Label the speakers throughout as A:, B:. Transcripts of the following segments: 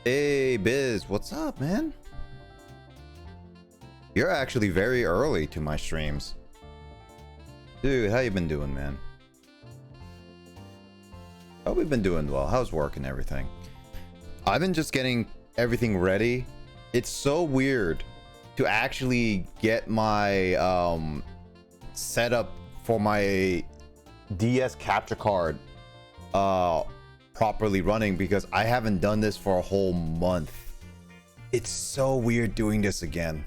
A: Hey Biz, what's up, man? You're actually very early to my streams. Dude, how you been doing, man? Oh, we've been doing well. How's work and everything? I've been just getting everything ready. It's so weird to actually get my setup for my DS capture card properly running, because I haven't done this for a whole month. It's so weird doing this again.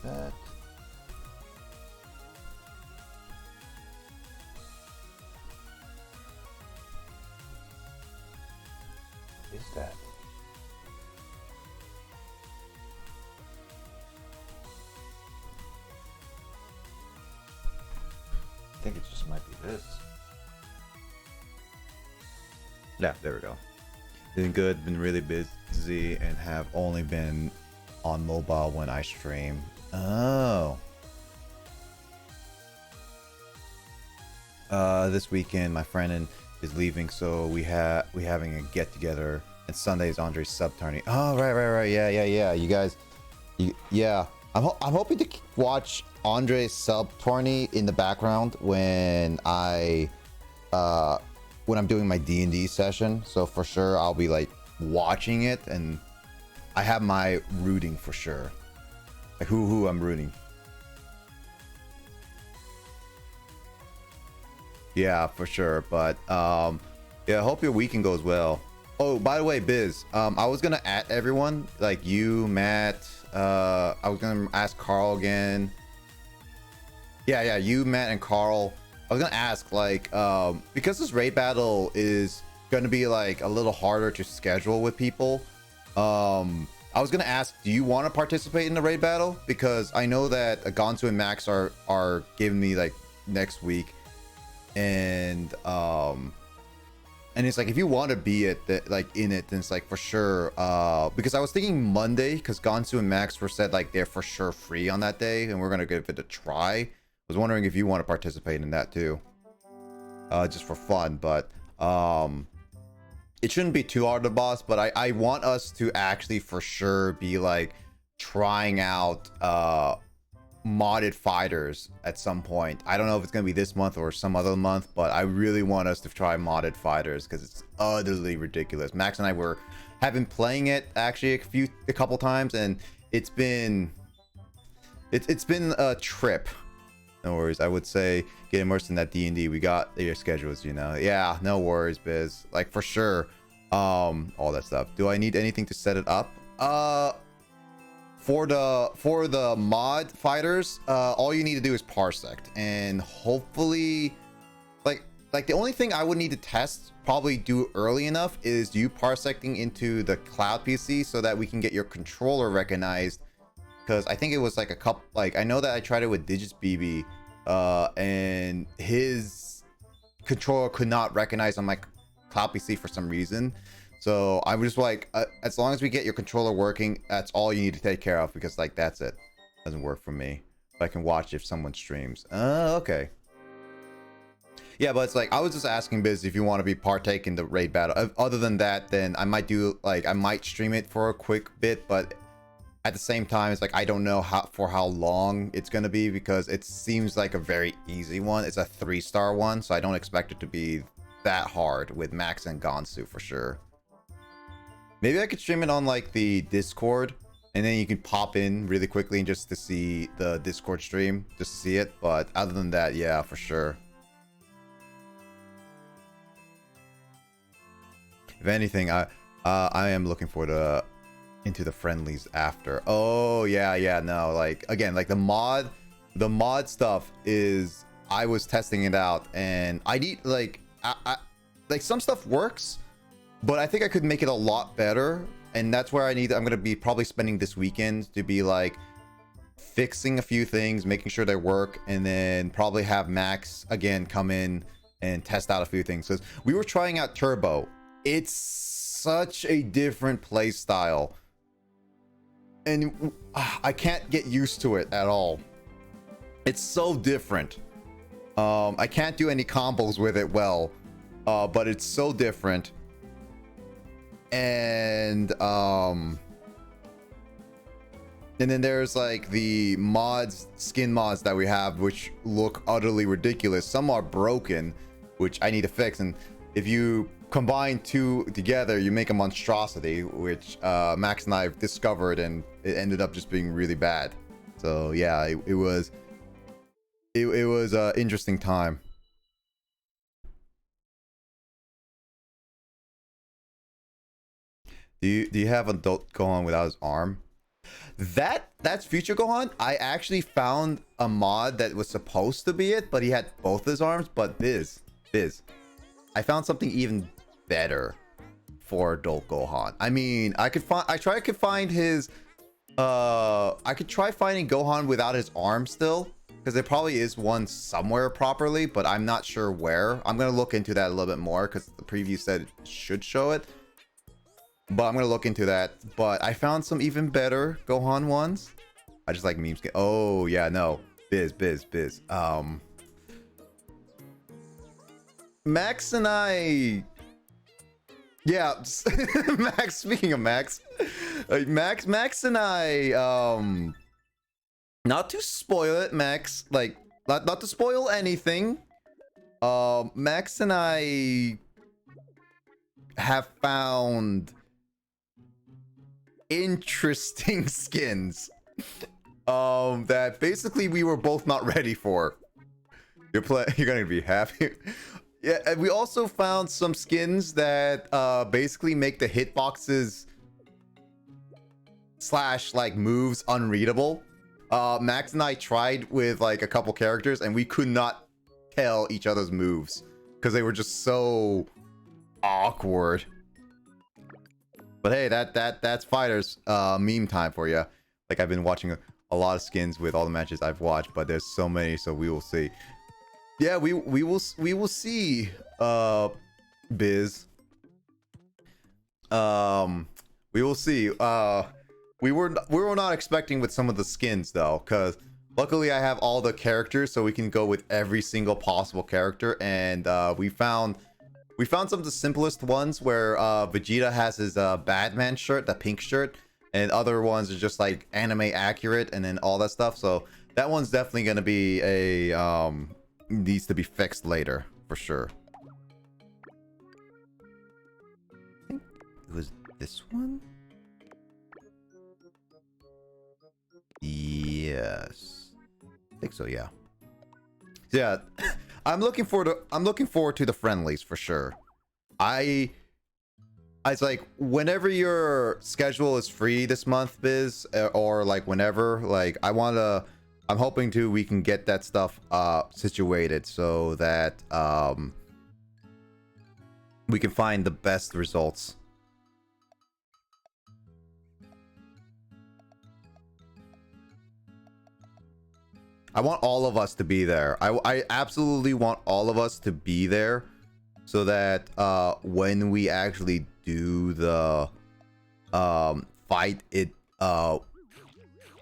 A: That is that. I think it just might be this. Yeah, there we go. Doing good, been really busy, and have only been on mobile when I stream. Oh. This weekend my friend is leaving, so we having a get together, and Sunday is Andre's sub tourney. Oh, right. Yeah. You guys, yeah. I'm hoping to watch Andre's sub tourney in the background when I'm doing my D&D session. So for sure I'll be like watching it, and I have my rooting for sure. Like who I'm rooting. Yeah, for sure. But yeah, I hope your weekend goes well. Oh, by the way, Biz, I was gonna add everyone, like you, Matt. I was gonna ask Carl again. Yeah, you, Matt, and Carl. I was gonna ask, like, because this raid battle is gonna be like a little harder to schedule with people. I was gonna ask, do you want to participate in the raid battle? Because I know that Gonsu and Max are giving me like next week, and it's like, if you want to be like in it, then it's like for sure. Because I was thinking Monday, because Gonsu and Max were said like they're for sure free on that day, and we're gonna give it a try. I was wondering if you want to participate in that too, just for fun. But it shouldn't be too hard to boss, but I want us to actually for sure be like trying out modded fighters at some point. I don't know if it's gonna be this month or some other month, but I really want us to try modded fighters because it's utterly ridiculous. Max and I have been playing it actually a couple times, and it's been a trip. No worries. I would say get immersed in that D&D. We got your schedules, you know. Yeah, no worries, Biz. Like for sure. All that stuff. Do I need anything to set it up? For the mod fighters, all you need to do is parsect, and hopefully like the only thing I would need to test, probably do early enough, is you parsecting into the cloud PC so that we can get your controller recognized. Because I think it was like a couple, like I know that I tried it with Digits BB, and his controller could not recognize on my cloud PC for some reason. So I was just like, as long as we get your controller working, that's all you need to take care of, because like that's it. Doesn't work for me. But I can watch if someone streams. Okay. Yeah, but it's like, I was just asking Biz if you want to be partake in the raid battle. Other than that, then I might do, like, I might stream it for a quick bit, but at the same time, it's like I don't know how long it's gonna be, because it seems like a very easy one. It's a 3-star one, so I don't expect it to be that hard with Max and Gonsu for sure. Maybe I could stream it on like the Discord, and then you can pop in really quickly and just to see the Discord stream, just to see it. But other than that, yeah, for sure. If anything, I am looking forward into the friendlies after. Oh yeah, no, like again, like the mod stuff is, I was testing it out, and I need like like some stuff works, But I think I could make it a lot better, and that's where I'm gonna be probably spending this weekend to be like fixing a few things, making sure they work, and then probably have Max again come in and test out a few things, because we were trying out Turbo. It's such a different play style, and I can't get used to it at all. It's so different. I can't do any combos with it well, but it's so different. And then there's like the mods, skin mods that we have, which look utterly ridiculous. Some are broken, which I need to fix. And if you combine two together, you make a monstrosity, which Max and I have discovered, and it ended up just being really bad. So yeah, it was an interesting time. Do you have adult Gohan without his arm? That's future Gohan. I actually found a mod that was supposed to be it, but he had both his arms. But Biz, I found something even better for adult Gohan. I mean, I could find his I could try finding Gohan without his arm still, because there probably is one somewhere properly, but I'm not sure where. I'm gonna look into that a little bit more, because the preview said it should show it. But I'm gonna look into that. But I found some even better Gohan ones. I just like memes. Oh yeah, no. Biz. Max and I. Yeah, Max. Speaking of Max, Max and I. Not to spoil it, Max. Like, not to spoil anything. Max and I have found interesting skins that basically we were both not ready for. You're gonna be happy. Yeah, and we also found some skins that basically make the hitboxes / like moves unreadable. Max and I tried with like a couple characters, and we could not tell each other's moves because they were just so awkward. But hey, that's fighters meme time for you. Like, I've been watching a lot of skins with all the matches I've watched, but there's so many, so we will see. Yeah, we will see. Biz. We will see. We were not expecting with some of the skins though, because luckily I have all the characters, so we can go with every single possible character, and we found some of the simplest ones where Vegeta has his Batman shirt, the pink shirt, and other ones are just like anime accurate and then all that stuff. So that one's definitely gonna be a needs to be fixed later for sure. I think it was this one. Yes, I think so. Yeah. Yeah. I'm looking forward to the friendlies for sure. It's like whenever your schedule is free this month, Biz, or like whenever, like I'm hoping we can get that stuff situated so that we can find the best results. I want all of us to be there. I absolutely want all of us to be there so that when we actually do the fight, all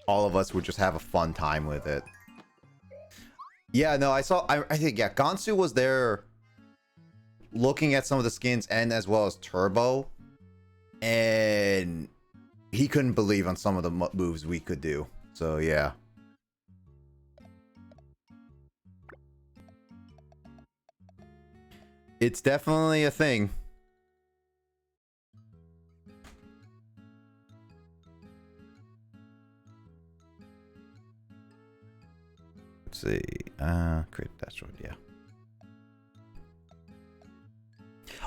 A: of us would just have a fun time with it. Yeah, no, I think, yeah, Gansu was there looking at some of the skins and as well as Turbo, and he couldn't believe on some of the moves we could do. So yeah. It's definitely a thing. Let's see. Create dashboard, yeah.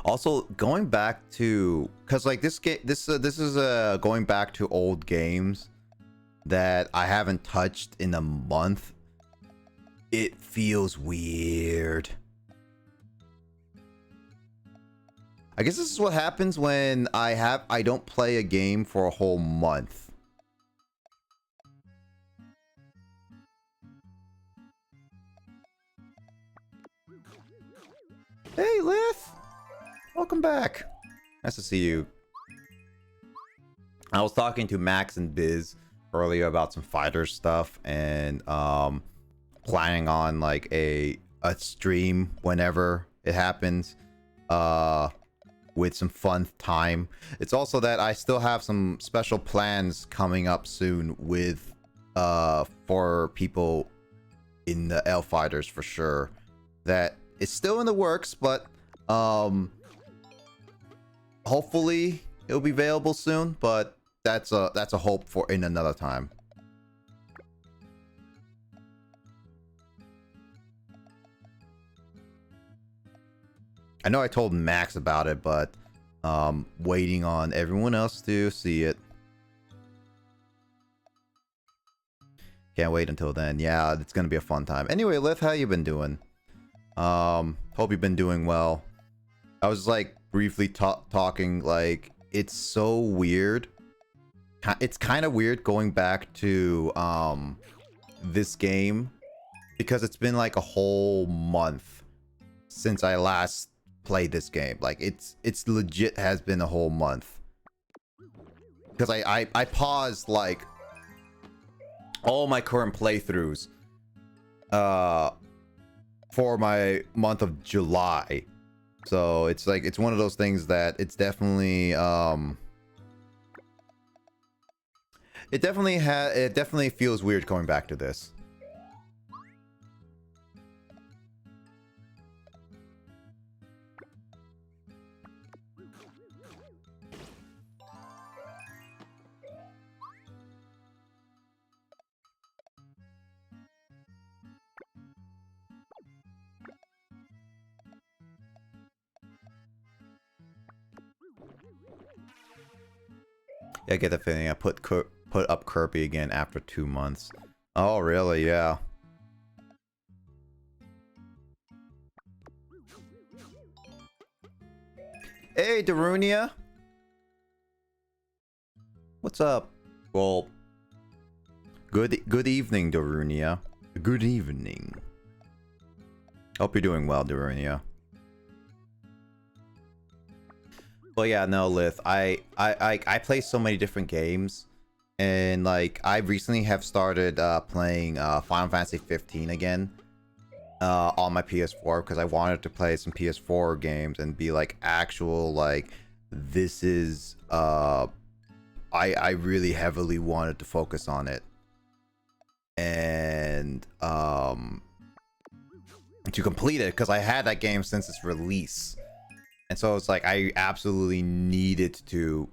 A: Also, going back to, because like this game, this is going back to old games that I haven't touched in a month. It feels weird. I guess this is what happens when I don't play a game for a whole month. Hey, Lith! Welcome back. Nice to see you. I was talking to Max and Biz earlier about some fighter stuff and planning on like a stream whenever it happens with some fun time. It's also that I still have some special plans coming up soon with for people in the L fighters for sure. That it's still in the works, but hopefully it'll be available soon, but that's a hope for in another time. I know I told Max about it, but waiting on everyone else to see it. Can't wait until then. Yeah, it's gonna be a fun time. Anyway, Liv, how you been doing? Hope you've been doing well. I was like briefly talking, like it's so weird. It's kind of weird going back to this game because it's been like a whole month since I last played this game. Like it's legit has been a whole month because I paused like all my current playthroughs for my month of July. So it's like it's one of those things that it's definitely it definitely feels weird going back to this. Yeah, I get the feeling I put up Kirby again after 2 months. Oh, really? Yeah. Hey, Darunia. What's up? Well, good evening, Darunia. Good evening. Hope you're doing well, Darunia. But yeah, no, Lith, I play so many different games, and like I recently have started playing Final Fantasy 15 again on my PS4 because I wanted to play some PS4 games and be like actual like this is I really heavily wanted to focus on it and to complete it because I had that game since its release. And so it's like I absolutely needed to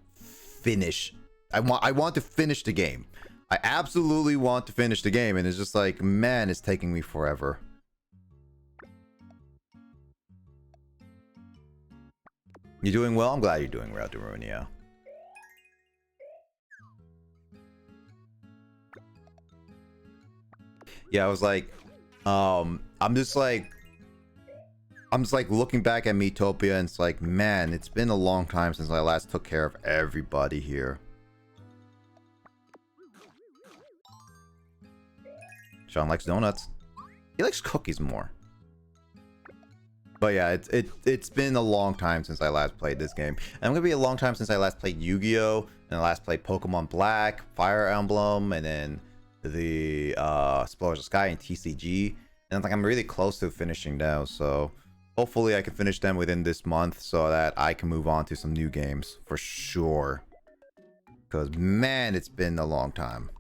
A: finish. I want to finish the game. I absolutely want to finish the game, and it's just like, man, it's taking me forever. You doing well? I'm glad you're doing well, Darunia. Yeah, I was like, I'm just like looking back at Miitopia, and it's like, man, it's been a long time since I last took care of everybody here. Sean likes donuts. He likes cookies more. But yeah, it's been a long time since I last played this game. And it's gonna be a long time since I last played Yu-Gi-Oh! And I last played Pokemon Black, Fire Emblem, and then the Explorers of Sky and TCG. And like I'm really close to finishing now, so hopefully I can finish them within this month so that I can move on to some new games for sure. Because man, it's been a long time.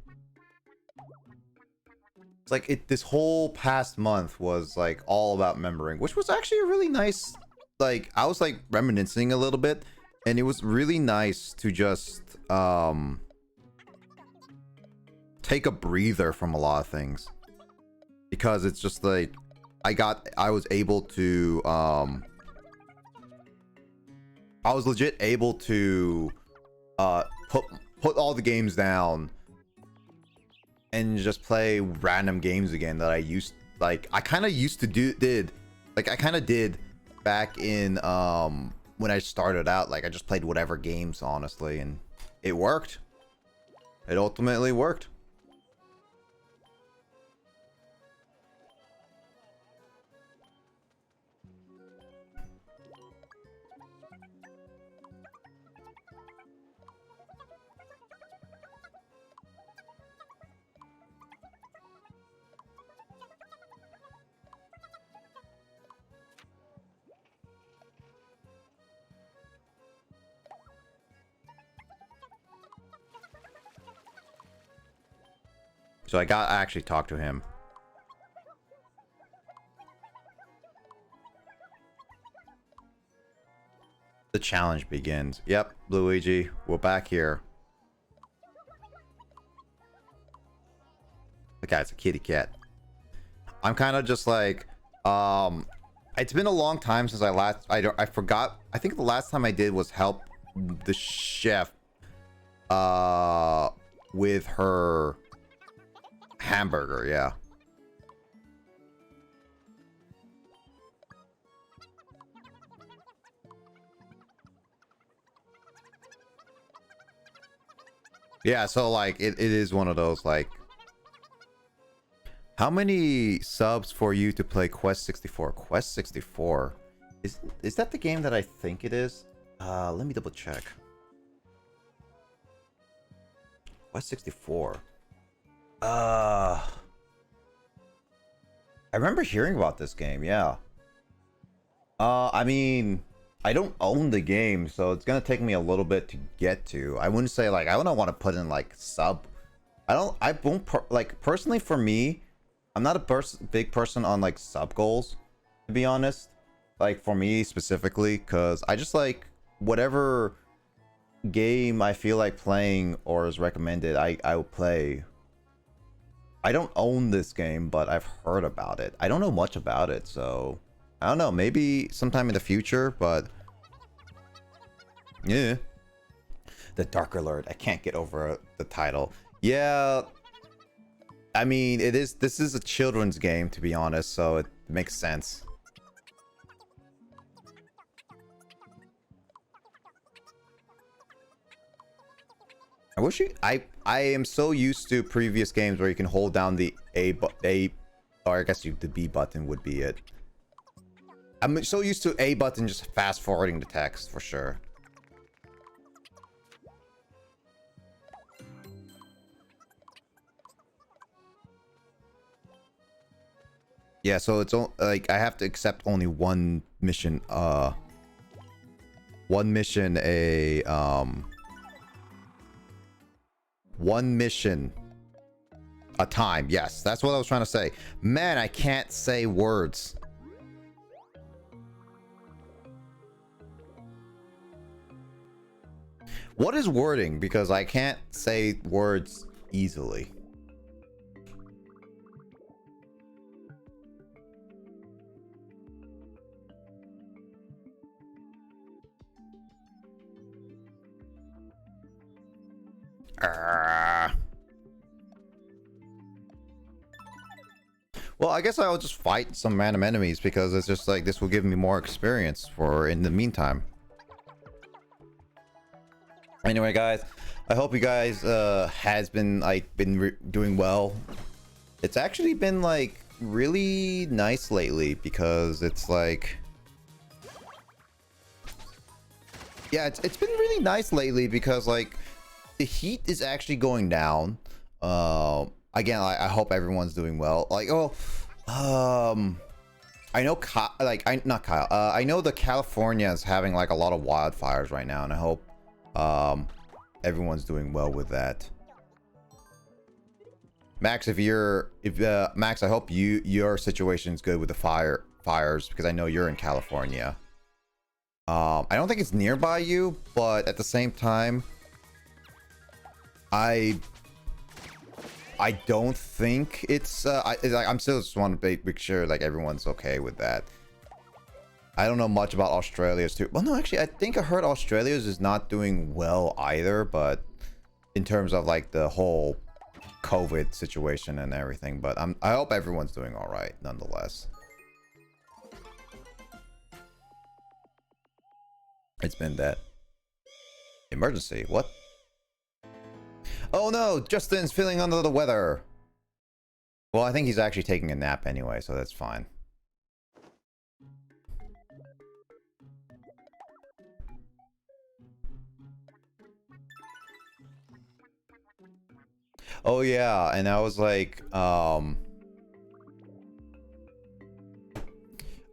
A: It's like this whole past month was like all about remembering, which was actually a really nice, like I was like reminiscing a little bit, and it was really nice to just take a breather from a lot of things, because it's just like I was able to I was legit able to put all the games down and just play random games again that I kind of did back in when I started out, like I just played whatever games, honestly, and it worked. It ultimately worked. So I actually talked to him. The challenge begins. Yep, Luigi, we're back here. The guy's a kitty cat. I'm kind of just like, it's been a long time since I forgot. I think the last time I did was help the chef, with her hamburger. Yeah. Yeah, so like it is one of those like, how many subs for you to play Quest 64? Quest 64 is that the game that I think it is? Let me double check. Quest 64. I remember hearing about this game. Yeah. I mean, I don't own the game, so it's gonna take me a little bit to get to. I wouldn't say like I don't want to put in like sub. I won't like personally for me. I'm not a big person on like sub goals, to be honest. Like for me specifically, because I just like whatever game I feel like playing or is recommended, I will play. I don't own this game, but I've heard about it. I don't know much about it, so I don't know. Maybe sometime in the future, but yeah. The Dark Alert. I can't get over the title. Yeah. I mean, this is a children's game, to be honest, so it makes sense. I wish I am so used to previous games where you can hold down the A, or I guess the B button would be it. I'm so used to A button just fast forwarding the text for sure. Yeah, so it's like I have to accept only one mission. One mission a time. Yes, that's what I was trying to say. Man, I can't say words. What is wording? Because I can't say words easily. Well, I guess I'll just fight some random enemies because it's just like this will give me more experience for in the meantime. Anyway, guys, I hope you guys has been like doing well. It's actually been like really nice lately because it's like, yeah, it's been really nice lately because like the heat is actually going down. Again, I hope everyone's doing well. Like, oh, I know not Kyle. I know the California is having like a lot of wildfires right now, and I hope everyone's doing well with that. Max, Max, I hope your situation is good with the fires because I know you're in California. I don't think it's nearby you, but at the same time, I don't think it's I'm still just want to make sure like everyone's okay with that. I don't know much about Australia's too. Well, no, actually, I think I heard Australia's is not doing well either, but in terms of like the whole COVID situation and everything, but I hope everyone's doing all right nonetheless. It's been that. Emergency? What? Oh no, Justin's feeling under the weather. Well, I think he's actually taking a nap anyway, so that's fine. Oh yeah, and I was like, I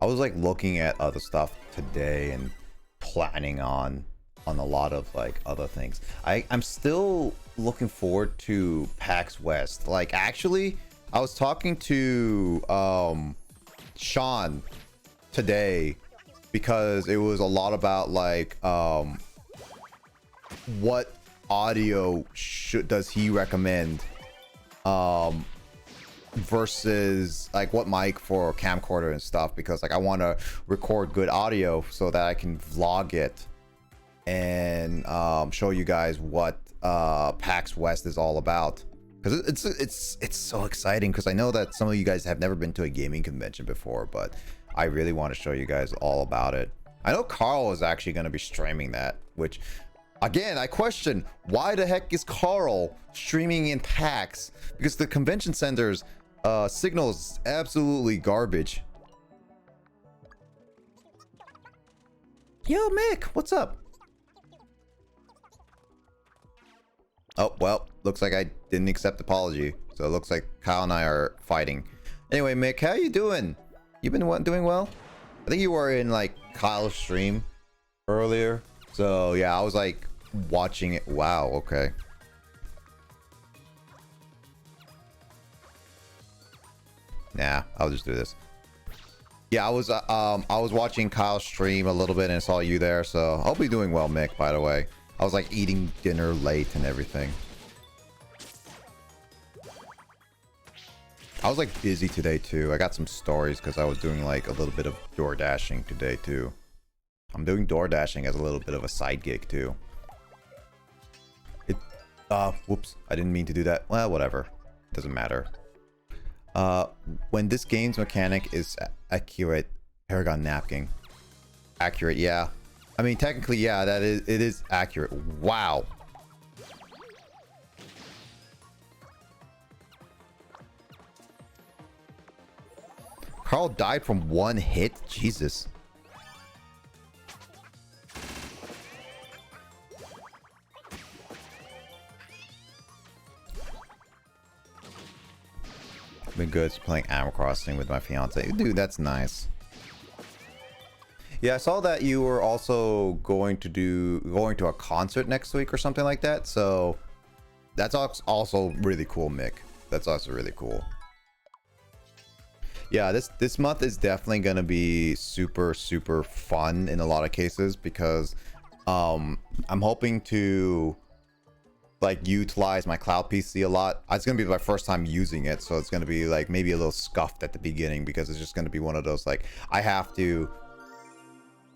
A: was like looking at other stuff today and planning on a lot of like other things. I'm still looking forward to PAX West. Like actually, I was talking to Sean today because it was a lot about like what audio does he recommend versus like what mic for camcorder and stuff, because like I want to record good audio so that I can vlog it and show you guys what PAX West is all about, because it's so exciting, because I know that some of you guys have never been to a gaming convention before, but I really want to show you guys all about it. I know Carl is actually going to be streaming that, which again, I question why the heck is Carl streaming in PAX, because the convention center's signal is absolutely garbage. Yo, Mick, what's up? Oh, well, looks like I didn't accept apology. So it looks like Kyle and I are fighting. Anyway, Mick, how you doing? You been doing well? I think you were in like Kyle's stream earlier. So yeah, I was like watching it. Wow, okay. Nah, I'll just do this. Yeah, I was watching Kyle's stream a little bit and saw you there, so I'll be doing well, Mick, by the way. I was like eating dinner late and everything. I was like busy today too. I got some stories because I was doing like a little bit of door dashing today too. I'm doing door dashing as a little bit of a side gig too. Whoops, I didn't mean to do that. Well, whatever, doesn't matter. When this game's mechanic is accurate, Paragon napkin. Accurate, yeah. I mean, technically, yeah, it is accurate. Wow. Carl died from one hit? Jesus. Been good playing Animal Crossing with my fiance. Dude, that's nice. Yeah, I saw that you were also going to a concert next week or something like that. So that's also really cool, Mick. That's also really cool. Yeah, this month is definitely gonna be super fun in a lot of cases, because I'm hoping to like utilize my cloud PC a lot. It's gonna be my first time using it, so it's gonna be like maybe a little scuffed at the beginning, because it's just gonna be one of those like I have to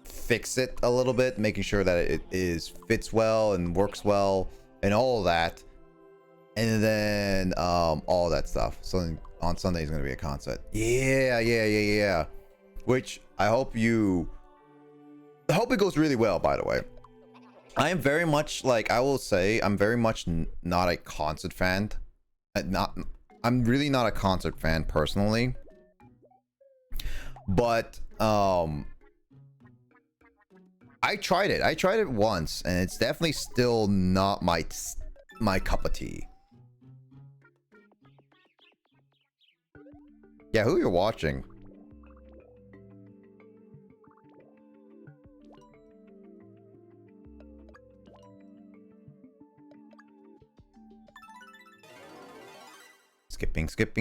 A: fix it a little bit, making sure that it fits well and works well and all that, and then all that stuff. So on Sunday is gonna be a concert. Yeah. Which I hope it goes really well, by the way. I am very much like, I will say I'm very much not a concert fan. I'm really not a concert fan personally, but I tried it once, and it's definitely still not my cup of tea. Yeah, who you're watching?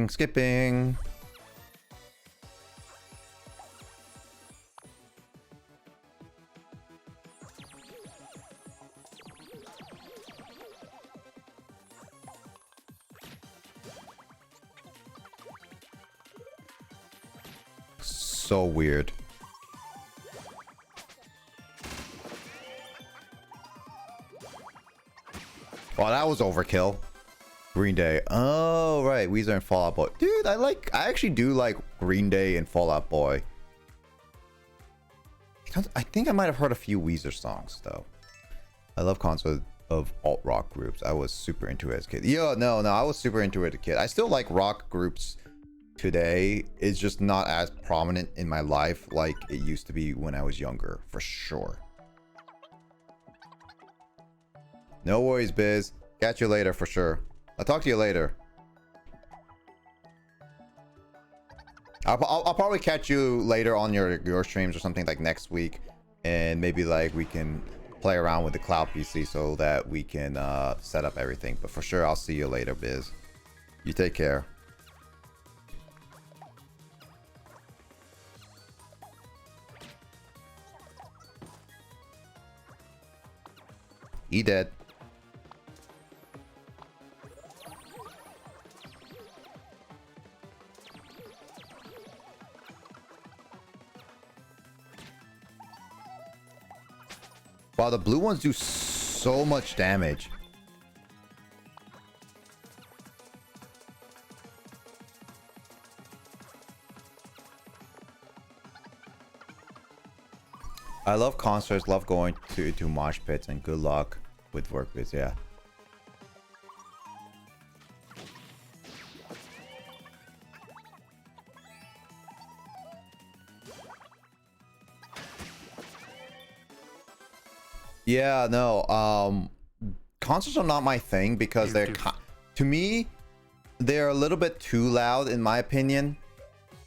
A: Skipping. So weird. Well, that was overkill. Green Day. Oh, right. Weezer and Fall Out Boy. Dude, I actually do like Green Day and Fall Out Boy. I think I might have heard a few Weezer songs though. I love concerts of alt rock groups. I was super into it as a kid. Yeah, no, I was super into it as a kid. I still like rock groups today. It's just not as prominent in my life like it used to be when I was younger, for sure. No worries, Biz. Catch you later for sure. I'll talk to you later. I'll probably catch you later on your streams or something like next week, and maybe like we can play around with the cloud PC so that we can set up everything. But for sure, I'll see you later, Biz. You take care. He dead. Wow, the blue ones do so much damage. I love concerts, love going to mosh pits, and good luck with work bits, yeah. Yeah, no, concerts are not my thing because they're, to me, they're a little bit too loud in my opinion,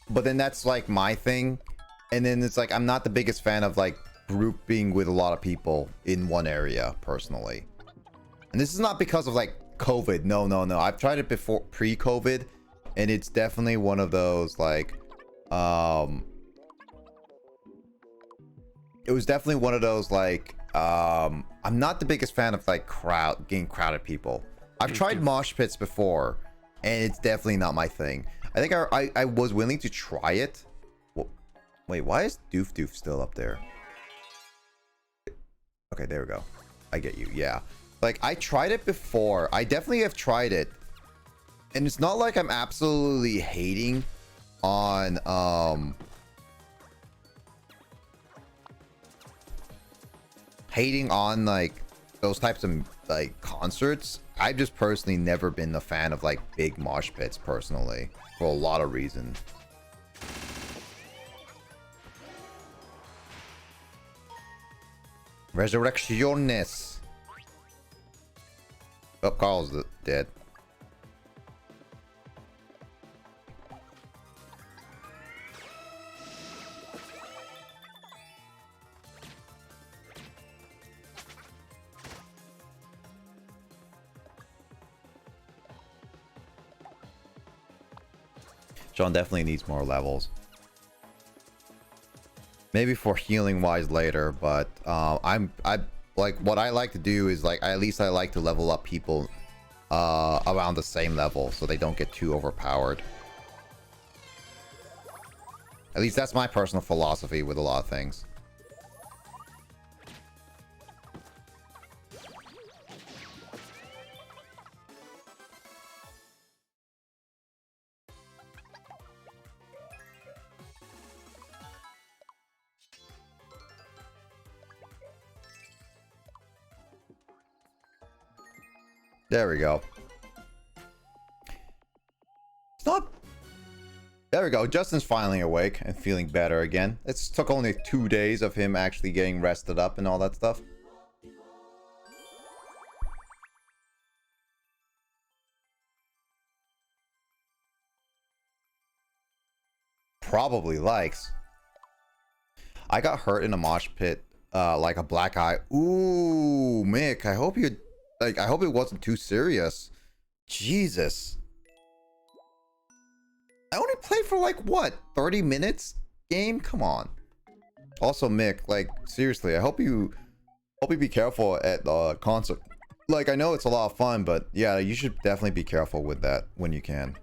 A: but then that's like my thing. And then it's like, I'm not the biggest fan of like grouping with a lot of people in one area personally. And this is not because of like COVID. No. I've tried it before, pre-COVID, and it's definitely one of those like, it was definitely one of those like, I'm not the biggest fan of like getting crowded people. I've tried mosh pits before, and it's definitely not my thing. I think I was willing to try it. Well, wait, why is Doof still up there? Okay, there we go. I get you. Yeah, like I tried it before. I definitely have tried it, and it's not like I'm absolutely hating on like those types of like concerts. I've just personally never been a fan of like big mosh pits personally for a lot of reasons. Resurrectiones. Oh, Carl's dead. John definitely needs more levels. Maybe for healing wise later, but I like what I like to do is like at least I like to level up people around the same level so they don't get too overpowered. At least that's my personal philosophy with a lot of things. There we go. It's not... There we go. Justin's finally awake and feeling better again. It took only 2 days of him actually getting rested up and all that stuff. Probably likes. I got hurt in a mosh pit, like a black eye. Ooh, Mick, I hope you... Like, I hope it wasn't too serious. Jesus. I only played for like, what, 30 minutes? Game? Come on. Also, Mick, like, seriously, I hope you be careful at the concert. Like, I know it's a lot of fun, but yeah, you should definitely be careful with that when you can.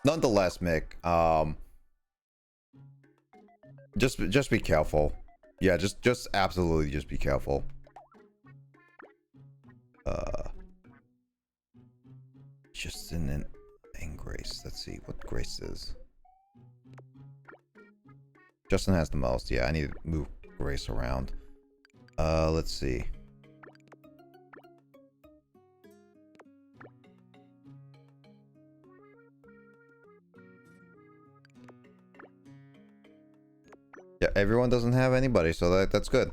A: Nonetheless, Mick, just be careful. Yeah, just absolutely just be careful. Justin and Grace. Let's see what Grace is. Justin has the most. Yeah, I need to move Grace around. Let's see. Yeah, everyone doesn't have anybody, so that's good.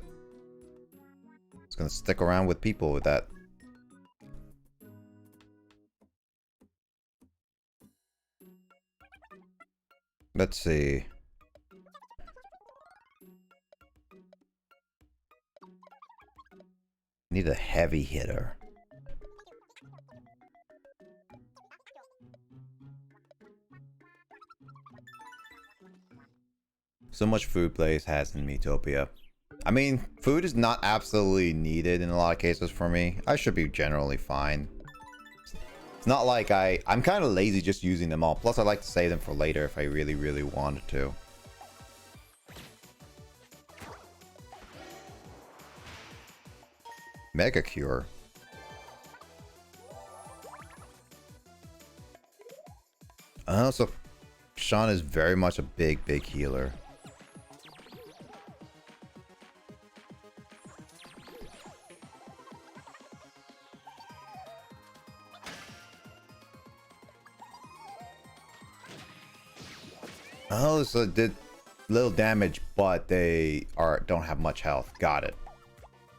A: It's gonna stick around with people with that. Let's see. Need a heavy hitter. So much food Blaze has in Miitopia. I mean, food is not absolutely needed in a lot of cases for me. I should be generally fine. It's not like I'm kind of lazy just using them all. Plus, I like to save them for later if I really, really wanted to. Mega Cure. Oh, so Sean is very much a big healer. Oh, so it did little damage, but they don't have much health. Got it.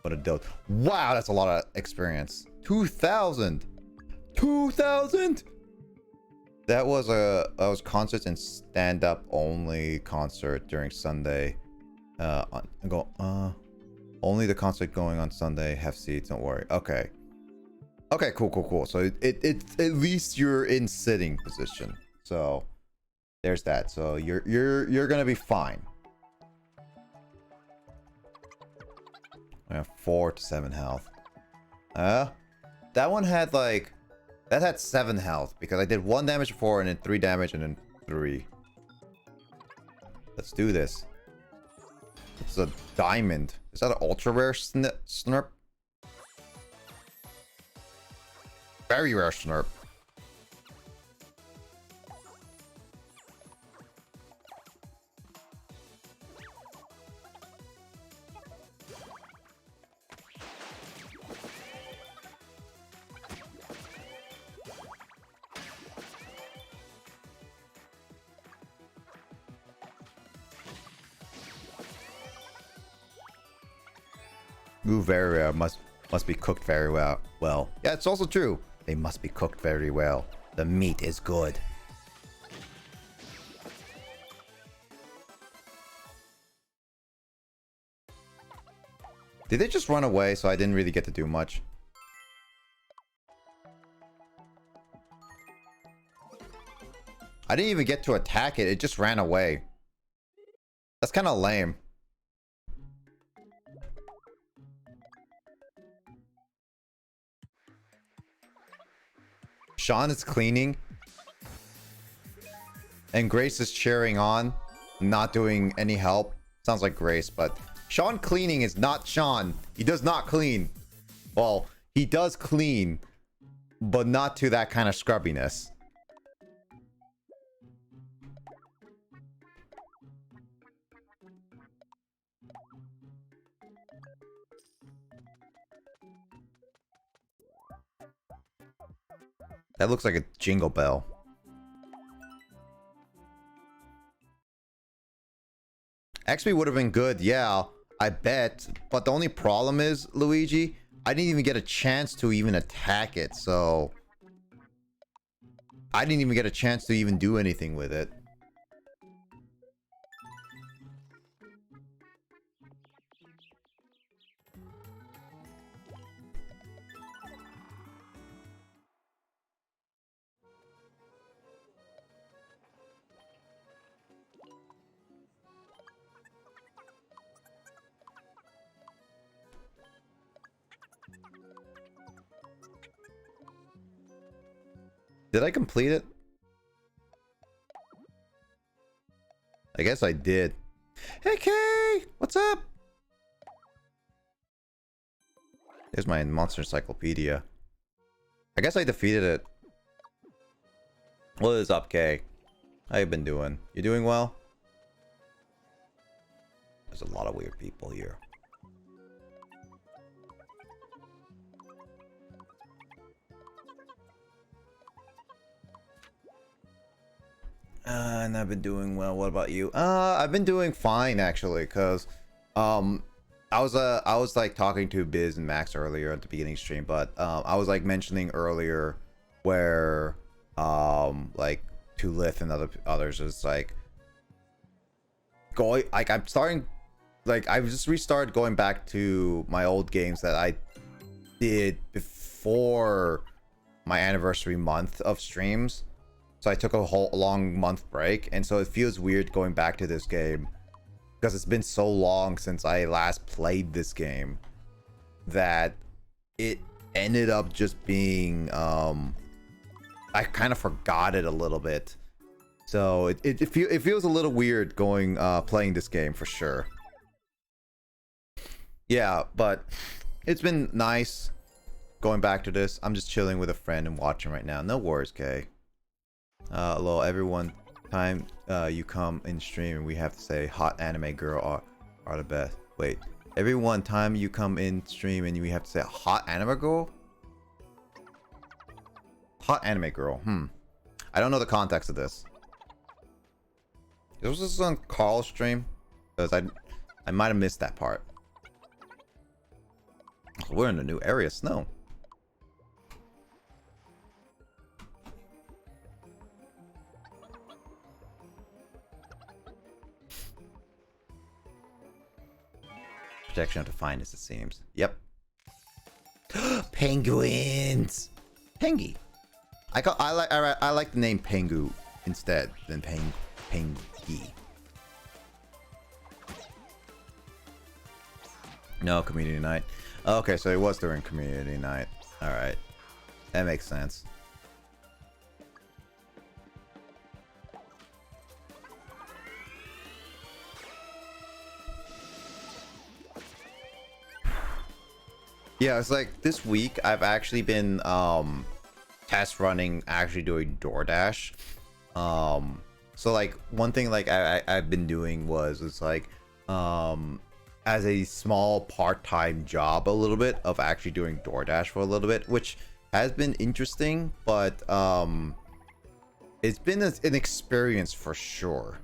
A: What a dope. Wow, that's a lot of experience. 2,000. 2,000. That was concerts and stand-up only concert during Sunday. Only the concert going on Sunday. Have seats. Don't worry. Okay. Okay. Cool. So it at least you're in sitting position. So there's that. So you're gonna be fine. I have 4 to 7 health. That one had like. That had 7 health because I did 1 damage before and then 3 damage and then 3. Let's do this. It's a diamond. Is that an ultra rare snurp? Very rare snurp. Ooh, very rare. Must be cooked very well. Yeah, it's also true. They must be cooked very well. The meat is good. Did they just run away so I didn't really get to do much? I didn't even get to attack it. It just ran away. That's kind of lame. Sean is cleaning. And Grace is cheering on. Not doing any help. Sounds like Grace, but Sean cleaning is not Sean. He does not clean. Well, he does clean, but not to that kind of scrubbiness. That looks like a jingle bell. XP would have been good, yeah, I bet. But the only problem is, Luigi, I didn't even get a chance to even attack it, so... I didn't even get a chance to even do anything with it. Did I complete it? I guess I did. Hey Kay! What's up? There's my monster encyclopedia. I guess I defeated it. What is up, Kay? How you been doing? You doing well? There's a lot of weird people here. And I've been doing well. What about you? I've been doing fine actually, cause I was like talking to Biz and Max earlier at the beginning stream, but I was like mentioning earlier where like to Lith and others is like going, like I'm starting, like I've just restarted going back to my old games that I did before my anniversary month of streams. So I took a whole long month break, and so it feels weird going back to this game because it's been so long since I last played this game that it ended up just being I kind of forgot it a little bit. So it feels a little weird going playing this game for sure. Yeah, but it's been nice going back to this. I'm just chilling with a friend and watching right now. No worries, Kay. Hello everyone. Time you come in stream and we have to say hot anime girl are the best. Wait, everyone time you come in stream and we have to say hot anime girl? Hot anime girl. I don't know the context of this. Was this on Carl's stream? Because I might have missed that part. We're in a new area, snow. Protection of the finest, it seems. Yep. Penguins. Pengy. I like the name Pengu instead than Pengy. No community night. Okay, so it was during community night. All right, that makes sense. Yeah, it's like this week I've actually been test running, actually doing DoorDash. So like one thing like I've been doing was it's like as a small part-time job a little bit of actually doing DoorDash for a little bit, which has been interesting, but it's been an experience for sure.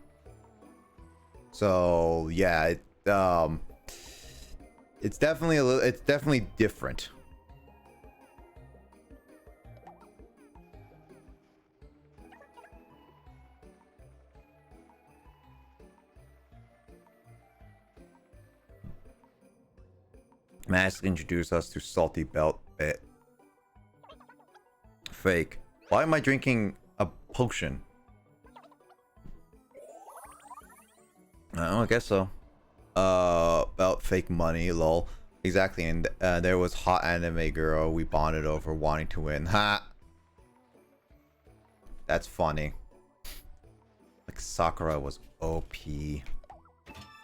A: So yeah, it's definitely different. Mask introduced us to salty belt bit. Fake. Why am I drinking a potion? I guess so. About fake money, lol. Exactly, and there was hot anime girl we bonded over wanting to win. Ha! That's funny. Like Sakura was OP.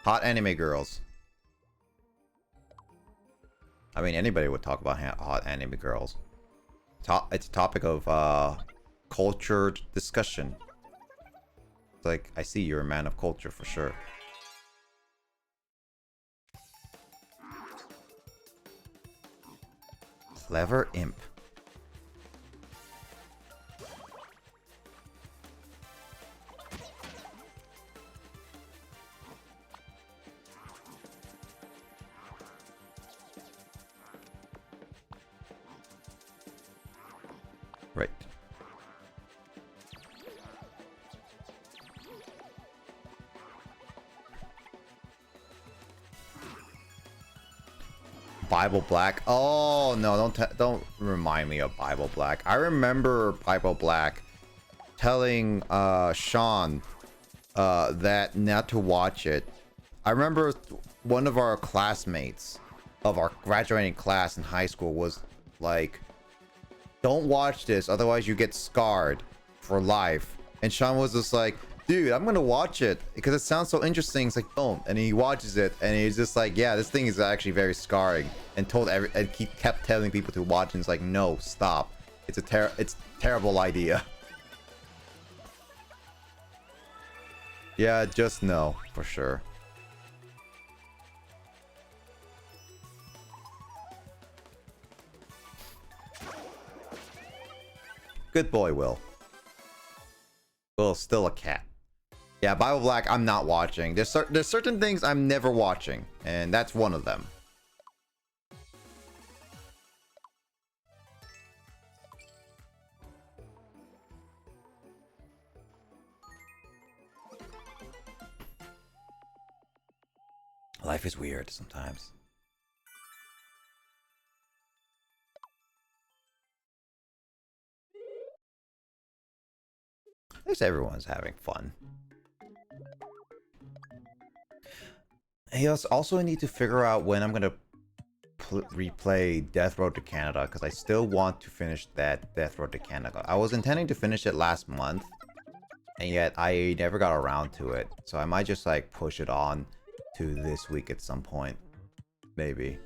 A: Hot anime girls. I mean, anybody would talk about hot anime girls. It's a topic of cultured discussion. It's like, I see you're a man of culture for sure. Clever imp. Right. Bible Black. Oh no! Don't remind me of Bible Black. I remember Bible Black telling Sean that not to watch it. I remember one of our classmates of our graduating class in high school was like, "Don't watch this, otherwise you get scarred for life." And Sean was just like, "Dude, I'm gonna watch it because it sounds so interesting." It's like, boom, and he watches it, and he's just like, "Yeah, this thing is actually very scarring." And he kept telling people to watch, and it's like, "No, stop! It's a terrible idea." Yeah, just no, for sure. Good boy, Will. Will's still a cat. Yeah, Bible Black, I'm not watching. There's certain things I'm never watching, and that's one of them. Life is weird sometimes. At least everyone's having fun. I also need to figure out when I'm gonna replay Death Road to Canada, because I still want to finish that Death Road to Canada. I was intending to finish it last month, and yet I never got around to it. So I might just like push it on to this week at some point. Maybe.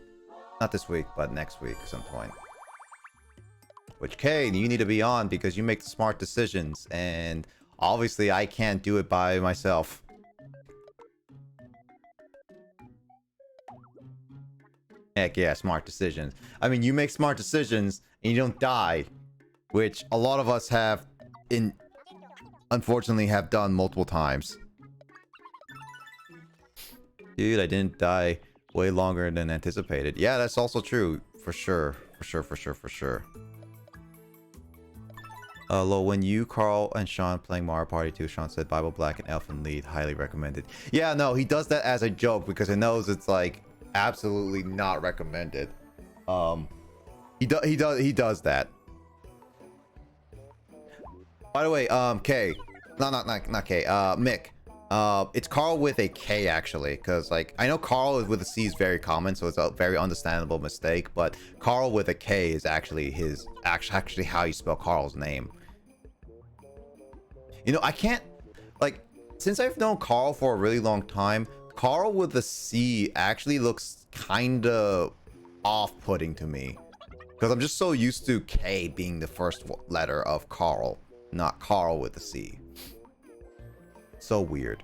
A: Not this week, but next week at some point. Which, Kane, you need to be on because you make smart decisions, and obviously I can't do it by myself. Heck yeah, smart decisions. I mean, you make smart decisions and you don't die, which a lot of us have unfortunately have done multiple times. Dude, I didn't die way longer than anticipated. Yeah, that's also true. For sure. For sure. Lol, when you, Carl, and Sean playing Mario Party 2, Sean said Bible Black and Elfin Lead, highly recommended. Yeah, no, he does that as a joke because he knows it's like absolutely not recommended. He does that. By the way, K, not K, Mick. It's Carl with a K actually, because like I know Carl with a C is very common, so it's a very understandable mistake. But Carl with a K is actually actually how you spell Carl's name. You know, I can't like since I've known Carl for a really long time. Carl with a C actually looks kind of off-putting to me, because I'm just so used to K being the first letter of Carl, not Carl with a C. So weird.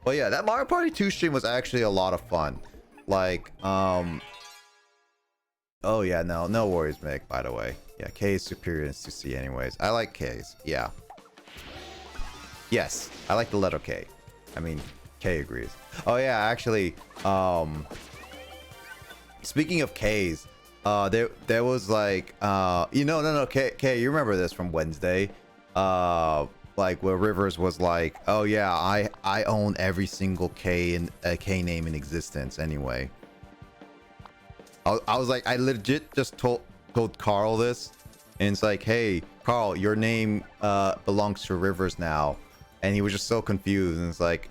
A: But yeah, that Mario Party 2 stream was actually a lot of fun. Like, oh yeah, no worries, Mick, by the way. Yeah, K is superior to C anyways. I like K's, yeah. Yes, I like the letter K. I mean, K agrees. Oh yeah, actually, speaking of K's, there was like, no, K, you remember this from Wednesday? Like where Rivers was like, oh yeah, I own every single K name in existence anyway. I was like, I legit just told Carl this, and it's like, hey Carl, your name belongs to Rivers now, and he was just so confused, and it's like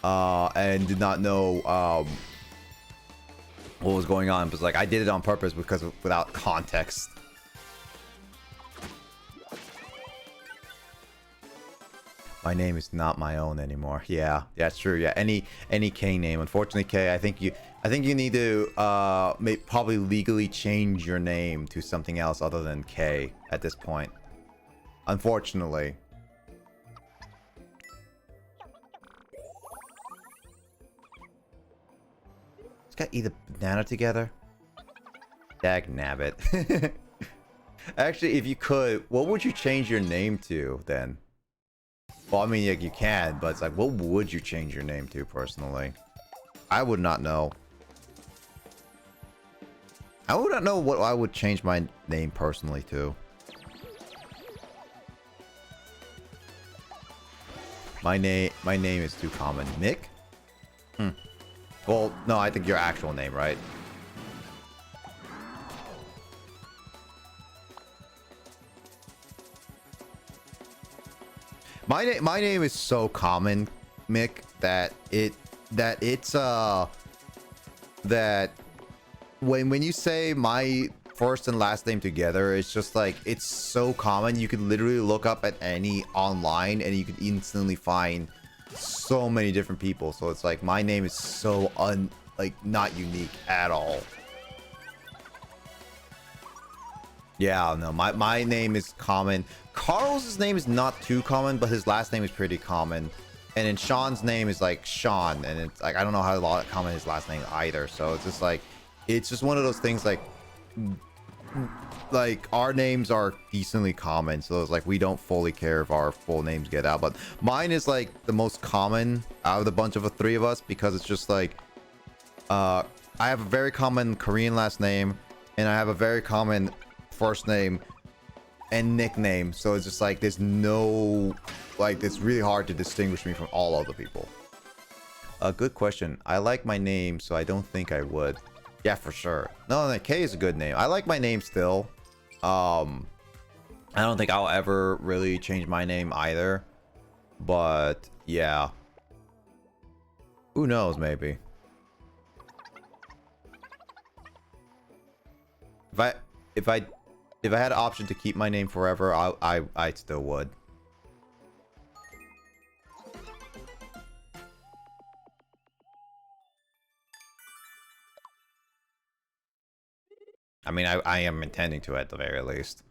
A: and did not know what was going on. But it's like, I did it on purpose because without context. My name is not my own anymore. Yeah, that's true. Yeah, any K name. Unfortunately, K, I think you need to probably legally change your name to something else other than K at this point. Unfortunately. Let's gotta eat a banana together. Dag nabbit. Actually, if you could, what would you change your name to then? Well, I mean, like, you can, but it's like, what would you change your name to personally? I would not know. I would not know what I would change my name personally to. My name is too common. Nick? Well, no, I think your actual name, right? My name is so common, Mick, that when you say my first and last name together, it's just like, it's so common. You can literally look up at any online and you can instantly find so many different people. So it's like, my name is so not unique at all. Yeah, no, my name is common. Carl's name is not too common, but his last name is pretty common. And then Sean's name is like Sean, and it's like I don't know how to comment his last name either. So it's just like, it's just one of those things like our names are decently common, so it's like we don't fully care if our full names get out. But mine is like the most common out of the bunch of the three of us, because it's just like I have a very common Korean last name, and I have a very common first name and nickname, so it's just like there's no, like, it's really hard to distinguish me from all other people. A good question. I like my name, so I don't think I would. Yeah, for sure. No, K is a good name. I like my name still. I don't think I'll ever really change my name either, but yeah, who knows, maybe. If I had an option to keep my name forever, I still would. I mean, I am intending to at the very least.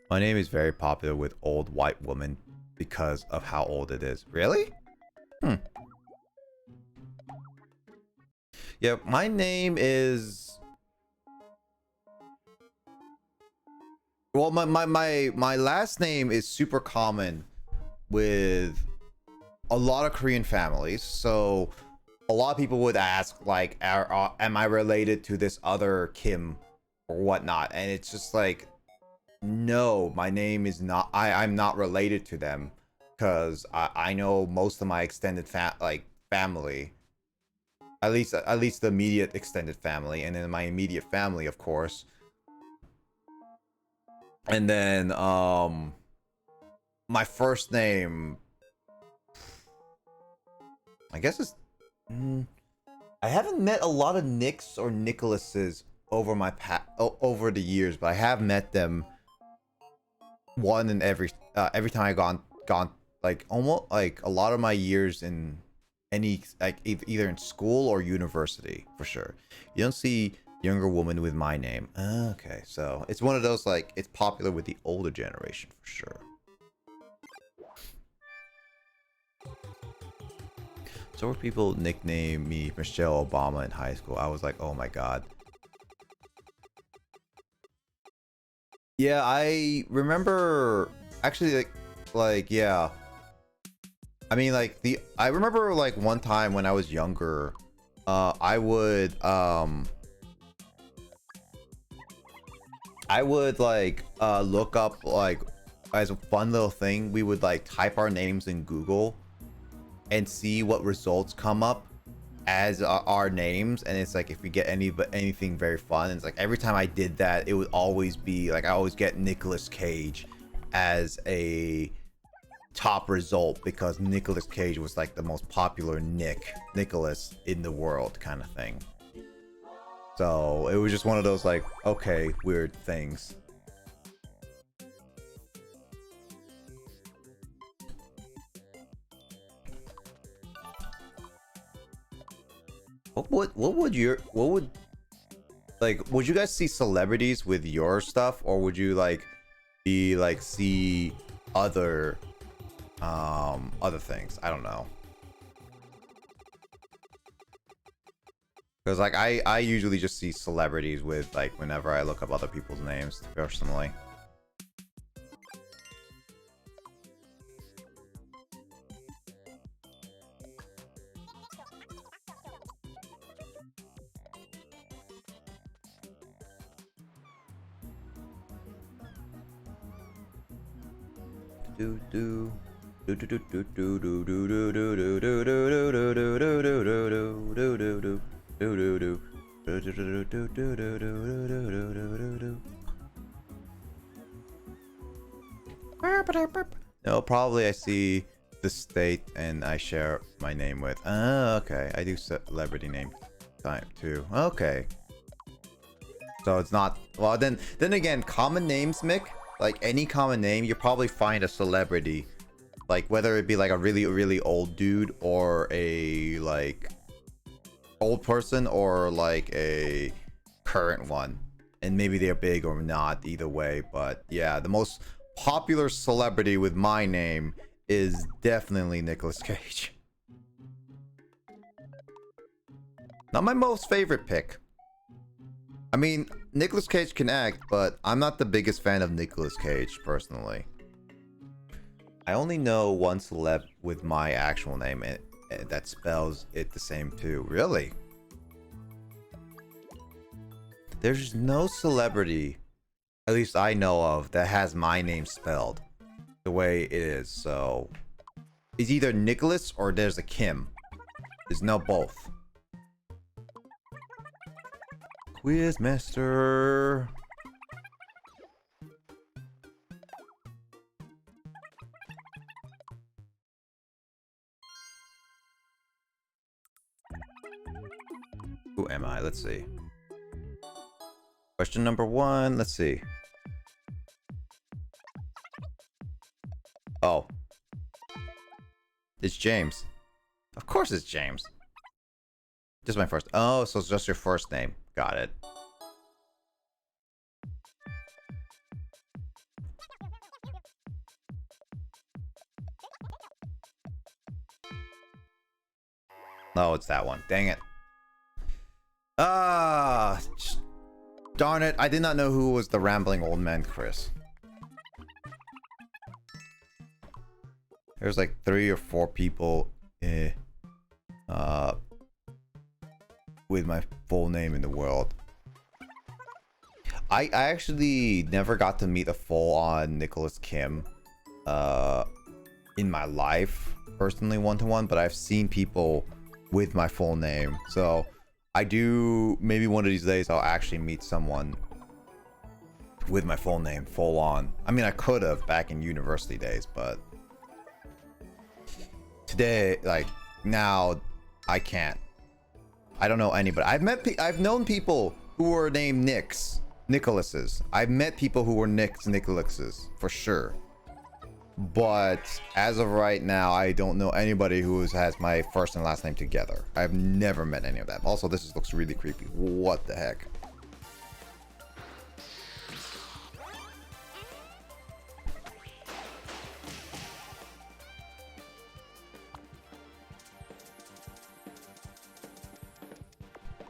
A: My name is very popular with old white women because of how old it is. Really? Yeah, my name is... Well, my last name is super common with a lot of Korean families, so a lot of people would ask, like, am I related to this other Kim or whatnot? And it's just like, no, my name is not. I'm not related to them, because I know most of my extended family, at least the immediate extended family, and then my immediate family, of course. And then my first name, I guess it's I haven't met a lot of Nicks or Nicholases over over the years, but I have met them one in every time I gone like almost like a lot of my years in any, like, either in school or university, for sure. You don't see younger woman with my name. Okay, so it's one of those, like, it's popular with the older generation for sure. So where people nickname me Michelle Obama in high school, I was like, oh my god. Yeah, I remember actually, like yeah. I mean, like, I remember, like, one time when I was younger, I would like look up, like, as a fun little thing, we would like type our names in Google and see what results come up as our names, and it's like if we get anything very fun, and it's like every time I did that, it would always be like I always get Nicolas Cage as a top result, because Nicolas Cage was like the most popular Nicholas in the world kind of thing. So it was just one of those, like, okay, weird things. What would like, would you guys see celebrities with your stuff, or would you like be like see other things? I don't know, because like I usually just see celebrities with, like, whenever I look up other people's names personally. No, probably I see the state and I share my name with. Oh, okay. I do celebrity name type too. Okay. So it's not, well, then again, common names, Mick, like any common name, you probably find a celebrity, like whether it be like a really old dude, or a like old person, or like a current one, and maybe they're big or not, either way. But yeah, the most popular celebrity with my name is definitely Nicolas Cage. Not my most favorite pick. I mean, Nicolas Cage can act, but I'm not the biggest fan of Nicolas Cage, personally. I only know one celeb with my actual name, and that spells it the same too. Really? There's no celebrity, at least I know of, that has my name spelled the way it is. So it's either Nicholas or there's a Kim. There's no both. Quizmaster. Who am I? Let's see. Question number 1. Let's see. Oh. It's James. Of course it's James. Just my first. Oh, so it's just your first name. Got it. No, it's that one. Dang it. Ah, darn it. I did not know who was the rambling old man, Chris. There's like 3 or 4 people with my full name in the world. I actually never got to meet a full-on Nicholas Kim in my life, personally, one-to-one, but I've seen people with my full name. So I do, maybe one of these days I'll actually meet someone with my full name, full on. I mean, I could have back in university days, but today, like now, I can't. I don't know anybody. I've known people who were named Nicholases. I've met people who were Nicholases for sure. But as of right now, I don't know anybody who has my first and last name together. I've never met any of that. Also, this looks really creepy. What the heck?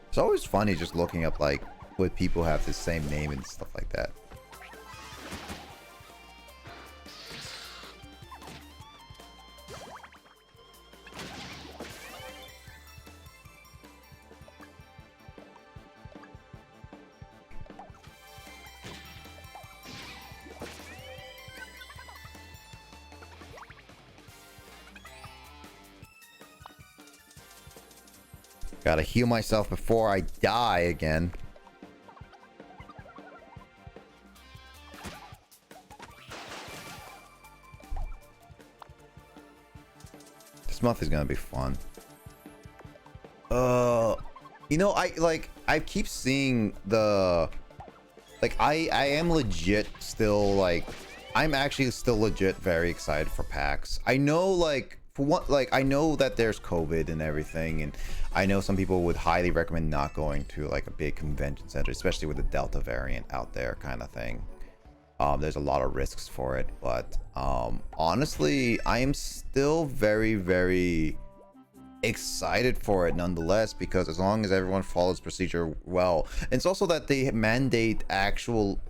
A: It's always funny just looking up like what people have the same name and stuff like that. Gotta heal myself before I die again. This month is gonna be fun. You know, I keep seeing the, like, I am legit still, like, I'm actually still legit very excited for PAX. I know, like, for what, like, I know that there's COVID and everything, and I know some people would highly recommend not going to like a big convention center, especially with the Delta variant out there, kind of thing. There's a lot of risks for it, but honestly, I am still very, very excited for it nonetheless, because as long as everyone follows procedure well, and it's also that they mandate actual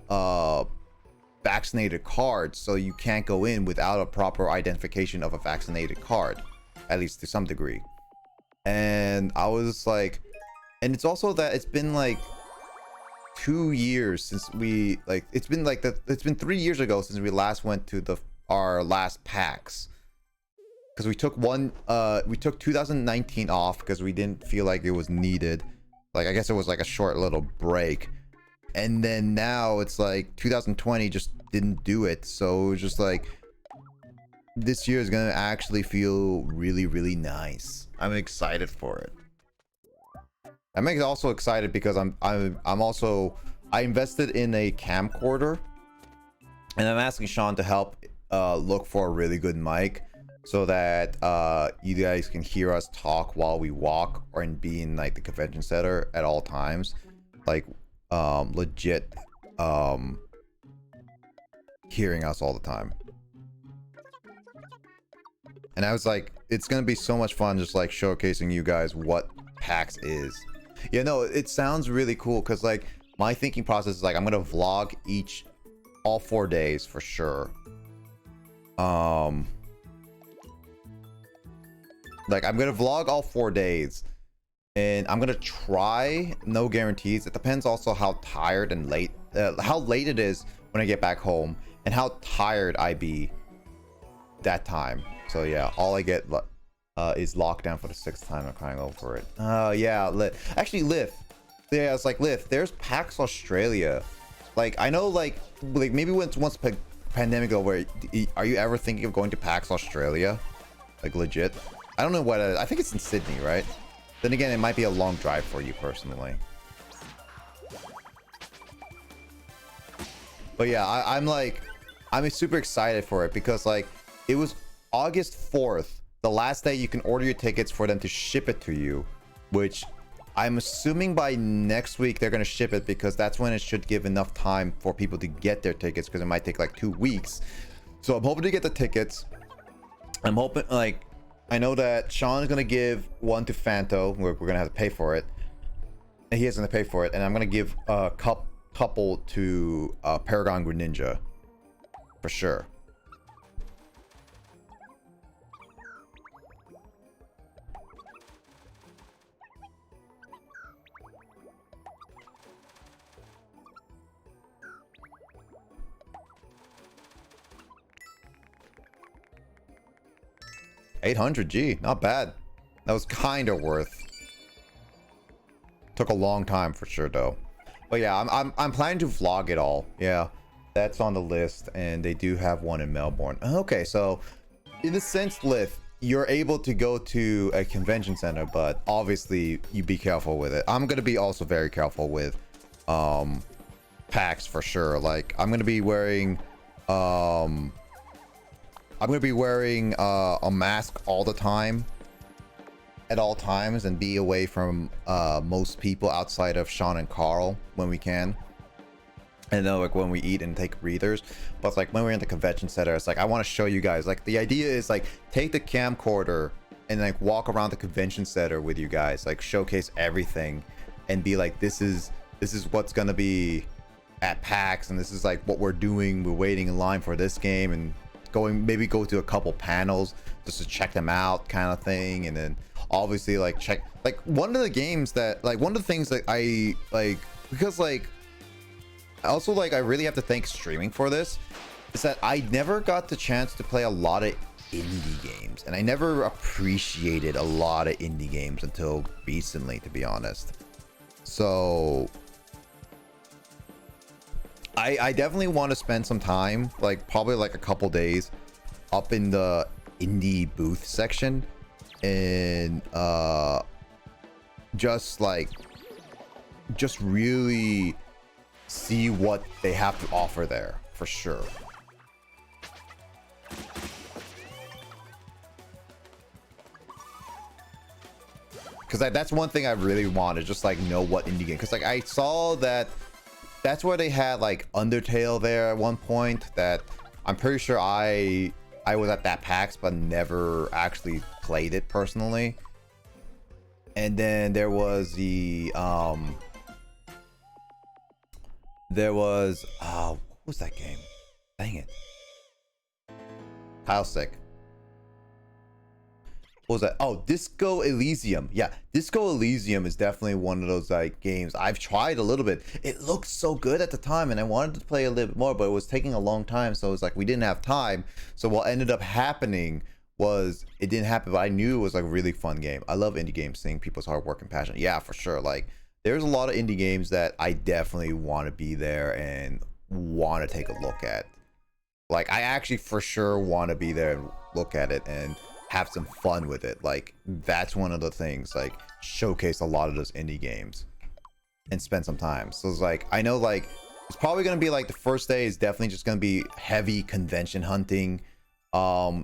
A: vaccinated cards, so you can't go in without a proper identification of a vaccinated card, at least to some degree. And I was like, and it's also that it's been like 2 years since we, like, it's been like it's been 3 years ago since we last went to our last PAX, because we took 2019 off because we didn't feel like it was needed. Like, I guess it was like a short little break. And then now it's like 2020 just didn't do it. So it was just like, this year is gonna actually feel really, really nice. I'm excited for it. I'm also excited because I invested in a camcorder, and I'm asking Sean to help look for a really good mic so that you guys can hear us talk while we walk or be in like the convention center at all times. Like legit hearing us all the time. And I was like, it's gonna be so much fun just like showcasing you guys what PAX is. Yeah, no, it sounds really cool because like my thinking process is like I'm gonna vlog all 4 days for sure. Like I'm gonna vlog all 4 days, and I'm gonna try. No guarantees. It depends also how tired and late, how late it is when I get back home, and how tired I be that time. So yeah, all I get is lockdown for the 6th time. I'm crying over it. Yeah, actually, Liv. Yeah, it's like Liv. There's PAX Australia. Like I know, like maybe once pandemic over, are you ever thinking of going to PAX Australia? Like legit? I don't know what. I think it's in Sydney, right? Then again, it might be a long drive for you personally. But yeah, I'm super excited for it because like it was August 4th, the last day you can order your tickets for them to ship it to you, which I'm assuming by next week they're gonna ship it because that's when it should give enough time for people to get their tickets because it might take like 2 weeks. So I'm hoping to get the tickets. I'm hoping like I know that Sean is gonna give one to Fanto. We're gonna have to pay for it, and he has to pay for it. And I'm gonna give a couple to Paragon Greninja for sure. $800G, not bad. That was kind of worth. Took a long time for sure though. But yeah, I'm planning to vlog it all. Yeah, that's on the list, and they do have one in Melbourne. Okay, so in a sense, Liv, you're able to go to a convention center, but obviously you be careful with it. I'm gonna be also very careful with PAX for sure. Like I'm gonna be wearing a mask all the time, at all times, and be away from most people outside of Sean and Carl when we can. And then like when we eat and take breathers. But like when we're in the convention center, it's like I want to show you guys. Like the idea is like take the camcorder and like walk around the convention center with you guys, like showcase everything, and be like, this is what's gonna be at PAX, and this is like what we're doing. We're waiting in line for this game, and maybe go to a couple panels just to check them out kind of thing. And then obviously like check like one of the games that like one of the things that I like, because like also like I really have to thank streaming for this, is that I never got the chance to play a lot of indie games, and I never appreciated a lot of indie games until recently, to be honest. So I definitely want to spend some time, like probably like a couple days, up in the indie booth section, and just really see what they have to offer there for sure. Because that's one thing I really want, is just like know what indie game, because like I saw that that's where they had like Undertale there at one point, that I'm pretty sure I was at that PAX but never actually played it personally. And then there was the what was that game? Dang it. Tile Stick. What was that? Oh, Disco Elysium. Yeah, Disco Elysium is definitely one of those like games I've tried a little bit. It looked so good at the time, and I wanted to play a little bit more, but it was taking a long time, so it was like we didn't have time. So what ended up happening was it didn't happen, but I knew it was like a really fun game. I love indie games, seeing people's hard work and passion. Yeah, for sure. Like there's a lot of indie games that I definitely want to be there and want to take a look at. Like I actually for sure want to be there and look at it and have some fun with it. Like that's one of the things, like showcase a lot of those indie games and spend some time. So it's like I know like it's probably gonna be like the first day is definitely just gonna be heavy convention hunting.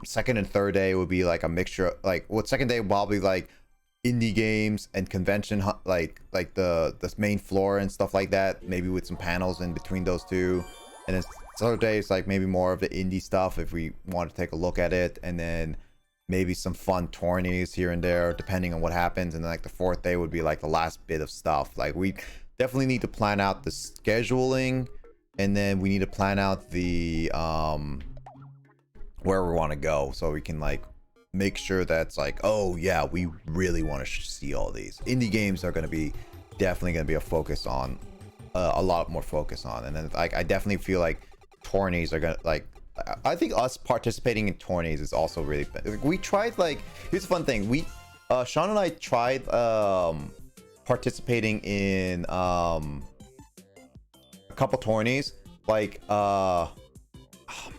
A: Second and third day would be like a mixture, like second day will probably like indie games and convention like the main floor and stuff like that, maybe with some panels in between those two. and then Saturdays like maybe more of the indie stuff if we want to take a look at it, and then maybe some fun tourneys here and there depending on what happens, and then like the fourth day would be like the last bit of stuff. Like we definitely need to plan out the scheduling, and then we need to plan out the where we want to go, so we can like make sure that's like, oh yeah, we really want to see all these indie games are going to be definitely going to be a focus on, a lot more focus on. And then like I definitely feel like tourneys are gonna like, I think us participating in tourneys is also really, we tried, like, here's a fun thing, we Sean and I tried participating in a couple tourneys, like oh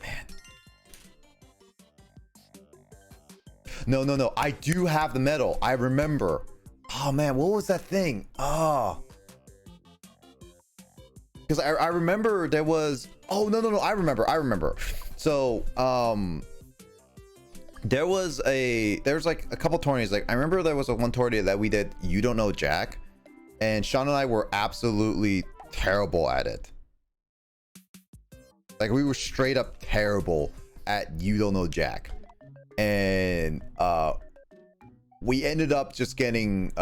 A: man, no, I do have the medal, I remember. Oh man, what was that thing? Oh, because I remember there was, oh no, I remember. So there's like a couple tourneys. Like I remember there was a one tourney that we did, You Don't Know Jack, and Sean and I were absolutely terrible at it. Like we were straight up terrible at You Don't Know Jack, and we ended up just getting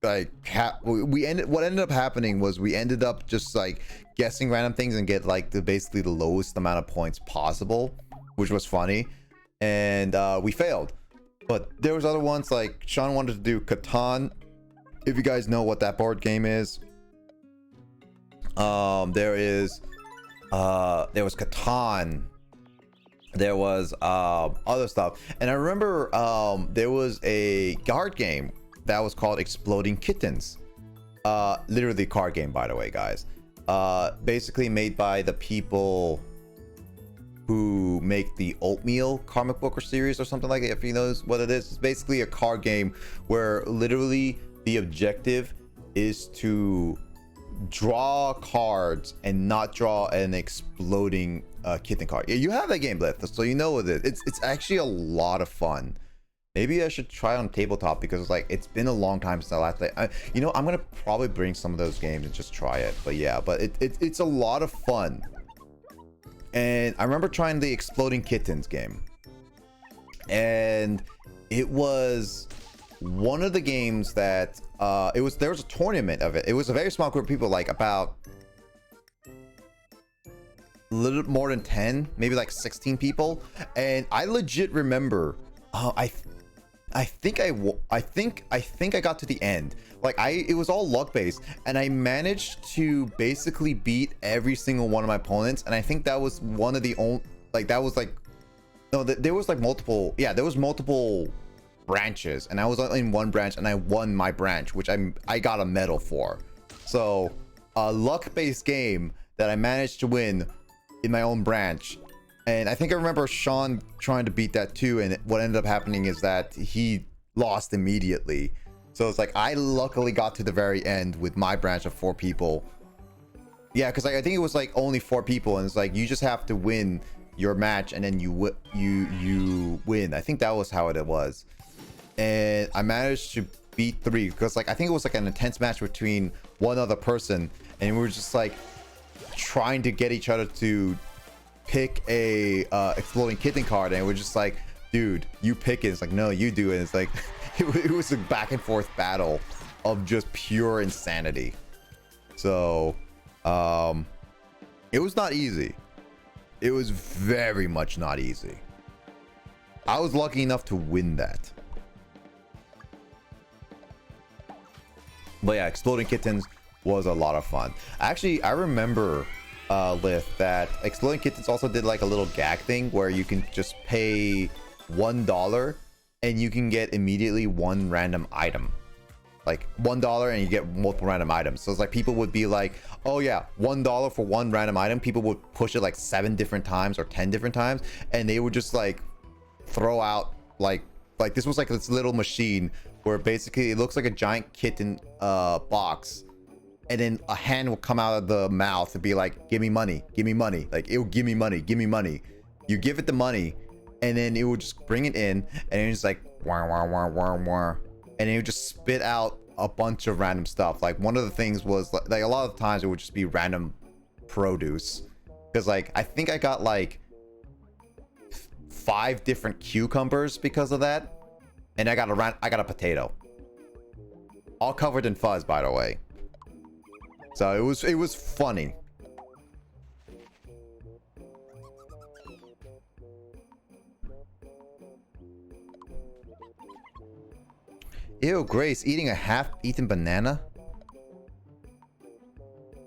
A: what ended up happening was we ended up just like guessing random things and get like basically the lowest amount of points possible, which was funny, and we failed. But there was other ones, like Sean wanted to do Catan, if you guys know what that board game is. There was Catan, there was other stuff, and I remember there was a card game that was called Exploding Kittens, literally card game, by the way, guys. Basically made by the people who make the Oatmeal comic book or series or something like it, if you know what it is. It's basically a card game where literally the objective is to draw cards and not draw an exploding kitten card. Yeah, you have that game, Blith, so you know what it is. It's actually a lot of fun. Maybe I should try on tabletop, because like it's been a long time since I last played. You know, I'm gonna probably bring some of those games and just try it. But yeah, but it's a lot of fun. And I remember trying the Exploding Kittens game, and it was one of the games that there was a tournament of it. It was a very small group of people, like about a little more than 10, maybe like 16 people. And I legit remember I think I got to the end. Like it was all luck based, and I managed to basically beat every single one of my opponents. And I think that was one of the only, like that was like, no, there was like multiple, yeah, there was multiple branches, and I was in one branch and I won my branch, which I got a medal for. So a luck based game that I managed to win in my own branch. And I think I remember Sean trying to beat that too, and what ended up happening is that he lost immediately. So it's like I luckily got to the very end with my branch of 4 people. Yeah, because I think it was like only 4 people, and it's like you just have to win your match and then you win. I think that was how it was. And I managed to beat 3, because like I think it was like an intense match between one other person, and we were just like trying to get each other to pick a exploding kitten card, and we're just like, dude, you pick it. It's like, no, you do it. And it's like it was a back and forth battle of just pure insanity. So it was not easy. It was very much not easy. I was lucky enough to win that. But yeah, Exploding Kittens was a lot of fun. Actually, I remember Lith, that Exploding Kittens also did like a little gag thing where you can just pay $1 and you can get immediately one random item. Like $1 and you get multiple random items. So it's like people would be like, oh yeah, $1 for one random item. People would push it like 7 different times or 10 different times, and they would just like throw out like this was like this little machine where basically it looks like a giant kitten box, and then a hand will come out of the mouth and be like, give me money, like it will give me money. You give it the money, and then it will just bring it in, and it's like wah, wah, wah, wah, wah. And it would just spit out a bunch of random stuff. Like one of the things was like a lot of times it would just be random produce, Because like I think I got like 5 different cucumbers because of that, and I got a potato, all covered in fuzz, by the way. So it was funny. Ew, Grace eating a half-eaten banana.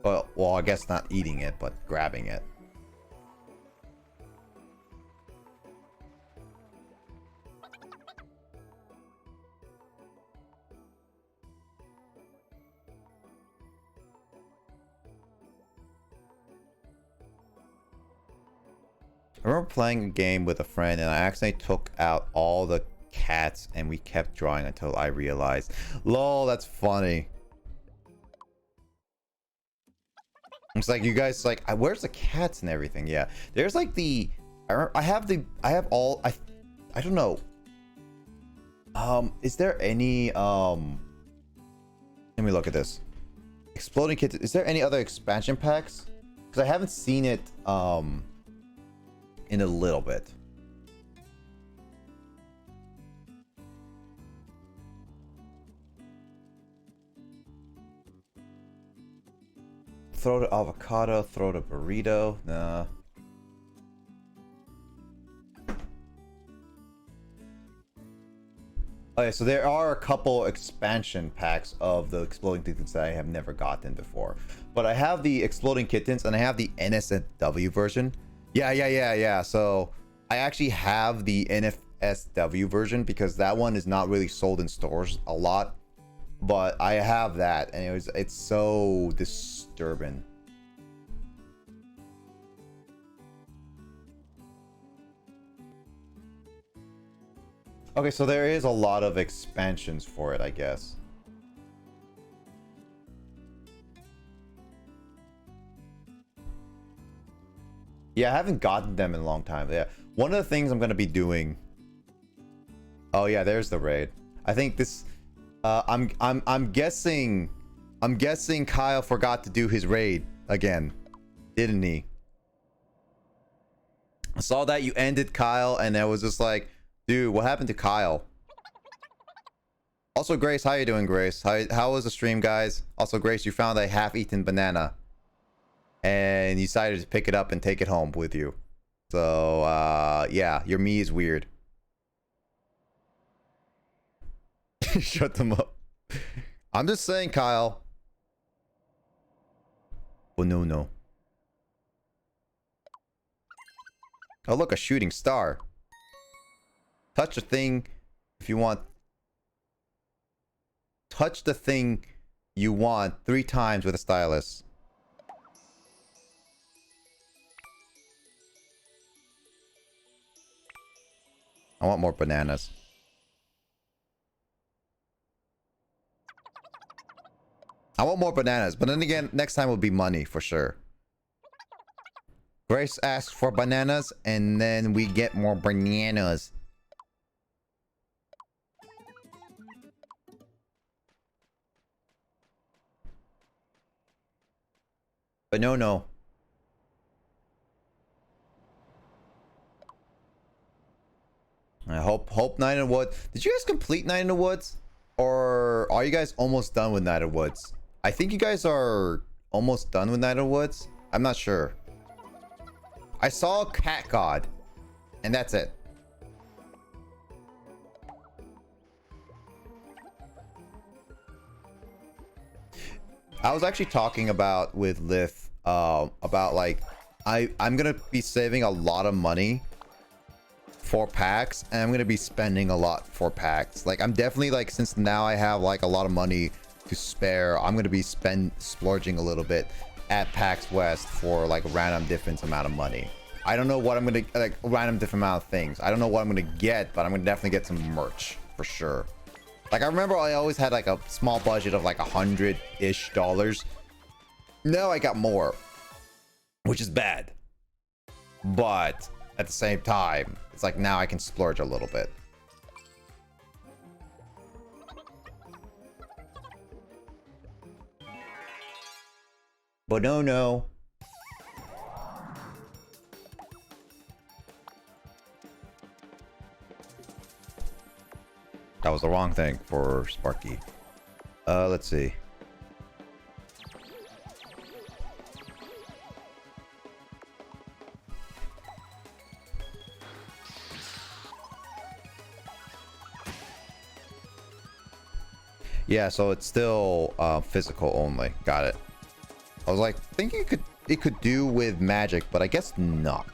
A: Well, I guess not eating it, but grabbing it. I remember playing a game with a friend and I accidentally took out all the cats and we kept drawing until I realized. Lol, that's funny. It's like you guys like, where's the cats and everything? Yeah, there's like the, I have all, I don't know. Is there any, let me look at this. Exploding Kittens, is there any other expansion packs? Because I haven't seen it, in a little bit. Throw the avocado, throw the burrito. Nah. Okay, so there are a couple expansion packs of the Exploding Kittens that I have never gotten before. But I have the Exploding Kittens and I have the NSFW version. Yeah. So I actually have the NFSW version because that one is not really sold in stores a lot. But I have that and it's so disturbing. Okay, so there is a lot of expansions for it, I guess. Yeah, I haven't gotten them in a long time. Yeah, one of the things I'm gonna be doing. Oh yeah, there's the raid. I think this. I'm guessing Kyle forgot to do his raid again, didn't he? I saw that you ended Kyle, and I was just like, dude, what happened to Kyle? Also, Grace, how you doing, Grace? How was the stream, guys? Also, Grace, you found a half-eaten banana. And you decided to pick it up and take it home with you. So, yeah, your me is weird. Shut them up. I'm just saying, Kyle. Oh, no. Oh, look, a shooting star. Touch the thing if you want. Touch the thing you want 3 times with a stylus. I want more bananas. I want more bananas, but then again, next time will be money for sure. Grace asks for bananas, and then we get more bananas. But no. I hope Night in the Woods. Did you guys complete Night in the Woods? Or are you guys almost done with Night in the Woods? I think you guys are almost done with Night in the Woods. I'm not sure. I saw Cat God, and that's it. I was actually talking about with Lith about like I'm gonna be saving a lot of money for packs, and I'm gonna be spending a lot for packs. Like I'm definitely like, since now I have like a lot of money to spare, I'm gonna be splurging a little bit at PAX West for like a random different amount of money. I don't know what I'm gonna, like, random different amount of things. I don't know what I'm gonna get, but I'm gonna definitely get some merch for sure. Like I remember I always had like a small budget of like $100-ish. Now I got more, which is bad, but at the same time, it's like now I can splurge a little bit. But no. the wrong thing for Sparky. Let's see. Yeah, so it's still physical only. Got it. I was like thinking it could do with magic, but I guess not.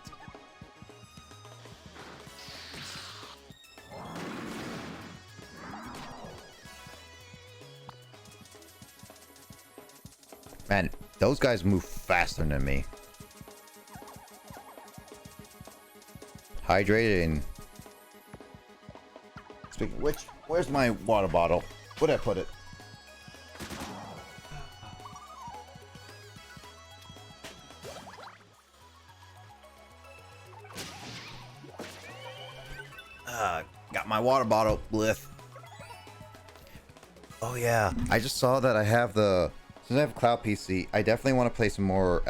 A: Man, those guys move faster than me. Hydrating. Speaking of which, where's my water bottle? Where'd I put it? Got my water bottle. Blith. Oh yeah, I just saw that I have the... Since I have Cloud PC, I definitely want to play some more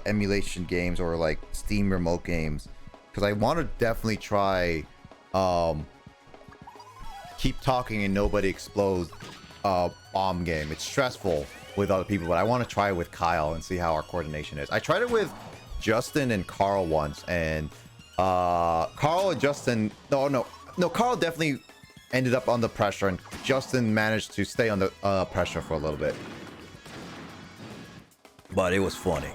A: emulation games or like Steam remote games. Because I want to definitely try... Keep talking and nobody explodes bomb game. It's stressful with other people, but I want to try it with Kyle and see how our coordination is. I tried it with Justin and Carl once, and Carl and Justin... No, Carl definitely ended up under pressure, and Justin managed to stay under pressure for a little bit. But it was funny.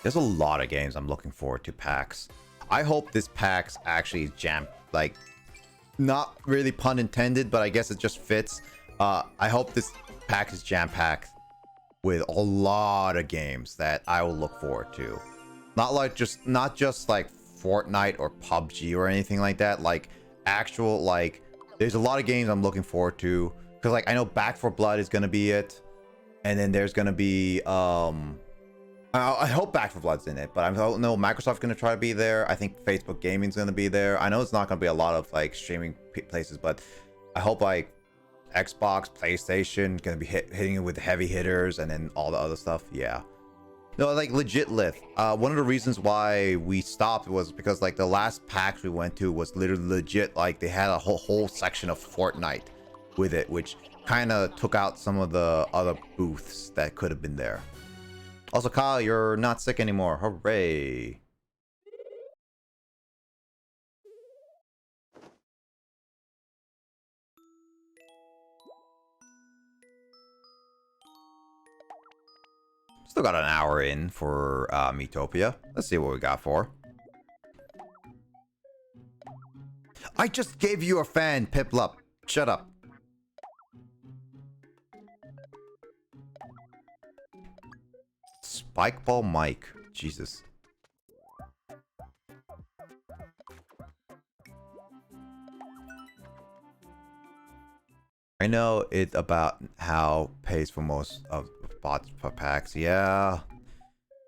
A: There's a lot of games I'm looking forward to PAX. I hope this PAX actually is jam, like, not really pun intended, but I guess it just fits. I hope this PAX is jam-packed with a lot of games that I will look forward to. Not just like Fortnite or PUBG or anything like that. Like actual, like, there's a lot of games I'm looking forward to. Because like I know Back 4 Blood is gonna be it, and then there's gonna be I hope Back 4 Blood's in it, but I don't know Microsoft's gonna try to be there. I think Facebook Gaming's gonna be there. I know it's not gonna be a lot of like streaming places, but I hope like Xbox, PlayStation gonna be hitting it with heavy hitters, and then all the other stuff. Yeah, no, like legit Lith. One of the reasons why we stopped was because like the last PAX we went to was literally legit. Like they had a whole section of Fortnite with it, which kind of took out some of the other booths that could have been there. Also, Kyle, you're not sick anymore. Hooray. Still got an hour in for Miitopia. Let's see what we got for. I just gave you a fan, Piplup. Shut up. Spikeball Mike. Jesus. I know it about how pays for most of bots per packs. Yeah.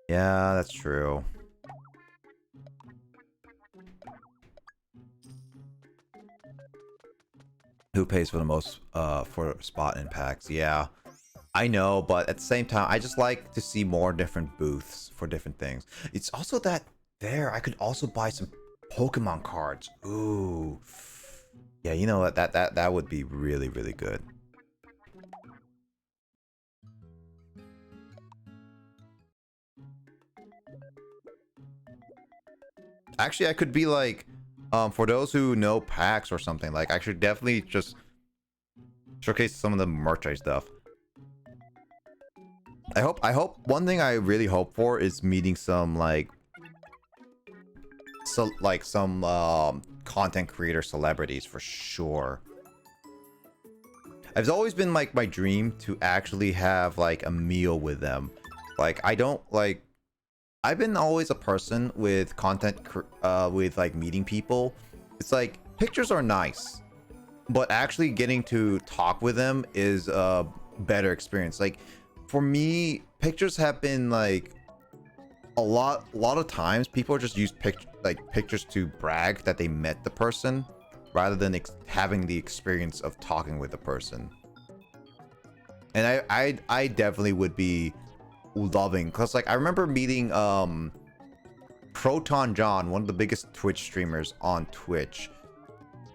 A: Yeah, that's true. Who pays for the most for spot in packs? Yeah. I know, but at the same time, I just like to see more different booths for different things. It's also that there, I could also buy some Pokemon cards. Ooh. Yeah, you know what? That would be really, really good. Actually, I could be like, for those who know PAX or something, like I should definitely just showcase some of the merchandise stuff. I hope one thing I really hope for is meeting some like some content creator celebrities for sure. It's always been like my dream to actually have like a meal with them. Like I've been always a person with content with like meeting people. It's like pictures are nice, but actually getting to talk with them is a better experience. Like for me, pictures have been like a lot of times people just use pictures to brag that they met the person rather than having the experience of talking with the person. And I definitely would be loving, because like I remember meeting Proton John, one of the biggest Twitch streamers on Twitch,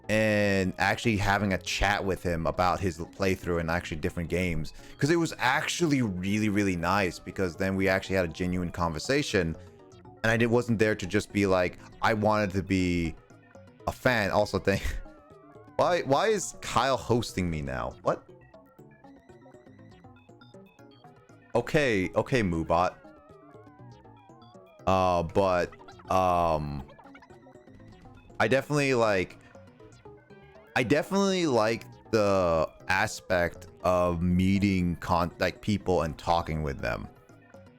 A: and actually having a chat with him about his playthrough and actually different games, because it was actually really nice, because then we actually had a genuine conversation, and wasn't there to just be like, I wanted to be a fan. Also think why is Kyle hosting me now? What? Okay, Moobot. But I definitely like the aspect of meeting like people and talking with them.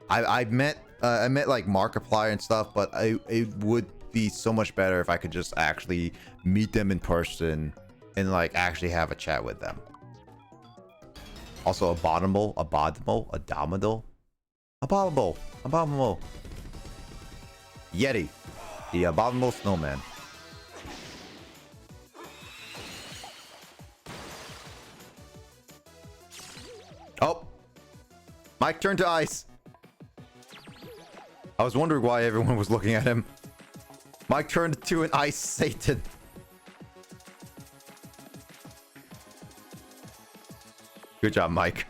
A: I met like Markiplier and stuff, but it would be so much better if I could just actually meet them in person and like actually have a chat with them. Also, abominable. Yeti, the abominable snowman. Oh, Mike turned to ice. I was wondering why everyone was looking at him. Mike turned to an ice Satan. Good job, Mike.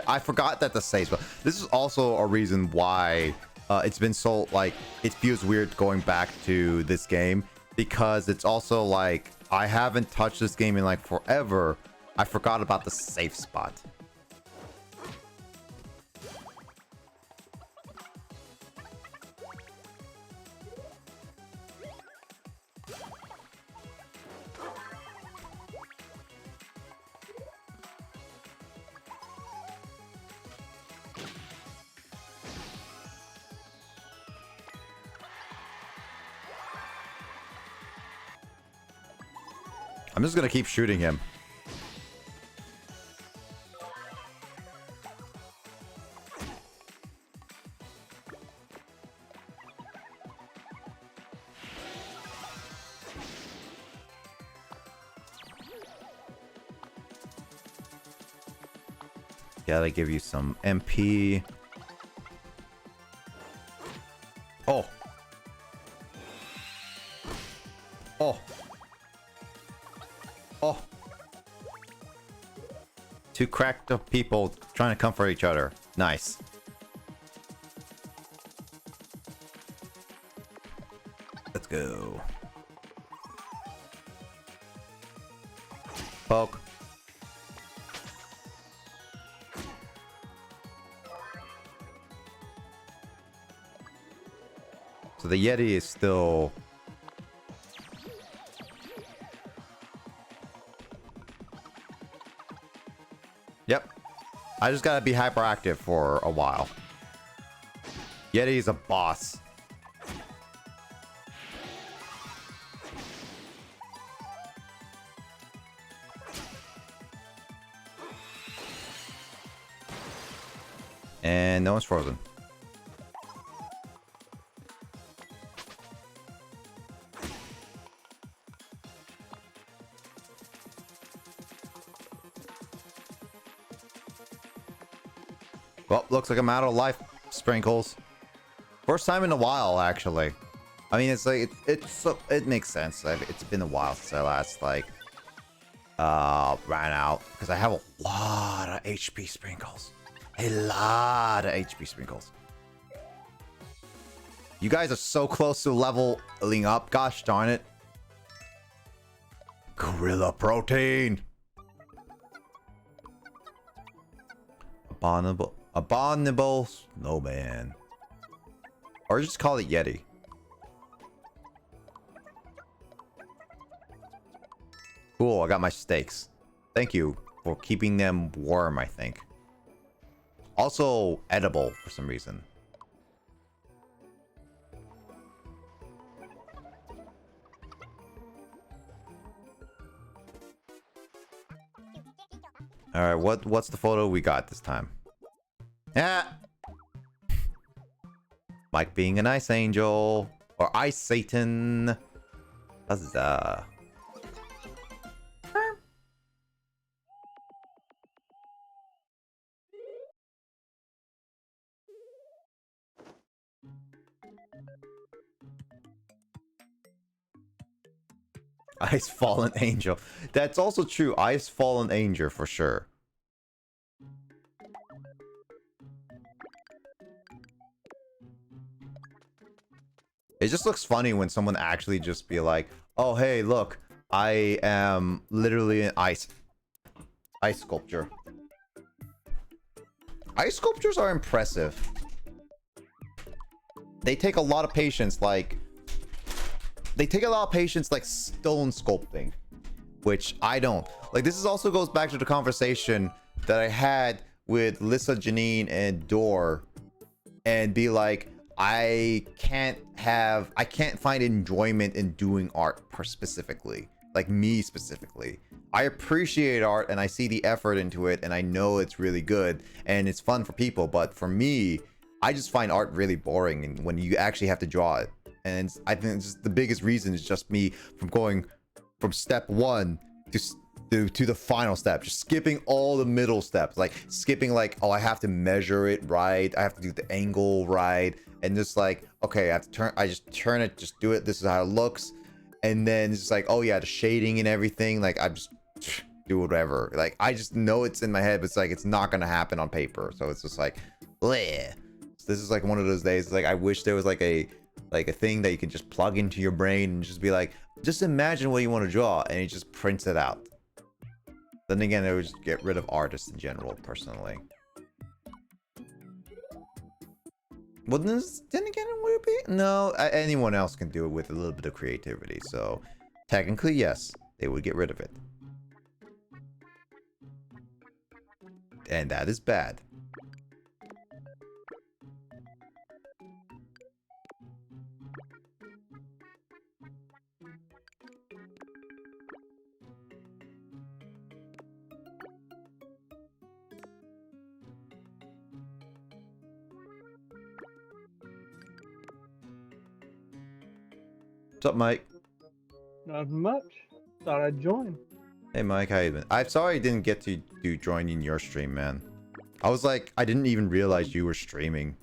A: I forgot that the saves, but this is also a reason why it's been so like it feels weird going back to this game, because it's also like I haven't touched this game in like forever. I forgot about the safe spot. I'm just gonna keep shooting him. Gotta give you some MP. Oh. Oh. Oh. Two cracked up people trying to comfort each other. Nice. Let's go. Poke. So the Yeti is still... Yep. I just gotta be hyperactive for a while. Yeti is a boss. And no one's frozen. Well, looks like I'm out of life sprinkles. First time in a while, actually. I mean, it's like it makes sense. It's been a while since I last like ran out, because I have a lot of HP sprinkles. A lot of HP sprinkles. You guys are so close to leveling up. Gosh darn it. Gorilla protein. Abominable snowman. Or just call it Yeti. Cool, I got my steaks. Thank you for keeping them warm, I think. Also edible for some reason. All right, what's the photo we got this time? Ah, Mike being an ice angel or ice Satan. Huzzah. Ice fallen angel. That's also true. Ice fallen angel for sure. It just looks funny when someone actually just be like, "Oh, hey, look, I am literally an ice sculpture." Ice sculptures are impressive. They take a lot of patience, like stone sculpting, which I don't. Like, this also goes back to the conversation that I had with Lissa, Janine, and Dor, and be like, I can't find enjoyment in doing art specifically, like me specifically. I appreciate art and I see the effort into it and I know it's really good and it's fun for people, but for me, I just find art really boring and when you actually have to draw it. And I think it's the biggest reason is just me from going from step 1 to the final step, just skipping all the middle steps, like skipping like, oh, I have to measure it right, I have to do the angle right, and just like, okay, I just turn it, just do it, this is how it looks. And then it's just like, oh yeah, the shading and everything, like I just do whatever, like I just know it's in my head, but it's like it's not gonna happen on paper, so it's just like, bleh. So this is like one of those days, like I wish there was like a thing that you can just plug into your brain and just be like, just imagine what you want to draw, and it just prints it out. Then again, it would just get rid of artists in general, personally. Well, then again, would it be? No, anyone else can do it with a little bit of creativity. So, technically, yes, they would get rid of it. And that is bad. What's up, Mike?
B: Not much. Thought I'd join.
A: Hey, Mike, how you been? I'm sorry I didn't get to join in your stream, man. I was like, I didn't even realize you were streaming.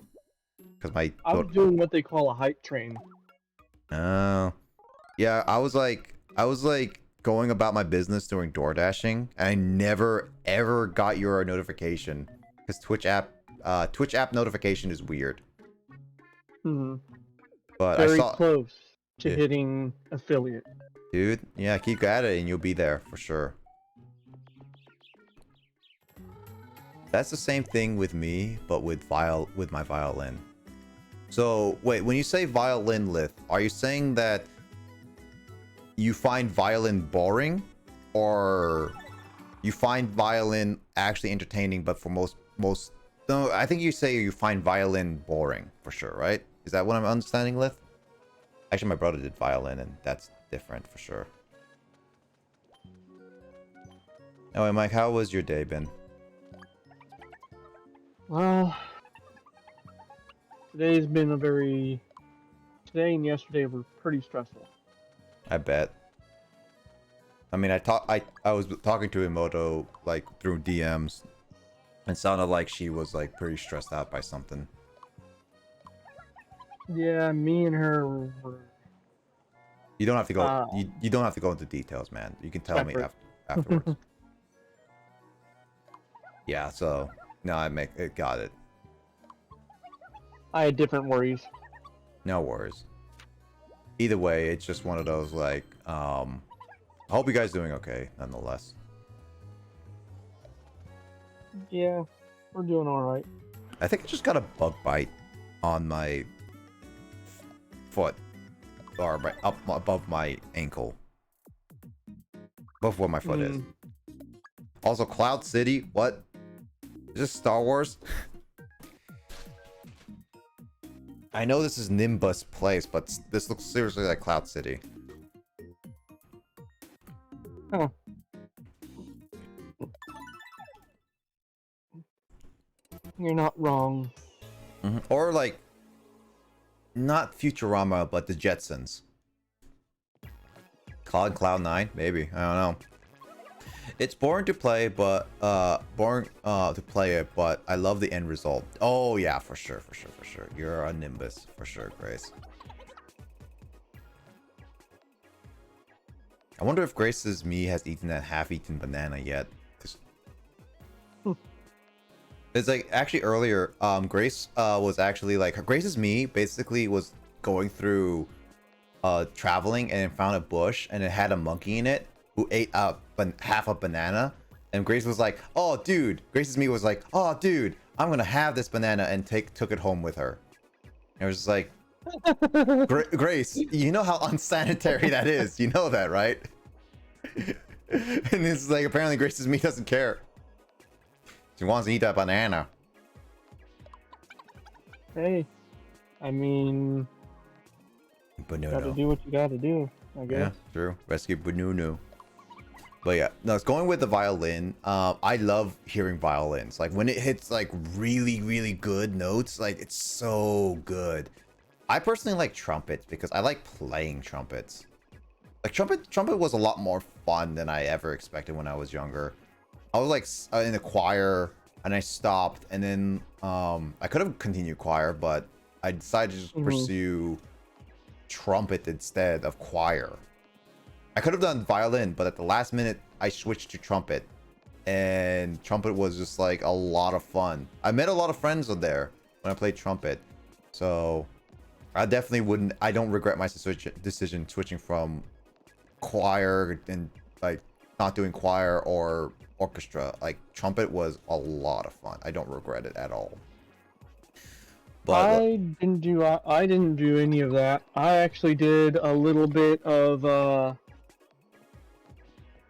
A: Because
B: I was doing what they call a hype train.
A: Oh. Yeah, I was like going about my business doing door dashing, and I never ever got your notification. Because Twitch app notification is weird.
B: Hmm.
A: But
B: Very
A: I saw
B: close to hitting affiliate.
A: Dude, yeah, keep at it and you'll be there for sure. That's the same thing with me, but with my violin. So wait, when you say violin Lith, are you saying that you find violin boring, or you find violin actually entertaining, but for most no, I think you say you find violin boring for sure, right? Is that what I'm understanding, Lith? Actually, my brother did violin, and that's different for sure. Anyway, Mike, how was your day been?
B: Well, today and yesterday were pretty stressful.
A: I bet. I mean, I was talking to Emoto like through DMs, and sounded like she was like pretty stressed out by something.
B: Yeah, me and her were.
A: You don't have to go. You don't have to go into details, man. You can tell me afterwards. Yeah. So no, got it.
B: I had different worries.
A: No worries. Either way, it's just one of those like. I hope you guys doing okay, nonetheless.
B: Yeah, we're doing all right.
A: I think I just got a bug bite on my foot, or up above my ankle, above where my foot is. Also, Cloud City. What? Is this Star Wars? I know this is Nimbus Place, but this looks seriously like Cloud City.
B: Huh. You're not wrong.
A: Or like, not Futurama, but the Jetsons. Cloud 9, maybe. I don't know. It's boring to play, but boring to play it, but I love the end result. Oh yeah, for sure. You're a Nimbus for sure, Grace. I wonder if Grace's me has eaten that half-eaten banana yet. It's like actually earlier, Grace was actually like Grace's me basically was going through traveling and found a bush and it had a monkey in it who ate up half a banana, and Grace was like, "Oh, dude." Grace's me was like, "Oh, dude, I'm gonna have this banana," and took it home with her. And it was just like, Grace, you know how unsanitary that is. You know that, right? And it's like apparently Grace's me doesn't care. She wants to eat that banana.
B: Hey, I mean, gotta do what you gotta do, I guess.
A: Yeah, true. Rescue Bununu. But yeah, no, it's going with the violin. I love hearing violins. Like when it hits like really, really good notes, like it's so good. I personally like trumpets because I like playing trumpets. Like trumpet was a lot more fun than I ever expected when I was younger. I was like in a choir and I stopped, and then I could have continued choir, but I decided to just pursue trumpet instead of choir. I could have done violin, but at the last minute I switched to trumpet, and trumpet was just like a lot of fun. I met a lot of friends there when I played trumpet, so I definitely I don't regret my decision switching from choir and like not doing choir or orchestra. Like trumpet was a lot of fun. I don't regret it at all. But
B: I didn't do any of that. I actually did a little bit of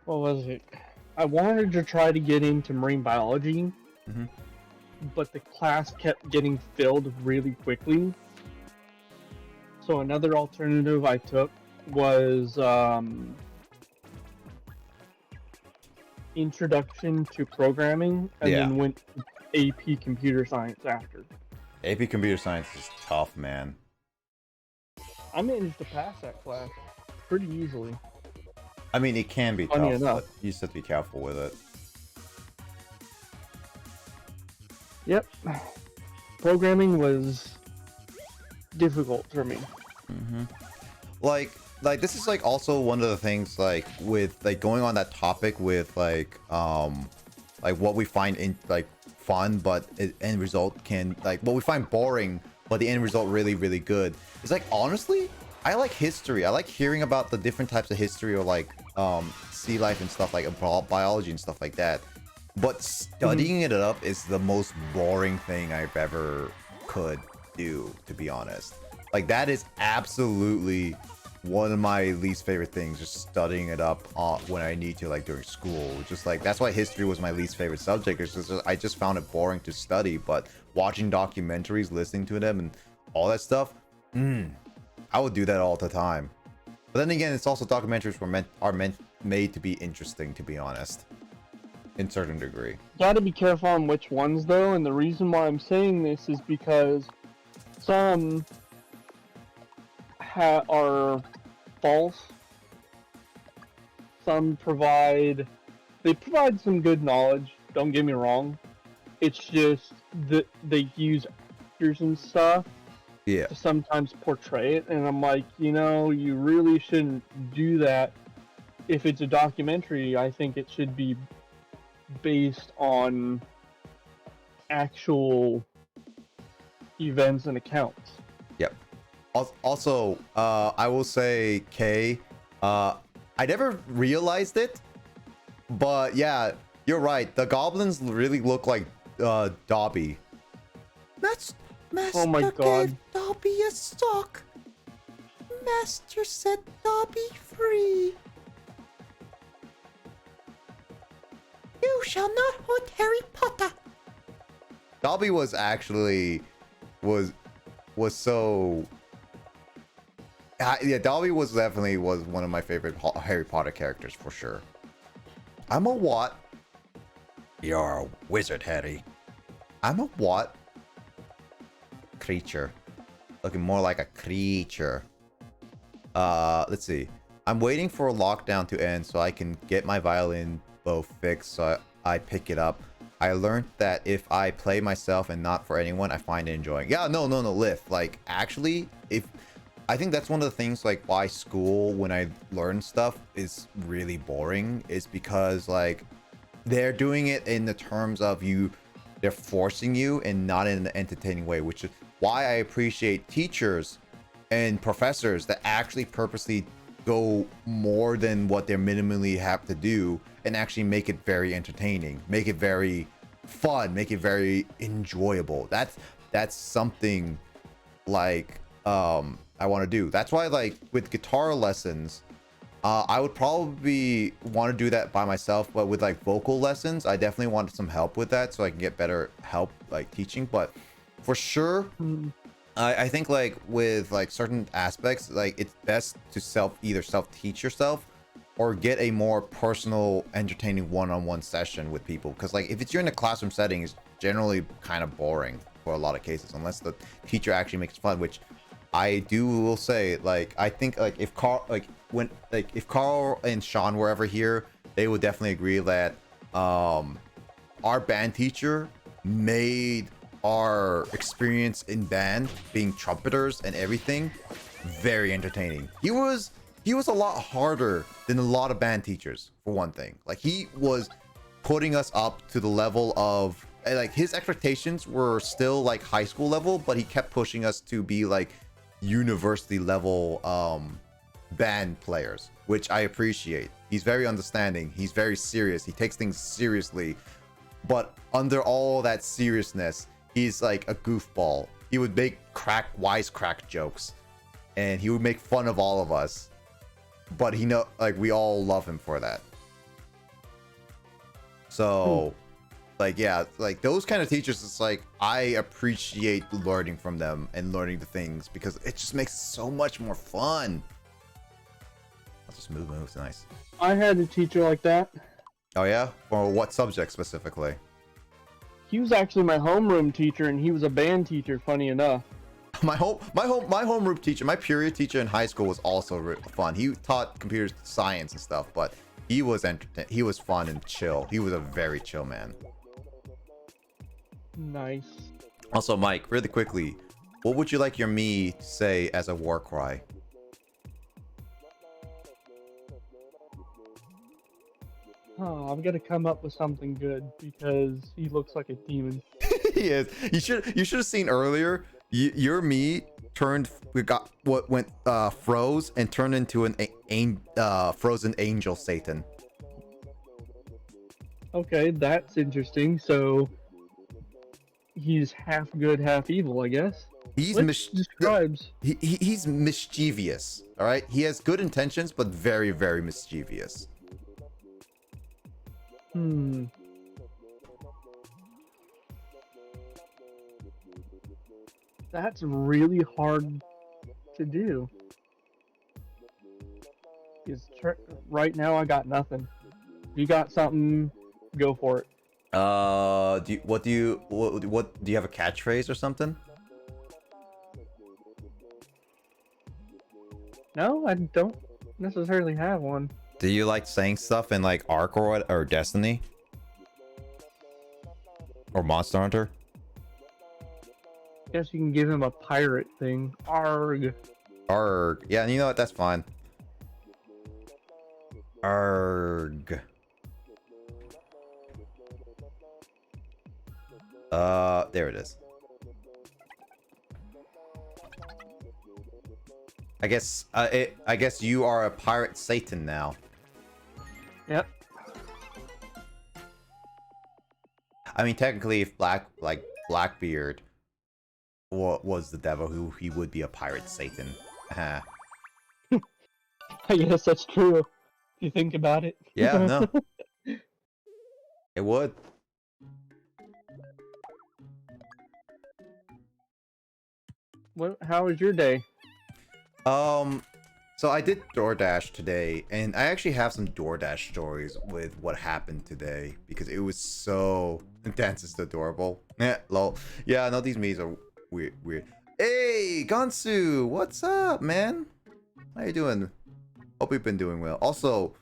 B: what was it? I wanted to try to get into marine biology, but the class kept getting filled really quickly. So another alternative I took was Introduction to Programming, and then went to AP Computer Science after.
A: AP Computer Science is tough, man.
B: I managed to pass that class pretty easily.
A: I mean, it can be
B: Funny
A: tough,
B: enough.
A: but you just have to be careful with it.
B: Yep. Programming was difficult for me.
A: Like this is like also one of the things like with like going on that topic with like what we find in like fun, but end result can like what we find boring, but the end result really, really good. It's like honestly, I like history. I like hearing about the different types of history or like sea life and stuff like biology and stuff like that. But studying it up is the most boring thing I've ever could do, to be honest. Like that is absolutely one of my least favorite things, just studying it up when I need to, like during school. Just like that's why history was my least favorite subject. It's just I just found it boring to study. But watching documentaries, listening to them, and all that stuff, I would do that all the time. But then again, it's also documentaries are made to be interesting, to be honest, in certain degree.
B: Gotta be careful on which ones though, and the reason why I'm saying this is because some are false. Some provide some good knowledge. Don't get me wrong. It's just that they use actors and stuff to sometimes portray it, and I'm like, you really shouldn't do that. If it's a documentary, I think it should be based on actual events and accounts.
A: Yep. Also, I will say, Kay, I never realized it, but yeah, you're right. The goblins really look like Dobby. Master
B: Oh my God.
A: gave Dobby a sock. Master set Dobby free. You shall not hurt Harry Potter. Dobby was actually was so. Yeah, Dobby was definitely one of my favorite Harry Potter characters for sure. I'm a what? You're a wizard, Harry. I'm a what? Creature. Looking more like a creature. Let's see. I'm waiting for lockdown to end so I can get my violin bow fixed so I pick it up. I learned that if I play myself and not for anyone, I find it enjoying. Yeah, no, Lift. Like, actually, if... I think that's one of the things, like, why school, when I learn stuff, is really boring. Is because, like, they're doing it in the terms of you... They're forcing you and not in an entertaining way, which is why I appreciate teachers and professors that actually purposely go more than what they minimally have to do and actually make it very entertaining, make it very fun, make it very enjoyable. That's something like I want to do. That's why, like, with guitar lessons, I would probably want to do that by myself, but with like vocal lessons, I definitely want some help with that so I can get better help like teaching. But for sure, I think like with like certain aspects, like it's best to either self-teach yourself or get a more personal, entertaining one-on-one session with people. Because like if you're in a classroom setting, it's generally kind of boring for a lot of cases, unless the teacher actually makes it fun, which I will say, like, I think like if Carl and Sean were ever here, they would definitely agree that our band teacher made our experience in band, being trumpeters and everything, very entertaining. He was a lot harder than a lot of band teachers, for one thing. Like, he was putting us up to the level of, like, his expectations were still like high school level, but he kept pushing us to be like university level band players, which I appreciate. He's very understanding, he's very serious, he takes things seriously, but under all that seriousness, he's like a goofball. He would make wisecrack jokes and he would make fun of all of us, but like, we all love him for that. So like, yeah, like those kind of teachers, it's like I appreciate learning from them and learning the things because it just makes it so much more fun. I'll just move. It's nice.
B: I had a teacher like that.
A: Oh yeah? For what subject specifically?
B: He was actually my homeroom teacher, and he was a band teacher. Funny enough.
A: My homeroom teacher, my period teacher in high school was also fun. He taught computer science and stuff, but he was he was fun and chill. He was a very chill man.
B: Nice.
A: Also, Mike, really quickly, what would you like your me to say as a war cry?
B: Oh, I've got to come up with something good because he looks like a demon.
A: He is. You should have seen earlier. Your me froze and turned into an frozen angel Satan.
B: Okay, that's interesting. So he's half good, half evil, I guess.
A: He's he's mischievous. All right, he has good intentions, but very, very mischievous.
B: That's really hard to do. Because right now I got nothing. If you got something, go for it.
A: Do you have a catchphrase or something?
B: No, I don't necessarily have one.
A: Do you like saying stuff in like Ark or Destiny? Or Monster Hunter?
B: Guess you can give him a pirate thing. Arg.
A: Arg. Yeah, you know what? That's fine. Arg. There it is. I guess you are a pirate Satan now.
B: Yep.
A: I mean, technically, if Blackbeard was the devil, he would be a pirate Satan.
B: I guess that's true. If you think about it.
A: Yeah, no. It would.
B: How was your day?
A: So I did DoorDash today, and I actually have some DoorDash stories with what happened today because it was so intense. It's adorable. Yeah, lol. Yeah, no, these memes are weird. Weird. Hey, Gansu, what's up, man? How you doing? Hope you've been doing well. Also,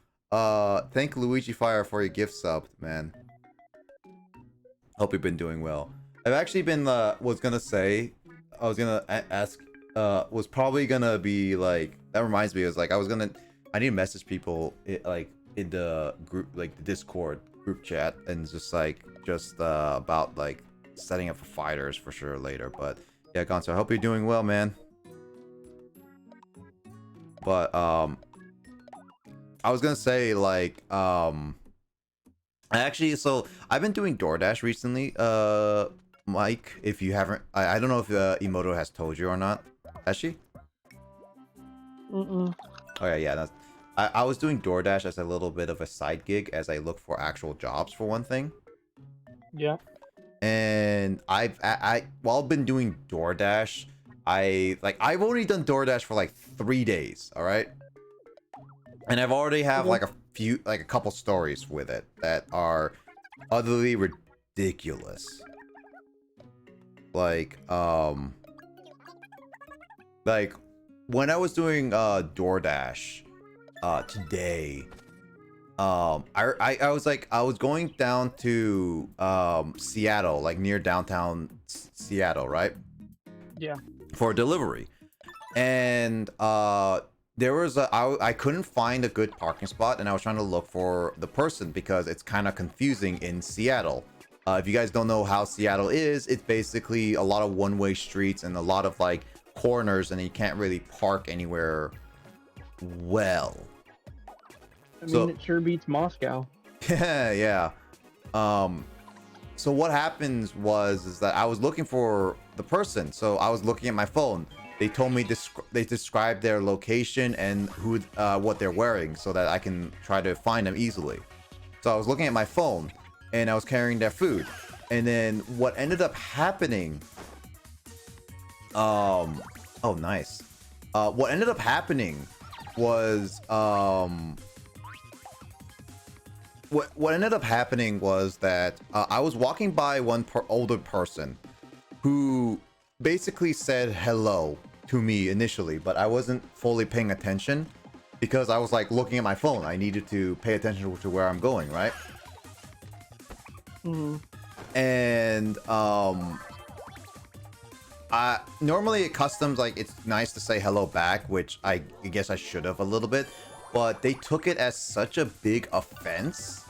A: thank Luigi Fire for your gift sub, man. Hope you've been doing well. I've actually been was gonna say, I was gonna ask, was probably gonna be like, that reminds me, it was like I need to message people like in the group, like the Discord group chat, and just about like setting up for fighters for sure later. But yeah, Gonzo, I hope you're doing well, man. But I was gonna say like actually, so I've been doing DoorDash recently. Mike, if you haven't, I don't know if Emoto has told you or not. Has she?
B: Mm-mm.
A: Oh yeah, that's. I was doing DoorDash as a little bit of a side gig as I look for actual jobs for one thing.
B: Yeah.
A: And while I've been doing DoorDash, I've only done DoorDash for like 3 days. All right. And I've already have like a couple stories with it that are utterly ridiculous. Like when I was doing DoorDash today, I was going down to Seattle, like near downtown Seattle, right?
B: Yeah.
A: For delivery. And there was I couldn't find a good parking spot, and I was trying to look for the person because it's kind of confusing in Seattle. If you guys don't know how Seattle is, it's basically a lot of one-way streets and a lot of like corners, and you can't really park anywhere well.
B: I mean, it sure beats Moscow.
A: Yeah. So what happens is that I was looking for the person, so I was looking at my phone. They told me they described their location and who what they're wearing so that I can try to find them easily. So I was looking at my phone and I was carrying their food. And then what ended up happening oh nice. What ended up happening was what ended up happening was that I was walking by one older person who basically said hello to me initially, but I wasn't fully paying attention because I was like looking at my phone. I needed to pay attention to where I'm going, right? And normally at customs, like, it's nice to say hello back, which I guess I should have a little bit, but they took it as such a big offense.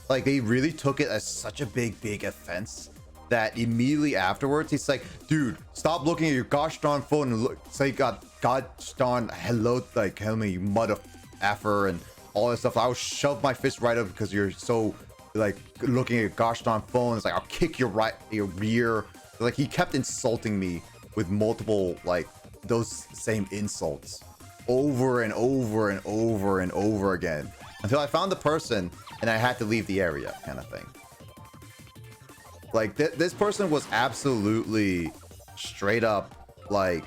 A: Like, they really took it as such a big offense that immediately afterwards he's like, dude, stop looking at your gosh darn phone and look, say god darn hello, like, hello me, you mother effer, and all this stuff. I will shove my fist right up because you're so like looking at your gosh darn phone. It's like, I'll kick your rear. Like, he kept insulting me with multiple, like, those same insults over and over and over and over again until I found the person and I had to leave the area, kind of thing. Like, this person was absolutely straight up, like,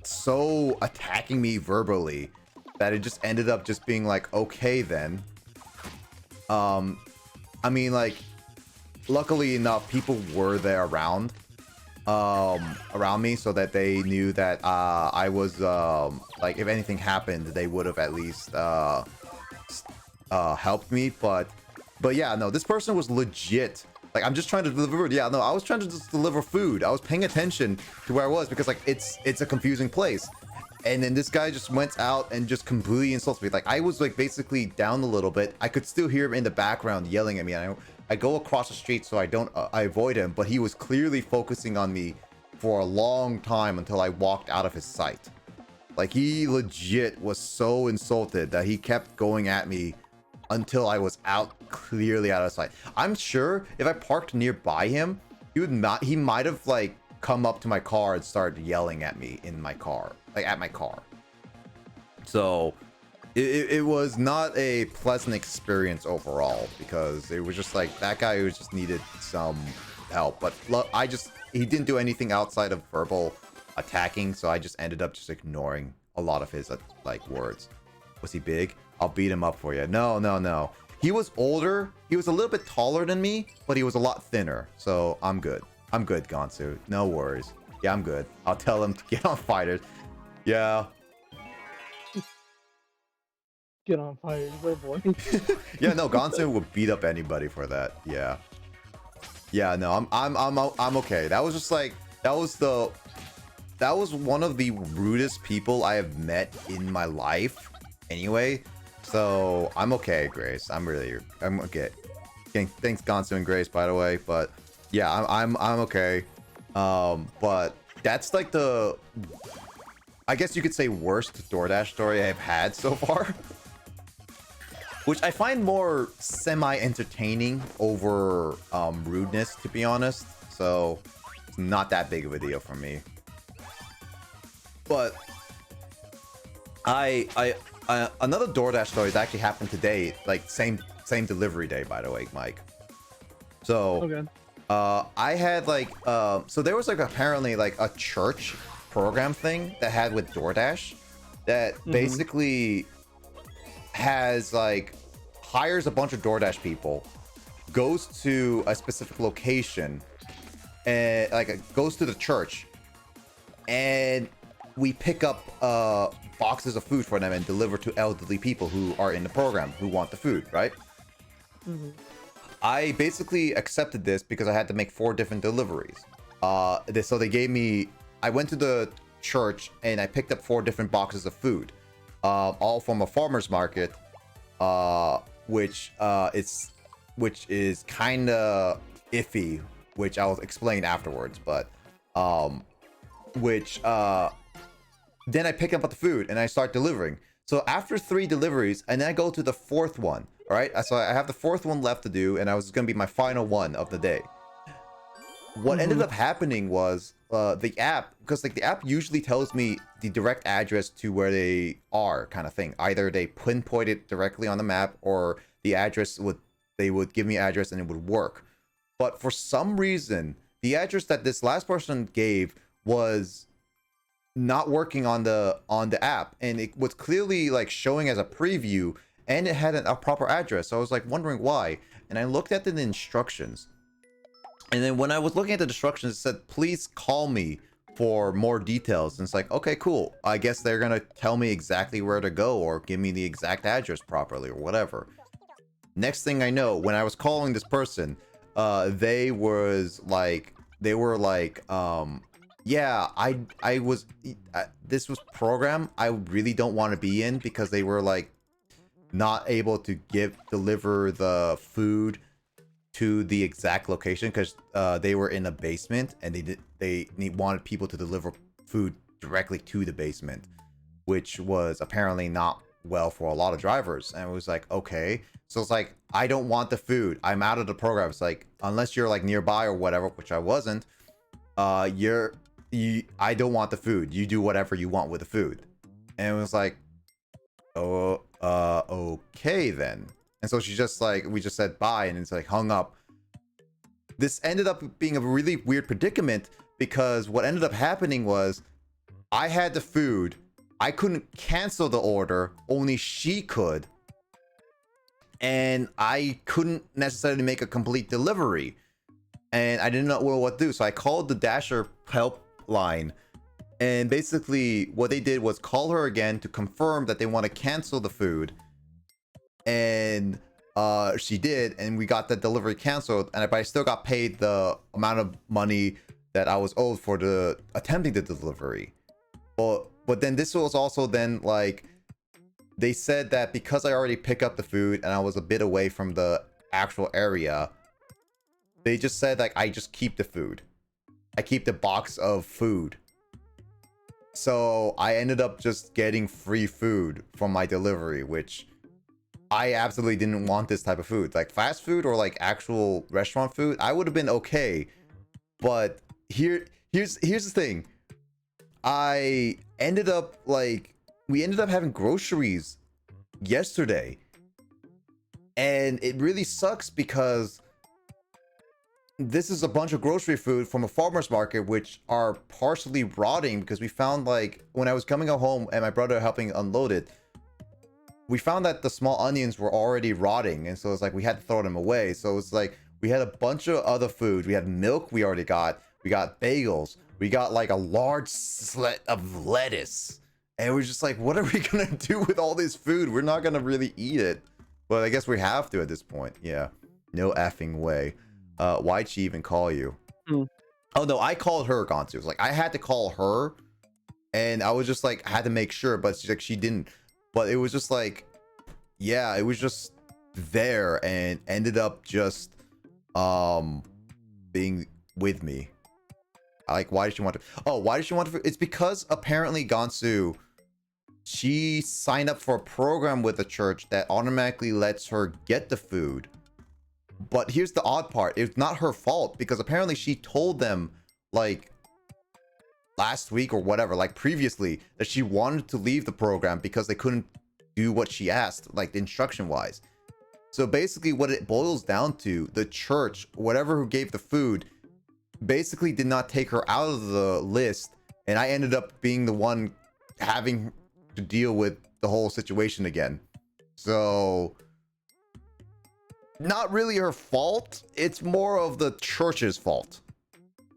A: so attacking me verbally that it just ended up just being like, okay then. I mean, like, luckily enough, people were there around me so that they knew that I was like, if anything happened, they would have at least helped me. But yeah, no, this person was legit. Like, I'm just trying to deliver. Yeah, no, I was trying to just deliver food. I was paying attention to where I was because, like, it's a confusing place. And then this guy just went out and just completely insults me. Like, I was, like, basically down a little bit. I could still hear him in the background yelling at me. And I go across the street so I avoid him. But he was clearly focusing on me for a long time until I walked out of his sight. Like, he legit was so insulted that he kept going at me until I was clearly out of sight. I'm sure if I parked nearby him, he might have, like, come up to my car and started yelling at me in my car, like, at my car. So it was not a pleasant experience overall, because it was just like, that guy who just needed some help. But he didn't do anything outside of verbal attacking, so I just ended up just ignoring a lot of his like words. Was he big? I'll beat him up for you. No. He was older. He was a little bit taller than me, but he was a lot thinner. So I'm good. I'm good, Gonsu. No worries. Yeah, I'm good. I'll tell him to get on fighters. Yeah.
B: Get on fighters, oh boy.
A: Yeah, no, Gonsu would beat up anybody for that. Yeah. Yeah, no, I'm okay. That was just like that was one of the rudest people I have met in my life. Anyway, so I'm okay, Grace. I'm okay. Thanks, Gonsu and Grace, by the way. But yeah, I'm okay. But that's like the, I guess you could say, worst DoorDash story I've had so far. Which I find more semi-entertaining over rudeness, to be honest. So it's not that big of a deal for me. But another DoorDash story that actually happened today, like same delivery day, by the way, Mike. So
B: okay.
A: I had like so there was like apparently like a church program thing that had with DoorDash that basically has like hires a bunch of DoorDash people, goes to a specific location, and like goes to the church, and we pick up boxes of food for them and deliver to elderly people who are in the program who want the food, right? I basically accepted this because I had to make 4 different deliveries. So they gave me, I went to the church and I picked up 4 different boxes of food, all from a farmer's market, which is kind of iffy, which I'll explain afterwards. But then I pick up the food and I start delivering. So after 3 deliveries, and then I go to the 4th one. All right, so I have the 4th one left to do, and I was gonna be my final one of the day. What ended up happening was the app, because like the app usually tells me the direct address to where they are, kind of thing. Either they pinpoint it directly on the map, or the address they would give me address and it would work. But for some reason, the address that this last person gave was not working on the app, and it was clearly like showing as a preview, and it had a proper address. So I was like wondering why, and I looked at the instructions, and then when I was looking at the instructions, it said please call me for more details. And it's like, okay, cool, I guess they're gonna tell me exactly where to go or give me the exact address properly or whatever. Next thing I know, when I was calling this person, they were like yeah, this was program I really don't want to be in, because they were like not able to deliver the food to the exact location, because they were in a basement, and they wanted people to deliver food directly to the basement, which was apparently not well for a lot of drivers. And it was like, okay, so it's like, I don't want the food, I'm out of the program. It's like, unless you're like nearby or whatever, which I wasn't, I don't want the food, you do whatever you want with the food. And it was like, oh, okay then. And so she just like, we just said bye, and it's like hung up. This ended up being a really weird predicament, because what ended up happening was I had the food, I couldn't cancel the order, only she could, and I couldn't necessarily make a complete delivery, and I didn't know what to do. So I called the Dasher helpline, and basically what they did was call her again to confirm that they want to cancel the food, and she did, and we got the delivery canceled, but I still got paid the amount of money that I was owed for attempting the delivery. But then this was also then like, they said that because I already picked up the food and I was a bit away from the actual area, they just said like, I just keep the food, I keep the box of food. So I ended up just getting free food from my delivery, which I absolutely didn't want. This type of food, like fast food or like actual restaurant food, I would have been okay. But here's the thing. We ended up having groceries yesterday, and it really sucks because this is a bunch of grocery food from a farmer's market, which are partially rotting because we found, like, when I was coming home and my brother helping unload it, we found that the small onions were already rotting, and so it's like we had to throw them away. So it's like we had a bunch of other food. We had milk we already got. We got bagels. We got like a large slet of lettuce. And we're just like, what are we gonna do with all this food? We're not gonna really eat it. But I guess we have to at this point. Yeah. No effing way. Why'd she even call you? Oh no, I called her, Gonsu. Like, I had to call her, and I was just like, I had to make sure, but she's like, she didn't. But it was just like, yeah, it was just there and ended up just being with me. Like, why did she want to? Oh, why did she want to? It's because apparently Gonsu, she signed up for a program with the church that automatically lets her get the food. But here's the odd part. It's not her fault, because apparently she told them, like, last week or whatever, like previously, that she wanted to leave the program because they couldn't do what she asked, like instruction wise. So basically what it boils down to, the church, whatever who gave the food, basically did not take her out of the list, and I ended up being the one having to deal with the whole situation again. So not really her fault, it's more of the church's fault,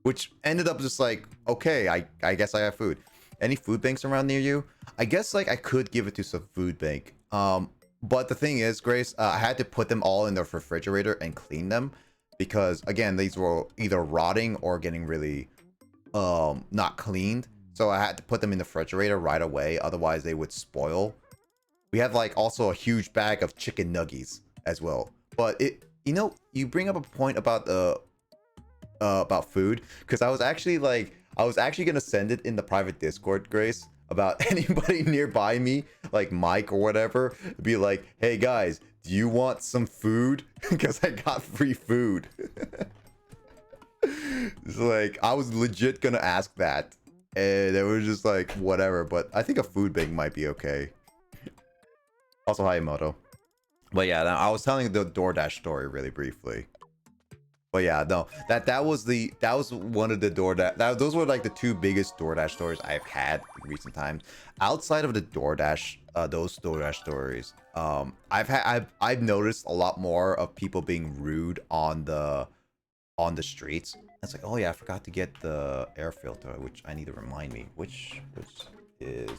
A: which ended up just like, okay, I guess I have food. Any food banks around near you? I guess like I could give it to some food bank, but the thing is, Grace, I had to put them all in the refrigerator and clean them, because again, these were either rotting or getting really not cleaned. So I had to put them in the refrigerator right away, otherwise they would spoil. We have like also a huge bag of chicken nuggies as well. But it, you know, you bring up a point about the about food, because I was actually gonna send it in the private Discord, Grace, about anybody nearby me, like Mike or whatever, be like, hey guys, do you want some food? Because I got free food. It's like, I was legit gonna ask that, and it was just like, whatever. But I think a food bank might be okay. Also, hi Moto. But yeah, I was telling the DoorDash story really briefly. But yeah, no, that was one of the DoorDash. Those were like the two biggest DoorDash stories I've had in recent times. Outside of the DoorDash, those DoorDash stories, I've noticed a lot more of people being rude on the streets. It's like, oh yeah, I forgot to get the air filter, which I need to remind me, which is.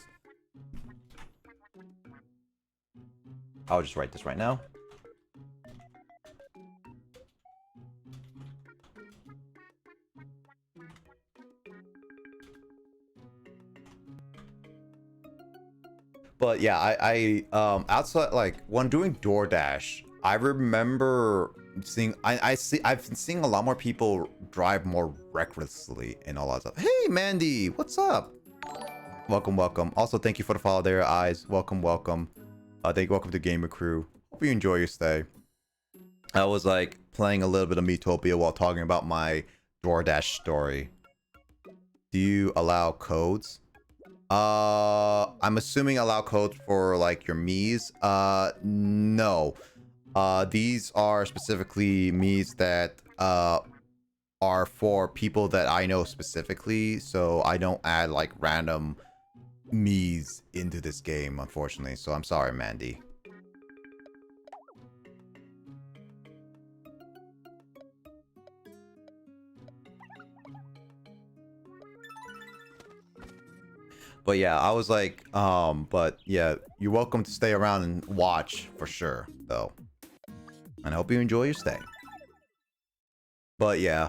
A: I'll just write this right now. But yeah, I outside, like when doing DoorDash, I remember seeing I've been seeing a lot more people drive more recklessly and all that stuff. Hey Mandy, what's up? Welcome, welcome. Also, thank you for the follow there, eyes. Welcome, welcome. Welcome to Gamer Crew. Hope you enjoy your stay. I was like playing a little bit of Miitopia while talking about my DoorDash story. Do you allow codes? I'm assuming allow codes for like your Miis. No. These are specifically Miis that are for people that I know specifically, so I don't add like random Miis into this game, unfortunately. So I'm sorry, Mandy. But yeah, I was like, but yeah, you're welcome to stay around and watch for sure, though. And I hope you enjoy your stay. But yeah,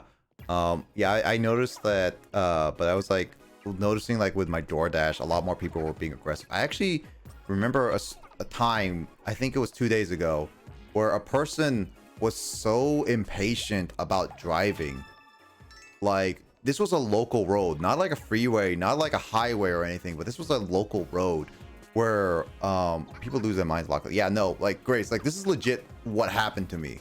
A: yeah, I noticed that, but I was like noticing like with my DoorDash, a lot more people were being aggressive. I actually remember a time, I think it was 2 days ago, where a person was so impatient about driving. Like, this was a local road, not like a freeway, not like a highway or anything, but this was a local road where people lose their minds a lot. Yeah, no, like Grace, like this is legit what happened to me.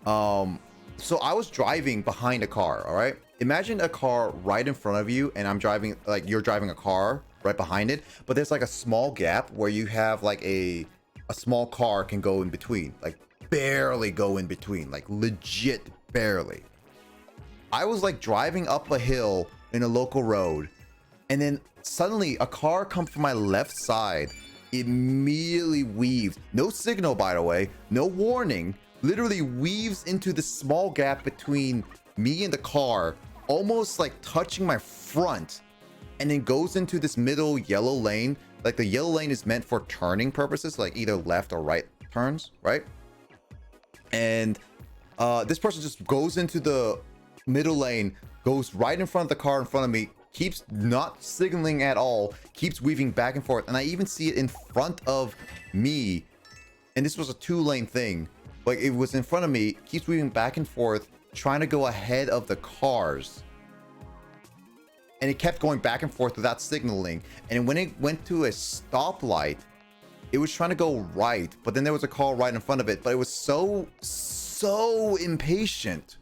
A: So I was driving behind a car, all right? Imagine a car right in front of you, and I'm driving, like you're driving a car right behind it, but there's like a small gap where you have like a small car can go in between, like barely go in between, like legit barely. I was like driving up a hill in a local road, and then suddenly a car comes from my left side, immediately weaves, no signal by the way, no warning, literally weaves into the small gap between me and the car, almost like touching my front, and then goes into this middle yellow lane. Like the yellow lane is meant for turning purposes, like either left or right turns, right? And this person just goes into the middle lane, goes right in front of the car in front of me, keeps not signaling at all, keeps weaving back and forth. And I even see it in front of me, and this was a 2-lane thing, like it was in front of me, keeps weaving back and forth, trying to go ahead of the cars, and it kept going back and forth without signaling. And when it went to a stoplight, it was trying to go right, but then there was a car right in front of it, but it was so impatient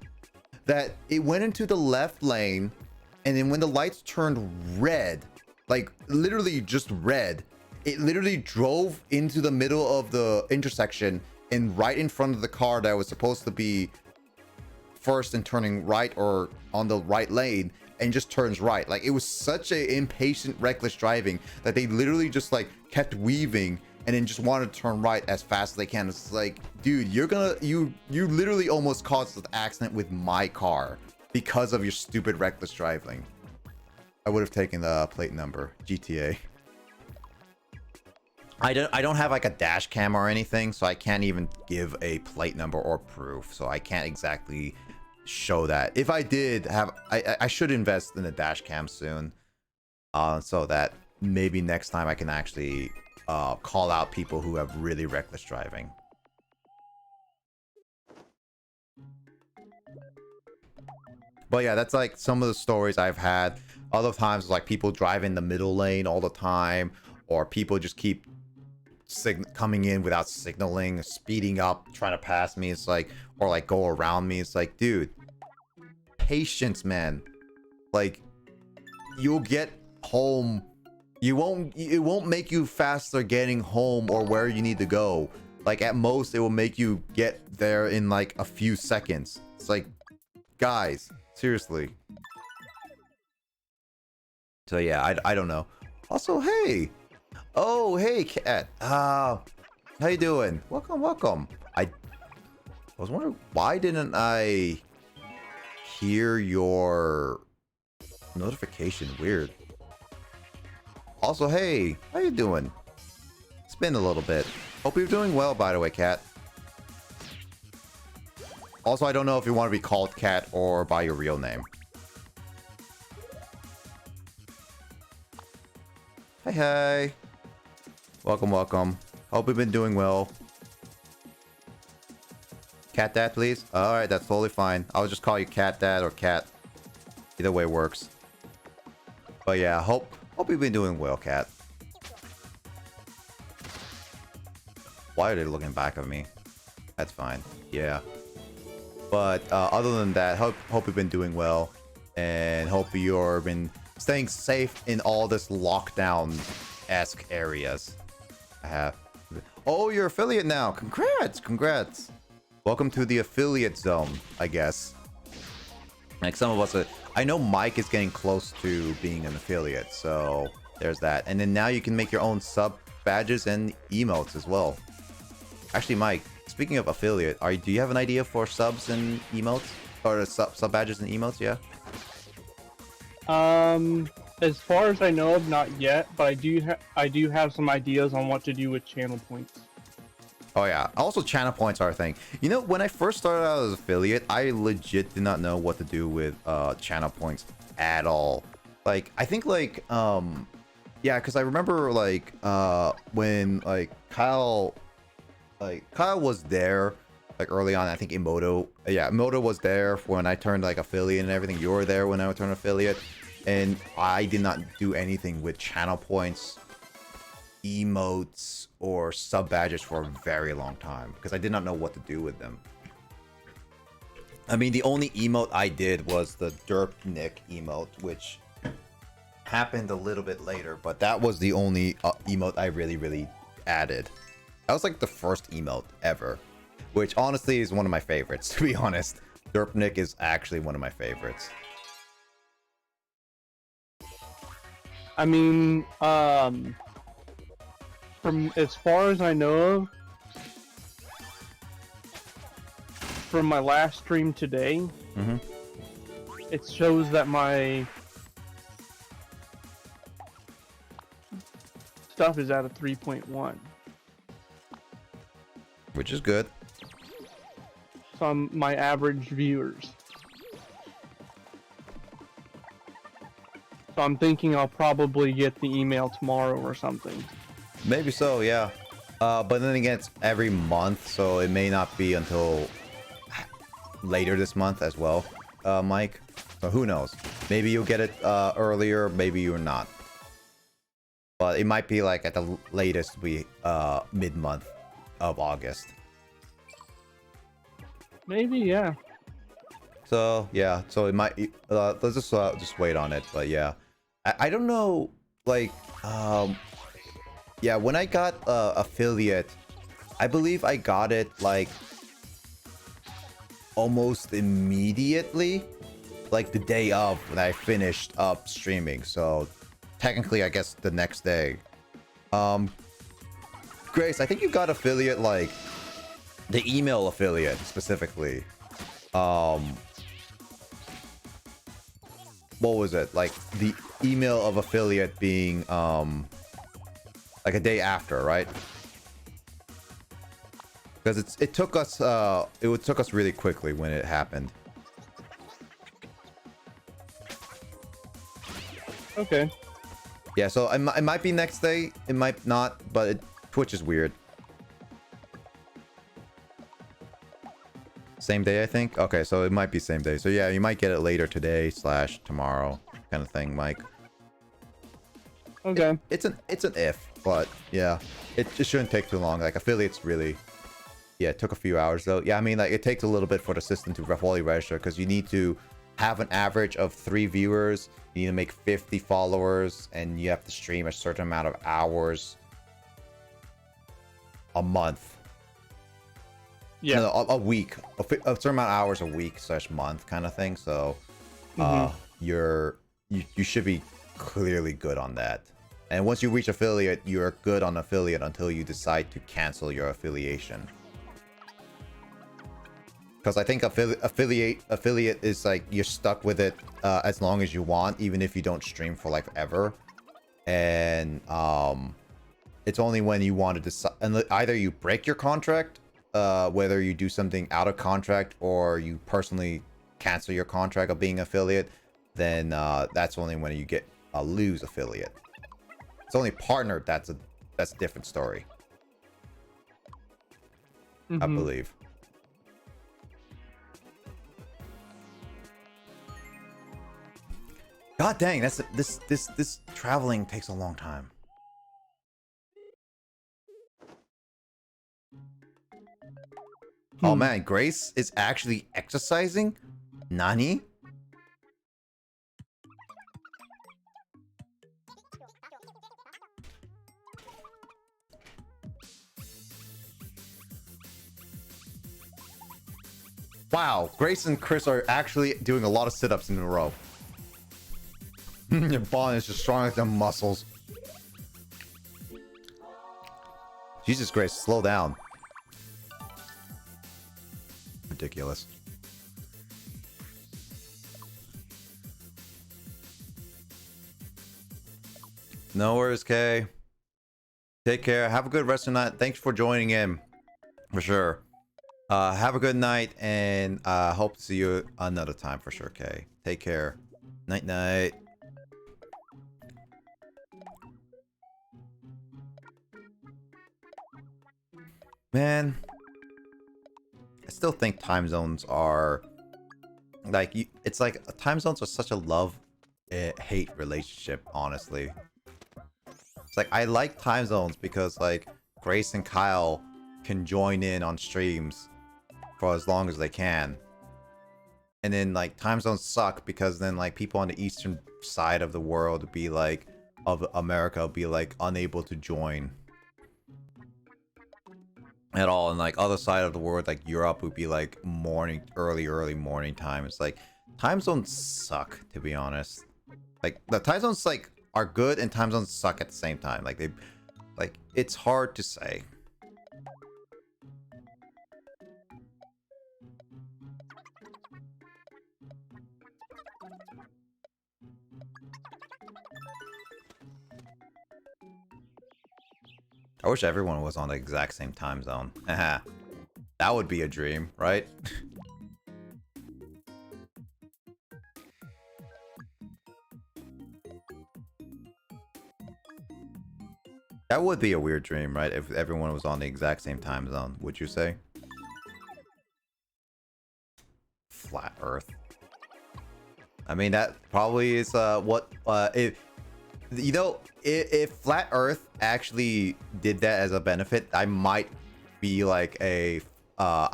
A: that it went into the left lane, and then when the lights turned red, like literally just red, it literally drove into the middle of the intersection and right in front of the car that was supposed to be first and turning right or on the right lane, and just turns right. Like it was such a impatient, reckless driving that they literally just like kept weaving and then just wanted to turn right as fast as they can. It's like, dude, you literally almost caused an accident with my car because of your stupid reckless driving. I would have taken the plate number, GTA. I don't have like a dash cam or anything, so I can't even give a plate number or proof, so I can't exactly show that. If I did have, I should invest in a dash cam soon, so that maybe next time I can actually call out people who have really reckless driving. But yeah, that's like some of the stories I've had. Other times, like people drive in the middle lane all the time, or people just keep coming in without signaling, speeding up, trying to pass me. It's like, or like go around me. It's like, dude, patience, man. Like, you'll get home. It won't make you faster getting home or where you need to go. Like at most, it will make you get there in like a few seconds. It's like, guys, seriously. So yeah, I don't know. Also, hey. Oh, hey, Cat. How you doing? Welcome. I was wondering, why didn't I hear your notification? Weird. Also, hey, how you doing? It's been a little bit. Hope you're doing well, by the way, Cat. Also, I don't know if you want to be called Cat or by your real name. Hey. Welcome. Hope you've been doing well. Cat Dad, please. Alright, that's totally fine. I'll just call you Cat Dad or Cat. Either way works. But yeah, hope you've been doing well, Cat. Why are they looking back at me? That's fine. Yeah. But other than that, hope you've been doing well. And hope you've been staying safe in all this lockdown-esque areas. I have. Oh, you're affiliate now. Congrats. Welcome to the affiliate zone, I guess. Like some of us, I know Mike is getting close to being an affiliate, so there's that. And then now you can make your own sub badges and emotes as well. Actually, Mike, speaking of affiliate, do you have an idea for subs and emotes? Or sub badges and emotes, yeah?
B: As far as I know of, not yet, but I do have some ideas on what to do with channel points.
A: Oh yeah, also channel points are a thing. You know, when I first started out as affiliate, I legit did not know what to do with channel points at all. Like, I think like yeah, because I remember like when like Kyle was there like early on. I think Emoto was there when I turned like affiliate and everything. You were there when I turned affiliate. And I did not do anything with channel points, emotes, or sub badges for a very long time because I did not know what to do with them. I mean, the only emote I did was the Derp Nick emote, which happened a little bit later, but that was the only emote I really added. That was like the first emote ever, which honestly is one of my favorites, to be honest. Derpnik is actually one of my favorites.
B: I mean, from as far as I know of, from my last stream today, it shows that my stuff is at a 3.1.
A: Which is good.
B: From my average viewers. So I'm thinking I'll probably get the email tomorrow or something.
A: Maybe so, yeah. But then again, it's every month, so it may not be until later this month as well, Mike. So who knows? Maybe you'll get it earlier, maybe you're not. But it might be like at the latest mid-month of August.
B: Maybe, yeah.
A: So yeah, so it might. Let's just wait on it. But yeah, I don't know. Like, yeah, when I got affiliate, I believe I got it like almost immediately, like the day of when I finished up streaming. So technically, I guess the next day. Grace, I think you got affiliate like the email affiliate specifically. What was it? Like the email of affiliate being like a day after, right? Because it took us really quickly when it happened.
B: Okay.
A: Yeah, so it might be next day, it might not, but Twitch is weird. Same day, I think. Okay, so it might be same day. So yeah, you might get it later today / tomorrow, kind of thing, Mike.
B: Okay.
A: It's an if, but yeah, it shouldn't take too long. Like affiliates really, yeah, it took a few hours though. Yeah, I mean like it takes a little bit for the system to fully register because you need to have an average of 3 viewers. You need to make 50 followers, and you have to stream a certain amount of hours a month.
B: Yeah,
A: no, a week, a certain amount of hours a week / month, kind of thing. So, you should be clearly good on that. And once you reach affiliate, you're good on affiliate until you decide to cancel your affiliation. Because I think affiliate is like you're stuck with it as long as you want, even if you don't stream for like ever. And it's only when you want to decide, and either you break your contract, whether you do something out of contract or you personally cancel your contract of being affiliate, then that's only when you get a lose affiliate. It's only partnered, that's a different story. I believe. God dang, this traveling takes a long time. Oh man, Grace is actually exercising? Nani? Wow, Grace and Chris are actually doing a lot of sit-ups in a row. Your bond is just strong as them muscles. Jesus, Grace, slow down. Ridiculous. No worries, Kay. Take care. Have a good rest of the night. Thanks for joining in. For sure. Have a good night, and hope to see you another time for sure, Kay. Take care. Night night. Man, I still think time zones are like it's like time zones are such a love-hate relationship, honestly. It's like I like time zones because like Grace and Kyle can join in on streams for as long as they can. And then like time zones suck because then like people on the eastern side of the world would be like of America would be like unable to join. at all. And like other side of the world, like Europe, would be like morning, early morning time. It's like time zones suck, to be honest. Like the time zones like are good and time zones suck at the same time. Like it's hard to say. I wish everyone was on the exact same time zone. Haha. That would be a dream, right? That would be a weird dream, right? If everyone was on the exact same time zone, would you say? Flat Earth. I mean, that probably is what if you know, if Flat Earth actually did that as a benefit, I might be like I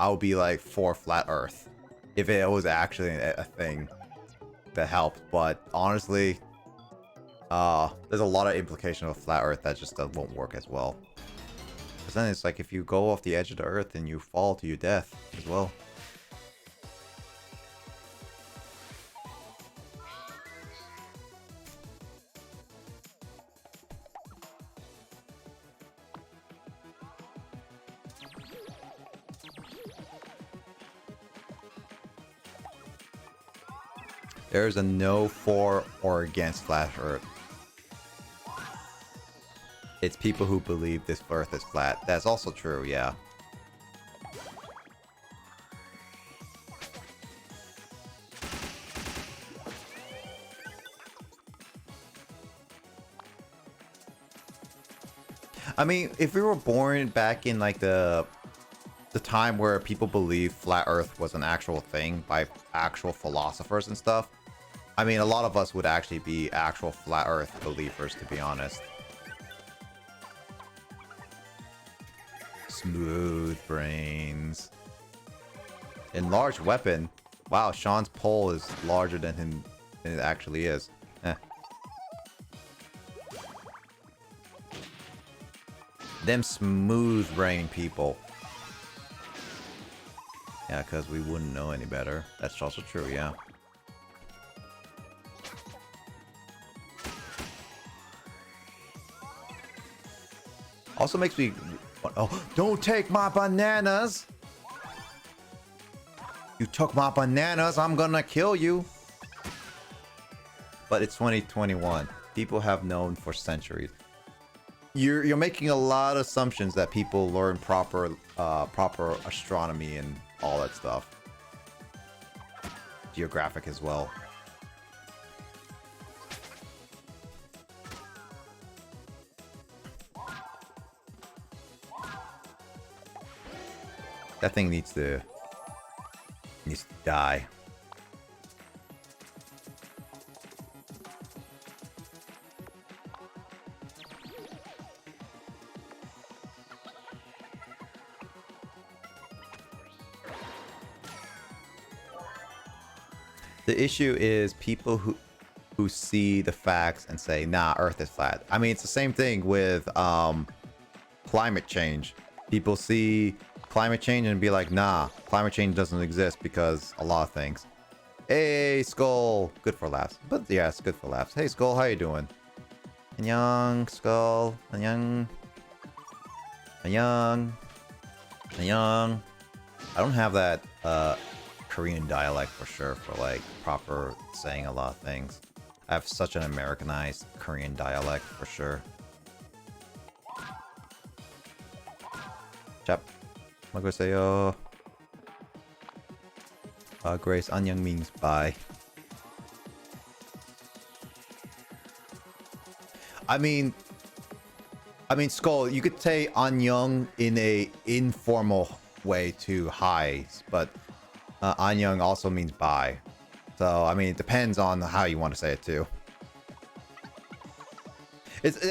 A: would be like for Flat Earth if it was actually a thing that helped. But honestly, there's a lot of implication of Flat Earth that just won't work as well. Because then it's like if you go off the edge of the Earth and you fall to your death as well. There's a no for or against Flat Earth. It's people who believe this Earth is flat. That's also true, yeah. I mean, if we were born back in like the time where people believed Flat Earth was an actual thing by actual philosophers and stuff, I mean, a lot of us would actually be actual Flat Earth believers, to be honest. Smooth brains. Enlarged weapon. Wow, Sean's pole is larger than him than it actually is. Eh. Them smooth brain people. Yeah, because we wouldn't know any better. That's also true, yeah. Also makes me... Oh, don't take my bananas! You took my bananas, I'm gonna kill you! But it's 2021. People have known for centuries. You're making a lot of assumptions that people learn proper astronomy and all that stuff. Geographic as well. That thing needs to die. The issue is people who see the facts and say, nah, Earth is flat. I mean, it's the same thing with climate change. People see climate change and be like, nah, climate change doesn't exist because a lot of things. Hey, Skull. Good for laughs. But yeah, it's good for laughs. Hey, Skull, how you doing? Annyeong, Skull. Annyeong. Annyeong. Annyeong. I don't have that Korean dialect for sure for like proper saying a lot of things. I have such an Americanized Korean dialect for sure. Chap. Magoseo. Grace, annyeong means bye. I mean, Skull, you could say annyeong in a informal way to hi, but annyeong also means bye. So, I mean, it depends on how you want to say it too.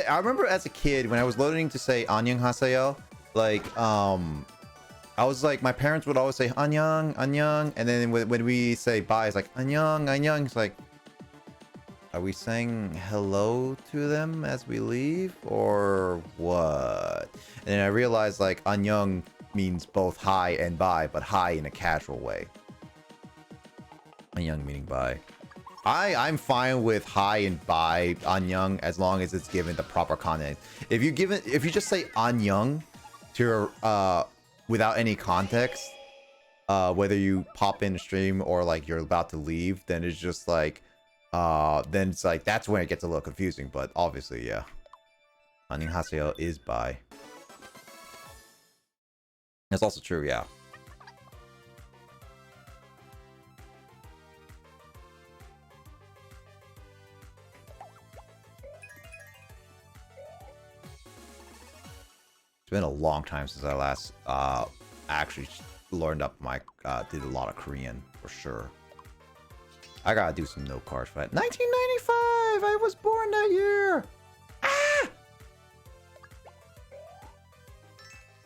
A: I remember as a kid when I was learning to say annyeong haseyo, like, I was like, my parents would always say annyeong, annyeong, and then when we say bye, it's like annyeong, annyeong. It's like, are we saying hello to them as we leave or what? And then I realized like annyeong means both hi and bye, but hi in a casual way. Anyang meaning bye. I'm fine with hi and bye Anyang as long as it's given the proper context. If you just say Anyang to without any context, whether you pop in a stream or like you're about to leave, then it's just like then it's like that's when it gets a little confusing. But obviously, yeah, 안녕하세요 is bye. That's also true, yeah. It's been a long time since I last actually learned up my did a lot of Korean for sure. I gotta do some note cards for that. 1995! I was born that year! Ah!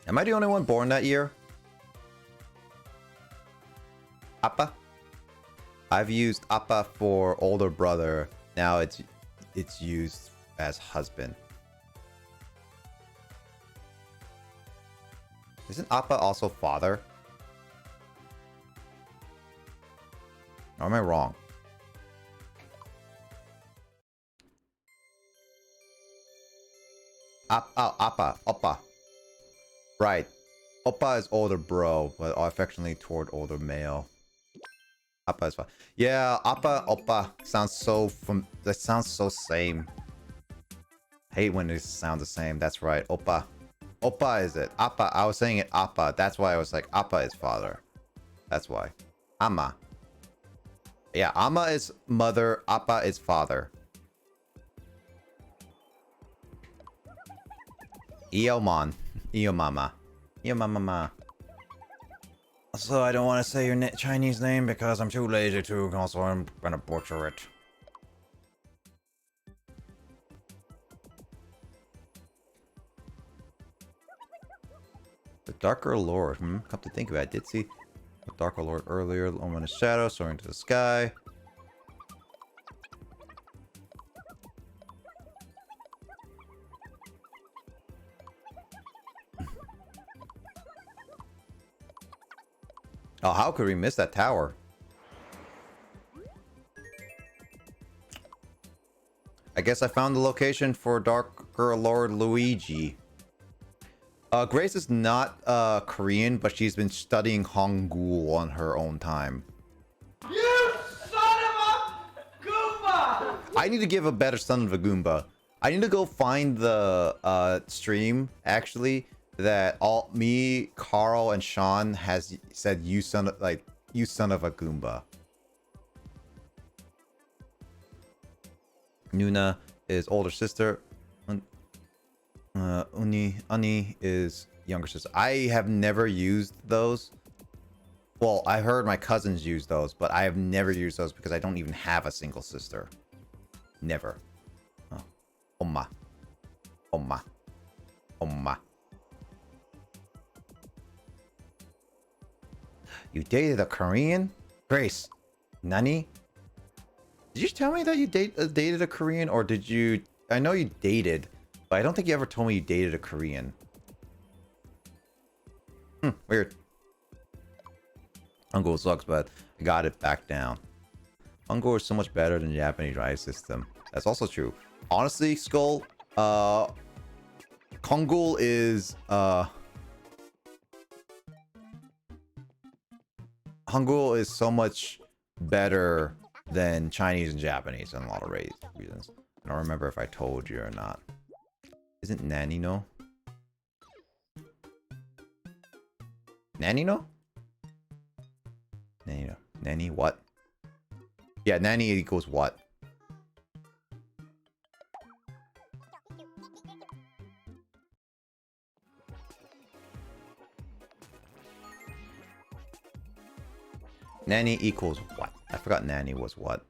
A: Am I the only one born that year? Appa? I've used Appa for older brother. Now it's used as husband. Isn't Appa also father? Or am I wrong? Appa. Oppa. Right. Oppa is older bro, but affectionately toward older male. Appa is fine. Yeah, Appa, Oppa sounds so that sounds so same. Hate when it sounds the same. That's right. Oppa. Oppa is it? Appa. I was saying it Appa. That's why I was like Appa is father. That's why. Amma. Yeah, Amma is mother. Appa is father. Iomon. Iomama. Iomama. So I don't want to say your Chinese name because I'm too lazy to. Also, I'm gonna butcher it. The Darker Lord. Come to think of it, I did see the Darker Lord earlier. Luminous shadow soaring to the sky. Oh, how could we miss that tower? I guess I found the location for Darker Lord Luigi. Grace is not Korean, but she's been studying Hangul on her own time.
C: You son of a Goomba!
A: I need to give a better son of a Goomba. I need to go find the stream actually that me, Carl, and Sean has said you son of a Goomba. Nuna is older sister. Uni is younger sister. I have never used those. Well, I heard my cousins use those, but I have never used those because I don't even have a single sister. Never. Oh. Oma. Oma. Oma. You dated a Korean? Grace. Nani? Did you tell me that you dated a Korean, or did you... I know you dated, but I don't think you ever told me you dated a Korean. Weird. Hangul sucks, but I got it back down. Hangul is so much better than the Japanese writing system. That's also true. Honestly, Skull, Hangul is, Hangul is so much better than Chinese and Japanese in a lot of reasons. I don't remember if I told you or not. Isn't Nanny no? Nanny no? Nanny no. Nanny what? Yeah, Nanny equals what? Nanny equals what? I forgot Nanny was what.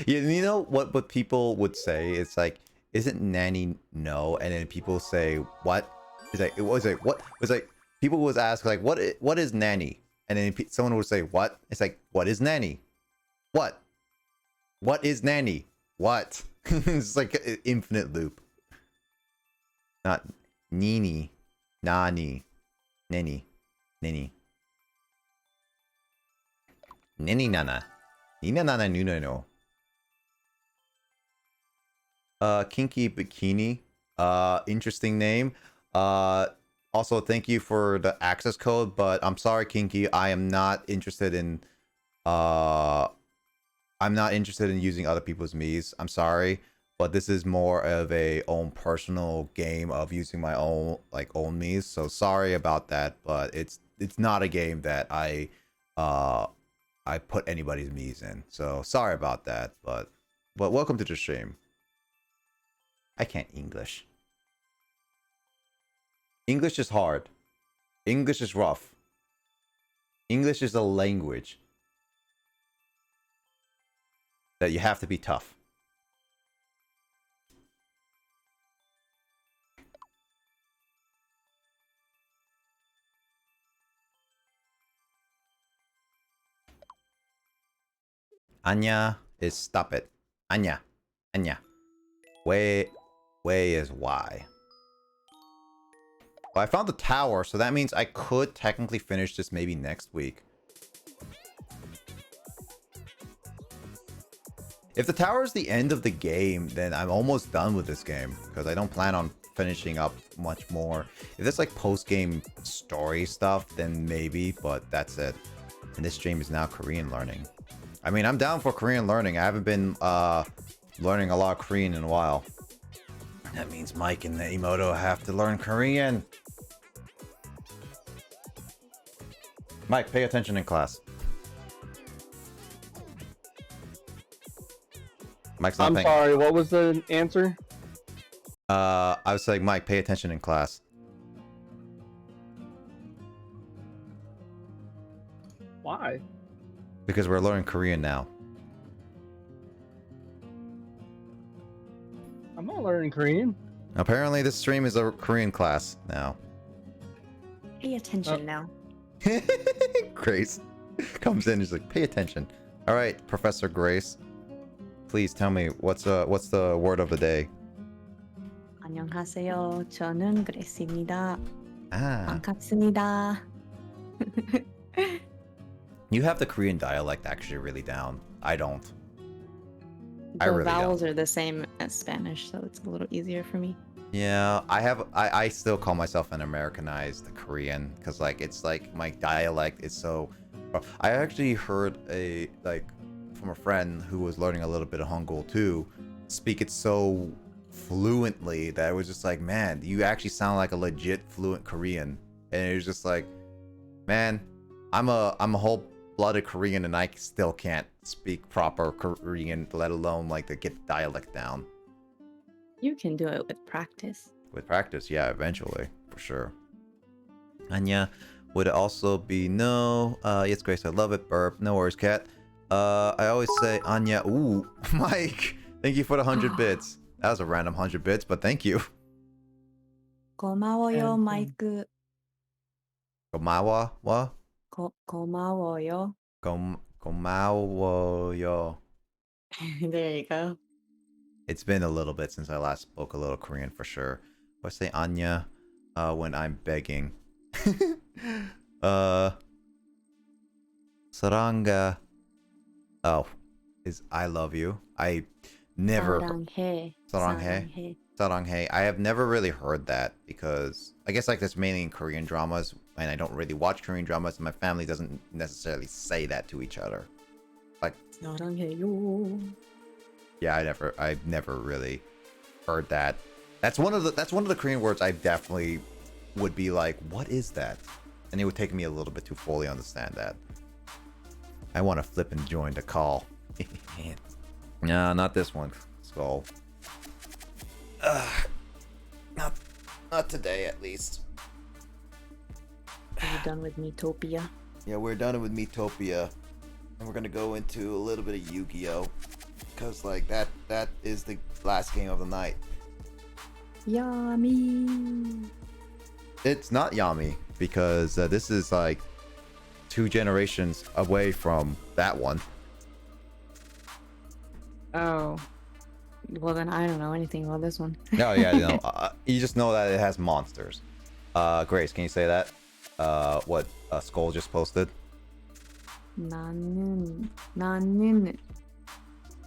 A: Yeah, you know what people would say? It's like, isn't Nanny no? And then people say what? It's like, it was like what? It's like people would ask like what is Nanny? And then someone would say what? It's like, what is Nanny? What? What is Nanny? What? It's like an infinite loop. Not Nini. Nani. Nini. Nini. Nini nana. Nina nana nuna no. Kinky Bikini. Interesting name. Also, thank you for the access code, but I'm sorry, Kinky. I am not interested in I'm not interested in using other people's Miis. I'm sorry, but this is more of a own personal game of using my own own Miis. So sorry about that, but it's not a game that I put anybody's Miis in. So sorry about that, but welcome to the stream. I can't English. English is hard. English is rough. English is a language that you have to be tough. Anya is stop it. Anya. Anya. Way is why. Well, I found the tower, so that means I could technically finish this maybe next week. If the tower is the end of the game, then I'm almost done with this game, because I don't plan on finishing up much more. If it's like post-game story stuff, then maybe, but that's it. And this stream is now Korean learning. I mean, I'm down for Korean learning. I haven't been learning a lot of Korean in a while. That means Mike and the Emoto have to learn Korean. Mike, pay attention in class. Mike's not
B: I'm
A: paying.
B: sorry, what was the answer?
A: I was saying, Mike, pay attention in class.
B: Why?
A: Because we're learning Korean now.
B: I'm not learning Korean.
A: Apparently, this stream is a Korean class now.
D: Pay attention now.
A: Grace comes in and is like, pay attention. All right, Professor Grace. Please tell me what's the word of the day.
D: 안녕하세요. 저는 그레스입니다.
A: Ah,
D: 반갑습니다.
A: you have the Korean dialect actually really down. I don't. I
D: The
A: really
D: vowels
A: don't.
D: are the same as Spanish, so it's a little easier for me.
A: Yeah, I still call myself an Americanized Korean because like it's like my dialect is so. I actually heard from a friend who was learning a little bit of Hangul too, speak it so fluently that it was just like, man, you actually sound like a legit fluent Korean. And it was just like, man, I'm a whole-blooded Korean and I still can't speak proper Korean, let alone like to get the dialect down.
D: You can do it with practice.
A: With practice, yeah, eventually, for sure. Anya, would it also be no? Yes, Grace, I love it. Burp, no worries, cat. I always say Anya. Ooh, Mike, thank you for the 100 bits. That was a random 100 bits, but thank you.
D: 고마워요, 마이크.
A: Gomawa, what?
D: 고마워요.
A: Gomawoyo.
D: There you go.
A: It's been a little bit since I last spoke a little Korean for sure. I say Anya when I'm begging. Saranga. Oh, is I love you. I never.
D: 사랑해.
A: Saranghae. Saranghae. I have never really heard that because I guess like that's mainly in Korean dramas, and I don't really watch Korean dramas, and my family doesn't necessarily say that to each other. Like,
D: 사랑해요.
A: yeah, I've never really heard that. That's one of the Korean words I definitely would be like, what is that? And it would take me a little bit to fully understand that. I want to flip and join the call. No, not this one. Skull. Not today, at least.
D: Are you done with Miitopia?
A: Yeah, we're done with Miitopia, and we're gonna go into a little bit of Yu-Gi-Oh, because like that is the last game of the night.
D: Yummy.
A: It's not Yami because this is like 2 generations away from that one.
D: Oh. Well, then I don't know anything about this one.
A: No, yeah, you know, you just know that it has monsters. Grace, can you say that? What Skull just posted?
D: 나는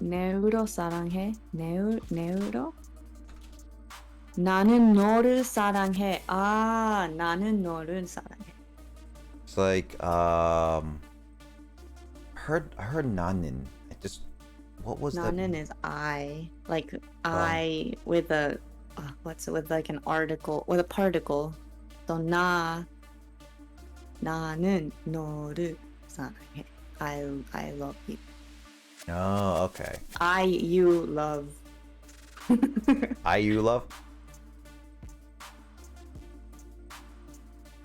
D: 네우로 사랑해. 네우로? 나는 너를 사랑해. 아, 나는 너를 사랑해.
A: It's like heard nanin. It just what was that?
D: 나는 is I, like I with a with like an article with a particle. So 나는 너를 사랑해. I love you.
A: Oh, okay.
D: You love.
A: You love?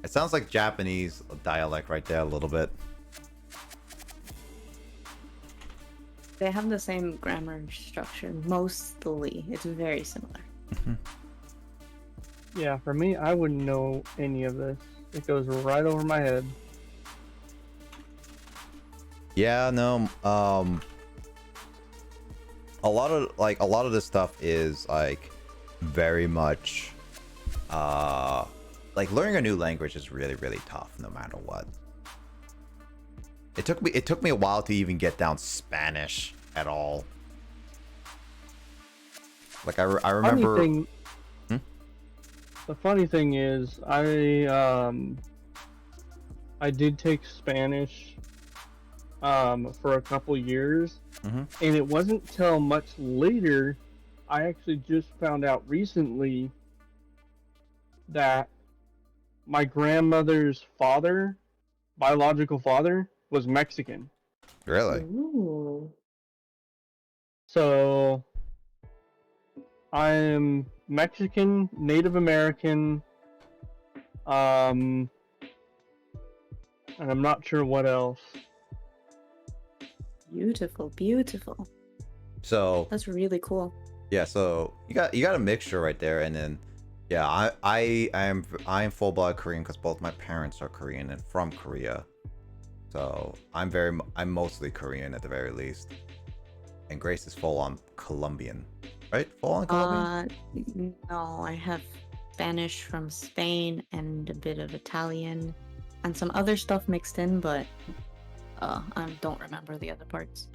A: It sounds like Japanese dialect right there a little bit.
D: They have the same grammar structure mostly. It's very similar.
B: Yeah, for me, I wouldn't know any of this. It goes right over my head.
A: Yeah, no. A lot of this stuff is like very much like learning a new language is really, really tough no matter what. It took me a while to even get down Spanish at all. Like I remember.
B: The funny thing is, I did take Spanish for a couple years, and it wasn't till much later I actually just found out recently that my grandmother's father, biological father, was Mexican.
A: Really?
D: Ooh.
B: So I'm Mexican, Native American, and I'm not sure what else.
D: Beautiful, beautiful.
A: So
D: that's really cool.
A: Yeah, so you got a mixture right there, and then yeah, I am full blood Korean because both my parents are Korean and from Korea. So I'm mostly Korean at the very least. And Grace is full on Colombian, right? Full on Colombian?
D: No, I have Spanish from Spain and a bit of Italian and some other stuff mixed in, but I don't remember the other parts.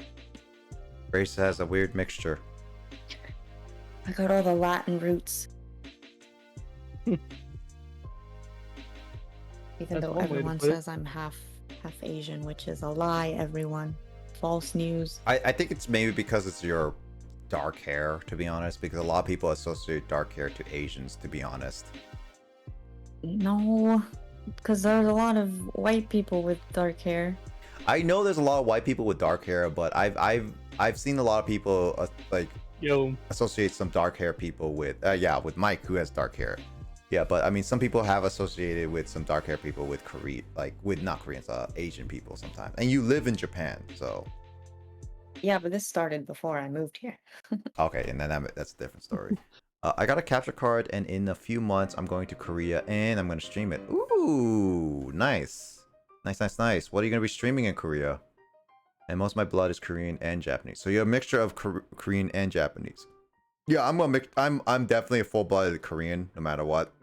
A: Grace has a weird mixture.
D: I got all the Latin roots. Even though everyone says I'm half Asian, which is a lie, everyone. False news.
A: I think it's maybe because it's your dark hair, to be honest, because a lot of people associate dark hair to Asians, to be honest.
D: No, because there's a lot of white people with dark hair.
A: I know there's a lot of white people with dark hair, but I've seen a lot of people associate some dark hair people with with Mike, who has dark hair. Yeah, but I mean, some people have associated with some dark hair people with Korea, like with not Koreans, Asian people sometimes. And you live in Japan, so.
D: Yeah, but this started before I moved here.
A: Okay, and then that's a different story. I got a capture card, and in a few months, I'm going to Korea, and I'm going to stream it. Ooh, nice. Nice. What are you going to be streaming in Korea? And most of my blood is Korean and Japanese. So you're a mixture of Korean and Japanese. Yeah, I'm definitely a full-blooded Korean, no matter what.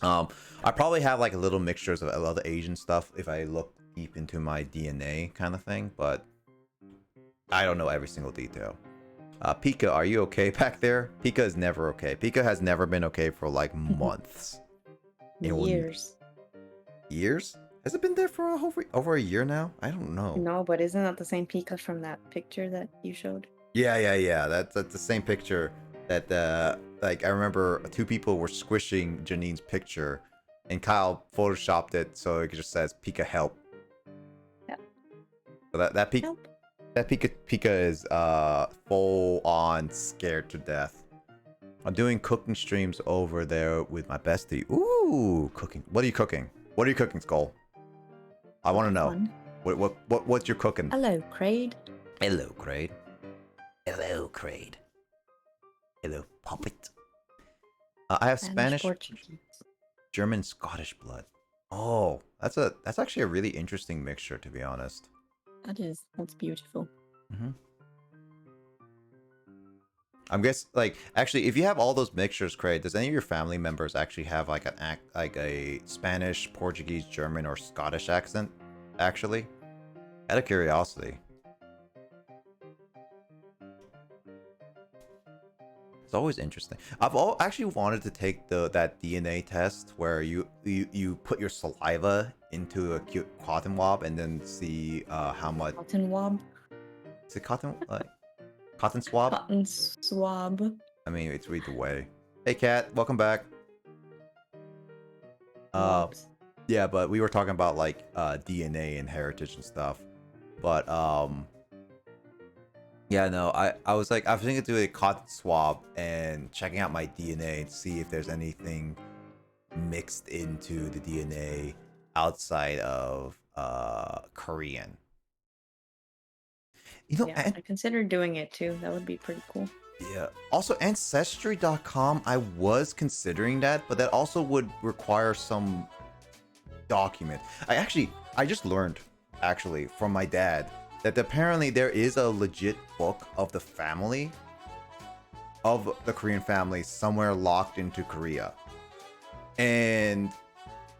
A: I probably have like a little mixtures of other Asian stuff if I look deep into my DNA kind of thing, but I don't know every single detail. Pika, are you okay back there? Pika is never okay. Pika has never been okay for like months.
D: Years.
A: Years? Has it been there for over a year now? I don't know.
D: No, but isn't that the same Pika from that picture that you showed?
A: Yeah. That's the same picture that like I remember two people were squishing Janine's picture, and Kyle photoshopped it so it just says Pika help.
D: Yeah.
A: So that Pika is full on scared to death. I'm doing cooking streams over there with my bestie. Ooh, cooking. What are you cooking? What are you cooking, Skull? I want to know. What's your cooking?
D: Hello, Kraid.
A: Hello, Kraid. Hello, Kraid. Hello, Puppet. I have Spanish,
D: Portuguese,
A: German, Scottish blood. Oh, that's actually a really interesting mixture, to be honest.
D: That's beautiful.
A: I'm guess like actually, if you have all those mixtures, Craig, does any of your family members actually have like like a Spanish, Portuguese, German, or Scottish accent? Actually, out of curiosity, it's always interesting. Actually wanted to take that DNA test where you put your saliva into a cute cotton swab and then see how much.
D: Cotton swab.
A: Is it cotton cotton swab?
D: Cotton swab.
A: I mean, it's either way. Hey, Kat, welcome back.
D: Swabs.
A: Yeah, but we were talking about like DNA and heritage and stuff. But yeah, no, I was thinking of doing a cotton swab and checking out my DNA and see if there's anything mixed into the DNA outside of Korean. You know,
D: Yeah, I considered doing it too. That would be pretty cool.
A: yeah. Also, Ancestry.com, I was considering that, but that also would require some document. I just learned, actually, from my dad, that apparently there is a legit book of the family, of the Korean family, somewhere locked into Korea. And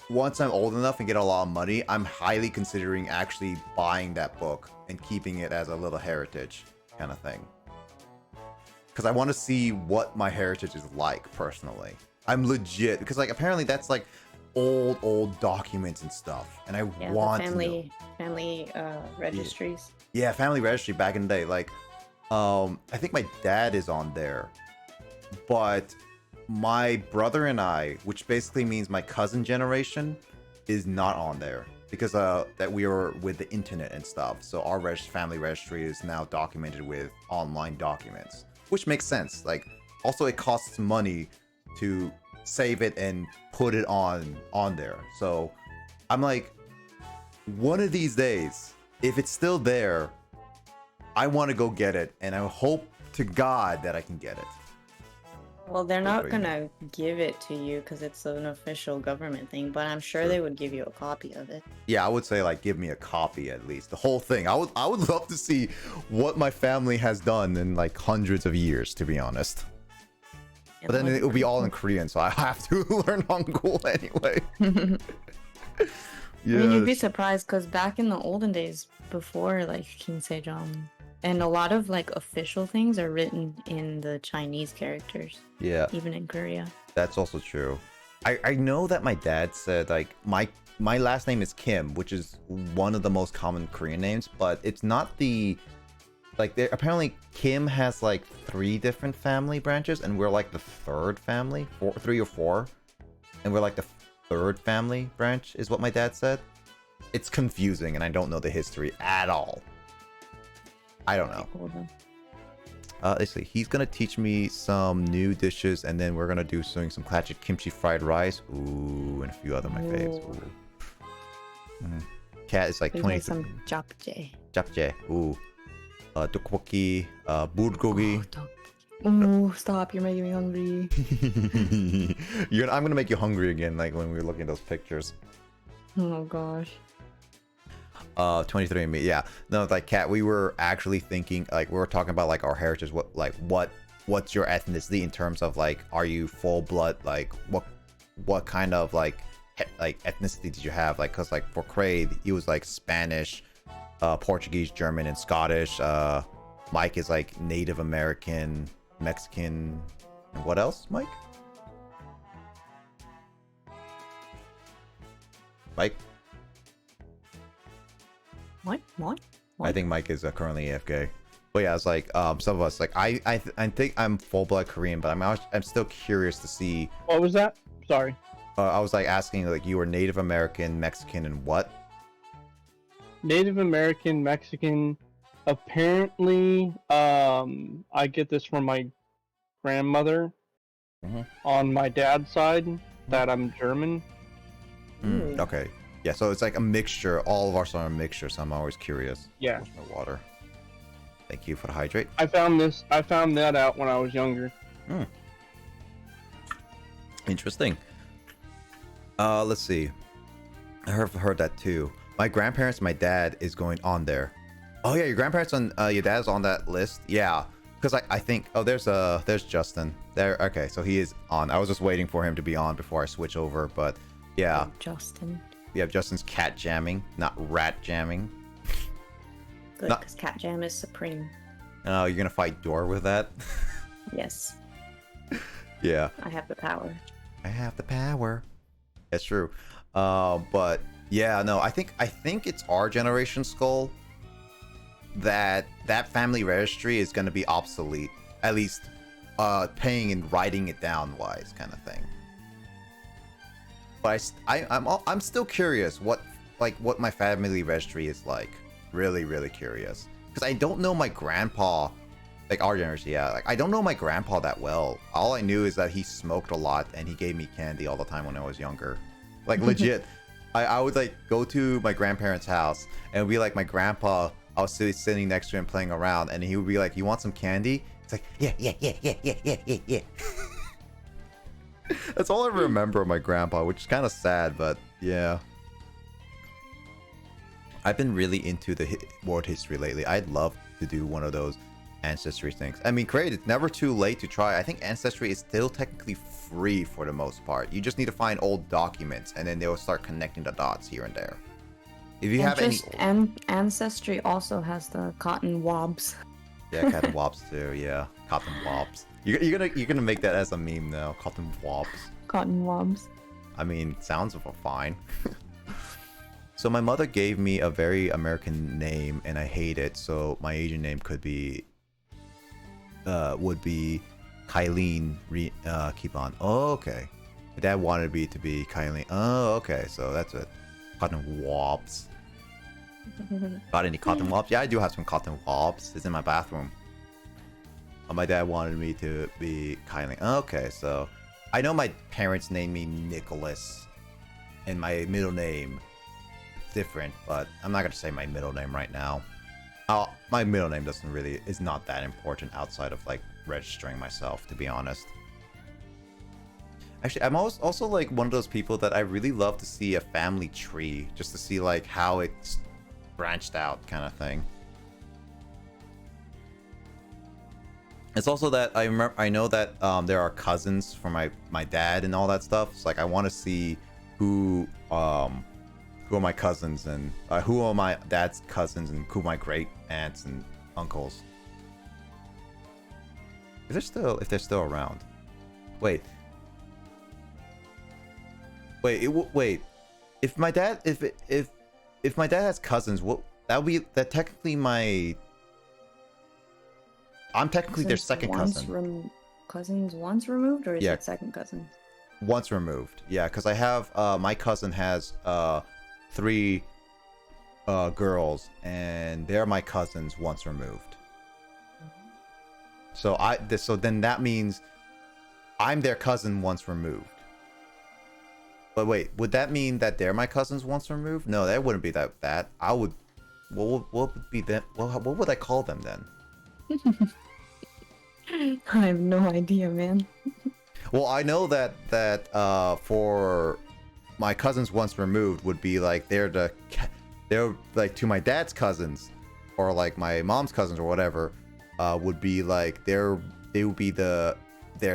A: once I'm old enough and get a lot of money, I'm highly considering actually buying that book and keeping it as a little heritage kind of thing. Because I want to see what my heritage is like personally. I'm legit, because like apparently that's like old documents and stuff, and I want
D: family registries.
A: Yeah, family registry back in the day. Like, I think my dad is on there, but my brother and I, which basically means my cousin generation, is not on there because that we are with the internet and stuff. So our family registry is now documented with online documents, which makes sense. Like, also it costs money to save it and put it on there. So I'm like, one of these days, if it's still there, I want to go get it, and I hope to God that I can get it.
D: Well, they're not gonna give it to you because it's an official government thing, but I'm sure they would give you a copy of it.
A: Yeah, I would say like give me a copy at least, the whole thing. I would love to see what my family has done in like hundreds of years, to be honest. But then it will be all in Korean, so I have to learn Hangul anyway.
D: I mean, you'd be surprised because back in the olden days, before like King Sejong, and a lot of like official things are written in the Chinese characters.
A: Yeah.
D: Even in Korea.
A: That's also true. I know that my dad said like my last name is Kim, which is one of the most common Korean names, but it's not the like apparently Kim has like 3 different family branches, and we're like the 3rd family, 3 or 4, and we're like the 3rd family branch is what my dad said. It's confusing, and I don't know the history at all. I don't know. Let's see. He's gonna teach me some new dishes, and then we're gonna do some classic kimchi fried rice. Ooh, and a few other my faves. Cat is like 20.
D: Some japchae.
A: Japchae. Ooh. Tteokbokki. Bulgogi.
D: Oh, stop! You're making me hungry.
A: I'm gonna make you hungry again, like when we were looking at those pictures.
D: Oh gosh.
A: 23andMe, yeah. No, like Kat, we were actually thinking, like we were talking about like our heritage, what's your ethnicity in terms of like, are you full blood, like what kind of like ethnicity did you have? Like, cause like for Craig, he was like Spanish, Portuguese, German, and Scottish. Mike is like Native American, Mexican, and what else, Mike? Mike?
D: What?
A: I think Mike is currently AFK. But yeah, it's like some of us like I think I'm full blood Korean, but I'm still curious to see.
B: What was that? Sorry.
A: I was like asking like you were Native American, Mexican, and what?
B: Native American, Mexican. Apparently, I get this from my grandmother on my dad's side that I'm German.
A: Okay. Yeah, so it's like a mixture. All of us are a mixture, so I'm always curious.
B: Yeah.
A: Where's my water? Thank you for the hydrate.
B: I found that out when I was younger.
A: Interesting. Let's see. I heard that too. My grandparents, my dad is going on there. Oh yeah, your grandparents on your dad's on that list. Yeah, because I think there's Justin there. Okay, so he is on. I was just waiting for him to be on before I switch over, but yeah.
D: Justin.
A: We have Justin's cat jamming, not rat jamming.
D: Good, because cat jam is supreme.
A: Oh, you're gonna fight Door with that?
D: Yes.
A: Yeah.
D: I have the power.
A: I have the power. That's true. But yeah, no, I think it's our generation's goal that family registry is gonna be obsolete. At least paying and writing it down wise kind of thing. But I'm still curious what my family registry is like. Really, really curious. Because I don't know my grandpa, like our generation, yeah. Like I don't know my grandpa that well. All I knew is that he smoked a lot and he gave me candy all the time when I was younger. Like legit. I would like go to my grandparents' house and it would be like my grandpa, I was sitting next to him playing around and he would be like, "You want some candy?" It's like, yeah. That's all I remember of my grandpa, which is kind of sad, but yeah. I've been really into the world history lately. I'd love to do one of those ancestry things. I mean, great, it's never too late to try. I think ancestry is still technically free for the most part. You just need to find old documents and then they'll start connecting the dots here and there. If you have any...
D: Ancestry also has the cotton wobs.
A: Yeah, cotton wobs too, yeah. Cotton wobs. You're gonna make that as a meme now. Cotton wobs.
D: Cotton wobs.
A: I mean, sounds fine. So my mother gave me a very American name, and I hate it. So my Asian name would be Kylene. Keep on. Oh, okay. My dad wanted me to be Kylene. Oh, okay. So that's it. Cotton wobs. Got any cotton wobs? Yeah, I do have some cotton wobs. It's in my bathroom. My dad wanted me to be Kylie. Okay, so I know my parents named me Nicholas, and my middle name is different, but I'm not gonna say my middle name right now. My middle name is not that important outside of like registering myself, to be honest. Actually, I'm also like one of those people that I really love to see a family tree, just to see like how it's branched out, kind of thing. It's also that I know that there are cousins for my dad and all that stuff. It's like I want to see who are my cousins and who are my dad's cousins and who are my great aunts and uncles. If they're still around. Wait. If my dad has cousins, that technically I'm technically their second cousin.
D: Cousins once removed, or is it second cousins?
A: Once removed, yeah, because I have my cousin has 3 girls, and they're my cousins once removed. So then that means I'm their cousin once removed. But wait, would that mean that they're my cousins once removed? No, that wouldn't be that. I would. What would be that? What would I call them then?
D: I have no idea, man.
A: Well, I know that for my cousins once removed would be like they're like to my dad's cousins, or like my mom's cousins or whatever, would be like they would be their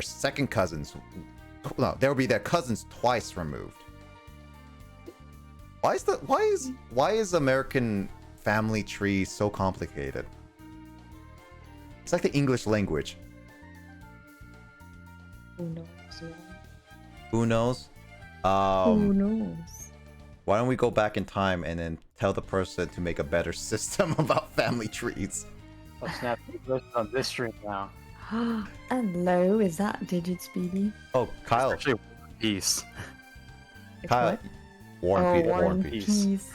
A: second cousins. No, there would be their cousins twice removed. Why is American family tree so complicated? It's like the English language.
D: Who knows?
A: Who knows?
D: Who knows?
A: Why don't we go back in time and then tell the person to make a better system about family trees?
E: Oh snap, it's on this stream now.
D: Hello, is that Digit Speedy?
A: Oh, Kyle.
E: It's actually Peace.
A: Kyle. War and
D: Peace.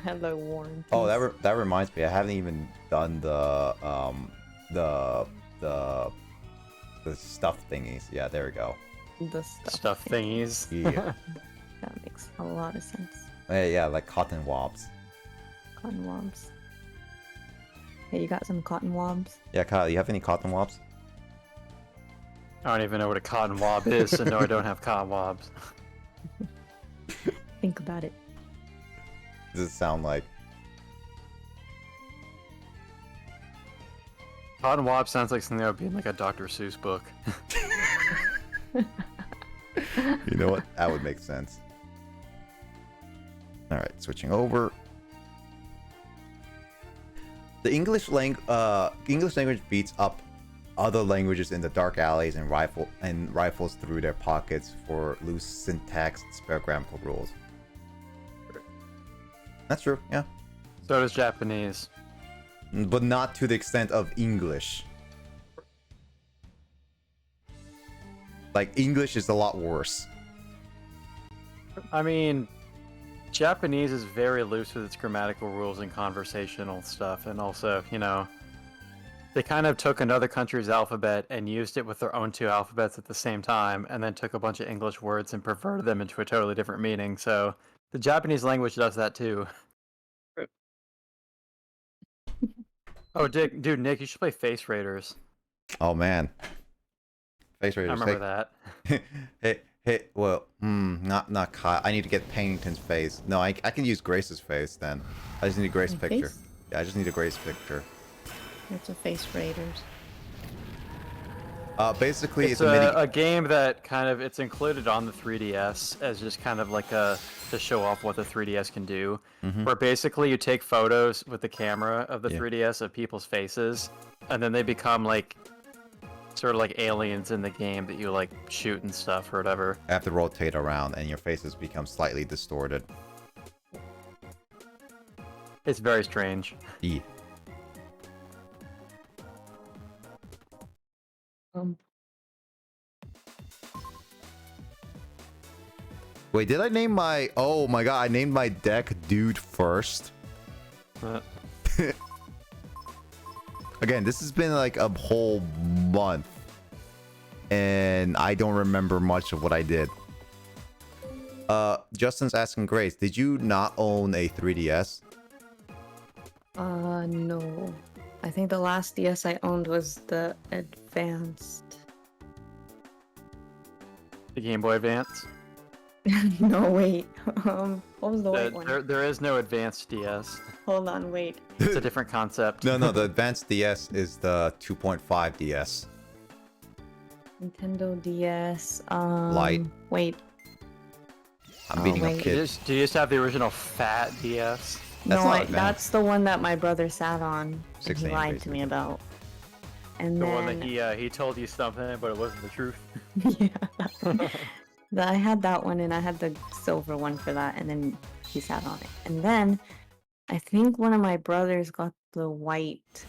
D: Hello, War and Peace.
A: Oh, that reminds me. I haven't even done the stuff thingies. Yeah, there we go.
D: The
E: stuff thingies.
A: Yeah.
D: That makes a lot of sense.
A: Yeah, like cotton wobs.
D: Cotton wobs. Hey, you got some cotton wobs?
A: Yeah, Kyle, you have any cotton wobs?
E: I don't even know what a cotton wob is, so no, I don't have cotton wobs.
D: Think about it.
A: Does it sound like?
E: Cotton Wob sounds like something that would be in like a Dr. Seuss book.
A: You know what? That would make sense. All right, switching over. The English language beats up other languages in the dark alleys and rifles through their pockets for loose syntax and spare grammatical rules. That's true, yeah.
E: So does Japanese.
A: But not to the extent of English. Like, English is a lot worse.
E: I mean, Japanese is very loose with its grammatical rules and conversational stuff, and also, you know, they kind of took another country's alphabet and used it with their own two alphabets at the same time, and then took a bunch of English words and perverted them into a totally different meaning. So the Japanese language does that too. Oh, dude, Nick, you should play Face Raiders.
A: Oh man, Face Raiders.
E: I remember that.
A: Not Kyle. I need to get Pennington's face. No, I can use Grace's face then. I just need a Grace
D: My
A: picture.
D: face?
A: Yeah, I just need a Grace picture.
D: It's a Face Raiders.
A: Basically,
E: It's
A: it's
E: a game that kind of, it's included on the 3DS as just kind of like to show off what the 3DS can do. Where basically you take photos with the camera of the 3DS of people's faces, and then they become like sort of like aliens in the game that you like shoot and stuff or whatever.
A: I have to rotate around, and your faces become slightly distorted.
E: It's very strange.
A: Yeah. Wait, did I name my... Oh my god, I named my deck Dude first. Again, this has been like a whole month. And I don't remember much of what I did. Justin's asking Grace, did you not own a 3DS?
D: No. I think the last DS I owned was the Advanced.
E: The Game Boy Advance?
D: No, wait. What was the white one?
E: There is no Advanced DS.
D: Hold on, wait.
E: It's a different concept.
A: No, the Advanced DS is the 2.5 DS.
D: Nintendo DS.
A: Light.
D: Wait.
A: I'm beating up kids.
E: Do you just have the original fat DS?
D: That's the one that my brother sat on. And he lied to me about. And
E: The
D: then
E: one that he told you something, but it wasn't the truth.
D: yeah. I had that one, and I had the silver one for that, and then he sat on it. And then I think one of my brothers got the white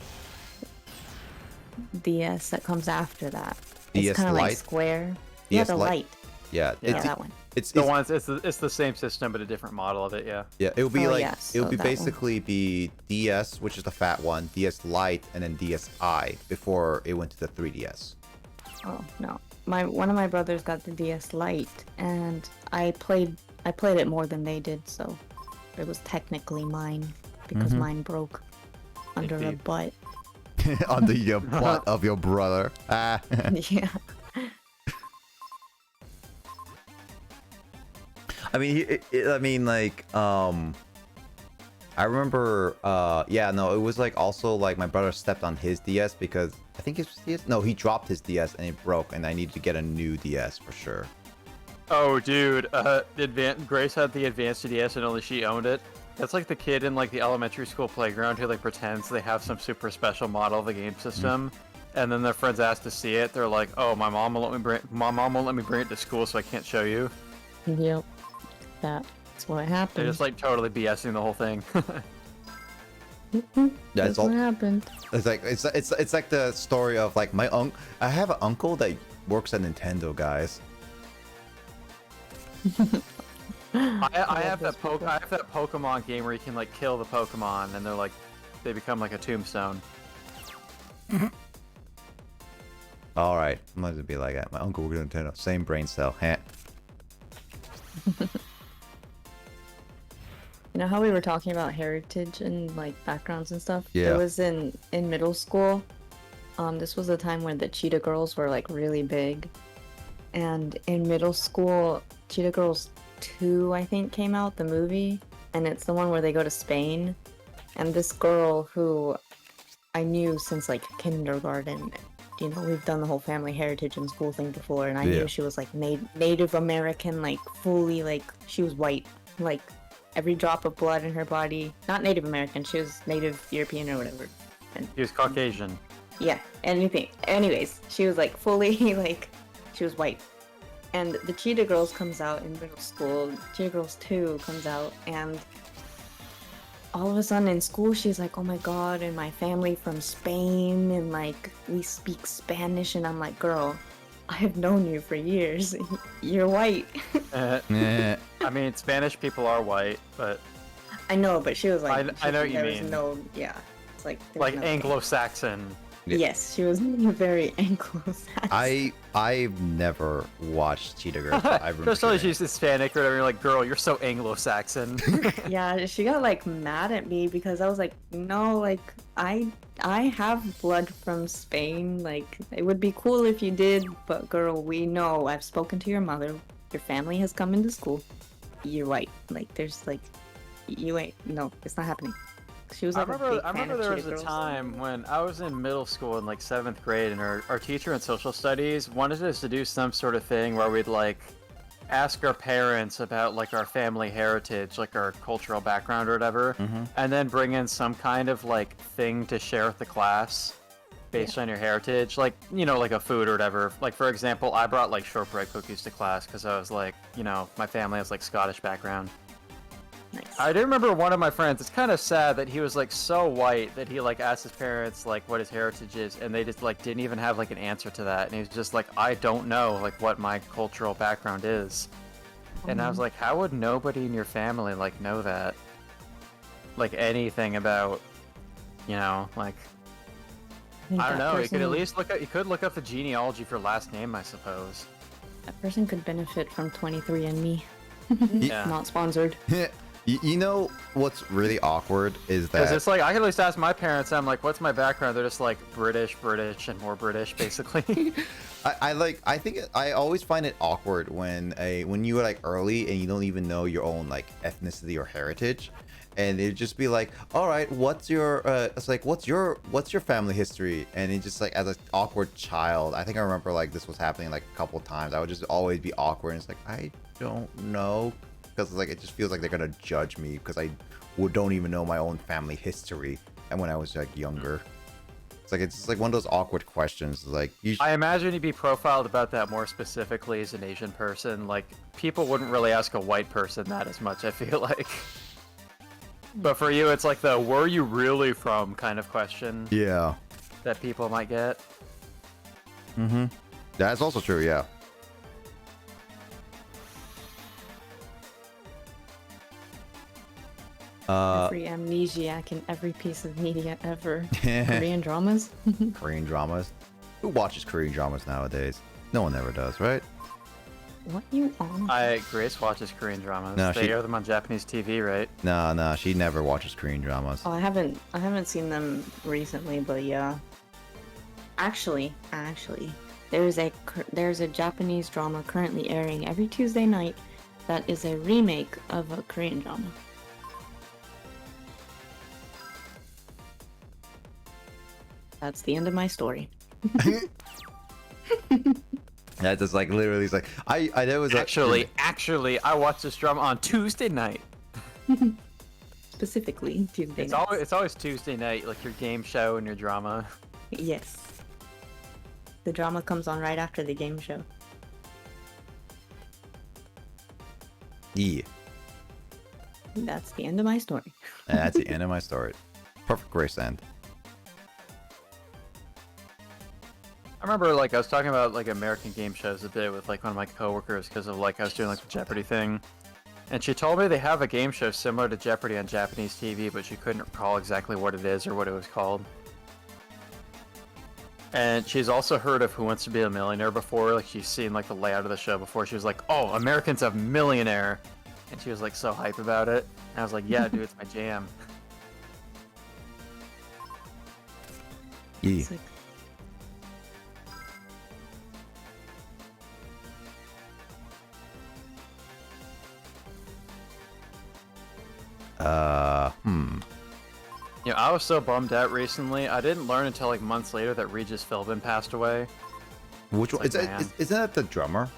D: DS that comes after that.
A: DS
D: It's kind of like
A: Lite?
D: square.
A: DS
D: Yeah, the
A: Lite?
D: light.
A: Yeah,
D: Yeah, that one.
A: It's
E: It's the same system, but a different model of it. Yeah.
A: Yeah, it would be like
D: yes,
A: it would
D: so
A: be
D: that one.
A: basically be DS, which is the fat one, DS Lite, and then DSi before it went to the 3DS.
D: Oh no, one of my brothers got the DS Lite, and I played it more than they did, so it was technically mine because mine broke under a butt.
A: Under your butt of your brother. Ah.
D: Yeah.
A: I mean, I remember, it was like also like my brother stepped on his DS because I think his DS, no, he dropped his DS and it broke, and I needed to get a new DS for sure.
E: Oh, dude, Grace had the Advanced DS and only she owned it. That's like the kid in like the elementary school playground who like pretends they have some super special model of the game system, and then their friends ask to see it. They're like, "Oh, my mom won't let me bring it to school, so I can't show you."
D: Yep. That's what happened.
E: They're just like totally BSing the whole thing.
D: That's what happened.
A: It's like the story of like I have an uncle that works at Nintendo, guys.
E: I have that Pokemon game where you can like kill the Pokemon and they become like a tombstone.
A: All right, I'm gonna be like that. My uncle works at Nintendo, same brain cell. Heh.
D: You know how we were talking about heritage and like backgrounds and stuff?
A: Yeah.
D: It was in middle school. This was the time when the Cheetah Girls were like really big. And in middle school, Cheetah Girls 2, I think, came out, the movie. And it's the one where they go to Spain. And this girl who I knew since like kindergarten. You know, we've done the whole family heritage and school thing before, and I knew she was like Native American, like fully like she was white, like every drop of blood in her body. Not Native American, she was Native European or whatever. And
E: He was Caucasian.
D: yeah, anything. Anyways, she was like fully like she was white. And the Cheetah Girls comes out in middle school. Cheetah Girls 2 comes out, and all of a sudden in school she's like, oh my god, and my family from Spain, and like we speak Spanish, and I'm like, girl, I have known you for years. You're white.
E: I mean, Spanish people are white, but
D: I know, but she was like,
E: I know what you mean.
D: It's like
E: like Anglo-Saxon.
D: Yes, she was very Anglo-Saxon.
A: I've never watched Cheetah Girls. But I remember
E: Just so she's Hispanic or whatever, you're like, girl, you're so Anglo-Saxon.
D: Yeah, she got like mad at me because I was like, no, like I have blood from Spain. Like it would be cool if you did, but girl, we know. I've spoken to your mother. Your family has come into school. You're white. Like there's like, you ain't. No, it's not happening. She was like
E: I remember there was a time when I was in middle school in like 7th grade, and our teacher in social studies wanted us to do some sort of thing where we'd like ask our parents about like our family heritage, like our cultural background or whatever, and then bring in some kind of like thing to share with the class based on your heritage, like, you know, like a food or whatever. Like for example, I brought like shortbread cookies to class because I was like, you know, my family has like Scottish background.
D: Nice.
E: I do remember one of my friends, it's kind of sad that he was like so white that he like asked his parents like what his heritage is, and they just like didn't even have like an answer to that, and he was just like, I don't know like what my cultural background is. And I was like, how would nobody in your family like know that? Like anything about, you know, like I don't know, you could at least look up the genealogy for last name, I suppose.
D: That person could benefit from 23andMe.
E: Yeah.
D: Not sponsored.
A: You know what's really awkward is that
E: because it's like I can at least ask my parents. I'm like, what's my background? They're just like British, and more British, basically.
A: I think I always find it awkward when you were like early and you don't even know your own like ethnicity or heritage, and it'd just be like, all right, what's your it's like what's your family history, and it just like as an awkward child, I think I remember like this was happening like a couple of times. I would just always be awkward, and it's like I don't know. Because like it just feels like they're gonna judge me because I don't even know my own family history, and when I was like younger, it's just like one of those awkward questions. Like
E: I imagine you'd be profiled about that more specifically as an Asian person. Like people wouldn't really ask a white person that as much, I feel like. But for you, it's like the "where are you really from" kind of question.
A: Yeah.
E: That people might get.
A: That's also true. Yeah.
D: Every amnesiac in every piece of media ever. Korean dramas?
A: Korean dramas. Who watches Korean dramas nowadays? No one ever does, right?
D: What you on?
E: Grace watches Korean dramas.
A: No,
E: they air them on Japanese TV, right?
A: No, she never watches Korean dramas.
D: Oh, I haven't seen them recently, but yeah. Actually, there's a Japanese drama currently airing every Tuesday night that is a remake of a Korean drama. That's the end of my story.
A: That's just like literally, it's like there was
E: actually, I watched this drama on Tuesday night.
D: Specifically Tuesday.
E: It's always Tuesday night, like your game show and your drama.
D: Yes. The drama comes on right after the game show.
A: Yeah.
D: That's the end of my story.
A: And that's the end of my story. Perfect Grace end.
E: I remember like I was talking about like American game shows a bit with like one of my coworkers because of like I was doing like the Jeopardy thing, and she told me they have a game show similar to Jeopardy on Japanese TV, but she couldn't recall exactly what it is or what it was called. And she's also heard of Who Wants to Be a Millionaire before. Like she's seen like the layout of the show before. She was like, "Oh, Americans have Millionaire," and she was like so hype about it. And I was like, "Yeah, dude, it's my jam."
A: Yeah.
E: You know, I was so bummed out recently. I didn't learn until like months later that Regis Philbin passed away.
A: Which one?
E: Like,
A: Isn't that the drummer?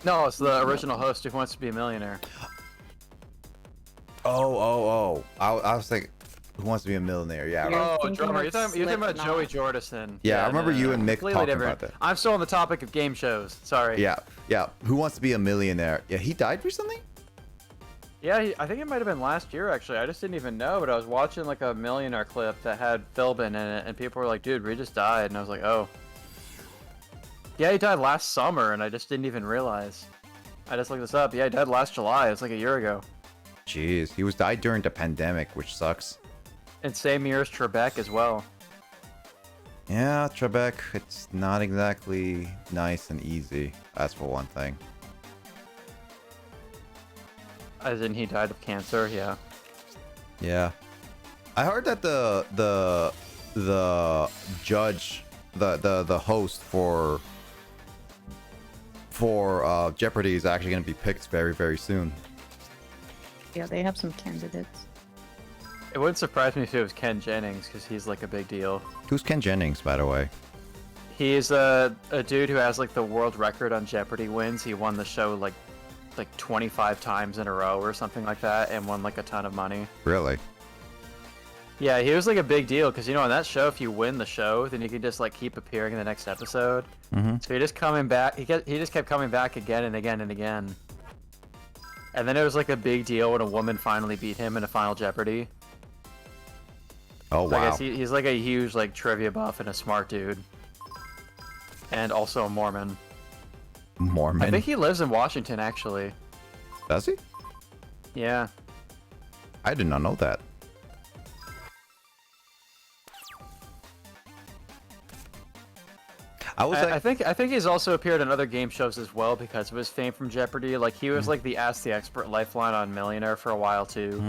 E: No, it's the original host who wants to be a millionaire.
A: Oh. I was like, who wants to be a millionaire? Yeah.
E: Oh, drummer. You're talking about Joey Jordison.
A: Yeah, I remember you and Mick talking about that.
E: I'm still on the topic of game shows. Sorry.
A: Yeah. Who wants to be a millionaire? Yeah, he died recently?
E: Yeah, I think it might have been last year, actually. I just didn't even know, but I was watching, like, a millionaire clip that had Philbin in it, and people were like, dude, Regis died, and I was like, oh. Yeah, he died last summer, and I just didn't even realize. I just looked this up. Yeah, he died last July. It's like a year ago.
A: Jeez, he died during the pandemic, which sucks.
E: And same year as Trebek as well.
A: Yeah, Trebek, it's not exactly nice and easy. That's for one thing.
E: As in, he died of cancer, yeah.
A: Yeah. I heard that the judge, the host for Jeopardy is actually going to be picked very, very soon.
D: Yeah, they have some candidates.
E: It wouldn't surprise me if it was Ken Jennings, because he's like a big deal.
A: Who's Ken Jennings, by the way?
E: He's a dude who has like the world record on Jeopardy wins. He won the show like 25 times in a row or something like that, and won like a ton of money.
A: Really?
E: Yeah, he was like a big deal because, you know, on that show, if you win the show, then you can just like keep appearing in the next episode. So he just coming back. He just kept coming back again and again and again. And then it was like a big deal when a woman finally beat him in a Final Jeopardy.
A: Oh,
E: So I
A: wow.
E: guess he's like a huge like trivia buff and a smart dude, and also a Mormon.
A: Mormon?
E: I think he lives in Washington, actually.
A: Does he?
E: Yeah.
A: I did not know that.
E: I think he's also appeared on other game shows as well because of his fame from Jeopardy. Like he was like the Ask the Expert lifeline on Millionaire for a while too,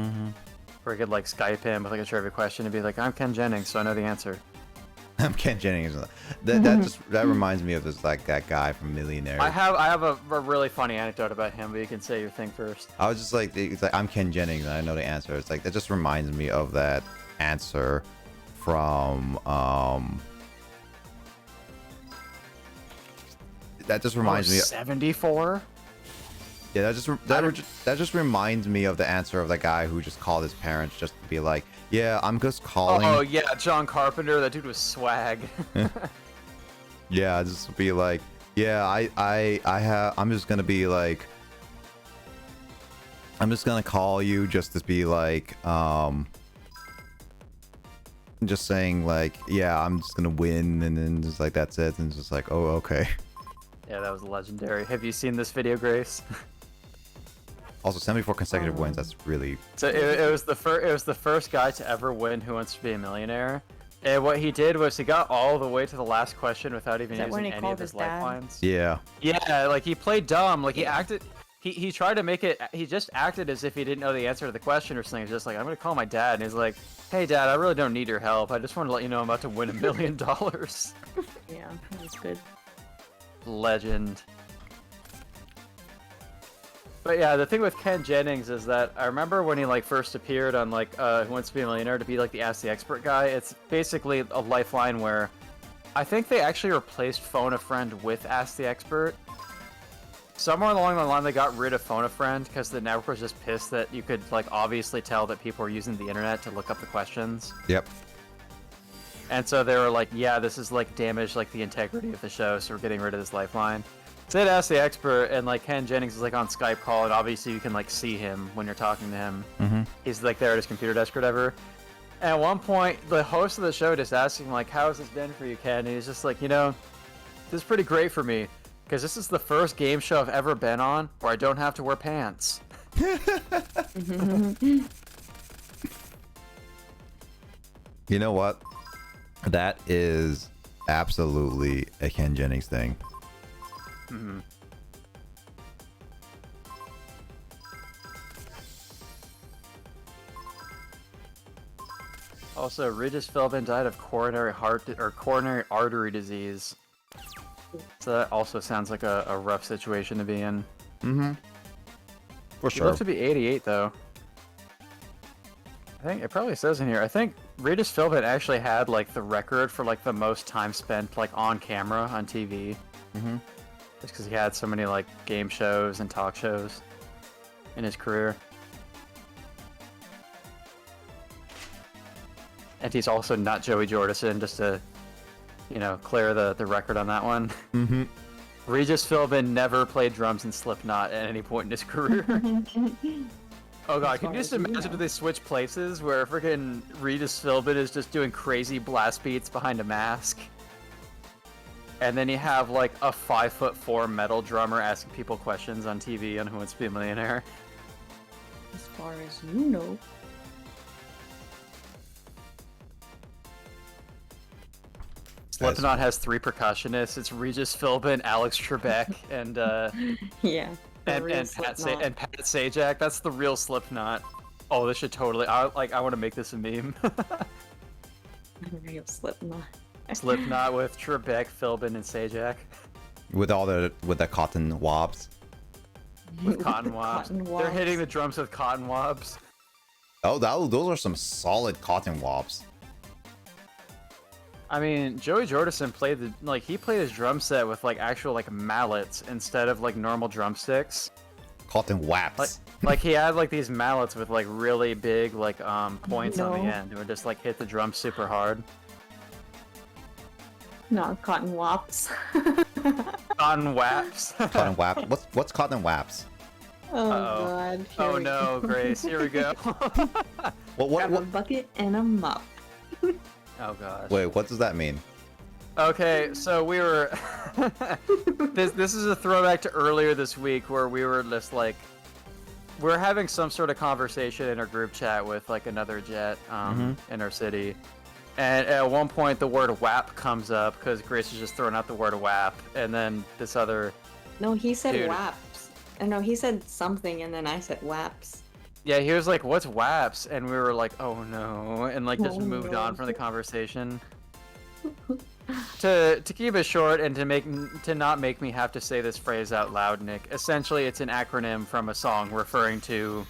E: where you could like Skype him with like a trivia question and be like, "I'm Ken Jennings, so I know the answer."
A: I'm Ken Jennings. That reminds me of this like that guy from Millionaire.
E: I have a really funny anecdote about him, but you can say your thing first.
A: I was just like, it's like I'm Ken Jennings and I know the answer. It's like that just reminds me of that answer from that just reminds me
E: 74.
A: Yeah, that just reminds me of the answer of the guy who just called his parents just to be like, yeah, I'm just calling.
E: Oh yeah, John Carpenter. That dude was swag.
A: Yeah, just be like, yeah, I'm just gonna be like, I'm just gonna call you just to be like, just saying like, yeah, I'm just gonna win, and then just like that's it, and it's just like, oh, okay.
E: Yeah, that was legendary. Have you seen this video, Grace?
A: Also, 74 consecutive wins. That's really.
E: So it was the first guy to ever win Who Wants to Be a Millionaire. And what he did was he got all the way to the last question without even using any of his lifelines.
A: Yeah.
E: Yeah, like he played dumb. Like he acted. He tried to make it. He just acted as if he didn't know the answer to the question or something. He's just like, I'm gonna call my dad, and he's like, Hey, Dad, I really don't need your help. I just want to let you know I'm about to win $1 million.
D: Yeah, that's good.
E: Legend. But yeah, the thing with Ken Jennings is that I remember when he like first appeared on like Who Wants to Be a Millionaire to be like the Ask the Expert guy. It's basically a lifeline where I think they actually replaced Phone a Friend with Ask the Expert. Somewhere along the line they got rid of Phone a Friend because the network was just pissed that you could like obviously tell that people were using the internet to look up the questions.
A: Yep.
E: And so they were like, yeah, this is like damaged like the integrity of the show, so we're getting rid of this lifeline. So they'd ask the expert, and like Ken Jennings is like on Skype call, and obviously you can like see him when you're talking to him.
A: Mm-hmm.
E: He's like there at his computer desk or whatever. And at one point, the host of the show just asked him like, "How has this been for you, Ken?" And he's just like, you know, this is pretty great for me because this is the first game show I've ever been on where I don't have to wear pants.
A: You know what? That is absolutely a Ken Jennings thing.
E: Mm-hmm. Also, Regis Philbin died of coronary artery disease. So that also sounds like a rough situation to be in.
A: Mm-hmm. For
E: He
A: sure.
E: lived to be 88 though. I think it probably says in here. I think Regis Philbin actually had like the record for like the most time spent like on camera on TV.
A: Mm-hmm.
E: Just because he had so many like game shows and talk shows in his career. And he's also not Joey Jordison, just to, you know, clear the record on that one.
A: Mm-hmm.
E: Regis Philbin never played drums in Slipknot at any point in his career. Oh god, can you just imagine if they switch places where freaking Regis Philbin is just doing crazy blast beats behind a mask? And then you have like a 5'4" metal drummer asking people questions on TV on Who Wants to Be a Millionaire.
D: As far as you know.
E: Slipknot has 3 percussionists. It's Regis Philbin, Alex Trebek, and
D: Yeah.
E: and Pat Sajak. That's the real Slipknot. Oh, this should totally. I want to make this a meme.
D: Real Slipknot.
E: Slipknot with Trebek, Philbin, and Sajak.
A: With the cotton wobs.
E: With cotton wobs. They're hitting the drums with cotton wobs.
A: Oh, those are some solid cotton wobs.
E: I mean, Joey Jordison played his drum set with like actual like mallets instead of like normal drumsticks.
A: Cotton waps.
E: Like he had like these mallets with like really big like points on the end. It would just like hit the drum super hard.
D: No, cotton wops.
E: Cotton waps.
A: Cotton wap. What's cotton waps?
D: Oh god.
E: Oh no, Grace. Here we go.
D: Grab a bucket and a mop.
E: Oh gosh.
A: Wait, what does that mean?
E: Okay, so we were. This is a throwback to earlier this week where we were just like, we're having some sort of conversation in our group chat with like another jet in our city, and at one point the word WAP comes up because Grace is just throwing out the word WAP, and then this other.
D: No, he said
E: dude.
D: WAPs. No, he said something, and then I said WAPs.
E: Yeah, he was like, "What's WAPs?" And we were like, "Oh no!" and like just moved on from the conversation. To keep it short and to not make me have to say this phrase out loud, Nick. Essentially, it's an acronym from a song referring to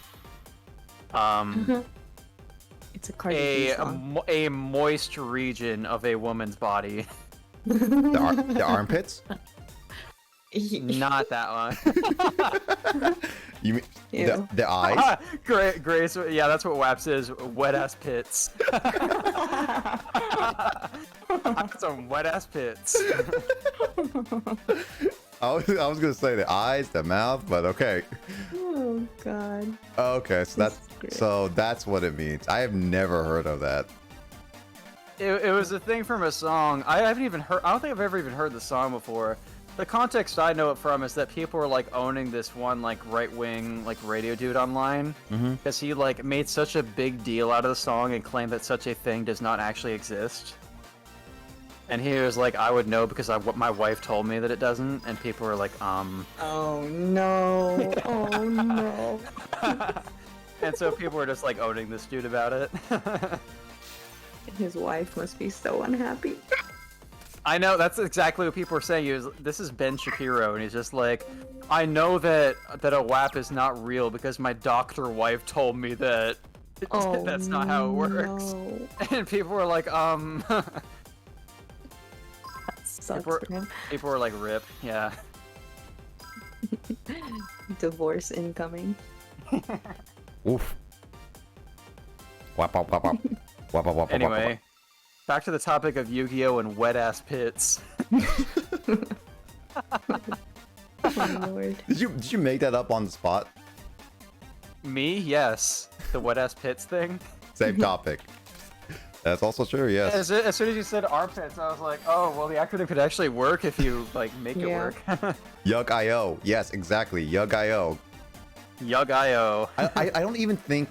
D: It's a Cardi B song.
E: a moist region of a woman's body.
A: The armpits?
E: Not that one.
A: You mean the eyes?
E: Grace, yeah, that's what WAPS is. Wet ass pits. Some wet ass pits.
A: I was gonna say the eyes, the mouth, but okay.
D: Oh god.
A: Okay, so that's what it means. I have never heard of that.
E: It was a thing from a song. I don't think I've ever even heard the song before. The context I know it from is that people were like owning this one like right-wing like radio dude online because he like made such a big deal out of the song and claimed that such a thing does not actually exist. And he was like, I would know because my wife told me that it doesn't, and people were like,
D: Oh no! Oh no!
E: And so people were just like owning this dude about it.
D: His wife must be so unhappy.
E: I know, that's exactly what people are saying. This is Ben Shapiro, and he's just like, I know that a WAP is not real because my doctor wife told me that that's not how it works.
D: No.
E: And people were like,
D: That sucks for him.
E: People were like, rip, yeah.
D: Divorce incoming.
A: Oof. Wap, wap, wap, wap. Wap, wap, wap,
E: Anyway,
A: wap,
E: back to the topic of Yu-Gi-Oh! And wet-ass pits.
D: Oh lord.
A: Did you make that up on the spot?
E: Me? Yes. The wet-ass pits thing?
A: Same topic. That's also true, yes.
E: As soon as you said armpits, I was like, oh, well, the acronym could actually work if you, like, make it work.
A: Yug.io. Yes, exactly. Yug.io.
E: Yug.io.
A: I don't even think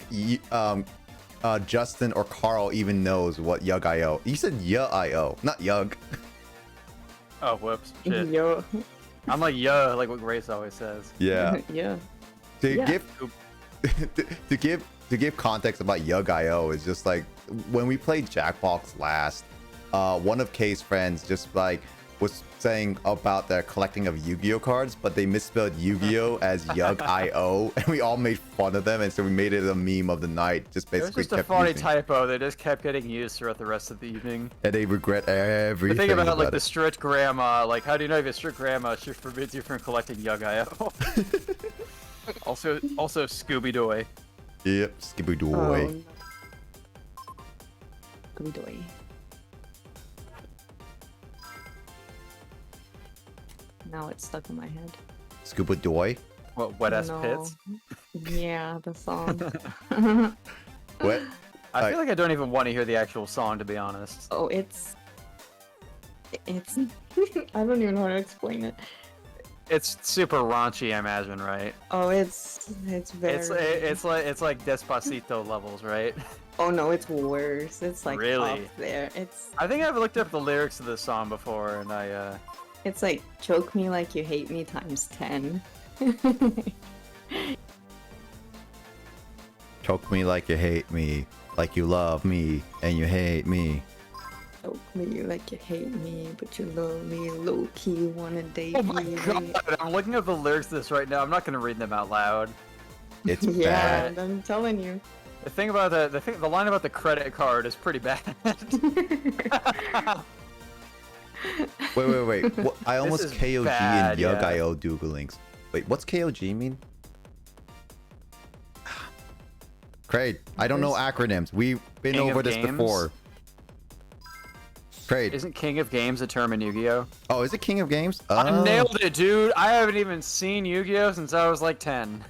A: Justin or Carl even knows what Yug.io. You said Yug.io, not Yug.
E: Oh, whoops. Shit.
D: Yo.
E: I'm like, yeah, like what Grace always says.
A: Yeah.
D: Yeah.
A: To give context about Yug.io is just like when we played Jackbox last, one of Kay's friends just like was saying about their collecting of Yu-Gi-Oh cards, but they misspelled Yu-Gi-Oh as Yug-I-O, and we all made fun of them, and so we made it a meme of the night. Just
E: It was
A: basically
E: just a
A: kept
E: funny
A: using.
E: typo. They just kept getting used throughout the rest of the evening.
A: And they regret everything.
E: The thing about like
A: it.
E: the strict grandma, like how do you know if you're strict grandma? She forbids you from collecting Yug-I-O. also Scooby-Doo.
A: Yep, Skibby-Doo.
D: Scooby-Doo. Now it's stuck in my head.
A: Scooby-Doo.
E: What, wet-ass
D: No.
E: pits?
D: Yeah, the song.
A: What?
E: I feel like I don't even want to hear the actual song, to be honest.
D: Oh, it's... I don't even know how to explain it.
E: It's super raunchy, I imagine, right?
D: Oh, it's very...
E: It's like Despacito levels, right?
D: Oh no, it's worse. It's like
E: Really?
D: up there. It's
E: I think I've looked up the lyrics of this song before, and
D: it's like choke me like you hate me times 10.
A: Choke me like you hate me, like you love me, and you hate me.
D: Choke me like you hate me, but you love me. Low key wanna date
E: Oh my
D: me.
E: god, I'm looking up the lyrics to this right now. I'm not gonna read them out loud.
A: It's
D: Yeah,
A: bad.
D: I'm telling you.
E: The thing about the line about the credit card is pretty bad.
A: Wait. What? I almost
E: is
A: KOG
E: bad,
A: and
E: yeah.
A: Yug-I-O Doodlings. Wait, what's KOG mean? Craig, I don't know acronyms. We've been
E: King
A: over
E: of
A: this
E: Games?
A: before. Craig.
E: Isn't King of Games a term in Yu-Gi-Oh?
A: Oh, is it King of Games?
E: I nailed it, dude. I haven't even seen Yu-Gi-Oh since I was like 10.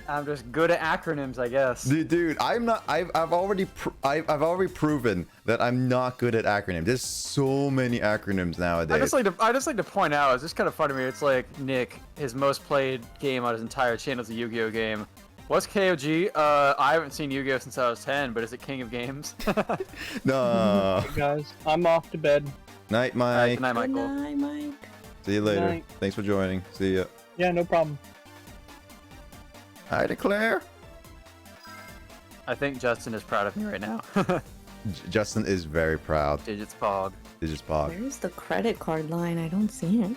E: I'm just good at acronyms, I guess.
A: Dude, I'm not. I've already proven that I'm not good at acronyms. There's so many acronyms nowadays.
E: I just like to point out, it's just kind of funny to me. It's like Nick, his most played game on his entire channel is a Yu-Gi-Oh game. What's KOG? I haven't seen Yu-Gi-Oh since I was 10, but is it King of Games?
A: No.
B: Hey guys, I'm off to bed.
A: Night,
E: Good
A: Mike.
E: night,
D: Good
E: Michael.
D: night, Mike.
A: See you later.
B: Night.
A: Thanks for joining. See ya.
B: Yeah, no problem.
A: I declare.
E: I think Justin is proud of me right now.
A: Justin is very proud.
E: Digits Pog.
A: Digits Pog.
D: Where's the credit card line? I don't see it.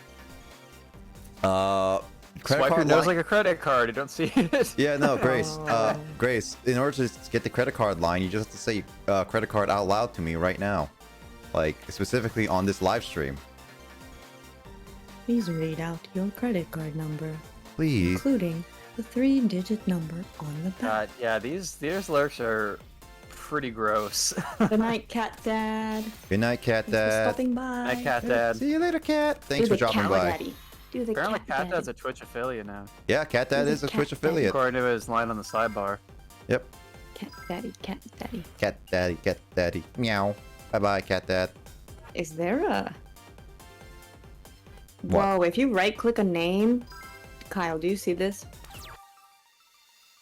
A: Credit
E: Swipe your
A: card
E: nose
A: line.
E: like a credit card. You don't see it.
A: Yeah, no, Grace.
D: Oh.
A: Grace, in order to get the credit card line, you just have to say credit card out loud to me right now. Like, specifically on this live stream.
D: Please read out your credit card number,
A: Please.
D: including the 3-digit number on the back.
E: Yeah, these lyrics are pretty gross.
D: Good night, Cat Dad.
A: Good night, Cat
D: Thanks for
A: Dad.
D: stopping by.
E: Hi, Cat Dad.
A: See you later, Cat. Thanks
D: Do
A: for
D: the
A: dropping
D: Cat
A: by.
D: Daddy. Do the
E: Apparently,
D: Cat
E: Cat
D: Daddy.
E: Dad's a Twitch affiliate now,
A: Yeah, Cat Dad
D: Who's
A: is a
D: the
A: Twitch
D: Cat Daddy?
A: affiliate.
E: according to his line on the sidebar.
A: Yep.
D: Cat Daddy, Cat Daddy.
A: Cat Daddy, Cat Daddy. Meow. Bye bye, Cat Dad.
D: Is there a...
A: What?
D: Whoa, if you right-click a name... Kyle, do you see this?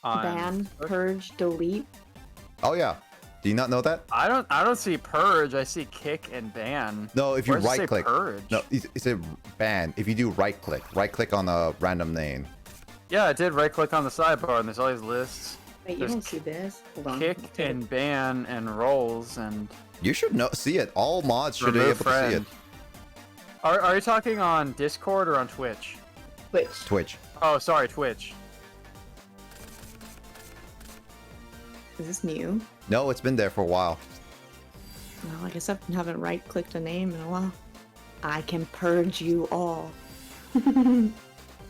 D: Ban, purge, delete.
A: Oh, yeah. Do you not know that?
E: I don't see purge. I see kick and ban.
A: No, if you
E: Where does it say
A: right click.
E: purge?
A: No, it's a ban. If you do right click on a random name.
E: Yeah, I did right click on the sidebar and there's all these lists.
D: Wait, you
E: There's
D: don't see this? Hold on.
E: Kick
D: I'll take it.
E: and ban and rolls and
A: You should see it. All mods should be
E: remove
A: able to see it.
E: friend. Are you talking on Discord or on Twitch?
D: Twitch.
A: Twitch.
E: Oh, sorry, Twitch.
D: Is this new?
A: No, it's been there for a while.
D: No, I guess I haven't right-clicked a name in a while. I can purge you all.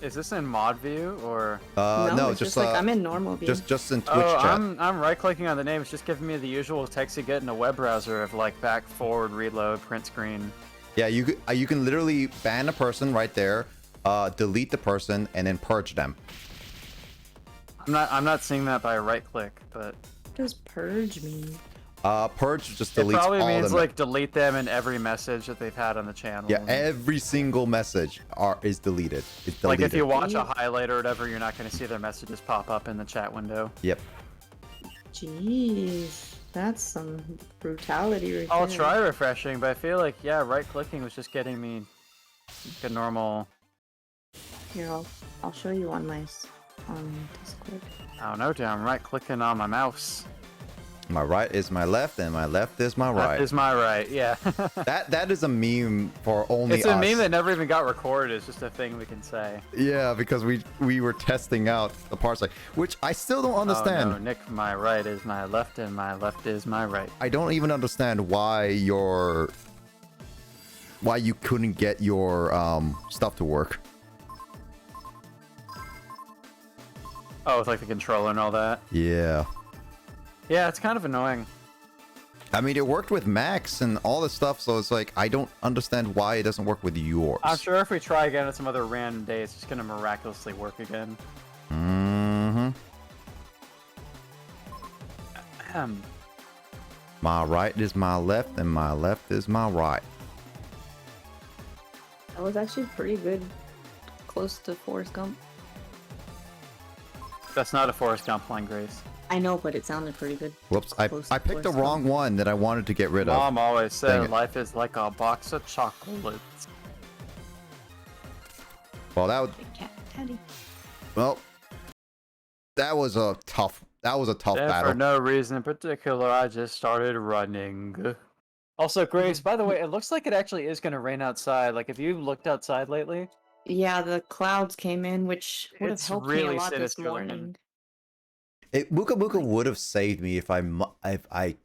E: Is this in mod view or?
A: No,
D: it's
A: just
D: like I'm in normal view.
A: just in Twitch
E: Oh,
A: chat.
E: I'm right clicking on the name. It's just giving me the usual text you get in a web browser of like back, forward, reload, print screen.
A: Yeah, you can literally ban a person right there, delete the person, and then purge them.
E: I'm not seeing that by right click, but
D: What does purge mean?
A: Purge just
E: it
A: deletes
E: probably
A: all
E: means
A: of them.
E: like delete them in every message that they've had on the channel.
A: Yeah, every single message is deleted. It's deleted.
E: Like if you watch a highlight or whatever, you're not going to see their messages pop up in the chat window.
A: Yep.
D: Jeez, that's some brutality right
E: I'll
D: there.
E: try refreshing, but I feel like, yeah, right clicking was just getting me like a normal,
D: Here, I'll show you on my Discord.
E: I don't know, dude, I'm right clicking on my mouse.
A: My right is my left, and my left is my right.
E: Left is my right, yeah.
A: That is a meme for only us.
E: It's a meme that never even got recorded. It's just a thing we can say.
A: Yeah, because we were testing out the parts, like, which I still don't understand.
E: Oh, no, Nick, my right is my left, and my left is my right.
A: I don't even understand why you couldn't get your stuff to work.
E: Oh, with like the controller and all that?
A: Yeah.
E: Yeah, it's kind of annoying.
A: I mean, it worked with Max and all this stuff, so it's like, I don't understand why it doesn't work with yours.
E: I'm sure if we try again at some other random day, it's just going to miraculously work again.
A: Mm-hmm. My right is my left, and my left is my right.
D: That was actually pretty good. Close to Forrest Gump.
E: That's not a Forrest Gump line, Grace.
D: I know, but it sounded pretty good.
A: Whoops, I picked the wrong one that I wanted to get rid of.
E: Mom always said life is like a box of chocolates.
A: Well, that was...
D: Cat Daddy.
A: Well, that was a tough battle.
E: For no reason in particular, I just started running. Also, Grace, by the way, it looks like it actually is going to rain outside. Like, have you looked outside lately?
D: Yeah, the clouds came in, which would have helped me a lot this morning.
A: Muka Muka would have saved me if I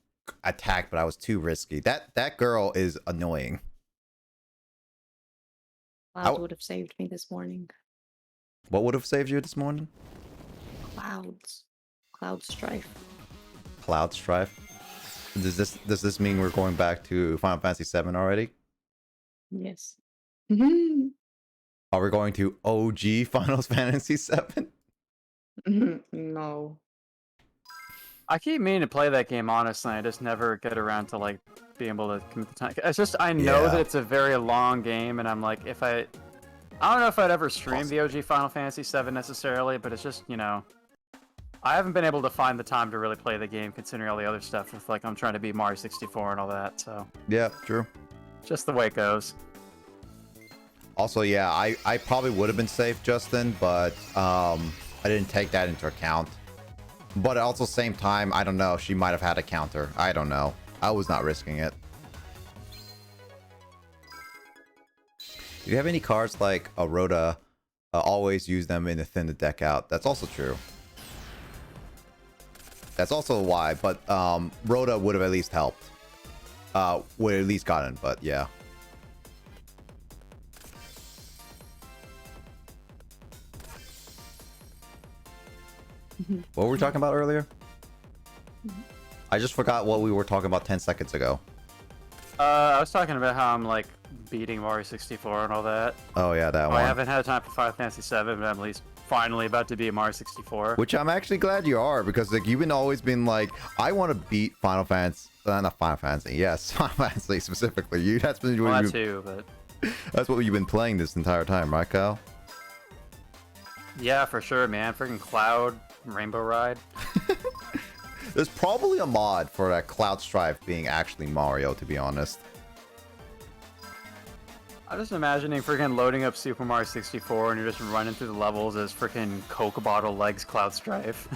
A: attacked, but I was too risky. That girl is annoying.
D: Clouds would have saved me this morning.
A: What would have saved you this morning?
D: Clouds. Cloud Strife.
A: Cloud Strife? Does this mean we're going back to Final Fantasy VII already?
D: Yes.
A: Are we going to OG Final Fantasy VII?
D: No.
E: I keep meaning to play that game, honestly. I just never get around to, like, being able to commit the time. It's just, I know that it's a very long game, and I'm like, I don't know if I'd ever stream the OG Final Fantasy VII necessarily, but it's just, you know, I haven't been able to find the time to really play the game, considering all the other stuff with, like, I'm trying to beat Mario 64 and all that, so.
A: Yeah, true.
E: Just the way it goes.
A: Also, yeah, I probably would have been safe, Justin, but I didn't take that into account. But also, same time, I don't know. She might have had a counter. I don't know. I was not risking it. Do you have any cards like a Rhoda? Always use them in to thin the deck out. That's also true. That's also why. But Rhoda would have at least helped. Would have at least gotten. But yeah. What were we talking about earlier? I just forgot what we were talking about 10 seconds ago.
E: I was talking about how I'm, like, beating Mario 64 and all that.
A: Oh, yeah, that one.
E: I haven't had time for Final Fantasy 7, but I'm at least finally about to beat Mario 64.
A: Which I'm actually glad you are, because, like, you've always been like, I want to beat Final Fantasy. Not Final Fantasy. Yes, Final Fantasy specifically. That's been
E: well, that too, but...
A: That's what you've been playing this entire time, right, Kyle?
E: Yeah, for sure, man. Freaking Cloud, Rainbow Ride.
A: There's probably a mod for that Cloud Strife being actually Mario, to be honest.
E: I'm just imagining freaking loading up Super Mario 64 and you're just running through the levels as freaking Coke bottle legs Cloud Strife.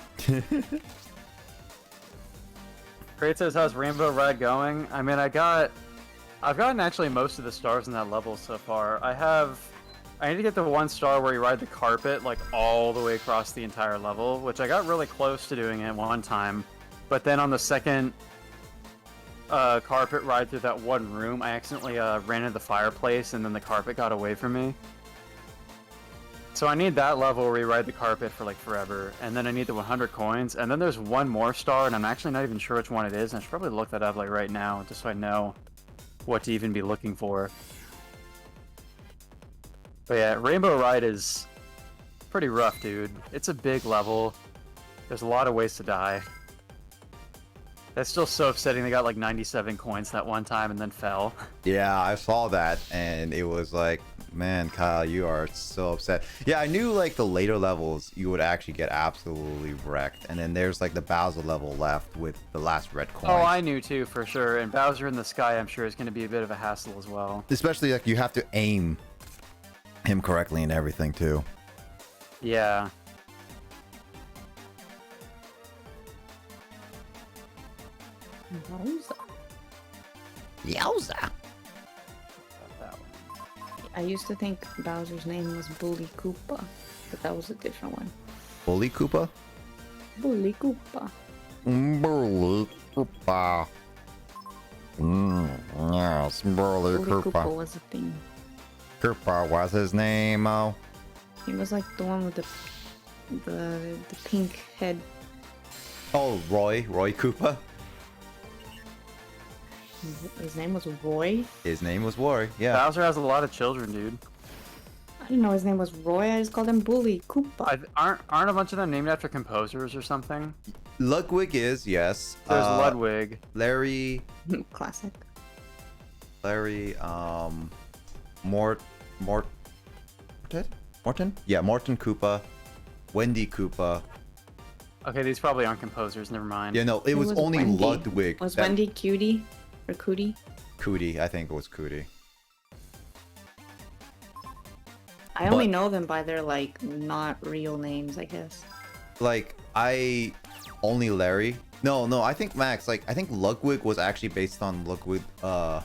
E: Crate says, how's Rainbow Ride going? I mean, I've gotten actually most of the stars in that level so far. I need to get the one star where you ride the carpet, like, all the way across the entire level, which I got really close to doing it one time. But then on the second carpet ride through that one room, I accidentally ran into the fireplace, and then the carpet got away from me. So I need that level where you ride the carpet for, like, forever. And then I need the 100 coins. And then there's one more star, and I'm actually not even sure which one it is. And I should probably look that up, like, right now, just so I know what to even be looking for. But yeah, Rainbow Ride is pretty rough, dude. It's a big level. There's a lot of ways to die. That's still so upsetting. They got like 97 coins that one time and then fell.
A: Yeah, I saw that, and it was like, man, Kyle, you are so upset. Yeah, I knew like the later levels, you would actually get absolutely wrecked. And then there's like the Bowser level left with the last red coin.
E: Oh, I knew too, for sure. And Bowser in the sky, I'm sure, is going to be a bit of a hassle as well.
A: Especially like you have to aim him correctly and everything too.
E: Yeah.
D: Bowser.
A: Yowza.
E: That one.
D: I used to think Bowser's name was Bully Koopa, but that was a different one.
A: Bully Koopa?
D: Bully Koopa.
A: Bully Koopa. Yes, Bully
D: Bully Koopa
A: Koopa.
D: was a thing.
A: Koopa was his name, oh.
D: He was like the one with the pink head.
A: Oh, Roy Koopa?
D: His name was Roy?
A: His name was Roy, yeah.
E: Bowser has a lot of children, dude.
D: I didn't know his name was Roy, I just called him Bully Koopa.
E: Aren't a bunch of them named after composers or something?
A: Ludwig is, yes.
E: There's Ludwig.
A: Larry,
D: Classic.
A: Morton? Yeah, Morton Koopa. Wendy Koopa.
E: Okay, these probably aren't composers, never mind.
A: Yeah, no, it was only
D: Wendy?
A: Ludwig.
D: Was Wendy Cutie? Or Cootie?
A: Cootie, I think it was Cootie.
D: I only know them by their, like, not real names, I guess.
A: Like, only Larry. No, I think Max, like, I think Ludwig was actually based on Ludwig, like,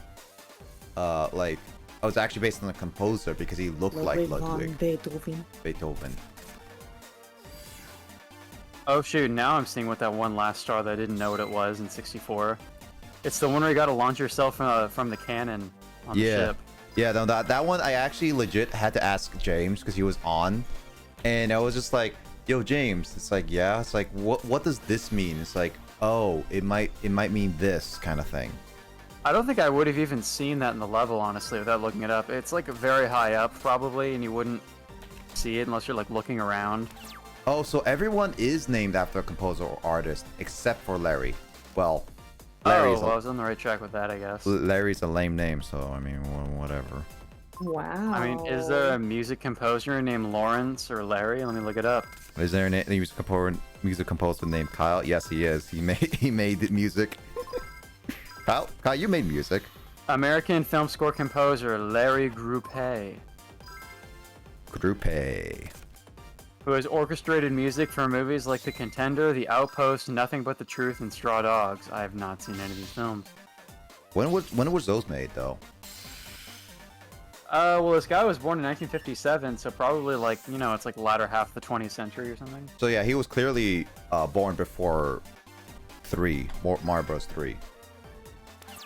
A: I was actually based on the composer because he looked like Ludwig. Beethoven.
E: Oh shoot, now I'm seeing what that one last star that I didn't know what it was in 64. It's the one where you gotta launch yourself from the cannon on the ship.
A: Yeah, no, that one I actually legit had to ask James because he was on, and I was just like, "Yo, James," it's like, yeah, it's like, what does this mean? It's like, oh, it might mean this kind of thing.
E: I don't think I would have even seen that in the level, honestly, without looking it up. It's like very high up, probably, and you wouldn't see it unless you're like looking around.
A: Oh, so everyone is named after a composer or artist except for Larry. Well, Larry's
E: I was on the right track with that, I guess.
A: Larry's a lame name, so I mean, whatever.
D: Wow.
E: I mean, is there a music composer named Lawrence or Larry? Let me look it up.
A: Is there a music composer named Kyle? Yes, he is. He made the music. Kyle, you made music.
E: American film score composer Larry Grupe, who has orchestrated music for movies like The Contender, The Outpost, Nothing But the Truth, and Straw Dogs. I have not seen any of these films.
A: When was those made, though?
E: Well, this guy was born in 1957, so probably like, you know, it's like latter half of the 20th century or something.
A: So yeah, he was clearly born before Mario Bros. 3.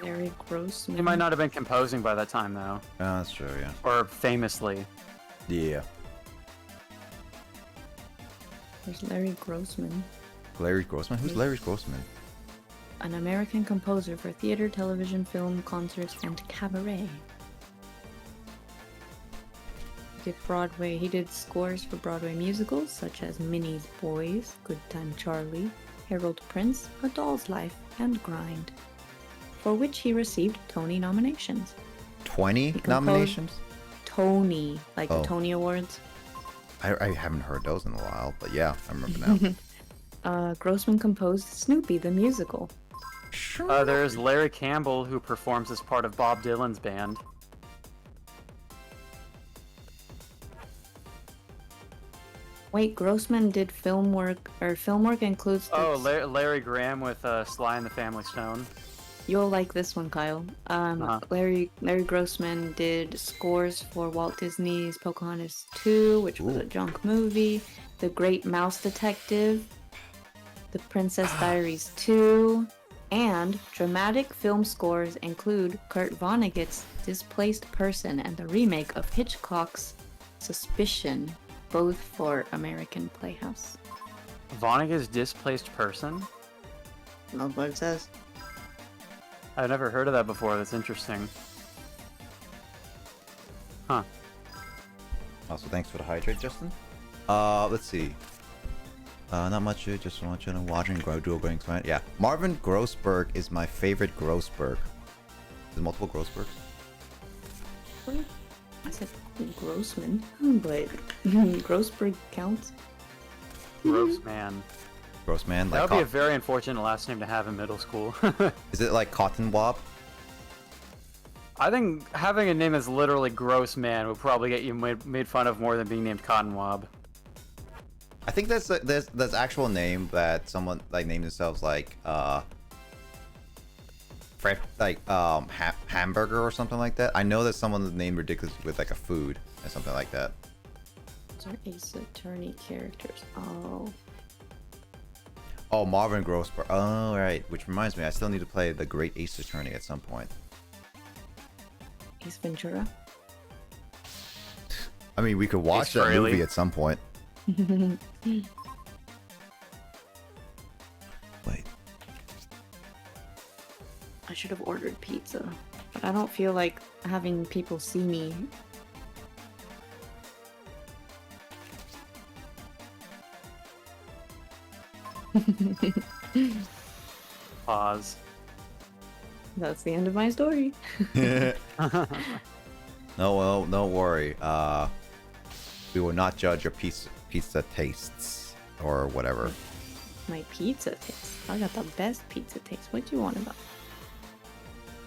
D: Larry Grossman.
E: He might not have been composing by that time, though.
A: That's true, yeah.
E: Or famously.
A: Yeah.
D: There's Larry Grossman.
A: Larry Grossman? Who's Larry Grossman?
D: An American composer for theater, television, film, concerts, and cabaret. He did scores for Broadway musicals such as Minnie's Boys, Good Time Charlie, Harold Prince, A Doll's Life, and Grind, for which he received Tony nominations.
A: 20 nominations?
D: Tony, like the Tony Awards.
A: I haven't heard those in a while, but yeah, I remember now.
D: Grossman composed Snoopy the musical.
E: There's Larry Campbell, who performs as part of Bob Dylan's band.
D: Wait, Grossman did film work, or film work includes...
E: Larry Graham with Sly and the Family Stone.
D: You'll like this one, Kyle. Larry Grossman did scores for Walt Disney's Pocahontas 2, which was a junk movie, The Great Mouse Detective, The Princess Diaries 2, and dramatic film scores include Kurt Vonnegut's Displaced Person and the remake of Hitchcock's Suspicion, both for American Playhouse.
E: Vonnegut's Displaced Person?
D: That's what it says.
E: I've never heard of that before. That's interesting. Huh.
A: Also, thanks for the hydrate, Justin. Let's see. Not much. Just watching dual going fine. Yeah, Marvin Grossberg is my favorite Grossberg. There's multiple Grossbergs.
D: I said Grossman, but Grossberg counts.
E: Grossman.
A: Grossman.
E: That would be a very unfortunate last name to have in middle school.
A: Is it like Cotton Wob?
E: I think having a name that's literally Grossman would probably get you made fun of more than being named Cotton Wob.
A: I think that's actual name that someone like named themselves like hamburger or something like that. I know that someone's named ridiculous with like a food or something like that.
D: Those are Ace Attorney characters. Oh.
A: Oh, Marvin Grossberg. Oh, right. Which reminds me, I still need to play The Great Ace Attorney at some point.
D: Ace Ventura.
A: I mean, we could watch
E: Ace
A: that
E: Frehley.
A: movie at some point. Wait.
D: I should have ordered pizza, but I don't feel like having people see me.
E: Pause.
D: That's the end of my story.
A: No, well, don't worry. We will not judge your pizza tastes or whatever.
D: My pizza taste. I got the best pizza taste. What do you want about?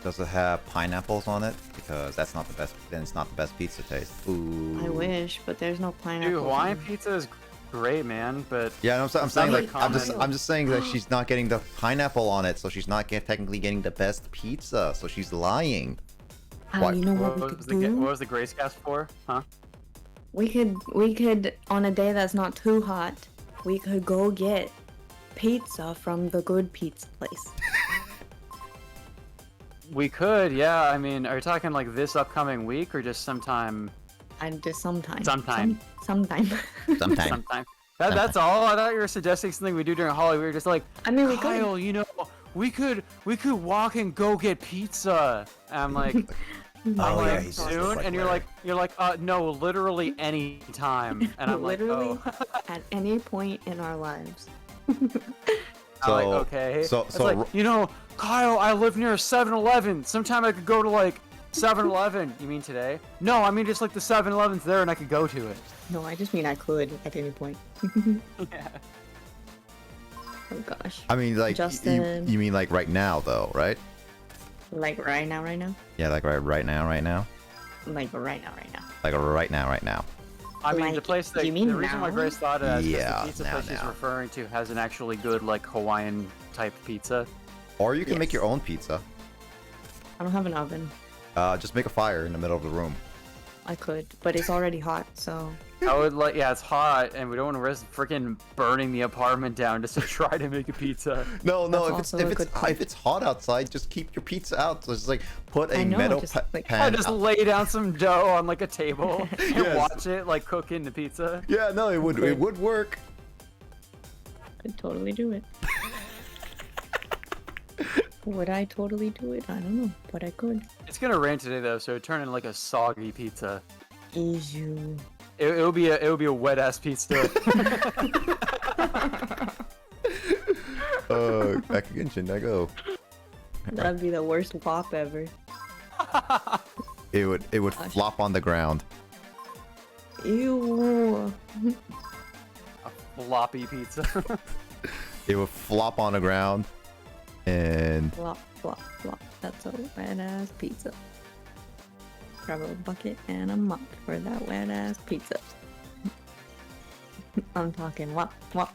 A: Does it have pineapples on it? Because that's not the best. Then it's not the best pizza taste. Ooh.
D: I wish, but there's no pineapple.
E: Dude, Hawaiian pizza is great, man. But
A: Yeah, I'm saying like
E: common.
A: I'm just saying that she's not getting the pineapple on it, so she's not technically getting the best pizza. So she's lying.
D: Oh, you know what
E: what
D: we
E: was
D: could
E: the
D: do?
E: what was the grace cast for? Huh?
D: We could on a day that's not too hot, we could go get pizza from the good pizza place.
E: We could, yeah. I mean, are you talking like this upcoming week or just sometime?
D: And just sometime.
E: Sometime.
D: Sometime.
A: Sometime.
E: Sometime. That's all. I thought you were suggesting something we do during Holiday. We were just like,
D: I mean, we could.
E: Kyle, you know, we could walk and go get pizza. And I'm like,
A: Oh, yeah,
E: like,
A: he's
E: soon, and you're like, no, literally any time. And I'm
D: Literally
E: like, oh.
D: at any point in our lives.
E: I'm like, okay.
A: So
E: It's like, you know, Kyle, I live near a 7-Eleven. Sometime I could go to like 7-Eleven. You mean today? No, I mean just like the 7-Eleven's there and I could go to it.
D: No, I just mean I could at any point.
E: Yeah.
D: Oh gosh.
A: I mean, like,
D: Justin.
A: you mean like right now, though, right?
D: Like right now.
A: Yeah, like right now.
D: Like right now.
A: Like right now.
E: I mean, the
D: Like,
E: place that
D: you
E: the
D: mean
E: reason why
D: now?
E: Grace thought it as
A: Yeah,
E: the pizza
A: now,
E: place she's
A: now.
E: referring to has an actually good like Hawaiian type pizza.
A: Or you can make
D: Yes.
A: your own pizza.
D: I don't have an oven.
A: Just make a fire in the middle of the room.
D: I could, but it's already hot, so.
E: I would like, yeah, it's hot, and we don't want to risk freaking burning the apartment down just to try to make a pizza.
A: No,
D: That's
A: if it's
D: also a
A: if
D: good
A: it's
D: point.
A: if it's hot outside, just keep your pizza out. So just like put a
D: I know,
A: metal
D: just, like-
E: I
A: pan.
E: just lay down some dough on like a table and
A: Yes.
E: watch it like cook into pizza.
A: Yeah, no, it would work.
D: I'd totally do it. Would I totally do it? I don't know, but I could.
E: It's gonna rain today though, so it'd turn into like a soggy pizza.
D: Is you.
E: It would be a wet ass pizza.
A: Back again, Shindago.
D: That'd be the worst wop ever.
A: It would
D: Gosh.
A: flop on the ground.
D: Ew.
E: A floppy pizza.
A: It would flop on the ground, and
D: Flop, flop, flop. That's a wet ass pizza. Grab a bucket and a mop for that wet ass pizza. I'm talking wop, wop.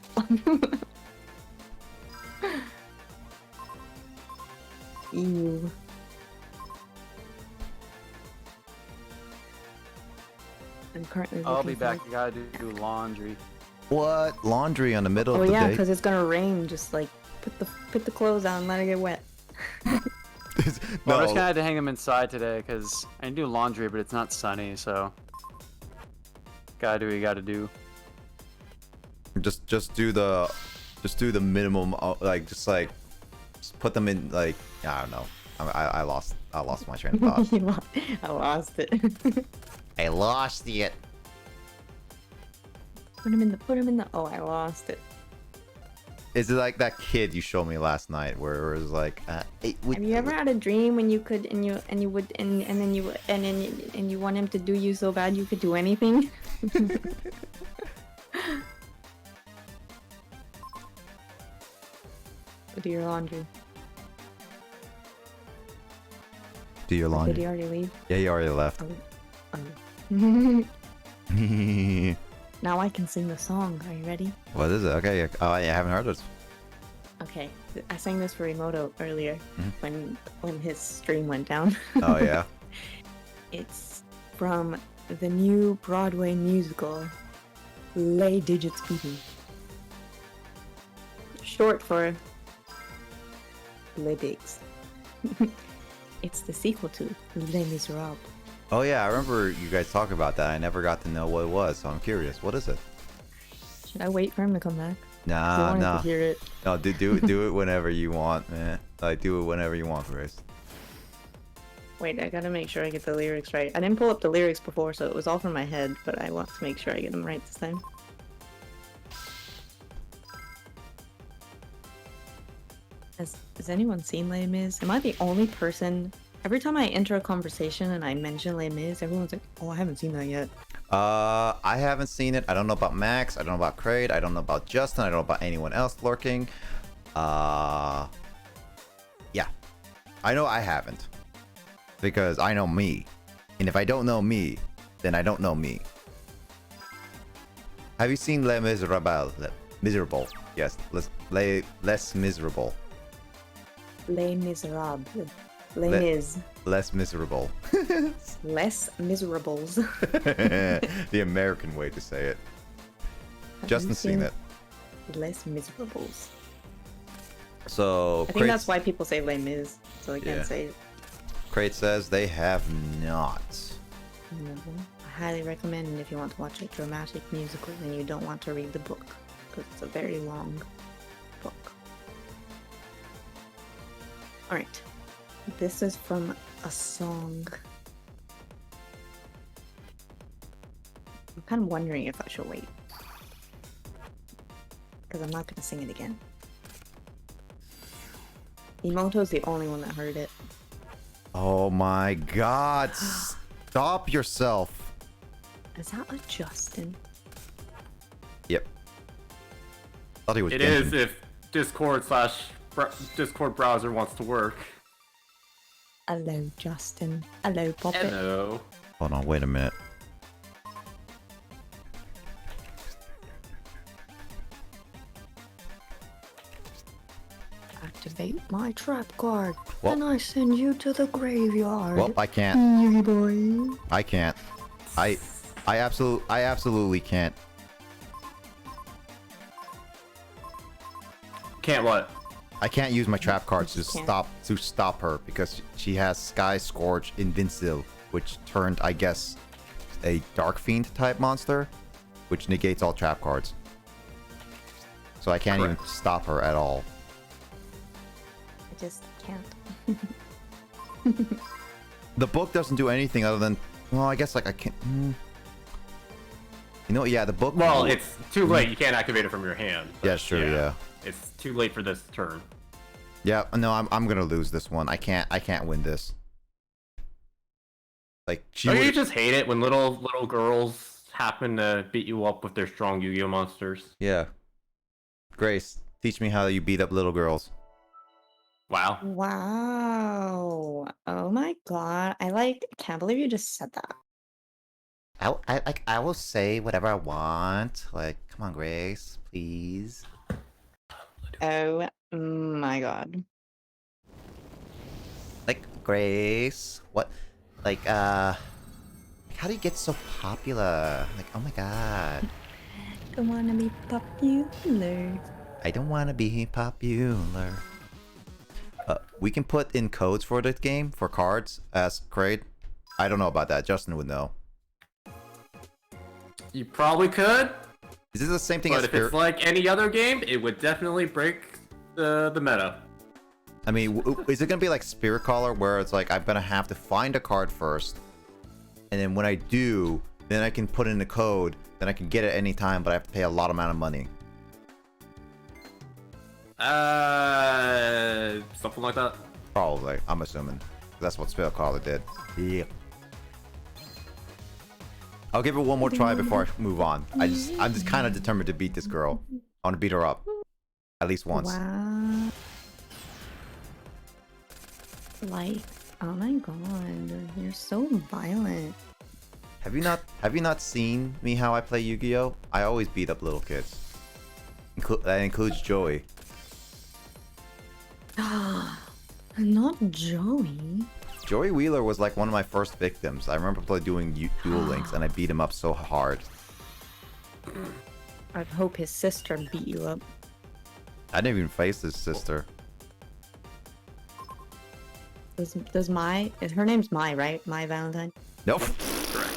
D: Ew. I'm currently
E: I'll
D: looking
E: be
D: for-
E: back. You gotta do laundry.
A: what? Laundry on the middle
D: Oh
A: of the
D: yeah,
A: day?
D: because it's gonna rain. Just like put the clothes on and let it get wet.
E: Well, I'm just
A: No,
E: gonna have to hang them inside today because I can do laundry, but it's not sunny, so gotta do what you gotta do.
A: just do the minimum. Just put them in like I don't know. I lost my train of thought.
D: I lost it.
A: I lost it.
D: Put him in the. Oh, I lost it.
A: Is it like that kid you showed me last night, where it was like,
D: Have you ever had a dream when you could and you want him to do you so bad you could do anything? Do your laundry.
A: do your
D: Did he
A: laundry?
D: already leave?
A: Yeah, he already left.
D: Oh. Now I can sing the song. Are you ready?
A: What is it? Okay. Oh, I haven't heard it.
D: Okay, I sang this for Remoto earlier when his stream went down.
A: Oh yeah.
D: It's from the new Broadway musical, Les Digits Beaten. Short for Les Digs. It's the sequel to Les Miserables.
A: Oh yeah, I remember you guys talking about that. I never got to know what it was, so I'm curious. What is it?
D: Should I wait for him to come back?
A: Nah, nah.
D: To hear it.
A: No, do it whenever you want, man. Like, do it whenever you want, Grace.
D: Wait, I gotta make sure I get the lyrics right. I didn't pull up the lyrics before, so it was all from my head, but I want to make sure I get them right this time. Has anyone seen Les Mis? Am I the only person? Every time I enter a conversation and I mention Les Mis, everyone's like, oh, I haven't seen that yet.
A: I haven't seen it. I don't know about Max. I don't know about Kraid. I don't know about Justin. I don't know about anyone else lurking. Yeah. I know I haven't. Because I know me. And if I don't know me, then I don't know me. Have you seen Les Miserables? Miserable. Yes. Less Miserable.
D: Les Miserables. Les Mis.
A: Less Miserable.
D: Less Miserables.
A: The American way to say it. Justin's seen it.
D: Less Miserables.
A: So
D: I think that's why people say Les Mis, so they can't say it.
A: Crate says they have not.
D: No. I highly recommend if you want to watch a dramatic musical and you don't want to read the book, because it's a very long book. Alright. This is from a song. I'm kind of wondering if I should wait. Because I'm not going to sing it again. Emoto's the only one that heard it.
A: Oh my god. Stop yourself.
D: Is that a Justin?
A: Yep. Thought he was
F: It
A: Benjamin.
F: is if Discord browser wants to work.
D: Hello, Justin. Hello, Poppet.
F: Hello.
A: Hold on, wait a minute.
D: Activate my trap card,
A: Well-
D: and I send you to the graveyard.
A: Well, I can't.
D: Yugi boy.
A: I can't. I absolutely can't.
F: Can't what?
A: I can't use my trap cards to
D: Can't.
A: stop her because she has Sky Scourge Invincible, which turned, I guess, a Dark Fiend type monster, which negates all trap cards. So I can't even stop her at all.
D: I just can't.
A: The book doesn't do anything other than, well, I guess like I can't. You know, yeah, the book.
F: Well, it's too late. You can't activate it from your hand. but
A: Yeah, sure, yeah.
F: It's too late for this turn.
A: Yeah, no, I'm gonna lose this one. I can't win this. Like she.
F: Don't you
A: would've-
F: just hate it when little girls happen to beat you up with their strong Yu-Gi-Oh monsters?
A: Yeah. Grace, teach me how you beat up little girls.
F: Wow.
D: Wow. Oh my god. I can't believe you just said that.
A: I will say whatever I want. Like, come on, Grace, please.
D: Oh my god.
A: Like, Grace, what? Like, how do you get so popular? Like, oh my god.
D: Don't wanna be popular.
A: I don't want to be popular. We can put in codes for this game for cards as Kraid. I don't know about that. Justin would know.
F: You probably could,
A: Is this the same thing
F: but
A: as
F: if it's like any other game, it would definitely break the meta.
A: I mean, is it gonna be like Spirit Caller, where it's like I'm gonna have to find a card first, and then when I do, then I can put in the code, then I can get it anytime, but I have to pay a lot amount of money.
F: Something like that.
A: Probably, I'm assuming. That's what Spirit Caller did. Yeah. I'll give it one more try before I move on. I'm just kind of determined to beat this girl. I want to beat her up, at least once.
D: Wow. Like, oh my god, you're so violent.
A: Have you not seen me how I play Yu-Gi-Oh? I always beat up little kids. That includes Joey.
D: Not Joey.
A: Joey Wheeler was like one of my first victims. I remember doing Duel Links and I beat him up so hard.
D: I hope his sister beat you up.
A: I didn't even face his sister.
D: Does her name's Mai, right? Mai Valentine?
A: Nope.
F: Correct.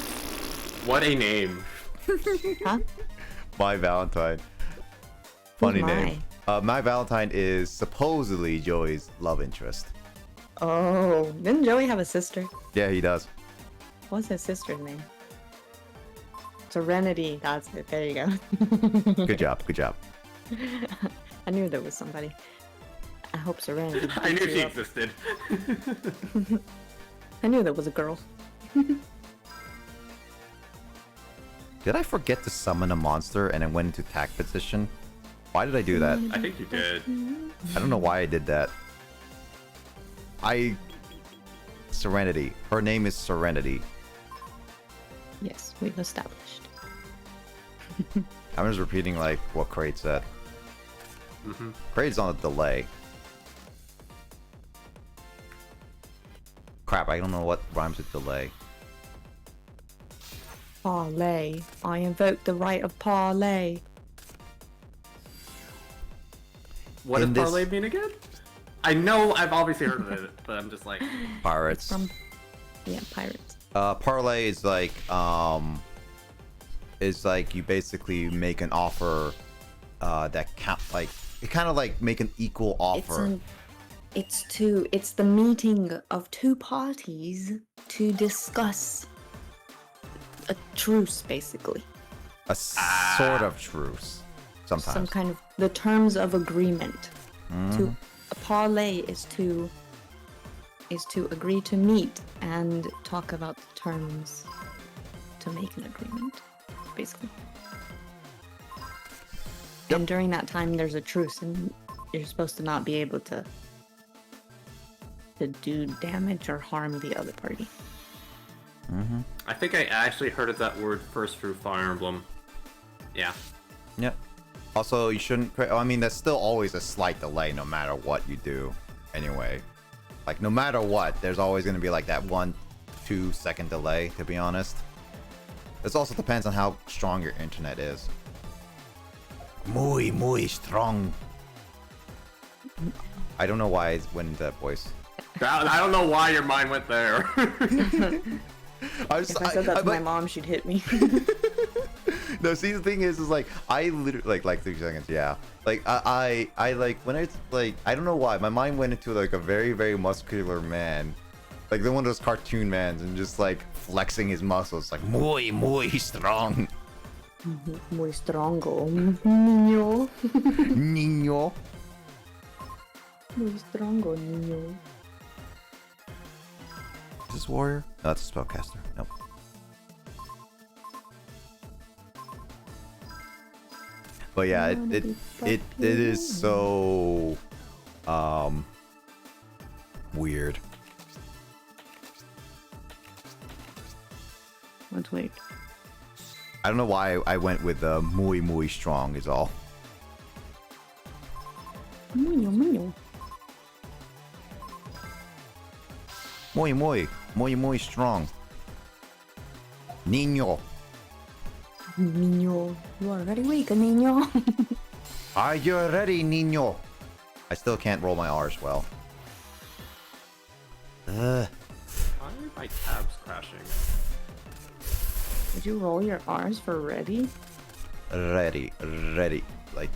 F: What a name.
D: Huh?
A: Mai Valentine. Funny name. Mai Valentine is supposedly Joey's love interest.
D: Oh, didn't Joey have a sister?
A: Yeah, he does.
D: What's his sister's name? Serenity. That's it. There you go.
A: Good job. Good job.
D: I knew there was somebody. I hope Serenity.
F: I knew
D: beats
F: she
D: you up.
F: existed.
D: I knew there was a girl.
A: Did I forget to summon a monster and I went into attack position? Why did I do that?
F: I think you did.
A: I don't know why I did that. Serenity. Her name is Serenity.
D: Yes, we've established.
A: I'm just repeating like what Kraid said. Kraid's on a delay. Crap, I don't know what rhymes with delay.
D: Parlay. I invoke the right of parlay.
F: What
A: In
F: does
A: this-
F: parlay mean again? I know I've obviously heard of it, but I'm just like...
A: Pirates.
D: Yeah, pirates.
A: Parlay is like you basically make an offer that count like you kind of like make an equal offer.
D: It's the meeting of two parties to discuss a truce, basically.
A: A sort of truce. Sometimes.
D: Some kind of the terms of agreement. To a parlay is to agree to meet and talk about the terms to make an agreement, basically.
A: Yep.
D: And during that time, there's a truce, and you're supposed to not be able to do damage or harm the other party.
F: I think I actually heard of that word first through Fire Emblem. Yeah.
A: Yep. Also, you shouldn't. I mean, there's still always a slight delay, no matter what you do. Anyway, like no matter what, there's always going to be like that 1-2 second delay. To be honest, this also depends on how strong your internet is. Muy strong. I don't know why I went into that voice.
F: I don't know why your mind went there.
D: If I said that to my mom, she'd hit me.
A: No, see, the thing is like I literally like 3 seconds. Yeah, like I like when it's like I don't know why my mind went into like a very very muscular man, like one of those cartoon mans, and just like flexing his muscles, like muy strong.
D: Muy strongo, niño.
A: Niño.
D: Muy strongo, niño.
A: Is this warrior? No, that's a spellcaster. Nope. But yeah, it is so weird.
D: Let's wait.
A: I don't know why I went with muy strong is all.
D: Niño.
A: Muy strong. Niño.
D: Niño. You are very weak, niño.
A: Are you ready, niño? I still can't roll my R's well.
F: Why are my tabs crashing?
D: Did you roll your R's for ready?
A: Ready. Like,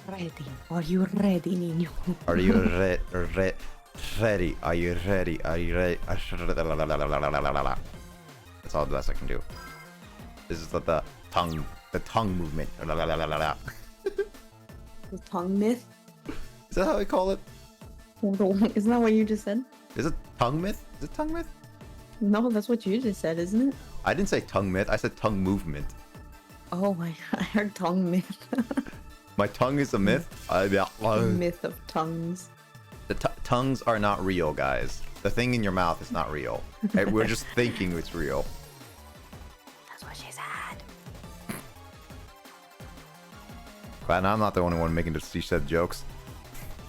D: Ready. Are you ready, niño?
A: are you ready? Are you ready? Are you ready? That's all the best I can do. This is the tongue movement.
D: The tongue myth?
A: Is that how I call it?
D: Isn't that what you just said?
A: Is it tongue myth? Is it tongue myth?
D: No, that's what you just said, isn't it?
A: I didn't say tongue myth. I said tongue movement.
D: Oh, I heard tongue myth.
A: My tongue is a myth.
D: Myth of tongues.
A: The tongues are not real, guys. The thing in your mouth is not real. We're just thinking it's real.
D: That's what she said.
A: Glad I'm not the only one making the she said jokes.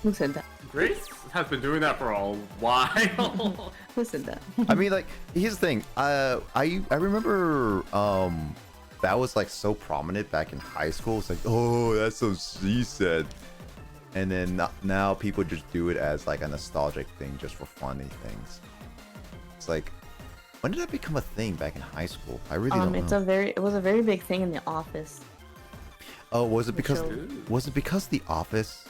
D: Who said that?
F: Grace has been doing that for a while.
D: Listen to that.
A: I mean, like, here's the thing. I remember that was like so prominent back in high school. It's like, oh, that's so she said. And then now people just do it as like a nostalgic thing, just for funny things. It's like, when did that become a thing back in high school? I really don't know.
D: It was a very big thing in The Office.
A: Oh, was it because The Office?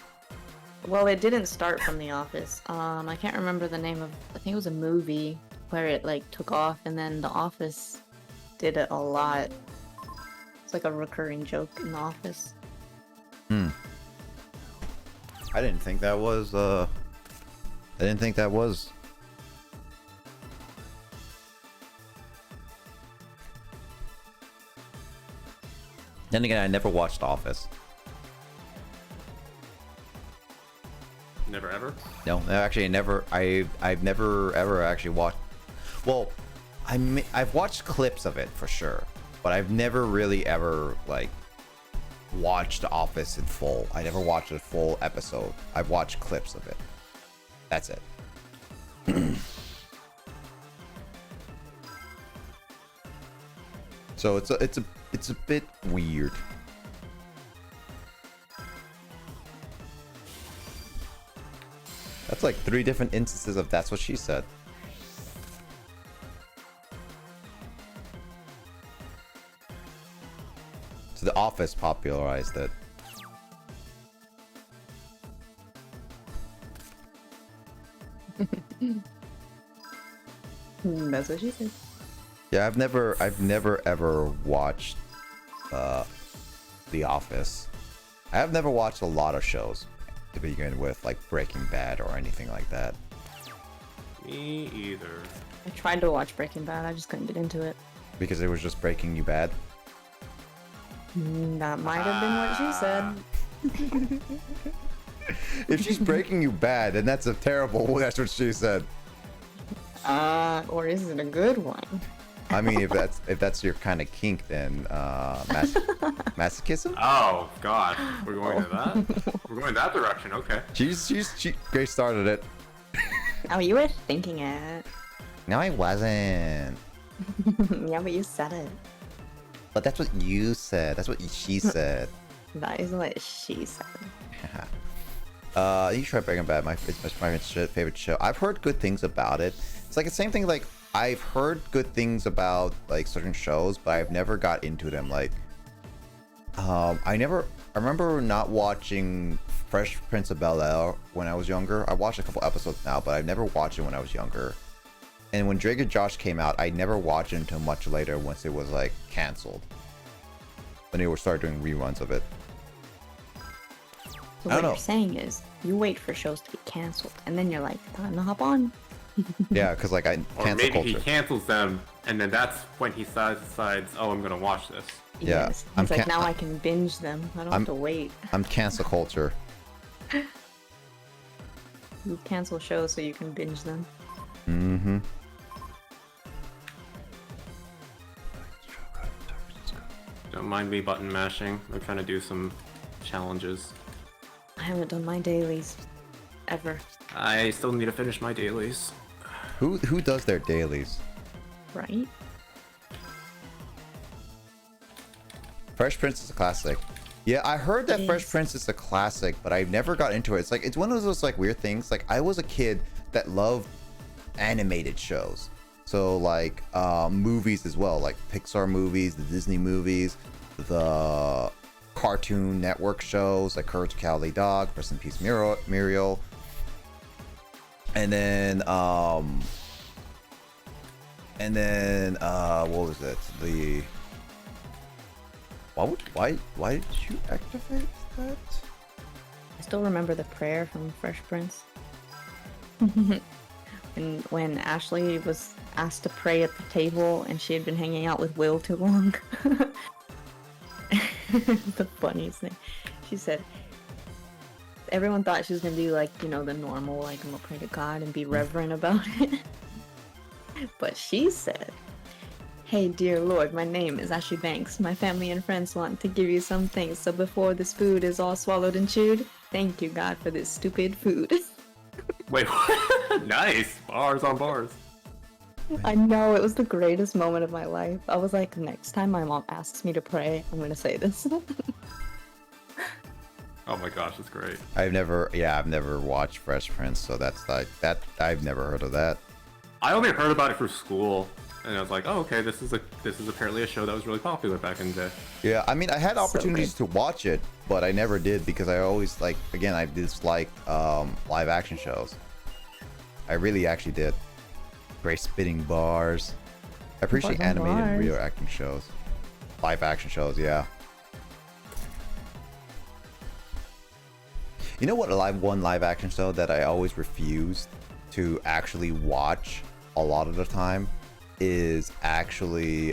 D: Well, it didn't start from The Office. I can't remember the name of. I think it was a movie where it like took off, and then The Office did it a lot. It's like a recurring joke in The Office.
A: I didn't think that was. Then again, I never watched Office.
F: Never ever?
A: No, actually, I've never ever actually watched. Well, I've watched clips of it for sure, but I've never really ever like watched The Office in full. I never watched a full episode. I've watched clips of it. That's it. So it's a bit weird. That's like 3 different instances of that's what she said. So The Office popularized it.
D: That's what she said.
A: Yeah, I've never ever watched The Office. I have never watched a lot of shows to begin with, like Breaking Bad or anything like that.
F: Me either.
D: I tried to watch Breaking Bad. I just couldn't get into it.
A: Because it was just breaking you bad.
D: That might have been what she said.
A: If she's breaking you bad, then that's a terrible. That's what she said.
D: Or is it a good one?
A: I mean, if that's your kind of kink, then masochism.
F: Oh God, we're going to that. We're going that direction. Okay.
A: She Grace started it.
D: Oh, you were thinking it.
A: No, I wasn't.
D: Yeah, but you said it.
A: But that's what you said. That's what she said.
D: That is what she said.
A: You try Breaking Bad. It's my favorite show. I've heard good things about it. It's like the same thing. Like I've heard good things about like certain shows, but I've never got into them. Like, I remember not watching Fresh Prince of Bel-Air when I was younger. I watched a couple episodes now, but I've never watched it when I was younger. And when Drake and Josh came out, I never watched it until much later once it was like canceled. When they were starting doing reruns of it.
D: So what you're saying is, you wait for shows to be canceled, and then you're like, time to hop on.
A: Yeah, because like I
F: or
A: cancel
F: maybe
A: culture.
F: he cancels them, and then that's when he decides, oh, I'm gonna watch this.
A: Yeah,
D: Yes. It's like, now I can binge them. I don't have to wait.
A: I'm cancel culture.
D: You cancel shows so you can binge them.
A: Mm-hmm.
F: Don't mind me button mashing. I'm trying to do some challenges.
D: I haven't done my dailies. Ever.
F: I still need to finish my dailies.
A: Who does their dailies?
D: Right?
A: Fresh Prince is a classic. Yeah, I heard that Fresh Prince is a classic, but I've never got into it. It's like it's one of those like weird things. Like I was a kid that loved animated shows. So like movies as well, like Pixar movies, the Disney movies, the Cartoon Network shows like Courage the Cowardly Dog, Rest in Peace Muriel. And then what was it? The why did you activate that?
D: I still remember the prayer from Fresh Prince. And when Ashley was asked to pray at the table and she had been hanging out with Will too long. The funniest thing. She said, everyone thought she was gonna do like, you know, the normal, like I'm gonna pray to God and be reverent about it. But she said, hey dear Lord, my name is Ashley Banks. My family and friends want to give you some things. So before this food is all swallowed and chewed, thank you God for this stupid food.
F: Wait, what? Nice. Bars on bars.
D: I know, it was the greatest moment of my life. I was like, next time my mom asks me to pray, I'm gonna say this.
F: Oh my gosh, that's great.
A: I've never watched Fresh Prince, so that's like that. I've never heard of that.
F: I only heard about it through school, and I was like, oh, okay, this is apparently a show that was really popular back in the day.
A: Yeah, I mean, I had opportunities to watch it, but I never did because I always I dislike live action shows. I really actually did. Great spitting bars. I appreciate animated and real acting shows. Live action shows, yeah. You know what one live action show that I always refused to actually watch a lot of the time is actually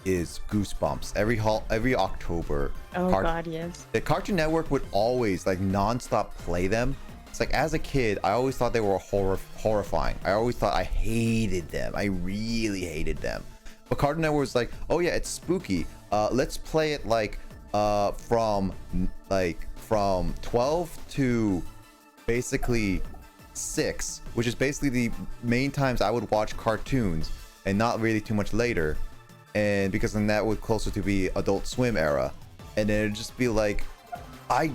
A: is Goosebumps. Every October.
D: Oh God, yes.
A: The Cartoon Network would always like non-stop play them. It's like, as a kid, I always thought they were horrifying. I always thought I hated them. I really hated them. But Cartoon Network was like, oh yeah, it's spooky. Let's play it like from 12 to basically 6, which is basically the main times I would watch cartoons, and not really too much later. And because then that would closer to be Adult Swim era, and then it'd just be like, I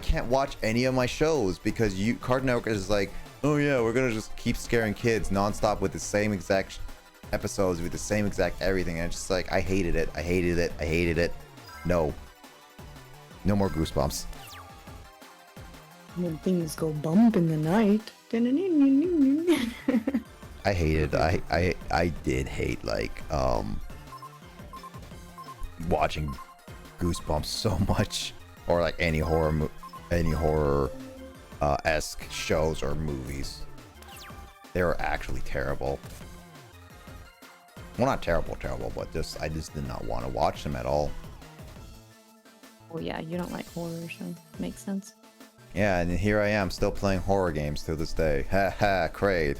A: can't watch any of my shows because Cartoon Network is like, oh yeah, we're gonna just keep scaring kids nonstop with the same exact episodes with the same exact everything, and it's just like, I hated it. I hated it. I hated it. No more Goosebumps.
D: When things go bump in the night.
A: I hated. I did hate watching Goosebumps so much, or like any horror esque shows or movies. They were actually terrible. Well, not terrible, but I just did not want to watch them at all.
D: Oh yeah, you don't like horror, so makes sense.
A: Yeah, and here I am still playing horror games to this day. Ha ha, Kraid.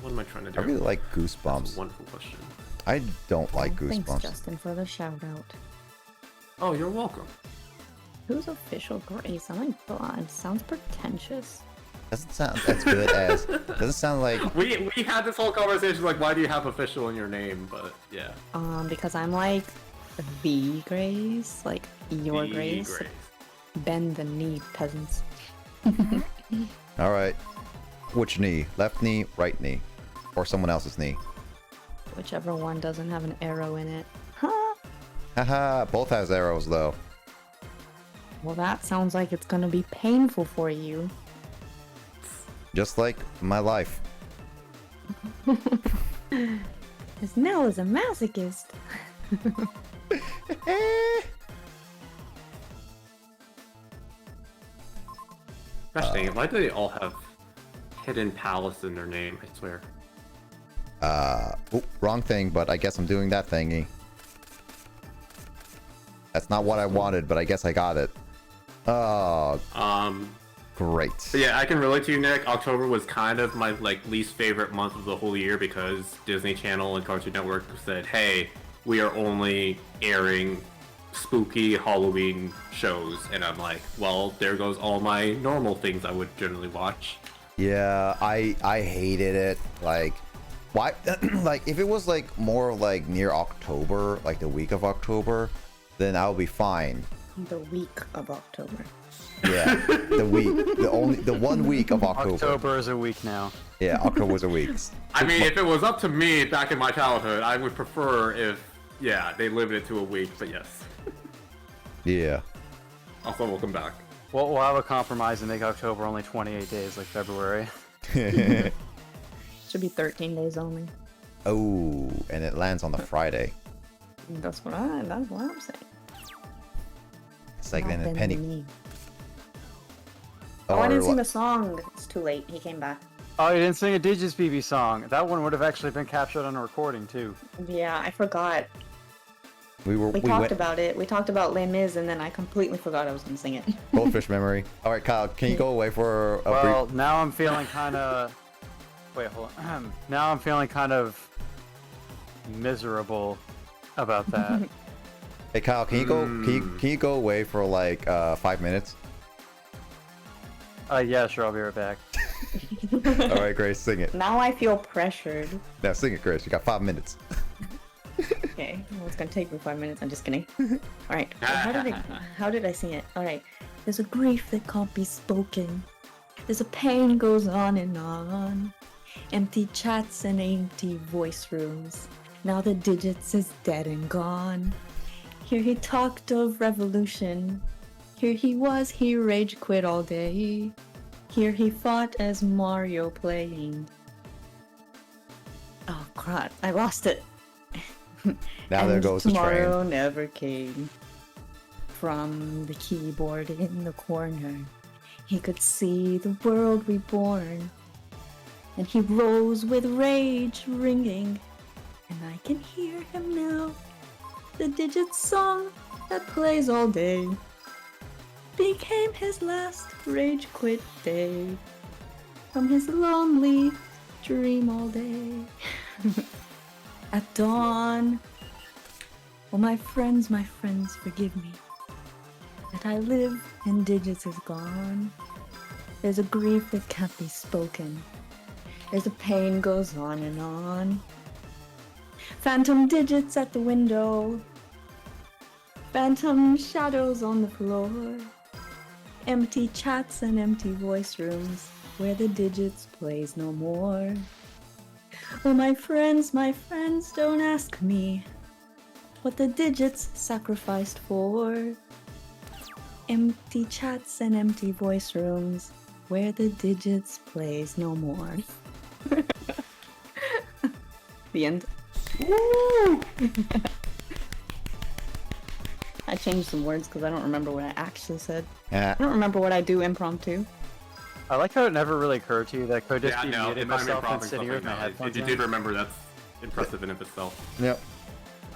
F: What am I trying to do?
A: I really like Goosebumps.
F: That's a wonderful question.
A: I don't like Goosebumps.
D: Thanks, Justin, for the shout out.
F: Oh, you're welcome.
D: Who's official Grace? Oh my God, sounds pretentious.
A: Doesn't sound as good as. Doesn't sound like.
F: We had this whole conversation like, why do you have official in your name? But yeah.
D: Because I'm like the Grace, like your Grace. Bend the knee, peasants.
A: All right. Which knee? Left knee, right knee, or someone else's knee?
D: Whichever one doesn't have an arrow in it. Huh?
A: Haha, both has arrows though.
D: Well, that sounds like it's gonna be painful for you.
A: Just like my life.
D: Because Nell is a masochist.
F: Gosh dang it, why do they all have Hidden Palace in their name? I swear.
A: Wrong thing, but I guess I'm doing that thingy. That's not what I wanted, but I guess I got it. Oh. Great.
F: But yeah, I can relate to you, Nick. October was kind of my least favorite month of the whole year because Disney Channel and Cartoon Network said, "Hey, we are only airing spooky Halloween shows," and I'm like, "Well, there goes all my normal things I would generally watch."
A: Yeah, I hated it. Like, why? Like, if it was more near October, like the week of October, then I'll be fine.
D: The week of October.
A: Yeah, the 1 week of October.
E: October is a week now.
A: Yeah, October was a week.
F: I mean, if it was up to me back in my childhood, I would prefer if, they limited it to a week, but yes.
A: Yeah.
F: Also, welcome back.
E: Well, we'll have a compromise and make October only 28 days like February.
D: Should be 13 days only.
A: Oh, and it lands on the Friday.
D: That's what I'm saying.
A: It's like then a penny.
D: Oh, I didn't sing the song. It's too late. He came back.
E: Oh, you didn't sing a Digis BB song. That one would have actually been captured on a recording too.
D: Yeah, I forgot. We talked
A: went
D: about it. We talked about Les Mis, and then I completely forgot I was gonna sing it.
A: Goldfish memory. All right, Kyle, can you go away for a
E: Well, now I'm feeling kind of. Wait, hold on. Now I'm feeling kind of miserable about that.
A: Hey Kyle, can you go? Can you go away for like 5 minutes?
E: Yeah, sure. I'll be right back.
A: All right, Grace, sing it.
D: Now I feel pressured.
A: Now sing it, Grace. You got 5 minutes.
D: Okay, well, it's gonna take me 5 minutes. I'm just kidding. All right. How did I sing it? All right. There's a grief that can't be spoken. There's a pain goes on and on. Empty chats and empty voice rooms. Now the digits is dead and gone. Here he talked of revolution. Here he was, he rage quit all day. Here he fought as Mario playing. Oh crap, I lost it.
A: Now there goes the train.
D: Tomorrow never came. From the keyboard in the corner, he could see the world reborn. And he rose with rage ringing, and I can hear him now. The digit song that plays all day became his last rage quit day. From his lonely dream all day. At dawn, oh my friends, forgive me that I live and digits is gone. There's a grief that can't be spoken. There's a pain goes on and on. Phantom digits at the window. Phantom shadows on the floor. Empty chats and empty voice rooms where the digits plays no more. Oh my friends, don't ask me what the digits sacrificed for. Empty chats and empty voice rooms where the digits plays no more. The end. Woo! I changed some words because I don't remember what I actually said. I don't remember what I do impromptu.
E: I like how it never really occurred to you that I could just be
F: no,
E: muting myself and sitting here with my
F: If
E: headphones
F: you
E: in.
F: did remember, that's impressive in of itself.
A: Yep.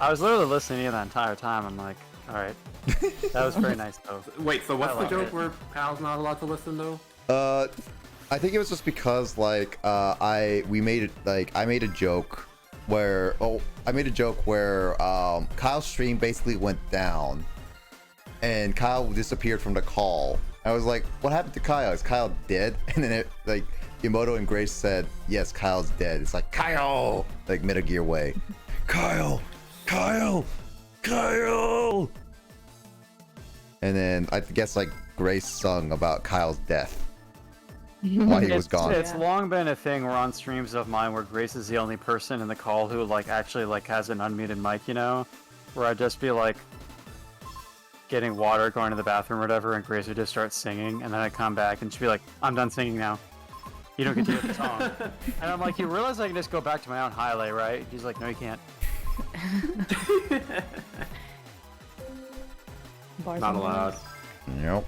E: I was literally listening to you the entire time. I'm like, alright. That was very nice though.
F: Wait, so what's
E: I
F: the
E: love
F: joke
E: it.
F: where Pal's not allowed to listen though?
A: I think it was just because like I made a joke where Kyle's stream basically went down and Kyle disappeared from the call. I was like, what happened to Kyle? Is Kyle dead? And then it, like Emoto and Grace said, yes, Kyle's dead. It's like Kyle, like Metal Gear way. Kyle. And then I guess like Grace sung about Kyle's death while he was gone.
E: It's long been a thing where on streams of mine where Grace is the only person in the call who like actually like has an unmuted mic, you know, where I'd just be like getting water, going to the bathroom or whatever, and Grace would just start singing, and then I'd come back and she'd be like, I'm done singing now. You don't get to hear the song. And I'm like, you realize I can just go back to my own highlight, right? She's like, no, you can't.
D: Bars
F: Not
D: and
F: allowed.
D: bars.
A: Yep.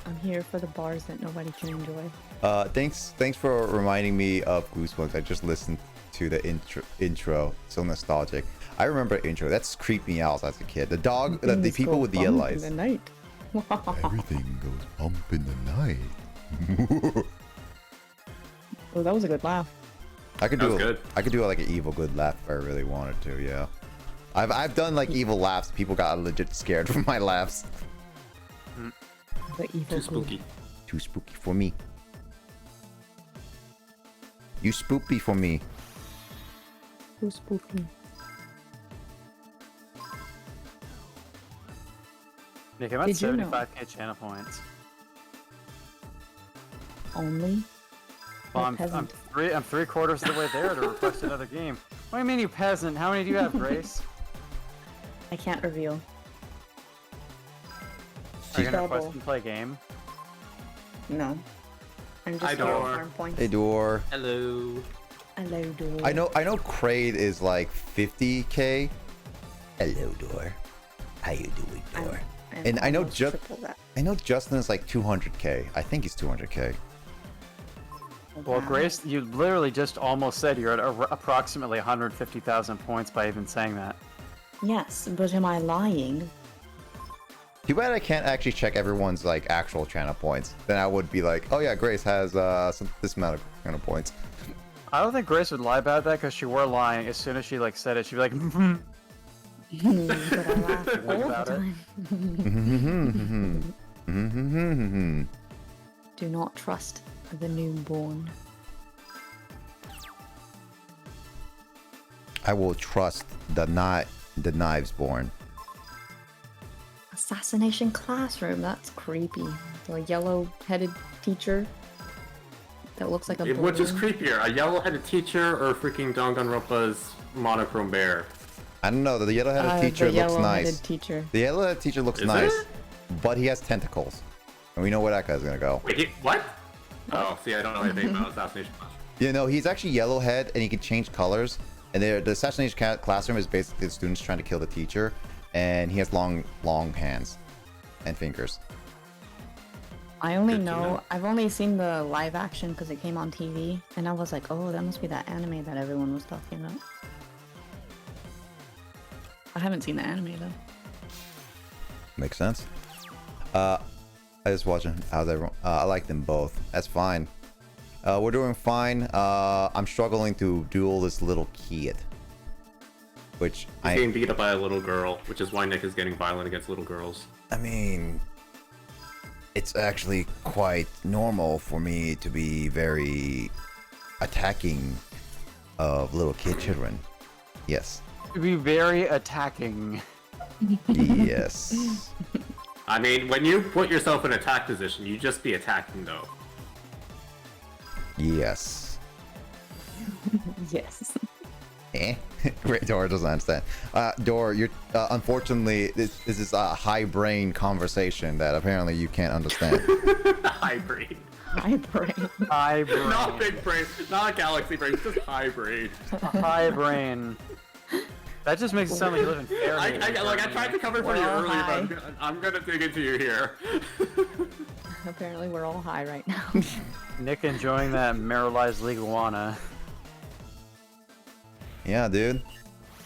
D: I'm here for the bars that nobody can enjoy.
A: Thanks for reminding me of Goosebumps. I just listened to the intro. So nostalgic. I remember the intro. That's creeped me out as a kid. The dog, the people with the yellow eyes.
D: In the night.
A: Everything goes bump in the night.
D: Oh, that was a good laugh.
A: I could
F: That
A: do
F: was good.
A: I could do like an evil good laugh if I really wanted to. Yeah. I've done like evil laughs. People got legit scared from my laughs.
D: The evil
F: Too spooky.
A: Too spooky for me. You spoopy for me.
D: Too spooky.
E: Nick, I'm at
D: Did you know?
E: 75k channel points.
D: Only.
E: Well,
D: What
E: I'm
D: peasant.
E: three quarters of the way there to request another game. What do you mean, you peasant? How many do you have, Grace?
D: I can't reveal.
E: Are you gonna
D: Double.
E: request and play a game?
D: No. I'm just
F: Hi,
D: here to
F: Dor.
D: farm points.
A: Hey, Door.
F: Hello.
D: Hello, door.
A: I know Kraid is like 50k. Hello, Door. How you doing, Door? And I know
D: triple that.
A: I know Justin is like 200k. I think he's 200k.
E: Well,
D: Wow.
E: Grace, you literally just almost said you're at approximately 150,000 points by even saying that.
D: Yes, but am I lying?
A: Too bad I can't actually check everyone's like actual channel points. Then I would be like, oh yeah, Grace has this amount of channel points.
E: I don't think Grace would lie about that because she were lying. As soon as she like said it, she'd be like,
D: But I laugh all the
E: about it.
D: time. Do not trust the newborn.
A: I will trust the knives born.
D: Assassination classroom, that's creepy. The yellow-headed teacher that looks like a
F: Which is
D: balloon.
F: creepier, a yellow-headed teacher or freaking Danganronpa's monochrome bear?
A: I don't know. The yellow-headed teacher
D: the
A: looks
D: yellow-headed
A: nice.
D: teacher.
A: The yellow-headed teacher looks
F: Is
A: nice,
F: it?
A: but he has tentacles, and we know where that guy's gonna go.
F: Wait, what? Oh, see, I don't know anything about assassination class.
A: You know, he's actually yellowhead, and he can change colors. And the assassination classroom is basically the students trying to kill the teacher, and he has long hands and fingers.
D: I only
F: Good to
D: know,
F: know.
D: I've only seen the live action because it came on TV, and I was like, oh, that must be that anime that everyone was talking about. I haven't seen the anime though.
A: Makes sense. I just watching. How's everyone? I like them both. That's fine. We're doing fine. I'm struggling to duel this little kid, which
F: He's getting beat up by a little girl, which is why Nick is getting violent against little girls.
A: I mean, it's actually quite normal for me to be very attacking of little kid children. Yes.
E: to be very attacking.
A: Yes.
F: I mean, when you put yourself in attack position, you just be attacking though.
A: Yes.
D: Yes.
A: Eh? Great, Dora doesn't understand. Dora, you're unfortunately this is a high brain conversation that apparently you can't understand.
F: High brain.
D: High brain.
E: High brain.
F: Not big brain, not galaxy brain, just high brain.
E: High brain. That just makes it sound like you live in Fahrenheit.
F: I tried to cover for you
D: Well,
F: earlier,
D: hi.
F: but I'm gonna dig into you here.
D: Apparently we're all high right now.
E: Nick enjoying that mineralized leguana.
A: Yeah, dude.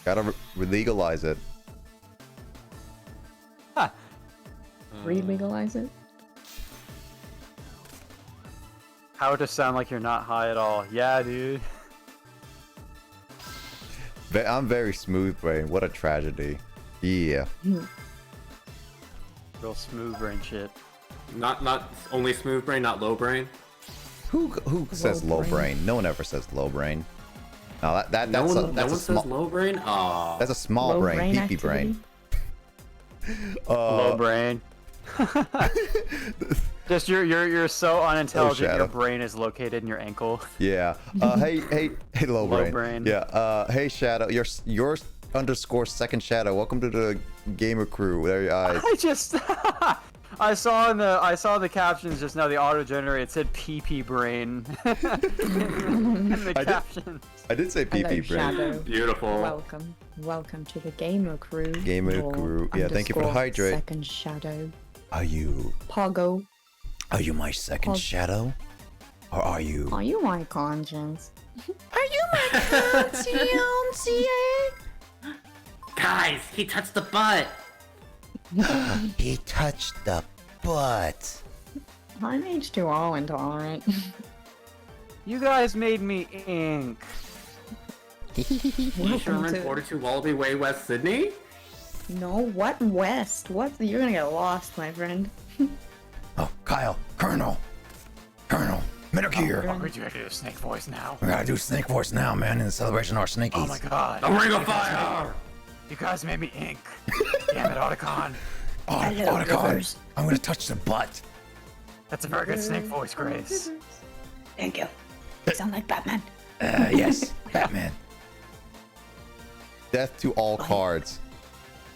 A: Gotta legalize it.
D: Re-legalize it?
E: How to sound like you're not high at all. Yeah, dude.
A: I'm very smooth brain. What a tragedy. Yeah.
E: Real smooth brain shit.
F: Not only smooth brain, not low brain.
A: Who says low brain? No one ever says low brain. No, that's
F: No one,
A: a,
F: no
A: that's
F: one
A: a small.
F: says low brain. Aw.
A: That's a small
D: Low
A: brain,
D: brain
A: peepee brain.
E: Low brain. Just you're so unintelligent.
A: Shadow.
E: Your brain is located in your ankle.
A: Yeah. Hey, low brain.
E: brain.
A: Yeah. Hey, Shadow. Your underscore second Shadow. Welcome to the gamer crew. There your eyes.
E: I just I saw the captions just now. The auto generated said PP brain in the captions.
A: I did say
D: Hello,
A: peepee brain.
D: Shadow.
F: Beautiful.
D: Welcome to the gamer crew.
A: Gamer
D: Your
A: crew. Yeah, thank you for the
D: underscore
A: hydrate.
D: Second Shadow.
A: Are you
D: Pogo.
A: my second Shadow? Or are you?
D: Are you my conscience?
A: Are you my conscience?
F: Guys, he touched the butt.
A: He touched the butt.
D: I'm H2O intolerant.
E: You guys made me ink.
F: Sherman,
D: to-
F: 42 Wallaby Way, West Sydney?
D: No, what West? What? You're gonna get lost, my friend.
A: Oh, Kyle, Colonel, Metal Gear.
E: Oh, we do do a snake voice now.
A: We gotta do Snake Force now, man, in the celebration of our Snakies.
E: Oh my god.
F: The Ring of Fire!
E: You guys made me ink. Damn it, Otacon.
A: Otacon, I'm gonna touch the butt.
E: That's a very good snake voice, Grace.
D: Thank you. You sound like Batman.
A: Yes, Batman. Death to all cards.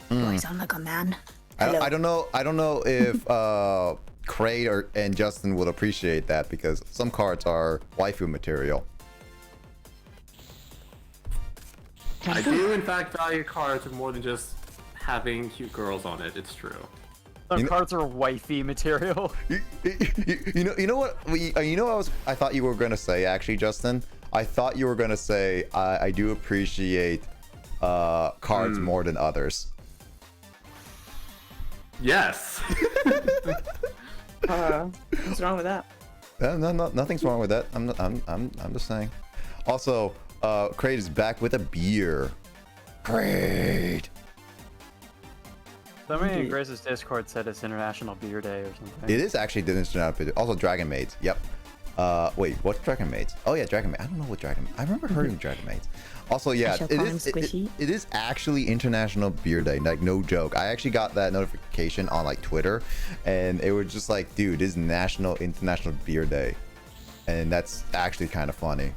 D: Do I sound like a man?
A: I don't know if Craig and Justin would appreciate that because some cards are waifu material.
F: I do, in fact, value cards more than just having cute girls on it. It's true.
E: Some cards are wifey material.
A: You know what? I thought you were gonna say actually, Justin. I thought you were gonna say I do appreciate cards more than others.
F: Yes.
D: What's wrong with that?
A: No, nothing's wrong with that. I'm just saying. Also, Kraid is back with a beer. Kraid.
E: Somebody in Grace's Discord said it's International Beer Day or something.
A: It is actually the International Beer Day. Also, Dragon Maids. Yep. Wait, what's Dragon Maids? Oh yeah, Dragon Maids. I don't know what Dragon. I remember hearing Dragon Maids. Also, yeah, it is actually International Beer Day. Like, no joke. I actually got that notification on like Twitter, and it was just like, dude, this is International Beer Day, and that's actually kind of funny.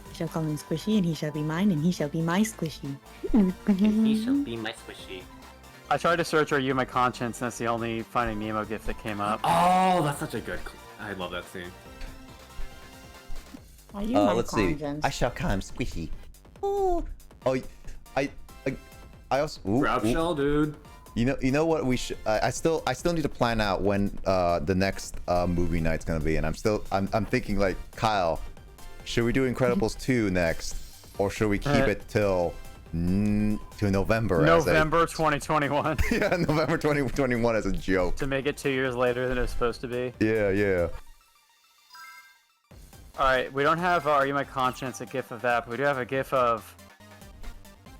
D: I shall call him Squishy, and he shall be mine, and he shall be my Squishy.
F: He shall be my squishy.
E: I tried to search "Are You My Conscience," and that's the only Finding Nemo gift that came up.
F: Oh, that's such a good. I love that scene.
D: Are you my
A: Let's
D: conscience?
A: see. I shall call him Squishy. Oh, I also.
F: Grab shell, dude.
A: You know what we should. I still need to plan out when the next movie night's gonna be, and I'm thinking like, Kyle, should we do Incredibles 2 next, or should we keep it till to November?
E: November 2021.
A: Yeah, November 2021 as a joke.
E: To make it 2 years later than it was supposed to be.
A: Yeah.
E: All right, we don't have "Are You My Conscience," a gif of that, but we do have a gif of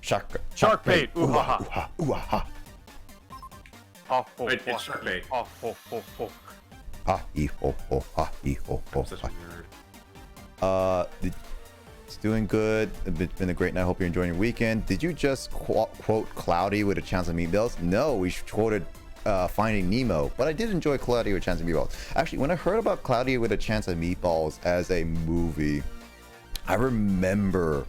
A: Shark
E: bait. Ooh ha ha.
A: Ooh ha. Ooh ha.
F: Wait, it's shark bait.
E: Oh.
A: Ha ee ho ho ha ee ho ho.
F: Such a nerd.
A: It's doing good. It's been a great night. Hope you're enjoying your weekend. Did you just quote Cloudy with a Chance of Meatballs? No, we quoted Finding Nemo, but I did enjoy Cloudy with a Chance of Meatballs. Actually, when I heard about Cloudy with a Chance of Meatballs as a movie, I remember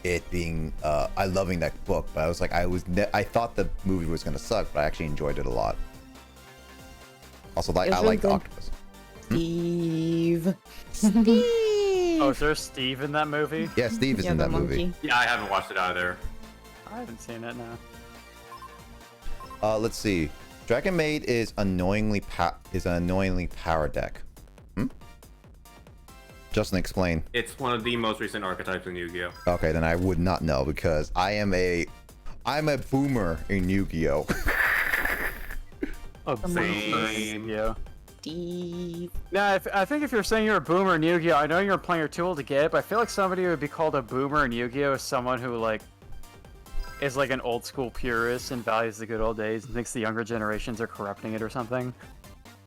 A: it being I loving that book, but I was like, I thought the movie was gonna suck, but I actually enjoyed it a lot. Also, I like the octopus.
D: Steve.
E: Oh, is there Steve in that movie?
A: Yeah, Steve is in that movie.
F: Yeah, I haven't watched it either.
E: I haven't seen it now.
A: Let's see. Dragon Maid is annoyingly power deck. Justin, explain.
F: It's one of the most recent archetypes in Yu-Gi-Oh.
A: Okay, then I would not know because I'm a boomer in Yu-Gi-Oh.
F: Same.
E: Yeah.
D: Steve.
E: Now, I think if you're saying you're a boomer in Yu-Gi-Oh, I know you're playing your tool to get it, but I feel like somebody who would be called a boomer in Yu-Gi-Oh is someone who like is like an old school purist and values the good old days and thinks the younger generations are corrupting it or something.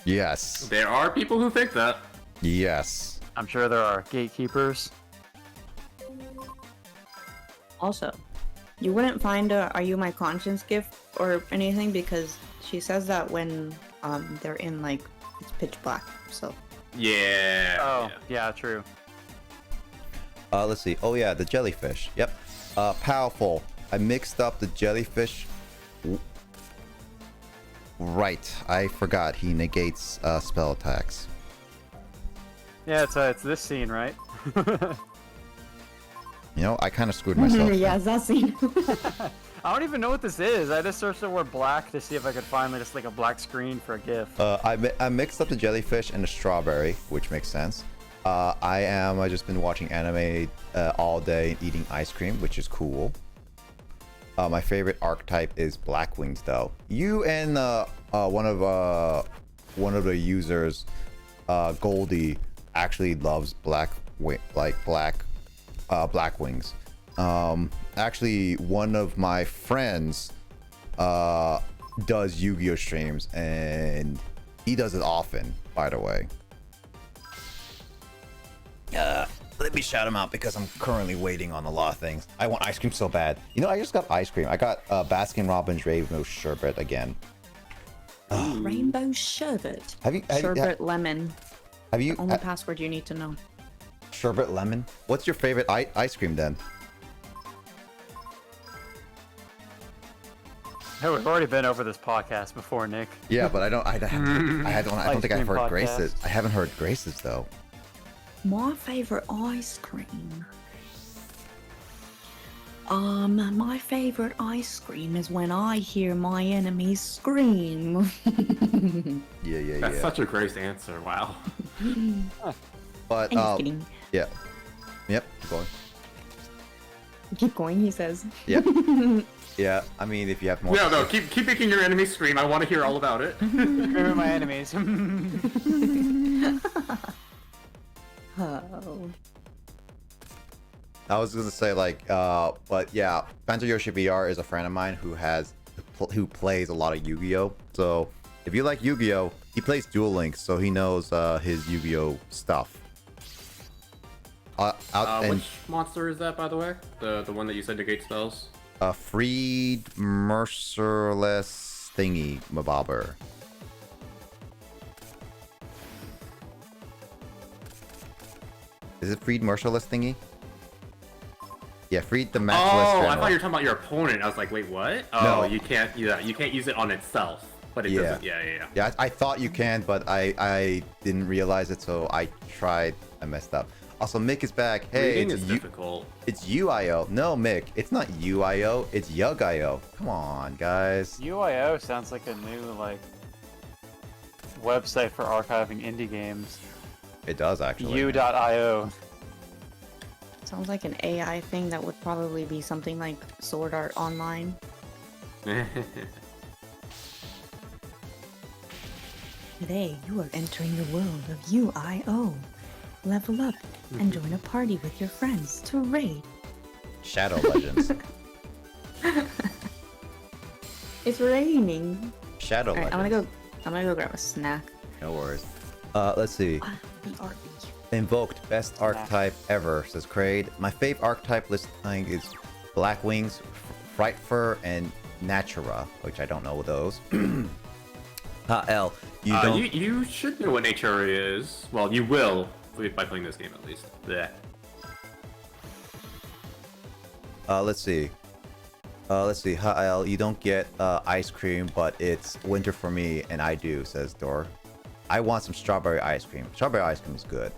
A: Yes.
F: There are people who think that.
A: Yes.
E: I'm sure there are gatekeepers.
D: Also, you wouldn't find a "Are You My Conscience" gift or anything because she says that when they're in like it's pitch black. So.
F: Yeah.
E: Oh, yeah, true.
A: Let's see. Oh yeah, the jellyfish. Yep. Powerful. I mixed up the jellyfish. Right. I forgot he negates spell attacks.
E: Yeah, it's this scene, right?
A: You know, I kind of screwed myself.
D: Yeah, it's that scene.
E: I don't even know what this is. I just searched the word black to see if I could find just like a black screen for a GIF.
A: I mixed up the jellyfish and the strawberry, which makes sense. I just been watching anime all day and eating ice cream, which is cool. My favorite archetype is Black Wings, though. You and one of the users, Goldie, actually loves Black Wings. Actually, one of my friends does Yu-Gi-Oh streams, and he does it often, by the way. Let me shout him out because I'm currently waiting on a lot of things. I want ice cream so bad. You know, I just got ice cream. I got Baskin Robbins Rainbow Sherbet again.
D: Rainbow sherbet. Sherbet lemon.
A: Have you?
D: The only password you need to know.
A: Sherbet lemon. What's your favorite ice cream then?
E: Hey, we've already been over this podcast before, Nick.
A: Yeah, but I don't think I've heard Grace's. I haven't heard Grace's though.
D: My favorite ice cream. My favorite ice cream is when I hear my enemies scream.
A: Yeah.
F: That's such a Grace answer. Wow.
A: But
D: I'm just kidding.
A: yeah. Yep. Keep going.
D: Keep going, he says.
A: Yeah. Yeah. I mean, if you have more.
F: No. Keep making your enemies scream. I want to hear all about it.
E: Scream at my enemies.
D: Oh.
A: I was gonna say like, but yeah, Phantom Yoshi VR is a friend of mine who plays a lot of Yu-Gi-Oh. So if you like Yu-Gi-Oh, he plays Duel Links, so he knows his Yu-Gi-Oh stuff.
F: Which monster is that, by the way? The one that you said negate spells?
A: Freed Merciless Thingy Mabobber. Is it Freed Merciless Thingy? Yeah, Freed the Matchless General.
F: I thought you were talking about your opponent. I was like, wait, what? Oh, no. You can't. Yeah, you can't use it on itself. But it doesn't. Yeah.
A: Yeah, I thought you can, but I didn't realize it, so I tried. I messed up. Also, Mick is back. Hey,
F: Reading is difficult.
A: It's UIO. No, Mick, it's not UIO. It's Yug.io. Come on, guys.
E: UIO sounds like a new like website for archiving indie games.
A: It does actually.
E: U.io.
D: Sounds like an AI thing that would probably be something like Sword Art Online. Today, you are entering the world of UIO. Level up and join a party with your friends to raid.
A: Shadow Legends.
D: It's raining.
A: Shadow
D: All right,
A: Legends.
D: I'm gonna go grab a snack.
A: No worries. Let's see.
D: BRB.
A: Invoked best archetype ever, says Kraid. My fave archetype list thing is Black Wings, Frightfur, and Natura, which I don't know those. L,
F: you should know what Natura is. Well, you will by playing this game at least. Blech.
A: Let's see. L, you don't get ice cream, but it's winter for me, and I do, says Dor. I want some strawberry ice cream. Strawberry ice cream is good.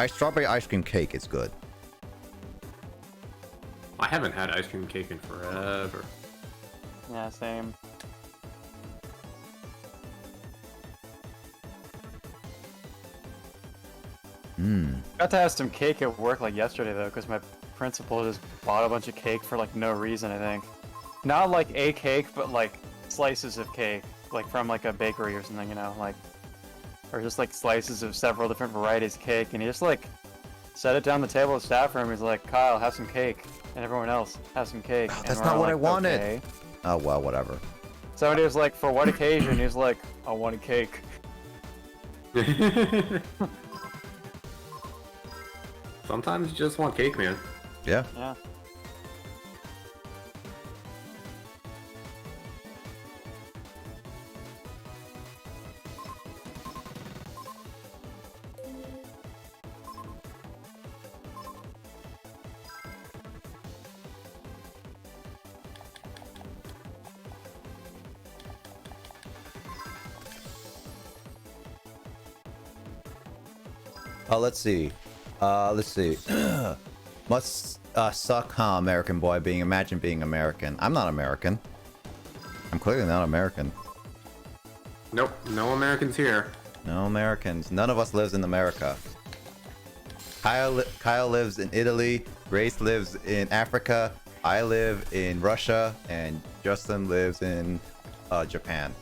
A: Strawberry ice cream cake is good.
F: I haven't had ice cream cake in forever.
E: Yeah, same. Got to have some cake at work like yesterday though, because my principal just bought a bunch of cake for like no reason. I think not like a cake, but like slices of cake, like from like a bakery or something, you know, like, or just like slices of several different varieties of cake, and he just like set it down the table at the staff room. He's like, Kyle, have some cake, and everyone else have some cake.
A: Oh,
E: and
A: that's
E: we're
A: not
E: all
A: what I
E: like,
A: wanted.
E: Okay.
A: Oh well, whatever.
E: Somebody was like, for what occasion? He was like, I want a cake.
F: Sometimes you just want cake, man.
A: Yeah.
E: Yeah.
A: Let's see. Must suck, huh, American boy? Imagine being American. I'm not American. I'm clearly not American.
F: Nope, no Americans here.
A: No Americans. None of us lives in America. Kyle lives in Italy. Grace lives in Africa. I live in Russia, and Justin lives in Japan.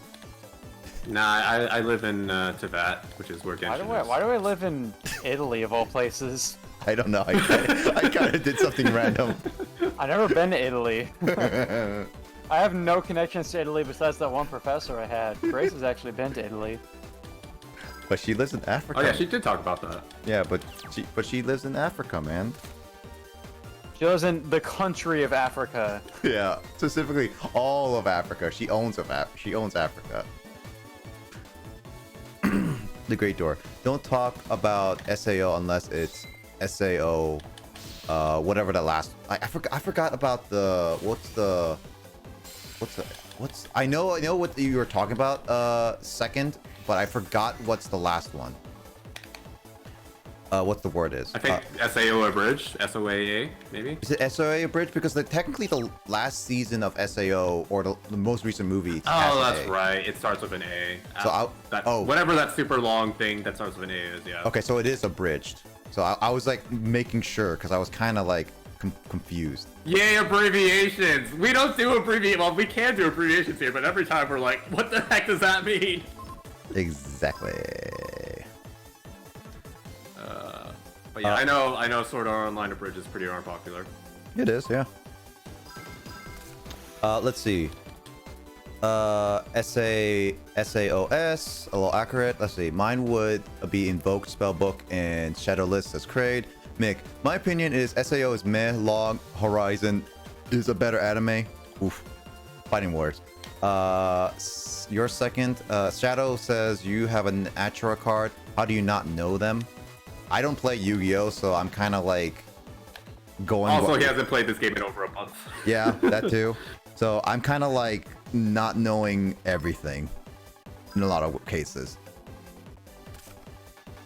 F: Nah, I live in Tibet, which is where Genshin is.
E: Why do I live in Italy of all places?
A: I don't know. I kind of did something random.
E: I've never been to Italy. I have no connections to Italy besides that one professor I had. Grace has actually been to Italy.
A: But she lives in Africa.
F: Oh yeah, she did talk about that.
A: Yeah, but she lives in Africa, man.
E: She lives in the country of Africa.
A: Yeah, specifically all of Africa. She owns Africa. The Great Door. Don't talk about SAO unless it's SAO, whatever the last. I forgot about the I know what you were talking about second, but I forgot what's the last one. What the word is.
F: I think SAO abridged, SOAA maybe.
A: Is it SOA abridged? Because technically the last season of SAO or the most recent movie.
F: Oh, that's right. It starts with an A.
A: So
F: whatever that super long thing that starts with an A is, yeah.
A: Okay, so it is abridged. So I was like making sure because I was kind of like confused.
F: Yay, abbreviations! We don't do abbreviations. Well, we can do abbreviations here, but every time we're like, what the heck does that mean?
A: Exactly.
F: But yeah, I know Sword Art Online Abridged is pretty darn popular.
A: It is, yeah. Let's see. SAOS, a little accurate. Let's see. Mine would be Invoked Spellbook and Shadowless as Kraid. Mick, my opinion is SAO is meh. Log Horizon is a better anime. Oof. Fighting words. Your second. Shadow says you have an Atura card. How do you not know them? I don't play Yu-Gi-Oh, so I'm kind of like going.
F: Also, he hasn't played this game in over a month.
A: Yeah, that too. So I'm kind of like not knowing everything in a lot of cases.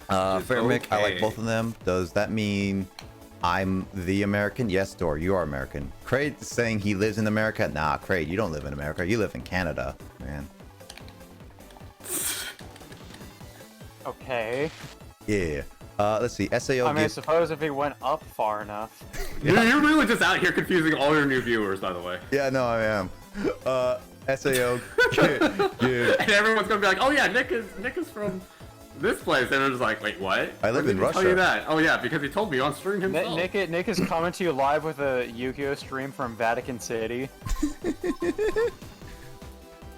A: Fair Mick, I like both of them. Does that mean I'm the American? Yes, Dor, you are American. Kraid saying he lives in America. Nah, Kraid, you don't live in America. You live in Canada, man.
E: Okay.
A: Yeah. Let's see. SAO.
E: I mean, I suppose if he went up far enough.
F: You're really just out here confusing all your new viewers, by the way.
A: Yeah, no, I am. SAO. Yeah.
F: And everyone's gonna be like, "Oh yeah, Nick is from this place," and they're just like, "Wait, what?"
A: I live in Russia.
F: Tell you that? Oh yeah, because he told me on stream himself.
E: Nick is coming to you live with a Yu-Gi-Oh stream from Vatican City.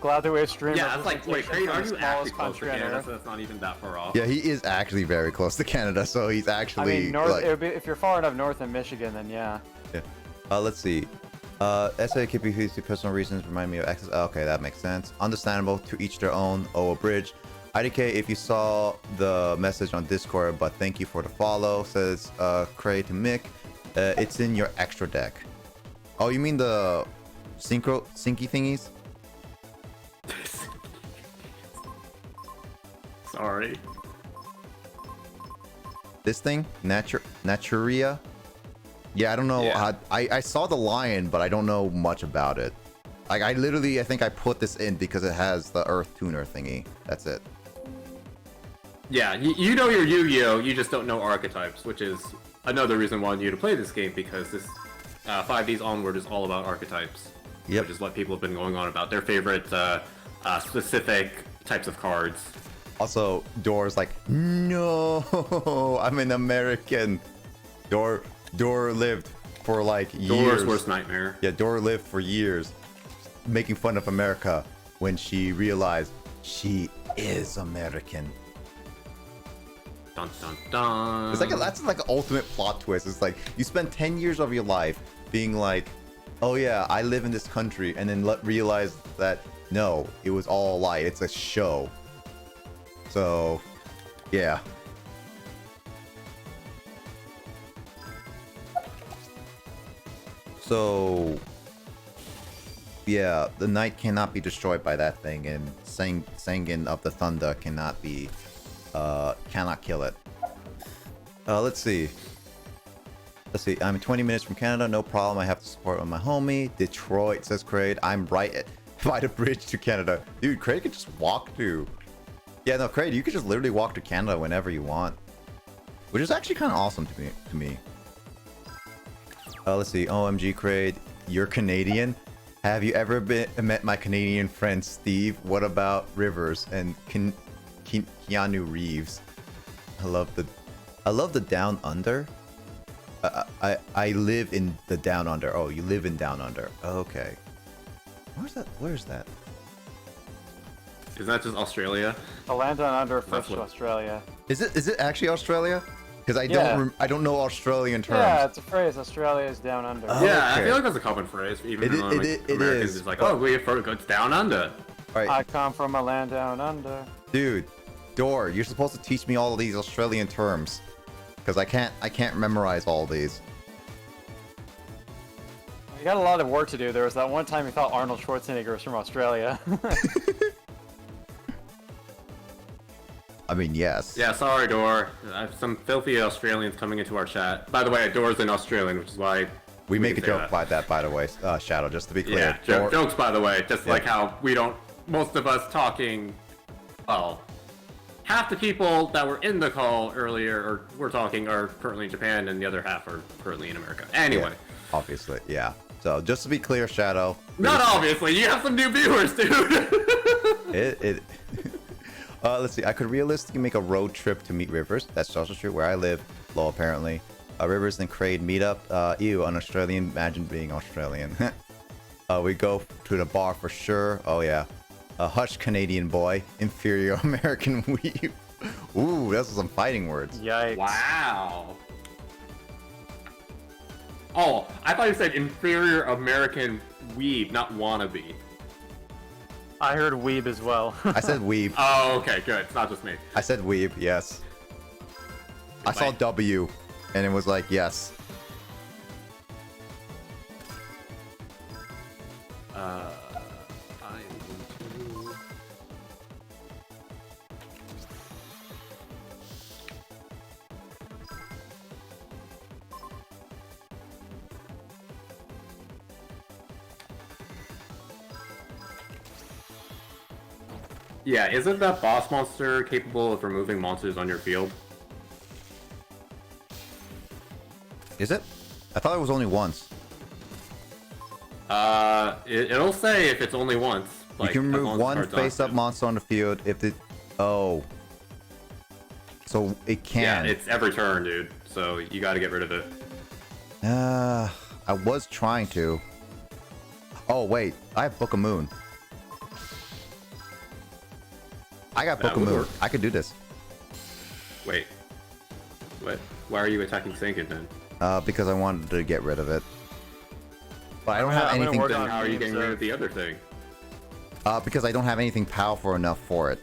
E: Glad that we have stream.
F: Yeah, it's like, wait, are you actually close to
E: country on
F: Canada?
E: Earth.
F: So that's not even that far off.
A: Yeah, he is actually very close to Canada, so he's actually.
E: I mean, north.
A: Like,
E: It would be, if you're far enough north in Michigan, then yeah.
A: Yeah. Let's see. SA could be used to personal reasons. Remind me of access. Okay, that makes sense. Understandable. To each their own. Oh, a bridge. IDK, if you saw the message on Discord, but thank you for the follow. Says Cray to Mick. It's in your extra deck. Oh, you mean the syncy thingies?
F: Sorry.
A: This thing? Naturia? Yeah, I don't know.
F: Yeah.
A: I saw the lion, but I don't know much about it. Like, I think I put this in because it has the Earth Tuner thingy. That's it.
F: Yeah, you know your Yu-Gi-Oh, you just don't know archetypes, which is another reason why I wanted you to play this game, because this 5Ds onward is all about archetypes.
A: Yep.
F: Which is what people have been going on about. Their favorite specific types of cards.
A: Also, Dor's like, no, I'm an American. Dor lived for like years.
F: Dor's worst nightmare.
A: Yeah, Dor lived for years making fun of America when she realized she is American.
F: Dun dun dun.
A: It's like that's like an ultimate plot twist. It's like you spend 10 years of your life being like, oh yeah, I live in this country, and then realize that no, it was all a lie. It's a show. So, yeah. So, yeah, the night cannot be destroyed by that thing, and Sangin of the Thunder cannot kill it. Let's see. I'm 20 minutes from Canada, no problem. I have to support my homie. Detroit, says Craig. I'm right by the bridge to Canada. Dude, Craig could just walk to. Yeah, no, Craig, you could just literally walk to Canada whenever you want. Which is actually kind of awesome to me. Let's see. OMG, Craig, you're Canadian? Have you ever met my Canadian friend Steve? What about Rivers and Keanu Reeves? I love the Down Under. I live in the Down Under. Oh, you live in Down Under. Okay. Where's that?
F: Isn't that just Australia?
E: The land down under first to Australia.
A: Is it actually Australia? Because I don't know Australian terms.
E: Yeah, it's a phrase. Australia is down under.
F: Yeah,
A: okay.
F: I feel like that's a common phrase. Even
A: it
F: Americans
A: is.
F: is like, oh, it's down under.
A: Right.
E: I come from a land down under.
A: Dude, Dor, you're supposed to teach me all of these Australian terms, because I can't memorize all these.
E: You got a lot of work to do. There was that one time you thought Arnold Schwarzenegger was from Australia.
A: I mean, yes.
F: Yeah, sorry, Dor. I have some filthy Australians coming into our chat. By the way, Dor's an Australian, which is why
A: we make a joke by that, by the way, Shadow, just to be clear.
F: Yeah, jokes, by the way. Just like how we don't, most of us talking, well, half the people that were in the call earlier, or were talking, are currently in Japan, and the other half are currently in America. Anyway.
A: Yeah, obviously, yeah. So, just to be clear, Shadow.
F: Not obviously, you have some new viewers, dude!
A: Let's see. I could realistically make a road trip to meet Rivers. That's also true where I live. low apparently. Rivers and Crade meet up. Ew, an Australian. Imagine being Australian. We go to the bar for sure. Oh yeah. Hush, Canadian boy. Inferior American weeb. Ooh, those are some fighting words.
E: Yikes.
F: Wow. Oh, I thought you said inferior American weeb, not wannabe.
E: I heard weeb as well.
A: I said weeb.
F: Oh, okay, good. It's not just me.
A: I said weeb, yes. I saw W, and it was like, yes.
F: I'm going to... Yeah, isn't that boss monster capable of removing monsters on your field?
A: Is it? I thought it was only once.
F: It'll say if it's only once.
A: You can remove one face-up monster on the field if it... Oh. So it can.
F: Yeah, it's every turn, dude. So you gotta get rid of it.
A: I was trying to. Oh, wait. I have Book of Moon. I got Book of Moon.
F: Work.
A: I could do this.
F: Wait. What? Why are you attacking Sinkin then?
A: Because I wanted to get rid of it. But I don't have anything.
F: Then how are you getting rid of the other thing?
A: Because I don't have anything powerful enough for it.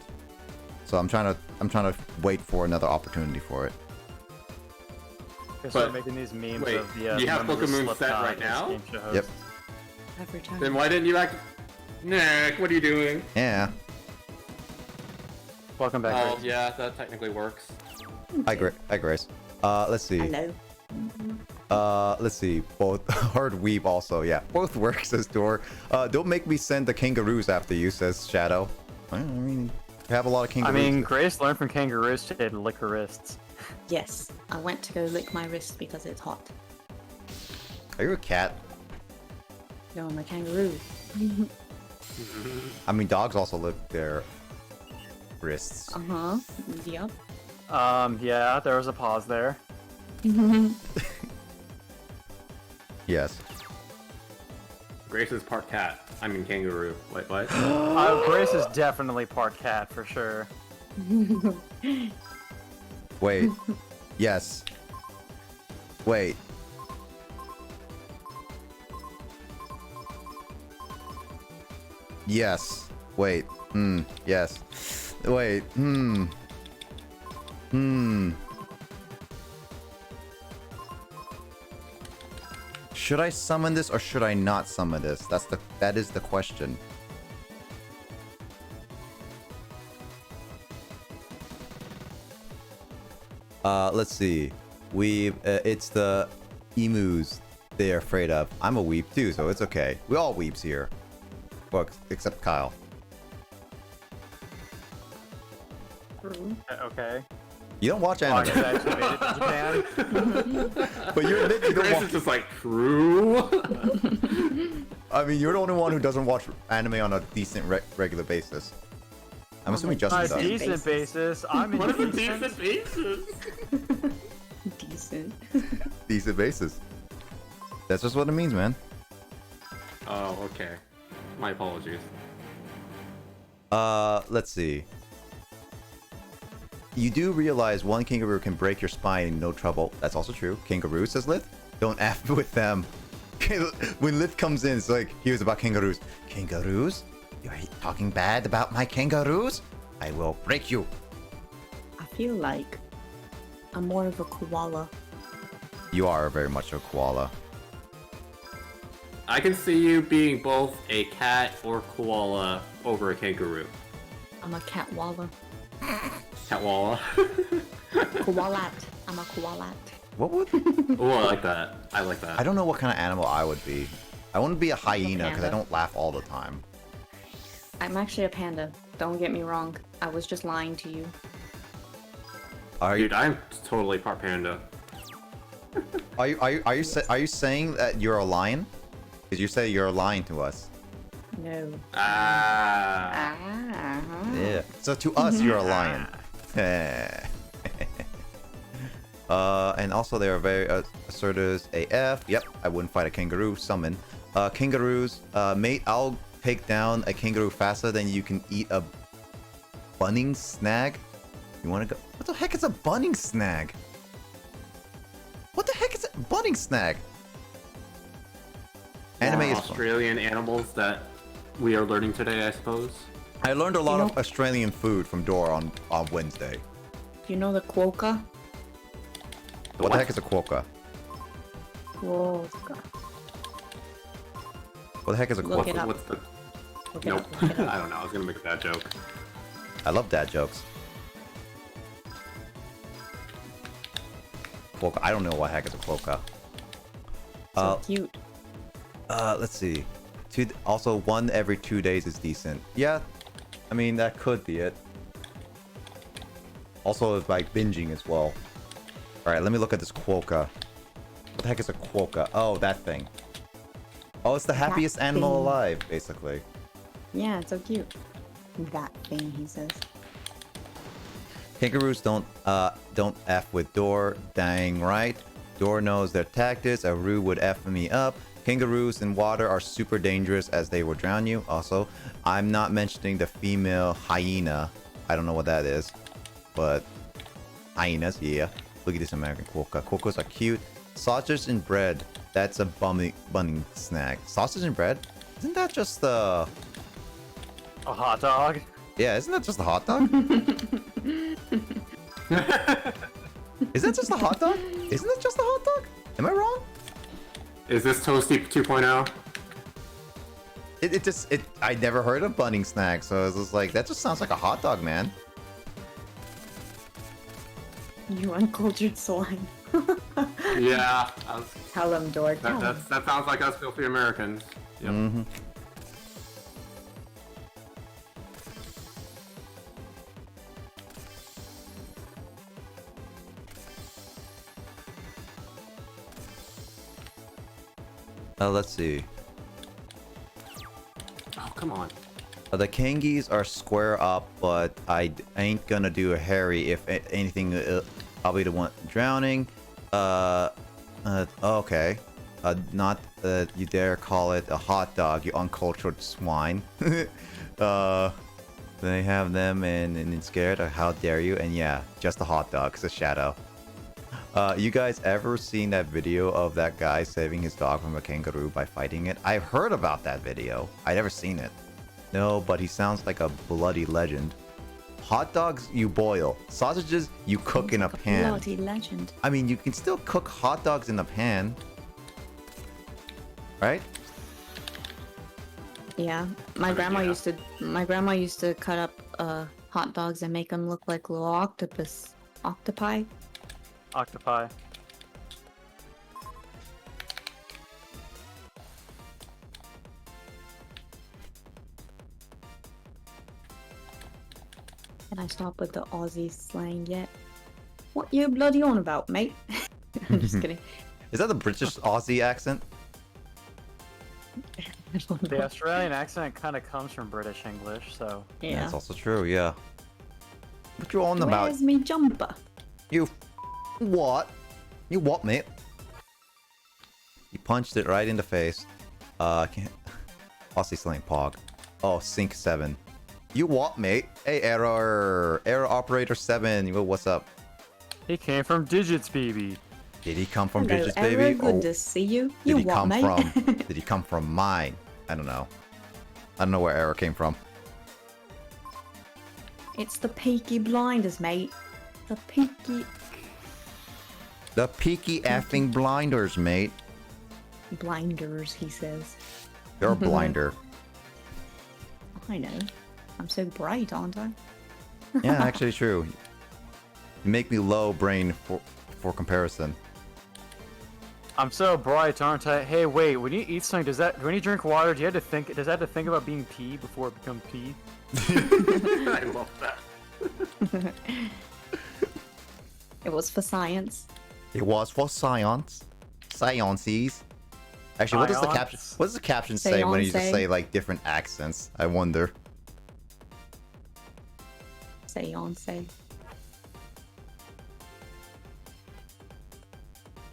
A: So I'm trying to wait for another opportunity for it.
E: They start making these memes
F: wait,
E: of the.
F: You have Book of Moon set right now?
A: Yep.
D: Every time.
F: Then why didn't you act? Nick, what are you doing?
A: Yeah.
E: Welcome back.
F: Oh,
E: Grace.
F: yeah, that technically works.
A: Hi, Grace. Let's see.
D: Hello.
A: Let's see. Both hard weeb also. Yeah, both work, says Door. Don't make me send the kangaroos after you, says Shadow. I mean, you have a lot of kangaroos.
E: I mean, Grace learned from kangaroos to lick her wrists.
D: Yes, I went to go lick my wrist because it's hot.
A: Are you a cat?
D: No, I'm a kangaroo.
A: I mean, dogs also lick their wrists.
D: Uh-huh. Yep.
E: Yeah, there was a pause there.
A: Yes.
F: Grace is part cat. I mean kangaroo. Wait, what?
E: Grace is definitely part cat for sure.
A: Wait. Yes. Wait. Yes. Wait. Yes. Wait. Should I summon this or should I not summon this? That is the question. Let's see. It's the emus they're afraid of. I'm a weeb too, so it's okay. We all weebs here. Well, except Kyle.
E: Okay.
A: You don't watch anime.
E: August actually made it to Japan.
A: But you admit you don't
F: Grace
A: watch...
F: is just like, true.
A: I mean, you're the only one who doesn't watch anime on a decent regular basis. I'm assuming Justin
E: On a
A: does.
E: decent basis. I'm in
F: What is a decent basis?
D: Decent.
A: Decent basis. That's just what it means, man.
F: Oh, okay. My apologies.
A: Let's see. You do realize one kangaroo can break your spine in no trouble. That's also true. Kangaroo, says Lith. Don't F with them. When Lith comes in, it's like, he was about kangaroos. Kangaroos? You're talking bad about my kangaroos? I will break you.
D: I feel like I'm more of a koala.
A: You are very much a koala.
F: I can see you being both a cat or koala over a kangaroo.
D: I'm a catwalla.
F: Catwalla.
D: Koalat. I'm a koalat.
A: What would...
F: Oh, I like that. I like that.
A: I don't know what kind of animal I would be. I wouldn't be a hyena because I
D: panda.
A: don't laugh all the time.
D: I'm actually a panda. Don't get me wrong. I was just lying to you.
A: Are you
F: Dude, I'm totally part panda.
A: are you saying that you're a lion? Because you say you're lying to us.
D: No.
F: Ah.
D: Ah.
A: Yeah. So to us, you're a lion. And also they are very assertive AF. Yep, I wouldn't fight a kangaroo. Summon. Kangaroos. Mate, I'll take down a kangaroo faster than you can eat a bunning snag. You want to go? What the heck is a bunning snag? What the heck is a bunning snag? Anime is
F: Australian animals that we are learning today, I suppose.
A: I learned a lot of Australian food from Dora on Wednesday.
D: You know the quokka?
A: What the heck is a quokka?
D: Quokka.
A: What the heck is a
D: Look
A: quokka?
D: it up.
F: What's the...
D: Look it
F: Nope.
D: up, look it up.
F: I don't know. I was gonna make a bad joke.
A: I love dad jokes. Quokka. I don't know what the heck is a quokka.
D: So cute.
A: Let's see. Also, 1 every 2 days is decent. Yeah, I mean, that could be it. Also, it's like binging as well. Alright, let me look at this quokka. What the heck is a quokka? Oh, that thing. Oh, it's the happiest animal
D: thing.
A: alive, basically.
D: Yeah, it's so cute. That thing, he says.
A: Kangaroos don't F with Door. Dang right. Door knows their tactics. A Roo would F me up. Kangaroos in water are super dangerous as they will drown you. Also, I'm not mentioning the female hyena. I don't know what that is. But hyenas, yeah. Look at this American quokka. Quokkas are cute. Sausage and bread. That's a bunning snack. Sausage and bread? Isn't that just
E: A hot dog?
A: Yeah, isn't that just a hot dog? Is that just a hot dog? Isn't it just a hot dog? Am I wrong?
F: Is this Toasty 2.0?
A: I never heard of bunning snack, so it's just like, that just sounds like a hot dog, man.
D: You uncultured swine.
F: Yeah.
D: Tell him, Dork.
F: That sounds like us filthy Americans. Yep.
A: Mm-hmm. Let's see.
F: Oh, come on.
A: The Kangis are square up, but I ain't gonna do a Harry. If anything, I'll be the one drowning. Okay. Not you dare call it a hot dog, you uncultured swine. They have them and scared. How dare you? And yeah, just a hot dog. It's a shadow. You guys ever seen that video of that guy saving his dog from a kangaroo by fighting it? I've heard about that video. I've never seen it. No, but he sounds like a bloody legend. Hot dogs you boil. Sausages you cook in a pan.
D: Bloody legend.
A: I mean, you can still cook hot dogs in a pan. Right?
D: Yeah, my grandma used to cut up hot dogs and make them look like little octopi.
E: Octopi.
D: Can I stop with the Aussie slang yet? What you bloody on about, mate? I'm just kidding.
A: Is that the British Aussie accent?
E: The Australian accent kind of comes from British English, so...
D: Yeah.
A: That's also true, yeah. What you on about?
D: Where's me jumper?
A: You what? You what, mate? You punched it right in the face. Can't... Aussie slang pog. Oh, Sync 7. You what, mate? Hey, Error Operator 7. What's up?
E: He came from Digits, baby.
A: Did he come from
D: Hello,
A: Digits,
D: Error,
A: baby?
D: good
A: Or
D: to see you.
A: did
D: You
A: he
D: what,
A: come
D: mate?
A: from? Did he come from mine? I don't know. I don't know where Error came from.
D: It's the Peaky Blinders, mate. The Peaky
A: The Peaky effing blinders, mate.
D: Blinders, he says.
A: You're a blinder.
D: I know. I'm so bright, aren't I?
A: Yeah, actually true. You make me low brain for comparison.
E: I'm so bright, aren't I? Hey, wait. When you eat something, when you drink water, does that have to think about being pee before it becomes pee?
F: I love that.
D: It was for science.
A: It was for science. Sciences. Actually, what does the caption? What does the caption say when you just say like different accents? I wonder.
D: Seance.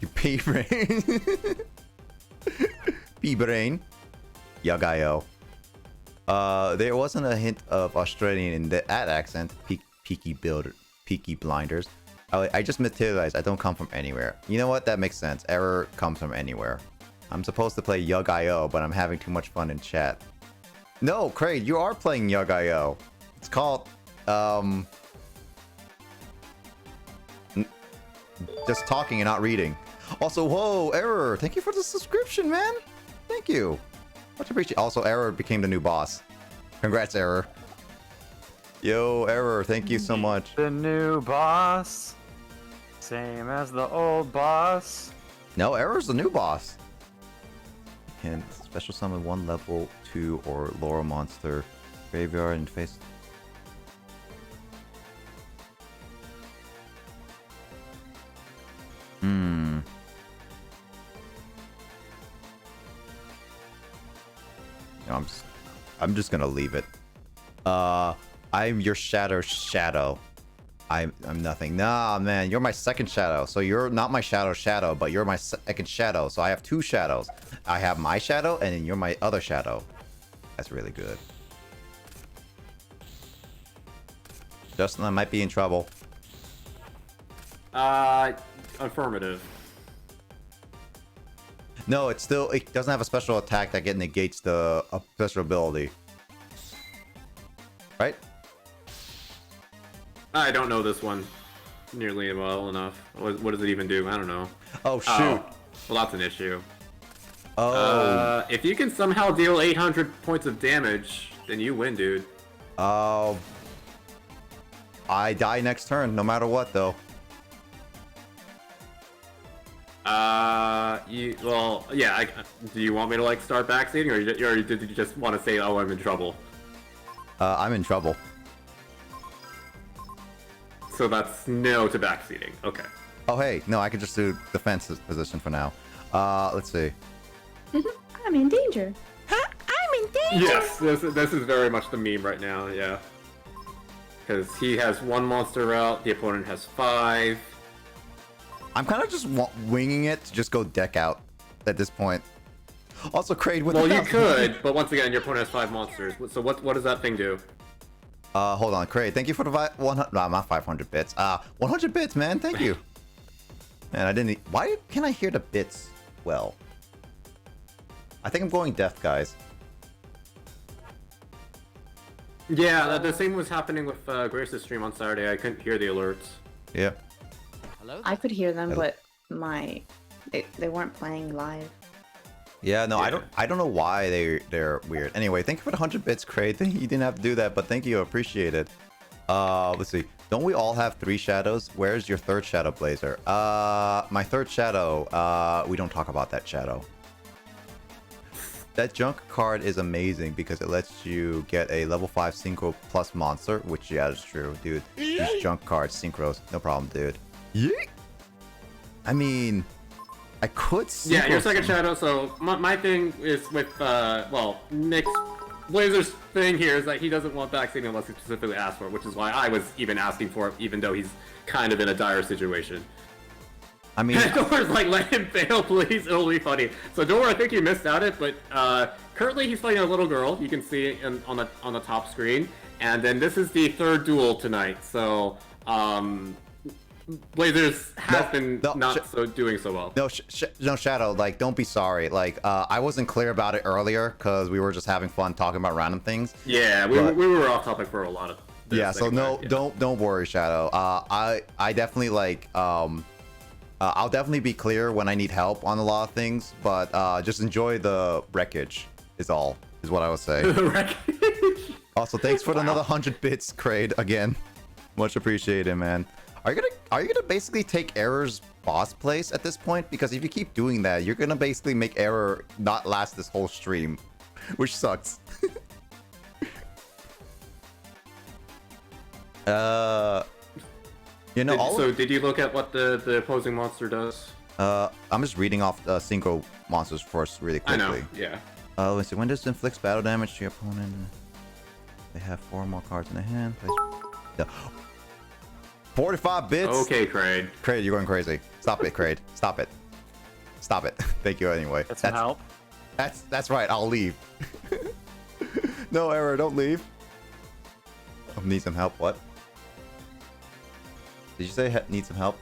A: P-Brain. P-Brain. Yagayo. There wasn't a hint of Australian in that accent. Peaky Blinders. I just materialized. I don't come from anywhere. You know what? That makes sense. Error comes from anywhere. I'm supposed to play Yug.io, but I'm having too much fun in chat. No, Kraid, you are playing Yug.io. It's called, just talking and not reading. Also, whoa, Error, thank you for the subscription, man. Thank you. Much appreciated. Also, Error became the new boss. Congrats, Error. Yo, Error, thank you so much.
E: The new boss. Same as the old boss.
A: No, Error's the new boss. Can special summon one level 2 or lower monster graveyard and face. No, I'm just gonna leave it. I'm your shadow. I'm nothing. Nah, man, you're my second shadow. So you're not my shadow, but you're my second shadow. So I have two shadows. I have my shadow, and then you're my other shadow. That's really good. Justin, I might be in trouble.
F: Affirmative.
A: No, it doesn't have a special attack that negates the special ability. Right?
F: I don't know this one nearly well enough. What does it even do? I don't know.
A: Oh, shoot.
F: Oh, well, that's an issue.
A: Oh.
F: If you can somehow deal 800 points of damage, then you win, dude.
A: Oh. I die next turn, no matter what, though.
F: Well, yeah, do you want me to, like, start backseating, or did you just want to say, oh, I'm in trouble?
A: I'm in trouble.
F: So that's no to backseating. Okay.
A: Oh, hey. No, I could just do defense position for now. Let's see.
D: I'm in danger. Huh? I'm in danger.
F: Yes, this is very much the meme right now, yeah. Because he has one monster out, the opponent has 5.
A: I'm kind of just winging it to just go deck out at this point. Also, Kraid with
F: well, you could, but once again, your opponent has 5 monsters. So what does that thing do?
A: Hold on, Kraid. Thank you for the 100. No, not 500 bits. 100 bits, man. Thank you. Man, I didn't. Why can I hear the bits well? I think I'm going deaf, guys.
F: Yeah, the same was happening with Grace's stream on Saturday. I couldn't hear the alerts.
A: Yeah.
D: I could hear them, but they weren't playing live.
A: Yeah, no, yeah. I don't know why they're weird. Anyway, thank you for the 100 bits, Kraid. You didn't have to do that, but thank you, appreciate it. Let's see. Don't we all have 3 shadows? Where's your third shadow, Blazer? My third shadow. We don't talk about that shadow. That junk card is amazing because it lets you get a level 5 synchro plus monster, which yeah, is true, dude. These junk cards, synchros, no problem, dude. Yeet. I mean, I could synchro.
F: Yeah, your second shadow. So my thing is with well, Nick's Blazer's thing here is that he doesn't want backseating unless he specifically asks for it, which is why I was even asking for it, even though he's kind of in a dire situation.
A: I mean,
F: Dora's like, let him fail, please. It'll be funny. So Dora, I think you missed out it, but currently he's playing a little girl. You can see it on the top screen, and then this is the third duel tonight. So Blazers has been doing so well.
A: No, Shadow, like, don't be sorry. Like, I wasn't clear about it earlier because we were just having fun talking about random things.
F: Yeah, we were off topic for a lot of.
A: Yeah, so no, yeah. Don't worry, Shadow. I definitely like I'll definitely be clear when I need help on a lot of things, but just enjoy the wreckage is what I would say.
F: Wreckage.
A: Also, thanks for another 100 bits, Kraid, again. Much appreciated, man. Are you gonna basically take Error's boss place at this point? Because if you keep doing that, you're gonna basically make Error not last this whole stream, which sucks. You know,
F: so did you look at what the opposing monster does?
A: I'm just reading off synchro monsters first really quickly.
F: I know, yeah.
A: Let's see. When this inflicts battle damage to your opponent, they have 4 more cards in their hand. Place... 45 bits?
F: Okay, Kraid.
A: Kraid, you're going crazy. Stop it, Kraid. Stop it. Stop it. Thank you anyway.
E: Get some help.
A: That's right. I'll leave. No, Error, don't leave. I need some help. What? Did you say need some help?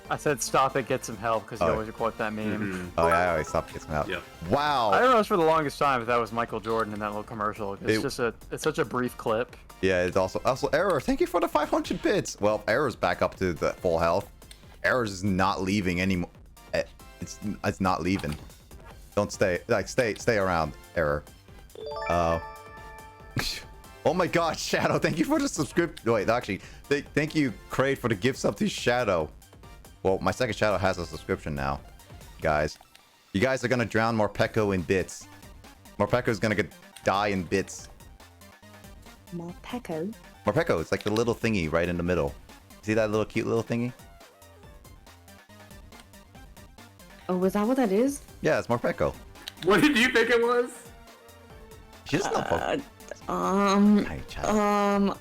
E: I said stop it, get some help, because you always quote that meme.
A: Oh yeah, I always stop, get some help.
F: Yep.
A: Wow.
E: I don't know for the longest time if that was Michael Jordan in that little commercial. It's such a brief clip.
A: Yeah, it's also Error. Thank you for the 500 bits. Well, Error's back up to the full health. Error's is not leaving anymore. It's not leaving. Don't stay. Like stay around, Error. Oh my God, Shadow! Thank you for the subscription. Wait, actually, thank you, Kraid, for the gift sub to Shadow. Well, my second Shadow has a subscription now, guys. You guys are gonna drown Morpeko in bits. Morpeko's gonna die in bits.
D: Morpeko?
A: Morpeko, it's like the little thingy right in the middle. See that little cute little thingy?
D: Oh, was that what that is?
A: Yeah, it's Morpeko.
F: What did you think it was?
A: She's not Pokemon.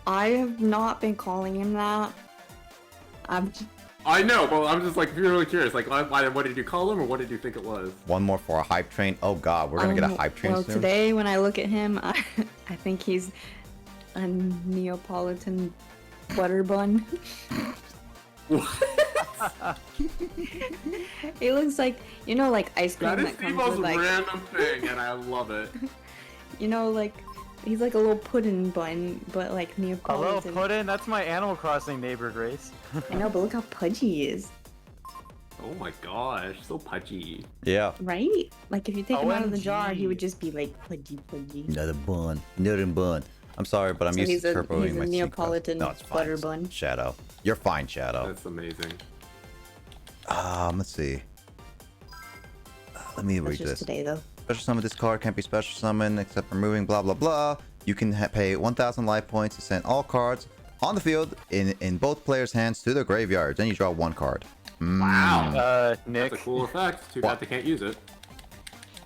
D: I have not been calling him that.
F: I know, but I'm just like really curious. Like, what did you call him, or what did you think it was?
A: One more for a hype train. Oh God, we're gonna get a hype train
D: well,
A: soon.
D: Today when I look at him, I think he's a Neapolitan butter bun. He looks like, you know, like ice cream
F: That is
D: that
F: the
D: comes
F: most
D: with like
F: random thing, and I love it.
D: you know, like he's like a little pudding bun, but like
E: A
D: Neapolitan.
E: little pudding? That's my Animal Crossing neighbor, Grace.
D: I know, but look how pudgy he is.
F: Oh my gosh, so pudgy.
A: Yeah.
D: Right? Like if you take him out of the
E: OMG.
D: jar, he would just be like pudgy.
A: Another bun. Another bun. I'm sorry, but I'm
D: So
A: used
D: he's
A: to
D: a
A: turboing my
D: Neapolitan
A: No, it's fine.
D: butter bun.
A: Shadow. You're fine, Shadow.
F: That's amazing.
A: Let's see. Let me
D: That's
A: read
D: just
A: this.
D: today though.
A: Special summon this card can't be special summoned except removing blah blah blah. You can pay 1,000 life points to send all cards on the field in both players' hands to their graveyards. Then you draw one card.
F: Wow.
E: Nick.
F: That's a cool effect. Too bad they can't use it.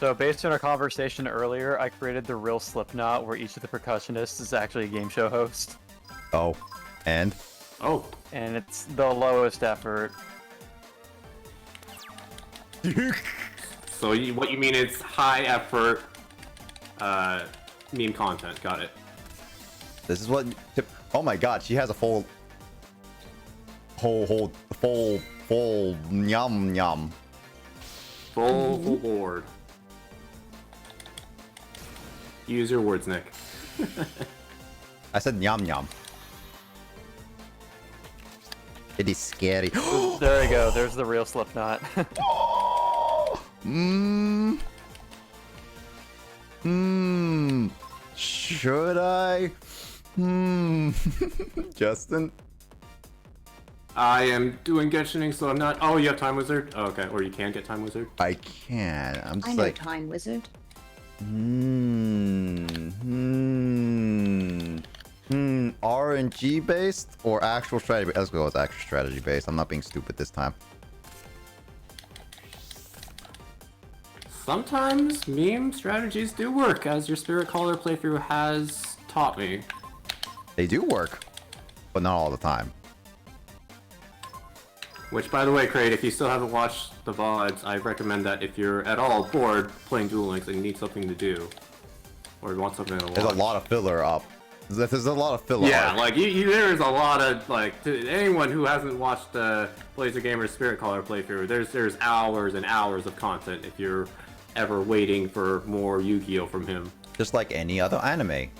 E: So based on our conversation earlier, I created the real Slipknot where each of the percussionists is actually a game show host.
A: Oh, and
F: Oh.
E: And it's the lowest effort.
F: So what you mean is high effort meme content. Got it.
A: this is what. Oh my God, she has a full yum yum.
F: Full board. Use your words, Nick.
A: I said yum yum. It is scary.
E: There you go. There's the real Slipknot.
A: Should I? Justin?
F: I am doing Genshining, so I'm not. Oh, you have Time Wizard? Oh, okay. Or you can get Time Wizard?
A: I can. I'm
D: I
A: just
D: know
A: like.
D: Time Wizard.
A: RNG based or actual strategy? Let's go with actual strategy based. I'm not being stupid this time.
F: Sometimes meme strategies do work, as your Spirit Caller playthrough has taught me.
A: They do work, but not all the time.
F: Which, by the way, Kraid, if you still haven't watched the VODs, I recommend that if you're at all bored playing Duel Links and you need something to do, or want something to watch.
A: There's a lot of filler up. There's a lot of filler.
F: Yeah,
A: arc.
F: like there's a lot of like to anyone who hasn't watched Blazer Gamer's Spirit Caller playthrough. There's hours and hours of content if you're ever waiting for more Yu-Gi-Oh from him.
A: Just like any other anime.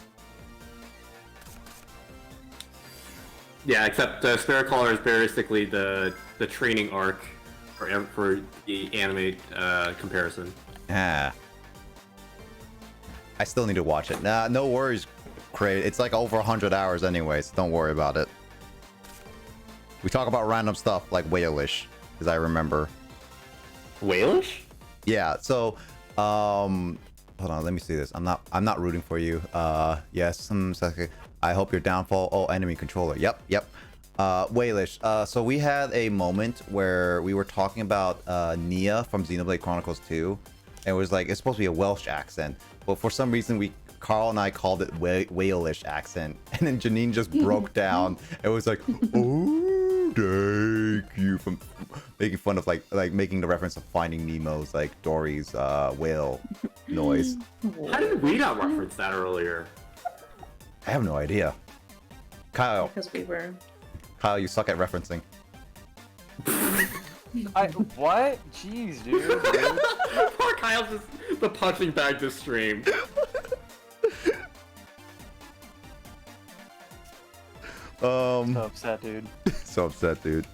F: Yeah, except Spirit Caller is basically the training arc for the anime comparison.
A: Ah. I still need to watch it. Nah, no worries, Kraid. It's like over 100 hours anyways. Don't worry about it. We talk about random stuff like Whalish, as I remember.
F: Whalish?
A: Yeah, so hold on, let me see this. I'm not rooting for you. Yes, I hope your downfall. Oh, enemy controller. Yep. Whalish. So we had a moment where we were talking about Nia from Xenoblade Chronicles 2. And it was like, it's supposed to be a Welsh accent. But for some reason, Carl and I called it Whalish accent. And then Janine just broke down. It was like, ooh. thank you from making fun of like making the reference of Finding Nemo's like Dory's whale noise.
F: How did we not reference that earlier?
A: I have no idea. Kyle,
D: Because we were.
A: Kyle, you suck at referencing.
E: What? Jeez, dude.
F: Poor Kyle's just the punching bag this stream.
E: So upset, dude.
A: So upset, dude.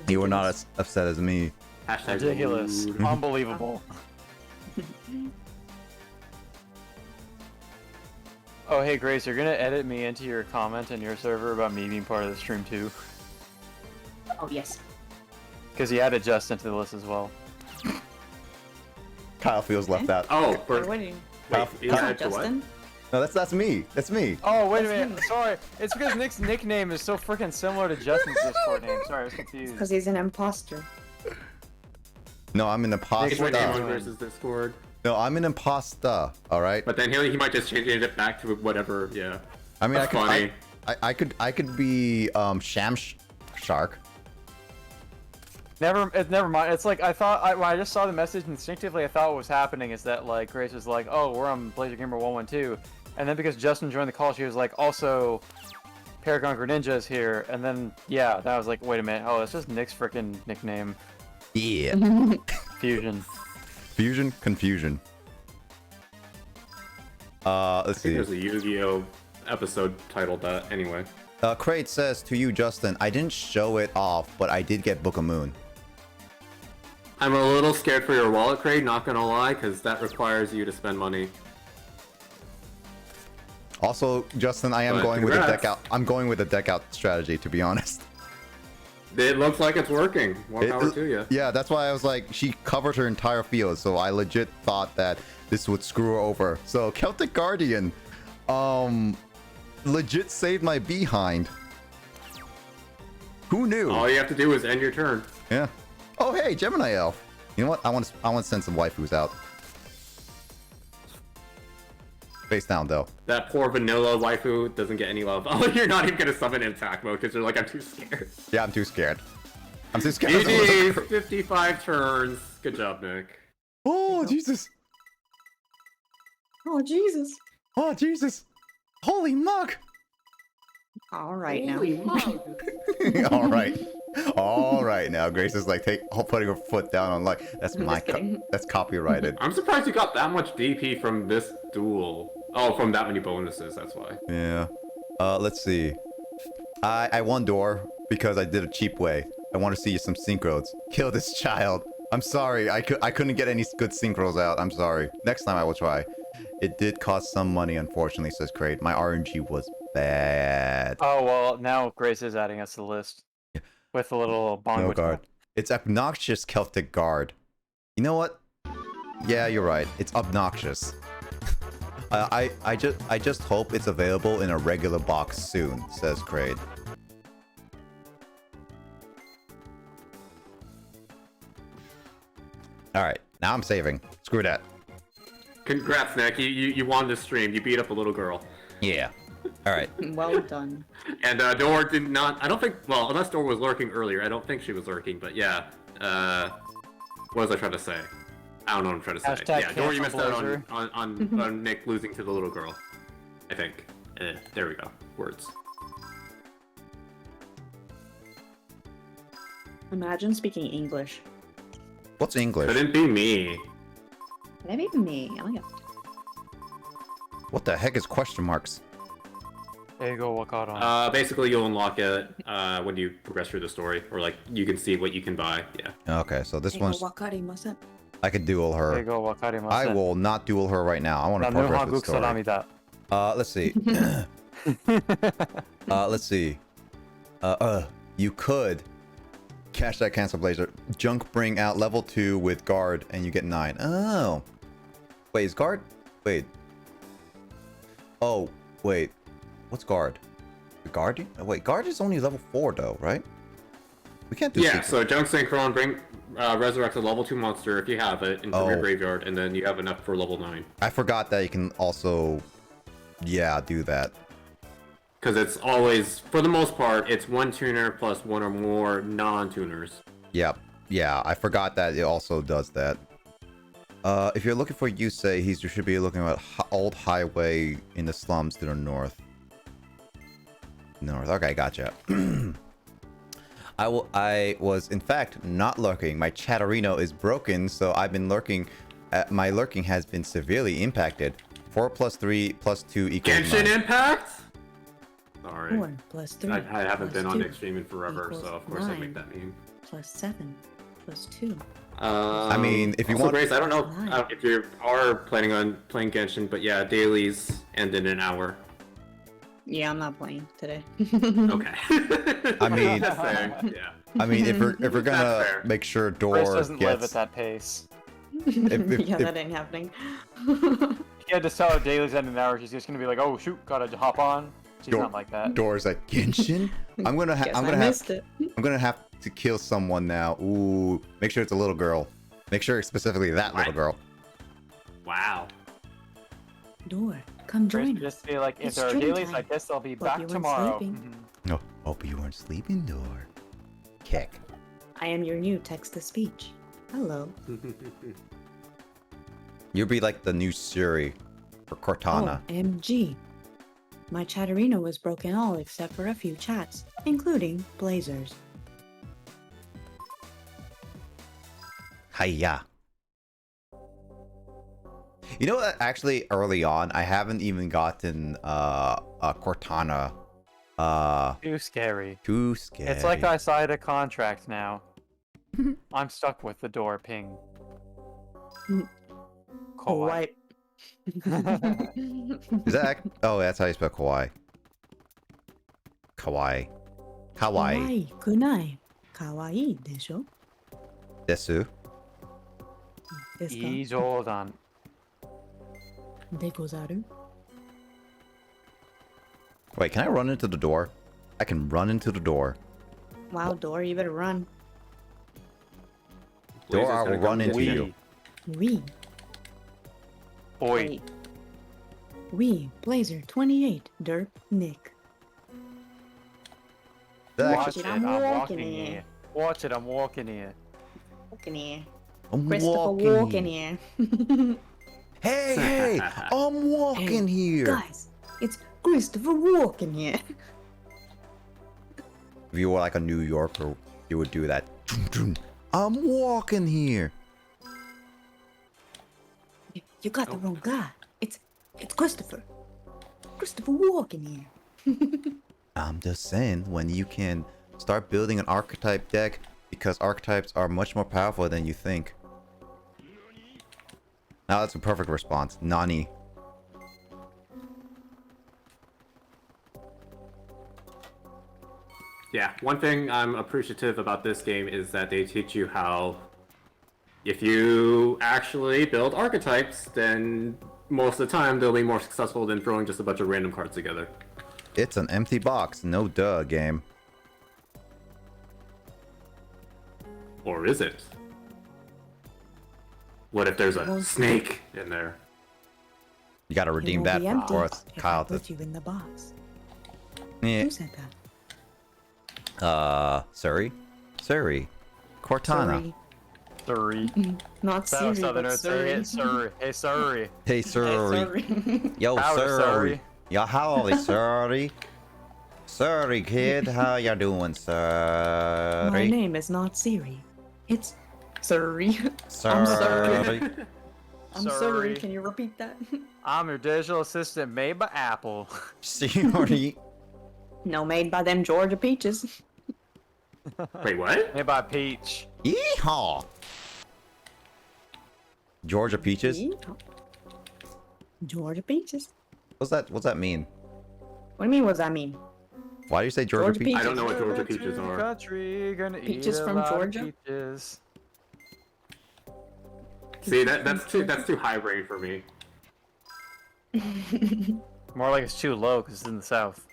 A: You were not as upset as me.
F: Hashtag
E: Ridiculous.
F: rude.
E: Unbelievable. Oh, hey, Grace, you're gonna edit me into your comment in your server about me being part of the stream too?
D: Oh yes.
E: Because you added Justin to the list as well.
A: Kyle feels left out.
F: Oh,
D: We're waiting.
F: wait, is
A: Kyle-
F: that to what?
D: Justin?
A: No, that's me. That's me.
E: Oh, wait a
D: That's
E: minute.
D: me.
E: Sorry. It's because Nick's nickname is so freaking similar to Justin's Discord name. Sorry, I was confused.
D: Because he's an imposter.
A: No, I'm an
F: It's
A: imposter.
F: what
E: Nick-
F: Amon versus Discord.
A: No, I'm an imposter. All right.
F: But then he might just change it back to whatever. Yeah.
A: I mean,
F: That's funny.
A: I could be Shark.
E: Never mind. It's like I thought when I just saw the message instinctively, I thought what was happening is that like Grace was like, "Oh, we're on Blazer Gamer 112," and then because Justin joined the call, she was like, "Also, Paragon Greninja is here," and then yeah, that was like, "Wait a minute, oh, it's just Nick's freaking nickname."
A: Yeah.
E: Fusion.
A: Fusion confusion. Let's
F: I think
A: see.
F: there's a Yu-Gi-Oh episode titled that. Anyway.
A: Crate says to you, Justin, I didn't show it off, but I did get Book of Moon.
F: I'm a little scared for your wallet, Craig, not gonna lie, because that requires you to spend money.
A: Also, Justin, I am
F: But
A: going with a
F: congrats.
A: deck out. I'm going with a deck out strategy, to be honest.
F: It looks like it's working. More power to you.
A: Yeah, that's why I was like, she covered her entire field, so I legit thought that this would screw her over. So Celtic Guardian, legit saved my behind. Who knew?
F: All you have to do is end your turn.
A: Yeah. Oh hey, Gemini Elf. You know what? I want to send some waifus out. Face down though.
F: That poor vanilla waifu doesn't get any love. Oh, you're not even gonna summon in attack mode because you're like, I'm too scared.
A: Yeah, I'm too scared. I'm too scared.
F: GG, 55 turns. Good job, Nick.
A: Oh Jesus!
D: Oh Jesus.
A: Oh Jesus! Holy mug!
D: All right now.
A: All right, all right. Now Grace is like putting her foot down on like that's
D: I'm
A: my
D: just kidding.
A: that's copyrighted.
F: I'm surprised you got that much DP from this duel. Oh, from that many bonuses, that's why.
A: Yeah. Let's see. I won door because I did a cheap way. I want to see some synchros. Kill this child. I'm sorry. I couldn't get any good synchros out. I'm sorry. Next time I will try. It did cost some money, unfortunately, says Crate. My RNG was bad.
E: Oh well, now Grace is adding us to the list with a little bond.
A: No guard. It's obnoxious Celtic Guard. You know what? Yeah, you're right. It's obnoxious. I just hope it's available in a regular box soon, says Crate. Alright, now I'm saving. Screw that.
F: Congrats, Nick. You won this stream. You beat up a little girl.
A: Yeah. Alright.
D: Well done.
F: And Dor did not. I don't think. Well, unless Dor was lurking earlier, I don't think she was lurking. But yeah. What was I trying to say? I don't know what I'm trying to say.
E: Hashtag
F: Yeah, Dor, you missed
E: cancel
F: out
E: Blazer.
F: on Nick losing to the little girl. I think. There we go. Words.
D: Imagine speaking English.
A: What's English?
F: Couldn't be me.
D: Maybe me. Oh yeah.
A: What the heck is question marks?
E: There you go, Wakata.
F: Basically, you'll unlock it when you progress through the story, or like you can see what you can buy. Yeah.
A: Okay, so this one's...
D: Wakarimasen.
A: I could duel
E: There
A: her.
E: you go, Wakarimasen.
A: I will not duel her right now. I want to progress with story. Let's see. Let's see. You could cash that cancel blazer. Junk bring out level 2 with guard and you get 9. Oh. Wait, is guard? Wait. Oh, wait. What's guard? The guard? Wait, guard is only level 4 though, right? We can't do
F: Yeah,
A: secret.
F: so Junk Synchron, bring resurrect a level 2 monster if you have it into your
A: Oh.
F: graveyard, and then you have enough for level 9.
A: I forgot that you can also, yeah, do that.
F: Because it's always, for the most part, it's one tuner plus one or more non-tuners.
A: Yep. Yeah, I forgot that it also does that. If you're looking for Yusei, you should be looking at old highway in the slums to the north. Okay, gotcha. I was in fact not lurking. My Chatterino is broken, so I've been lurking. My lurking has been severely impacted. 4 plus 3 plus 2 equals
F: Genshin
A: 9.
F: Impact? Sorry.
D: 4 plus 3.
F: I haven't been on
D: 2
F: Nick streaming forever,
D: equals
F: so of course I make
D: 9
F: that meme.
D: Plus 7 plus 2.
A: I mean, if you
F: also,
A: want...
F: Grace, I don't know if you are planning on playing Genshin, but yeah, dailies end in an hour.
D: Yeah, I'm not playing today.
F: Okay.
A: I mean,
F: That's fair. Yeah.
A: I mean, if we're gonna make sure Door
E: Grace doesn't live at
A: gets...
E: that pace.
D: Yeah, that ain't happening.
E: You had to tell her dailies end in an hour. She's just gonna be like, "Oh shoot, gotta hop on." She's not like that.
A: Door's like Genshin. I'm gonna have to kill someone now. Ooh, make sure it's a little girl. Make sure specifically that little girl.
F: Wow.
D: Door, come join us.
E: Just be like, if
D: It's
E: there are
D: stream
E: dailies
D: time.
E: like this, I'll be
D: Hope
E: back
D: you weren't
E: tomorrow.
D: sleeping.
A: No, hope you weren't sleeping, Door. Kick.
D: I am your new text-to-speech. Hello.
A: You'll be like the new Siri for Cortana.
D: OMG. My Chatterino was broken all except for a few chats, including Blazers.
A: Hiya. You know what? Actually, early on, I haven't even gotten Cortana.
E: Too scary.
A: Too scary.
E: It's like I signed a contract now. I'm stuck with the door ping. Kawaii.
A: Is that? Oh, that's how you spell kawaii. Kawaii. Kawaii.
D: Kunai. Kawaii desho?
A: Desu.
D: Desu ka?
E: Ijodan.
D: Dekozaru?
A: Wait, can I run into the door? I can run into the door.
D: Wow, Door, you better run.
A: Door, I will run into you.
D: We.
E: Boy.
D: We. Blazer 28. Derp Nick.
E: Watch it,
D: I'm
E: I'm
D: walking
E: walking
D: here.
E: here. Watch it, I'm walking here.
D: Walking here.
A: I'm
D: Christopher walking here.
A: Hey, hey! I'm walking here.
D: Guys, it's Christopher walking here.
A: If you were like a New Yorker, you would do that. I'm walking here.
D: You got the wrong guy. It's Christopher. Christopher walking here.
A: I'm just saying, when you can start building an archetype deck, because archetypes are much more powerful than you think. Now that's a perfect response. Nani.
F: Yeah, one thing I'm appreciative about this game is that they teach you how, if you actually build archetypes, then most of the time they'll be more successful than throwing just a bunch of random cards together.
A: It's an empty box, no duh game.
F: Or is it? What if there's a snake in there?
A: You gotta redeem that for us, Kyle.
D: Put you in the box.
A: Yeah.
D: Who said that?
A: Suri? Suri. Cortana.
E: Surrey.
D: Not Siri,
E: Southerner,
D: but
E: say
D: Surrey.
E: it, Surrey. Hey, Surrey.
A: Hey, Suri. Yo,
E: Howdy,
A: Suri.
E: Suri.
A: Yo, howdy, Suri. Suri, kid. How ya doing, Suri?
D: My name is not Siri. It's Surrey.
A: Suri.
D: Suri. I'm sorry.
E: Sorry.
D: Can you repeat that?
E: I'm your digital assistant made by Apple.
A: Suri.
D: No, made by them Georgia peaches.
F: Wait, what?
E: Made by Peach.
A: Yeehaw. Georgia peaches?
D: Yeehaw. Georgia peaches.
A: What's that mean?
D: What do you mean? What does that mean?
A: Why do you say Georgia,
D: Georgia
A: peaches?
F: I don't know what Georgia peaches are.
E: Country, gonna
D: Peaches
E: eat a
D: from
E: lot of
D: Georgia?
E: Peaches.
F: See, that's too high brain for me.
E: More like it's too low because it's in the south.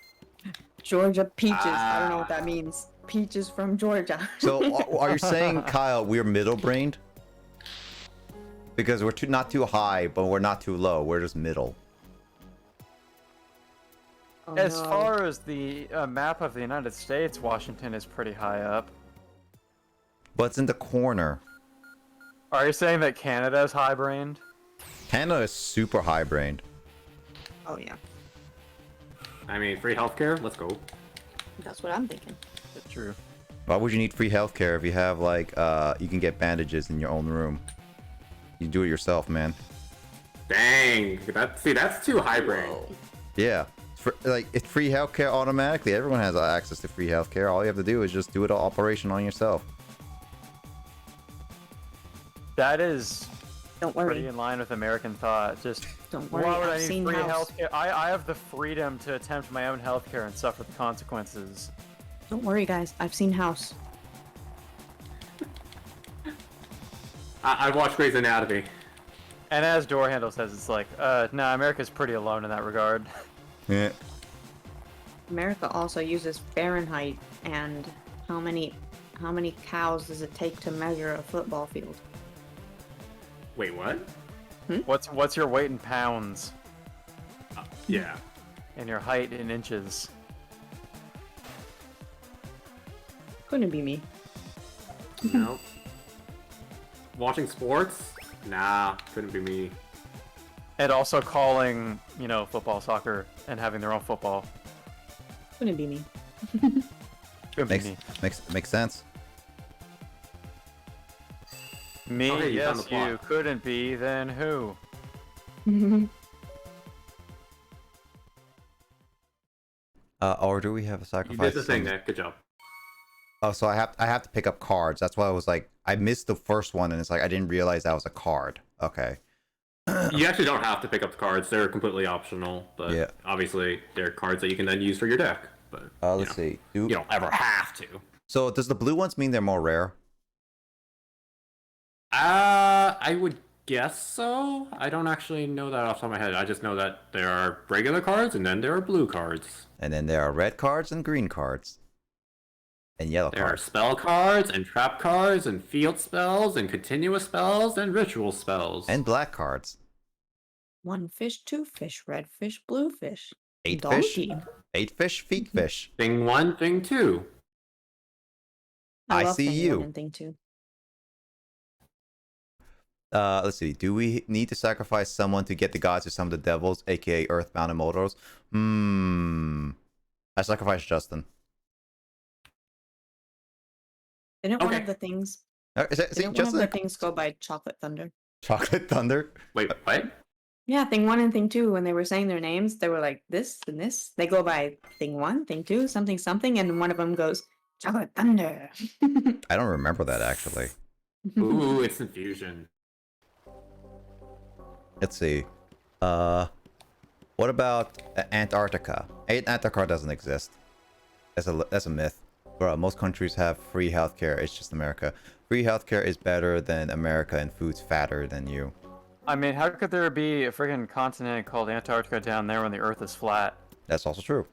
D: Georgia peaches. I don't know what that means. Peaches from Georgia.
A: So, are you saying, Kyle, we're middle-brained? Because we're not too high, but we're not too low. We're just middle.
D: Oh,
E: As
D: no.
E: far as the map of the United States, Washington is pretty high up.
A: But it's in the corner.
E: Are you saying that Canada is high-brained?
A: Canada is super high-brained.
D: Oh yeah,
F: I mean, free healthcare. Let's go.
D: that's what I'm thinking.
E: It's true.
A: Why would you need free healthcare if you have like you can get bandages in your own room? You do it yourself, man.
F: Dang, that's too high brain.
A: Yeah, it's free healthcare automatically. Everyone has access to free healthcare. All you have to do is just do it all operation on yourself.
E: That is
D: Don't
E: pretty
D: worry.
E: in line with American thought. Just
D: Don't worry.
E: why would I
D: I've
E: need
D: seen
E: free
D: House.
E: healthcare? I have the freedom to attempt my own healthcare and suffer the consequences.
D: Don't worry, guys. I've seen House.
F: I watched Grey's Anatomy.
E: And as Doorhandle says, it's like, no, America's pretty alone in that regard.
A: Yeah.
D: America also uses Fahrenheit and how many cows does it take to measure a football field?
F: Wait, what?
E: What's your weight in pounds
F: Yeah.
E: and your height in inches?
D: Couldn't be me.
F: No. Watching sports? Nah, couldn't be me.
E: And also calling, football soccer and having their own football.
D: Couldn't be me.
E: Couldn't be
A: Makes sense.
E: me.
F: Okay, you found
E: Yes,
F: the plot.
E: you couldn't be. Then who?
A: Or do we have a
F: You
A: sacrifice?
F: did the thing, Nick. Good job.
A: Oh, so I have to pick up cards. That's why I was like, I missed the first one, and it's like I didn't realize that was a card. Okay.
F: You actually don't have to pick up the cards. They're completely optional, but
A: Yeah.
F: obviously they're cards that you can then use for your deck. But
A: Let's see.
F: you don't ever have to.
A: So does the blue ones mean they're more rare?
F: I would guess so. I don't actually know that off the top of my head. I just know that there are regular cards and then there are blue cards.
A: And then there are red cards and green cards. And yellow
F: There are
A: cards.
F: spell cards and trap cards and field spells and continuous spells and ritual spells.
A: And black cards.
D: 1 fish, 2 fish, red fish, blue fish.
A: 8
D: Donkey.
A: fish. 8 fish, feet fish.
F: Thing 1, thing 2.
A: I
D: love
A: see
D: thing
A: you.
D: one and thing 2.
A: Let's see. Do we need to sacrifice someone to get the gods to some of the devils, aka Earthbound and Mortals? I sacrificed Justin.
D: Didn't one
F: Okay.
D: of the things?
A: Is that, see,
D: Didn't one of
A: Justin?
D: the things go by Chocolate Thunder?
A: Chocolate Thunder?
F: Wait, what?
D: Yeah, thing 1 and thing 2. When they were saying their names, they were like this and this. They go by thing 1, thing 2, something something, and one of them goes Chocolate Thunder.
A: I don't remember that actually.
F: Ooh, it's infusion.
A: Let's see. What about Antarctica? Antarctica doesn't exist. That's a myth. Bro, most countries have free healthcare. It's just America. Free healthcare is better than America, and food's fatter than you.
E: I mean, how could there be a friggin' continent called Antarctica down there when the Earth is flat?
A: That's also true.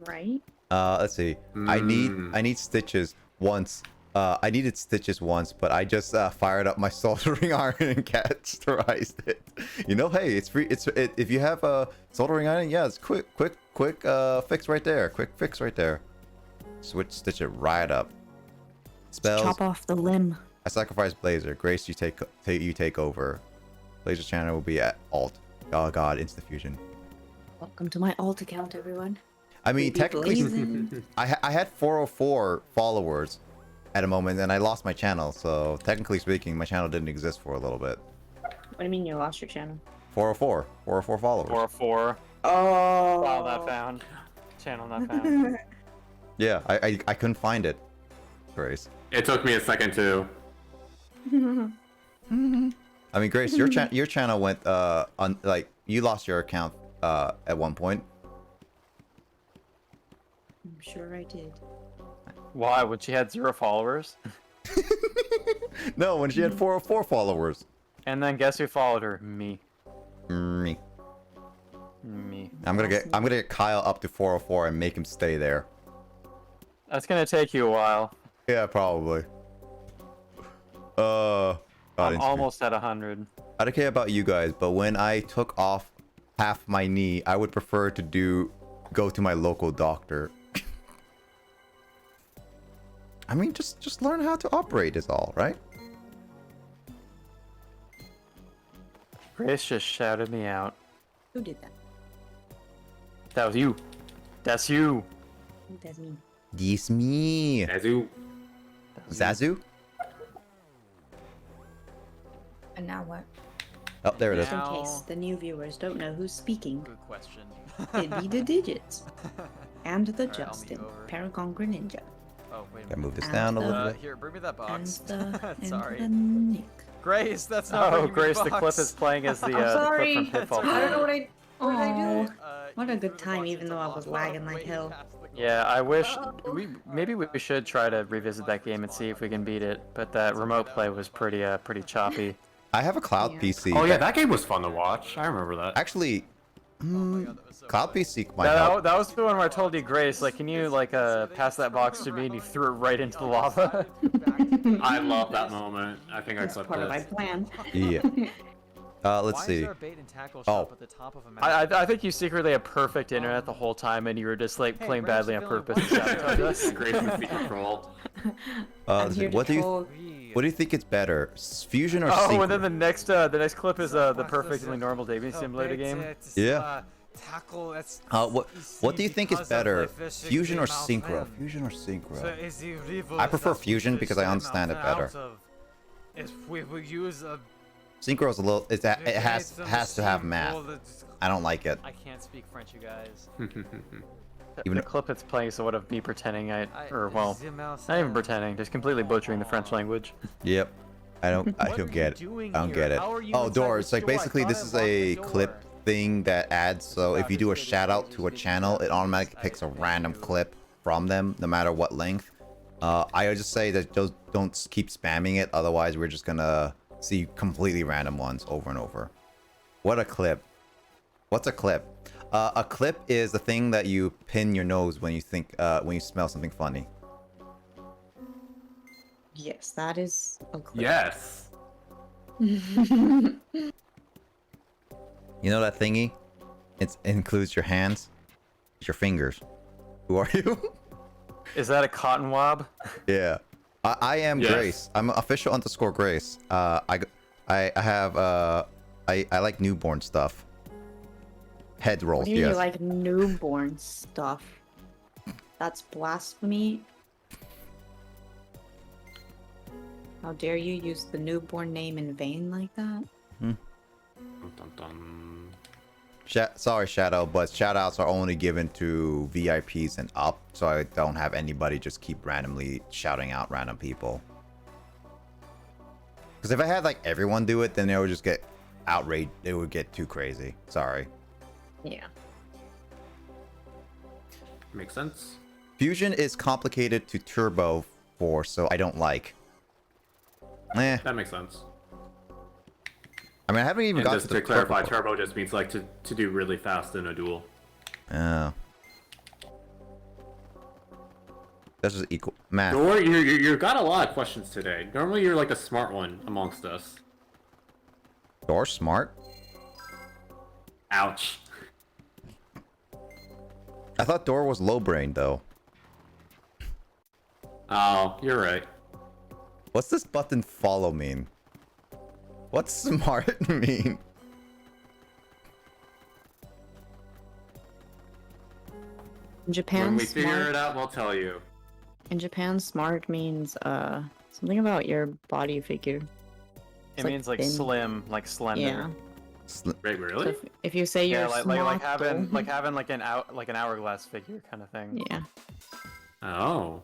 D: Right?
A: Let's see. I need stitches once. I needed stitches once, but I just fired up my soldering iron and casterized it. Hey, it's free. If you have a soldering iron, yeah, it's quick fix right there. Quick fix right there. Stitch it right up. Spells.
D: Chop off the limb.
A: I sacrifice Blazer. Grace, you take over. Blazer channel will be at alt. Oh god, instant fusion.
D: Welcome to my alt account, everyone.
A: I mean,
D: Baby
A: technically,
D: blazing.
A: I had 404 followers at a moment, and I lost my channel. So technically speaking, my channel didn't exist for a little bit.
D: What do you mean you lost your channel?
A: 404 followers.
E: 404.
D: Oh.
E: File not found. Channel not found.
A: Yeah, I couldn't find it. Grace.
F: It took me a second too.
A: I mean, Grace, your channel went you lost your account at one point.
D: I'm sure I did.
E: Why? When she had 0 followers?
A: No, when she had 404 followers.
E: And then guess who followed her? Me.
A: Me.
E: Me.
A: I'm gonna get Kyle up to 404 and make him stay there.
E: That's gonna take you a while.
A: Yeah, probably. God,
E: I'm almost at 100.
A: I don't care about you guys, but when I took off half my knee, I would prefer to do go to my local doctor. I mean, just learn how to operate is all, right?
E: Grace just shouted me out.
D: Who did that?
E: That was you. That's you.
D: That's me.
A: This me.
F: Azu.
A: Zazu?
D: And now what?
A: Oh, there it is.
D: Just in case the new viewers don't know who's speaking,
G: Good question.
D: it'd be the digits. And the
G: Alright, I'll
D: Justin,
G: move over.
D: Paragon Greninja.
G: Oh, wait a
A: Gotta
G: minute.
A: move this
D: And
A: down a
D: the-
A: little bit.
G: Here, bring me that
D: And
G: box.
D: the,
G: Sorry.
D: and the Nick.
G: Grace, that's not
E: Oh,
G: bringing me
E: Grace, the
G: box.
E: clip is playing as the,
D: I'm
E: the clip
D: sorry.
E: from Pitfall.
G: That's
D: I don't know what I...
G: What did I
D: Oh,
G: do?
D: what
G: you
D: a good
G: threw the
D: time,
G: box
D: even
G: into
D: though I
G: the
D: was
G: box.
D: lagging like
G: Way
D: hell.
G: past the goal.
E: Yeah, I wish maybe we should try to revisit that game and see if we can beat it. But that remote play was pretty choppy.
A: I have a cloud
D: Yeah.
A: PC.
F: Oh yeah, that game was fun to watch. I remember that.
A: Actually,
G: Oh my god, that was so
A: cloud
G: funny.
A: PC might help.
E: That was the one where I told you, Grace, like, can you like pass that box to me? And you threw it right into the lava.
F: I love that moment. I think I
D: that's
F: clipped
D: part of my
F: it.
D: plan.
A: Yeah. Let's
G: Why
A: see.
G: is there a bait and tackle shop
A: Oh.
G: at the top of a map?
E: I think you secretly had perfect internet the whole time, and you were just like playing
G: Grace,
E: badly on
G: Dylan,
E: purpose to sabotage us.
F: Grace and secret troll.
D: I'm
A: Let's see.
D: here to
A: What do you
D: troll.
A: what do you think is better, Fusion or
E: Oh,
A: Synchro?
E: and then the next clip is the perfectly normal dating simulator game.
A: Yeah.
H: Tackle, that's
A: What do you think is better, Fusion or Synchro? Fusion or Synchro? I prefer Fusion because I understand it better.
H: If we use a
A: Synchro is a little. It has to have math. I don't like it.
G: I can't speak French, you guys.
A: Even
E: The clip it's playing is sort of me pretending not even pretending, just completely butchering the French language.
A: Yep. I don't get it. I don't get it. Oh, Dor, it's like basically this is a clip thing that adds, so if you do a shout out to a channel, it automatically picks a random clip from them, no matter what length. I would just say that those don't keep spamming it, otherwise we're just gonna see completely random ones over and over. What a clip. What's a clip? A clip is the thing that you pin your nose when you think when you smell something funny.
D: Yes, that is a clip.
F: Yes.
A: You know that thingy? It includes your hands, your fingers. Who are you?
E: Is that a cotton wob?
A: Yeah, I am
F: Yes.
A: Grace. I'm official _ Grace. I have I like newborn stuff. Head rolls.
D: What do you
A: Yes.
D: mean, like newborn stuff? That's blasphemy. How dare you use the newborn name in vain like that?
F: Dun, dun, dun.
A: Sorry, Shadow, but shoutouts are only given to VIPs and up, so I don't have anybody just keep randomly shouting out random people. Because if I had like everyone do it, then they would just get outraged. It would get too crazy. Sorry.
D: Yeah.
F: Makes sense.
A: Fusion is complicated to turbo for, so I don't like.
F: That makes sense.
A: I mean, I haven't even
F: And
A: got
F: just
A: to the
F: to clarify,
A: turbo.
F: turbo just means like to do really fast in a duel.
A: Oh. That's just equal math.
F: Or you got a lot of questions today. Normally you're like a smart one amongst us.
A: Or smart.
F: Ouch.
A: I thought Dor was low brain though.
F: Oh, you're right.
A: What's this button follow mean? What's smart mean?
D: In Japan,
F: When we figure
D: smart.
F: it out, we'll tell you.
D: In Japan, smart means something about your body figure.
E: It
D: It's
E: means like
D: thin.
E: slim, like slender.
D: Yeah.
F: Wait,
D: So
F: really?
D: if you say you're
E: Yeah, like having
D: smart,
E: like an hourglass figure kind of thing.
D: yeah,
F: Oh,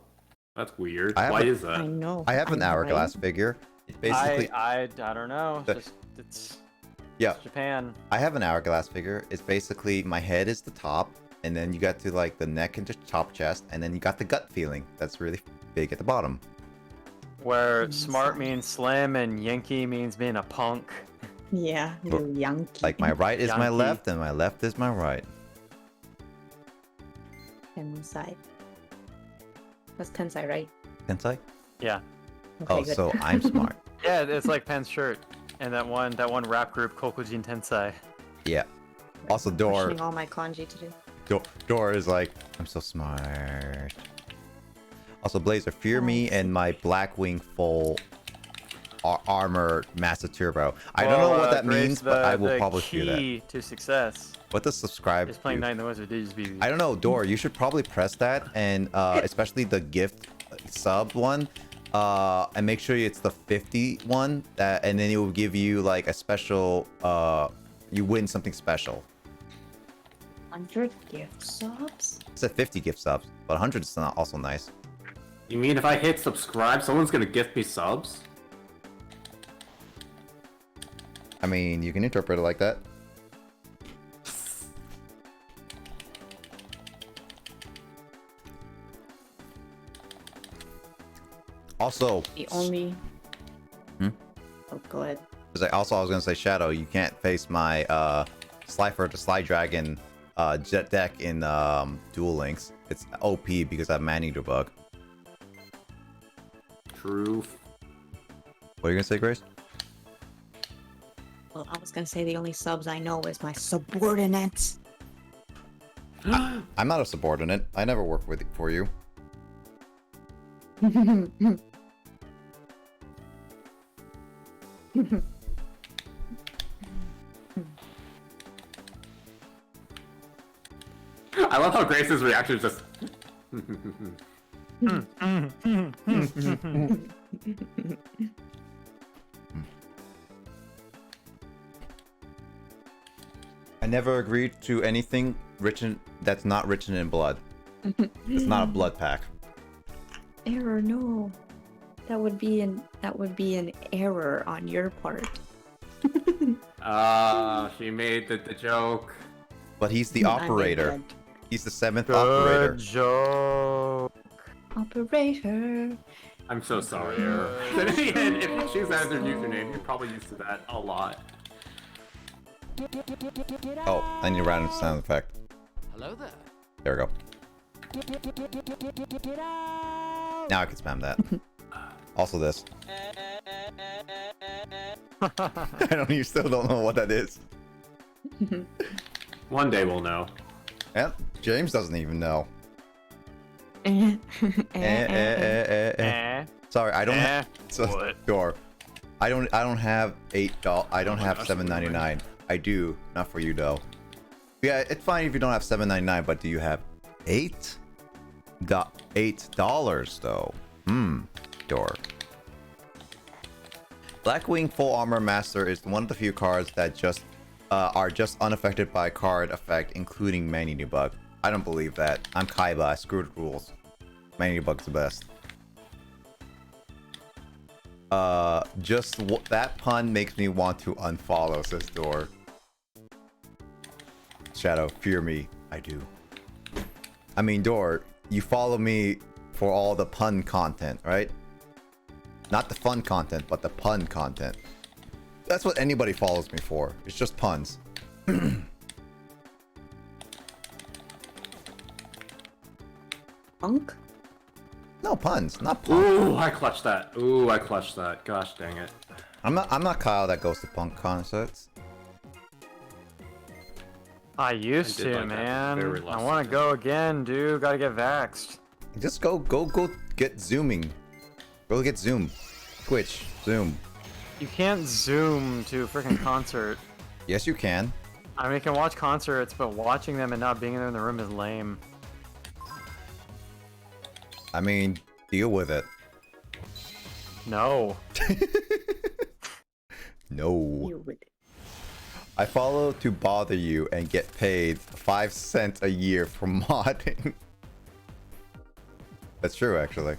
F: that's weird.
A: I have
F: Why
A: a-
F: is
D: I
F: that?
D: know.
A: I have an
D: know, right?
A: hourglass figure. It basically,
E: I don't know.
A: The-
E: Just it's
A: yeah,
E: Japan.
A: I have an hourglass figure. It's basically my head is the top, and then you got to like the neck and the top chest, and then you got the gut feeling that's really big at the bottom.
E: Where
D: Mm,
E: smart
D: sad.
E: means slim and Yankee means being a punk.
D: Yeah, you Yankee.
A: Like my right is my
E: Yankee.
A: left, and my left is my right.
D: Tensai. That's Tensai, right?
A: Tensai?
E: Yeah.
D: Okay,
A: Oh,
D: good.
A: so I'm smart.
E: Yeah, it's like Penn's shirt. And that one rap group, Kokujin Tensai.
A: Yeah. Also, Dor.
D: Questioning all my kanji today.
A: Dora is like, I'm so smart. Also, Blazer, fear me and my Blackwing full armor master turbo. I don't know what that
E: Grace,
A: means, but I will probably fear that.
E: key to success
A: What does subscribe
E: is playing
A: do?
E: Night in the Wizard. DSB.
A: I don't know, Dora. You should probably press that, and especially the gift sub one, and make sure it's the 50 one. And then it will give you like a special. You win something special.
D: 100 gift subs?
A: It's a 50 gift subs, but 100 is not also nice.
F: You mean if I hit subscribe, someone's gonna gift me subs?
A: I mean, you can interpret it like that. Also,
D: The only.
A: Hmm?
D: Oh, go ahead.
A: I was gonna say, Shadow, you can't face my Slifer to Slide Dragon jet deck in Duel Links. It's OP because I have Man-Eater bug.
F: True.
A: What are you gonna say, Grace?
D: Well, I was gonna say the only subs I know is my subordinates.
A: I'm not a subordinate. I never work for you.
F: I love how Grace's reaction is just.
A: I never agreed to anything that's not written in blood. It's not a blood pack.
D: Error, no. That would be an error on your part.
F: She made the joke.
A: But he's the
D: I made
A: operator.
D: that.
A: He's the 7th operator.
E: Good joke.
D: Operator.
F: I'm so sorry, Error. Then again, if you choose that as your username, you're probably used to that a lot.
A: Oh, I need a random sound effect.
H: Hello there.
A: There we go. Now I can spam that. Also this. You still don't know what that is.
F: One day we'll know.
A: Yeah, James doesn't even know. Sorry, I don't have Door. I don't have $8. I don't have $7.99. I do, not for you though. Yeah, it's fine if you don't have $7.99, but do you have $8 though? Door. Blackwing Full Armor Master is one of the few cards that just are just unaffected by card effect, including Man-Eater Bug. I don't believe that. I'm Kaiba. I screwed rules. Man-Eater Bug's the best. That pun makes me want to unfollow, says Door. Shadow, fear me. I do. I mean, Door, you follow me for all the pun content, right? Not the fun content, but the pun content. That's what anybody follows me for. It's just puns.
D: Punk?
A: No, puns, not punk.
F: Ooh, I clutched that. Ooh, I clutched that. Gosh dang it.
A: I'm not Kyle that goes to punk concerts.
E: I used
F: I did
E: to,
F: like that
E: man.
F: very
E: I
F: last
E: want to go again, dude. Gotta get vaxxed.
A: Just go get zooming. Go get Zoom. Twitch, Zoom.
E: You can't zoom to a freaking concert.
A: Yes, you can.
E: I mean, you can watch concerts, but watching them and not being there in the room is lame.
A: I mean, deal with it.
E: No.
A: No.
D: You would.
A: I follow to bother you and get paid 5 cents a year for modding. That's true, actually.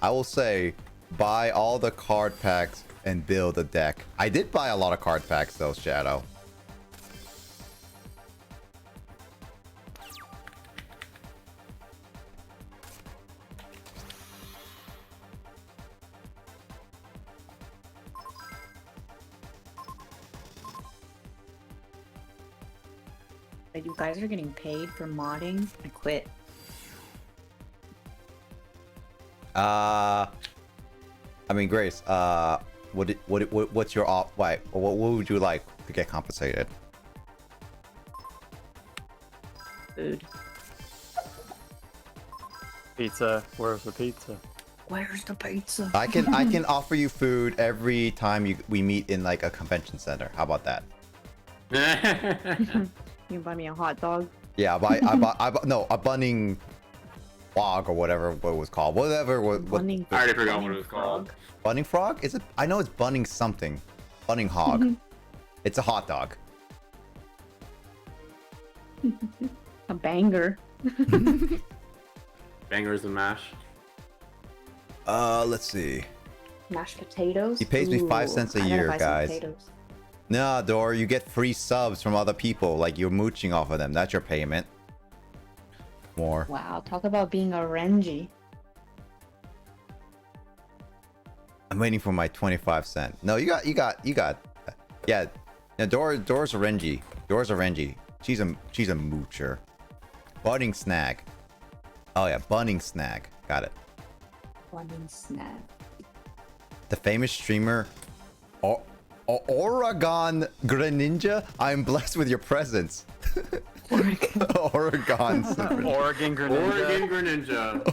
A: I will say, buy all the card packs and build a deck. I did buy a lot of card packs though, Shadow.
D: You guys are getting paid for modding? I quit.
A: I mean, Grace, what's your what would you like to get compensated?
D: Food.
E: Pizza. Where's the pizza?
D: Where's the pizza?
A: I can offer you food every time we meet in like a convention center. How about that?
D: You can buy me a hot dog.
A: Yeah, no, a bunning frog or whatever what it was called. Whatever.
D: Bunning,
F: I already forgot what it was called.
A: Bunning frog? Is it? I know it's bunning something. Bunning hog. It's a hot dog.
D: A banger.
F: Bangers and mash.
A: Let's see.
D: Mashed potatoes.
A: He pays me 5 cents a
D: I gotta
A: year,
D: buy some
A: guys.
D: potatoes.
A: Nah, Dor, you get free subs from other people. Like you're mooching off of them. That's your payment. More.
D: Wow, talk about being a Renji.
A: I'm waiting for my 25 cent. No, you got. Yeah, Dora's a Renji. Dora's a Renji. She's a moocher. Budding snag. Oh yeah, bunning snag. Got it.
D: Bunning snag.
A: The famous streamer, Oregon Greninja. I'm blessed with your presence. Oregon.
E: Oregon Greninja.
F: Oregon Greninja.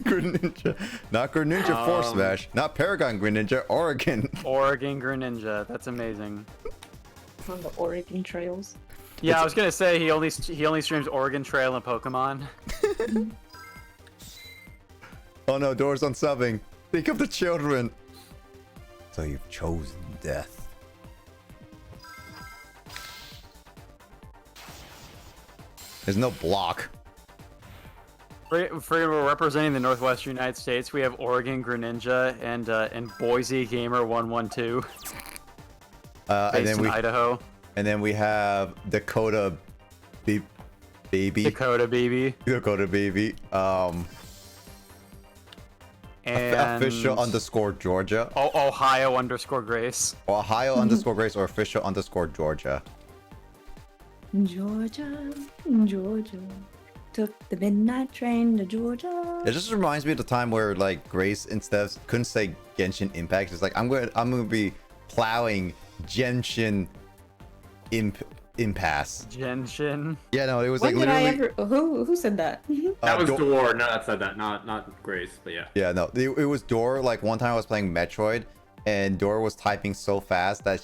A: Greninja. Not Greninja Force Smash. Not Paragon Greninja. Oregon.
E: Oregon Greninja. That's amazing.
D: On the Oregon trails.
E: Yeah, I was gonna say he only streams Oregon Trail and Pokemon.
A: Oh no, Doors unsubbing. Think of the children. So you've chosen death. There's no block.
E: We're representing the Northwestern United States. We have Oregon Greninja and Boise Gamer 112.
A: And then
E: in Idaho.
A: And then we have Dakota Baby.
E: Dakota Baby.
A: Dakota Baby.
E: And
A: official _Georgia.
E: Ohio _Grace.
A: Ohio _Grace or official _Georgia.
D: Georgia. Took the midnight train to Georgia.
A: It just reminds me of the time where like Grace instead of couldn't say Genshin Impact. It's like I'm gonna be plowing Genshin Impasse.
E: Genshin.
A: Yeah, no, it was
D: When
A: like
D: did
A: literally.
D: Who said that?
F: That was Dor. No, that said that. Not Grace, but yeah.
A: Yeah, no, it was Dor. Like one time I was playing Metroid, and Dor was typing so fast that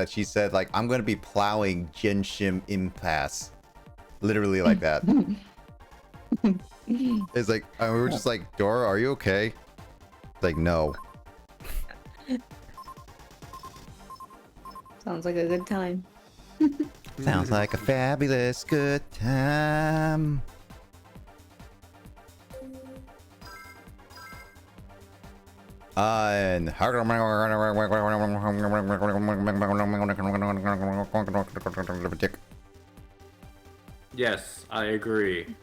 A: she said like I'm gonna be plowing Genshin Impasse, literally like that. It's like we were just like, Dor, are you okay? Like no.
D: Sounds like a good time.
A: Sounds like a fabulous good time. And
F: Yes, I agree.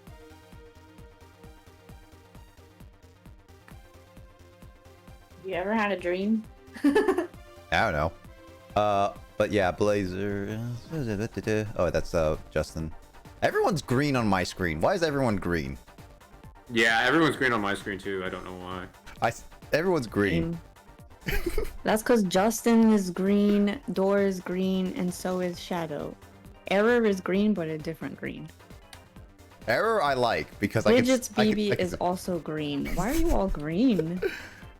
D: You ever had a dream?
A: I don't know. But yeah, Blazer. Oh, that's Justin. Everyone's green on my screen. Why is everyone green?
F: Yeah, everyone's green on my screen too. I don't know why.
A: Everyone's green.
D: That's because Justin is green, Dor is green, and so is Shadow. Error is green, but a different green.
A: Error I like because
D: Widget's BB is also green. Why are you all green?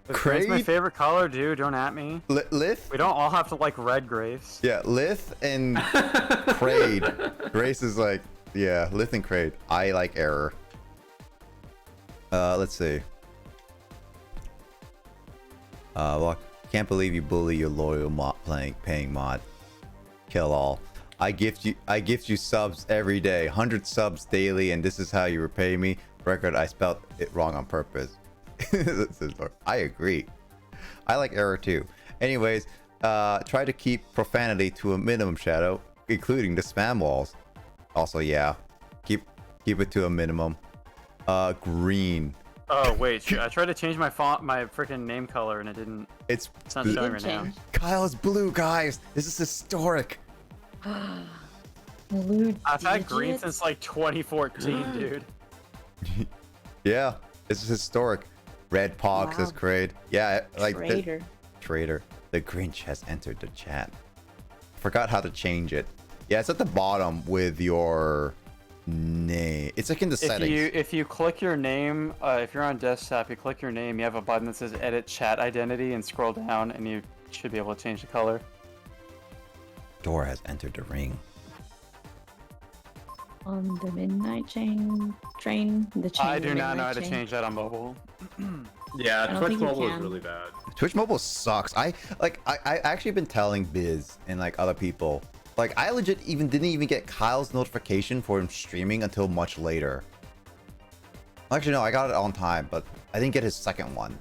E: It's my favorite color, dude. Don't at me.
A: Lith?
E: We don't all have to like red Grace.
A: Yeah, Lith and Kraid. Grace is like, yeah, Lith and Kraid. I like Error. Let's see. Look, can't believe you bully your loyal paying mod. Kill all. I gift you subs every day, 100 subs daily, and this is how you repay me. Record, I spelled it wrong on purpose. I agree. I like Error too. Anyways, try to keep profanity to a minimum, Shadow, including the spam walls. Also, yeah, keep it to a minimum. Green.
E: Oh wait, I tried to change my font, my freaking name color, and it didn't. It's not showing right now.
A: Kyle's blue, guys. This is historic.
D: Blue.
E: I've had green since like 2014, dude.
A: Yeah, this is historic. Red Pog says Kraid. Yeah, like Traitor. The Grinch has entered the chat. Forgot how to change it. Yeah, it's at the bottom with your name. It's like in the settings.
E: If you click your name, if you're on desktop, you click your name, you have a button that says edit chat identity and scroll down and you should be able to change the color.
A: Dora has entered the ring.
D: On the midnight train, the chain.
E: I do not know how to
D: chain.
E: change that on mobile.
F: Yeah,
D: don't
F: Twitch
D: think you
F: mobile is
D: can.
F: really bad.
A: Twitch mobile sucks. I actually been telling Biz and like other people, like I legit didn't even get Kyle's notification for him streaming until much later. Actually no, I got it on time, but I didn't get his second one.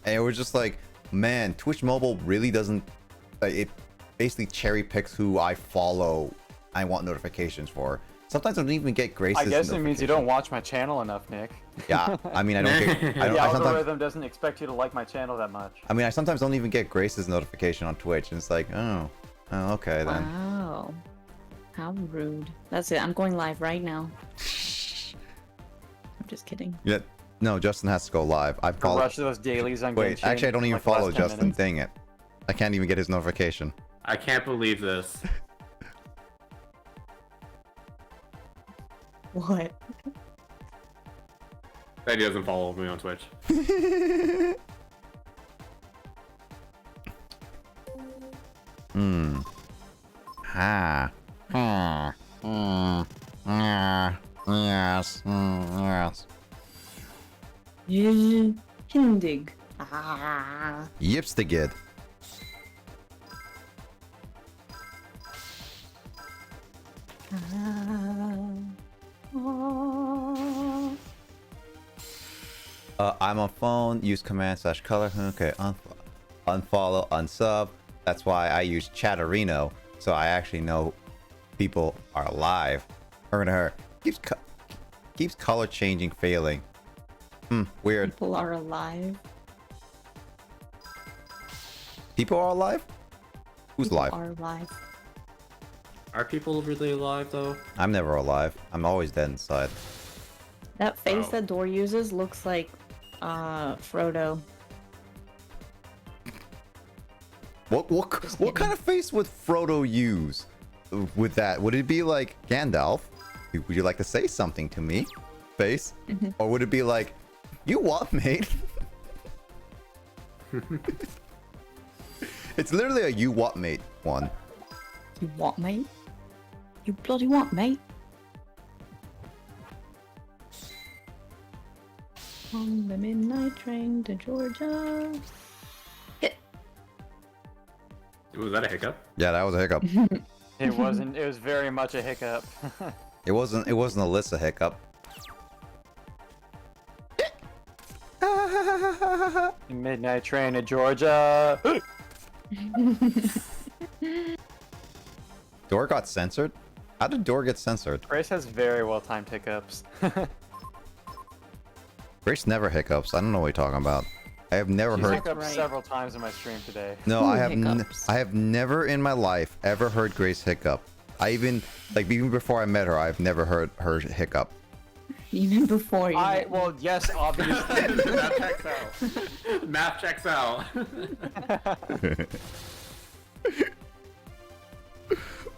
A: And it was just like, man, Twitch mobile really doesn't, like, it basically cherry picks who I follow. I want notifications for. Sometimes I don't even get Grace's.
E: I guess it means you don't watch my channel enough, Nick.
A: Yeah, I mean I don't get. I
E: The
A: sometimes,
E: algorithm doesn't expect you to like my channel that much.
A: I mean I sometimes don't even get Grace's notification on Twitch, and it's like, oh okay then.
D: Wow. How rude. That's it. I'm going live right now. I'm just kidding.
A: Yeah, no, Justin has to go live. I follow.
E: Rush those dailies on
A: Wait,
E: Genshin,
A: actually I don't even
E: like the last
A: follow
E: 10
A: Justin.
E: minutes.
A: Dang it, I can't even get his notification.
F: I can't believe this.
D: What?
F: That he doesn't follow me on Twitch.
A: Ha. Yes. Yes.
D: Hindig. Ah.
A: Yipstigid. I'm on phone. Use command / color. Okay. Unfollow. Unsub. That's why I use Chatterino, so I actually know people are live. Her keeps color changing, failing. Weird.
D: People are alive.
A: People are alive? Who's
D: People
A: alive?
D: are alive.
F: Are people really alive though?
A: I'm never alive. I'm always dead inside.
D: That face
F: Oh.
D: that Door uses looks like Frodo.
A: What kind of face would Frodo use with that? Would it be like Gandalf? Would you like to say something to me? Face? Or would it be like, you what, mate? It's literally a you what, mate one.
D: You what, mate? You bloody what, mate? On the midnight train to Georgia. Hit.
F: Was that a hiccup?
A: Yeah, that was a hiccup.
E: It wasn't. It was very much a hiccup.
A: It wasn't Alyssa hiccup.
E: Midnight train to Georgia.
A: Door got censored? How did Door get censored?
E: Grace has very well timed hiccups.
A: Grace never hiccups. I don't know what you're talking about. I have never
E: She's
A: heard.
E: hiccuped
D: Right.
E: several times in my stream today.
A: No,
D: Ooh,
A: I have.
D: hiccups.
A: I have never in my life ever heard Grace hiccup. I even before I met her, I've never heard her hiccup.
D: Even before you. met me.
E: Well, yes, obviously.
F: Math checks out. Math checks out.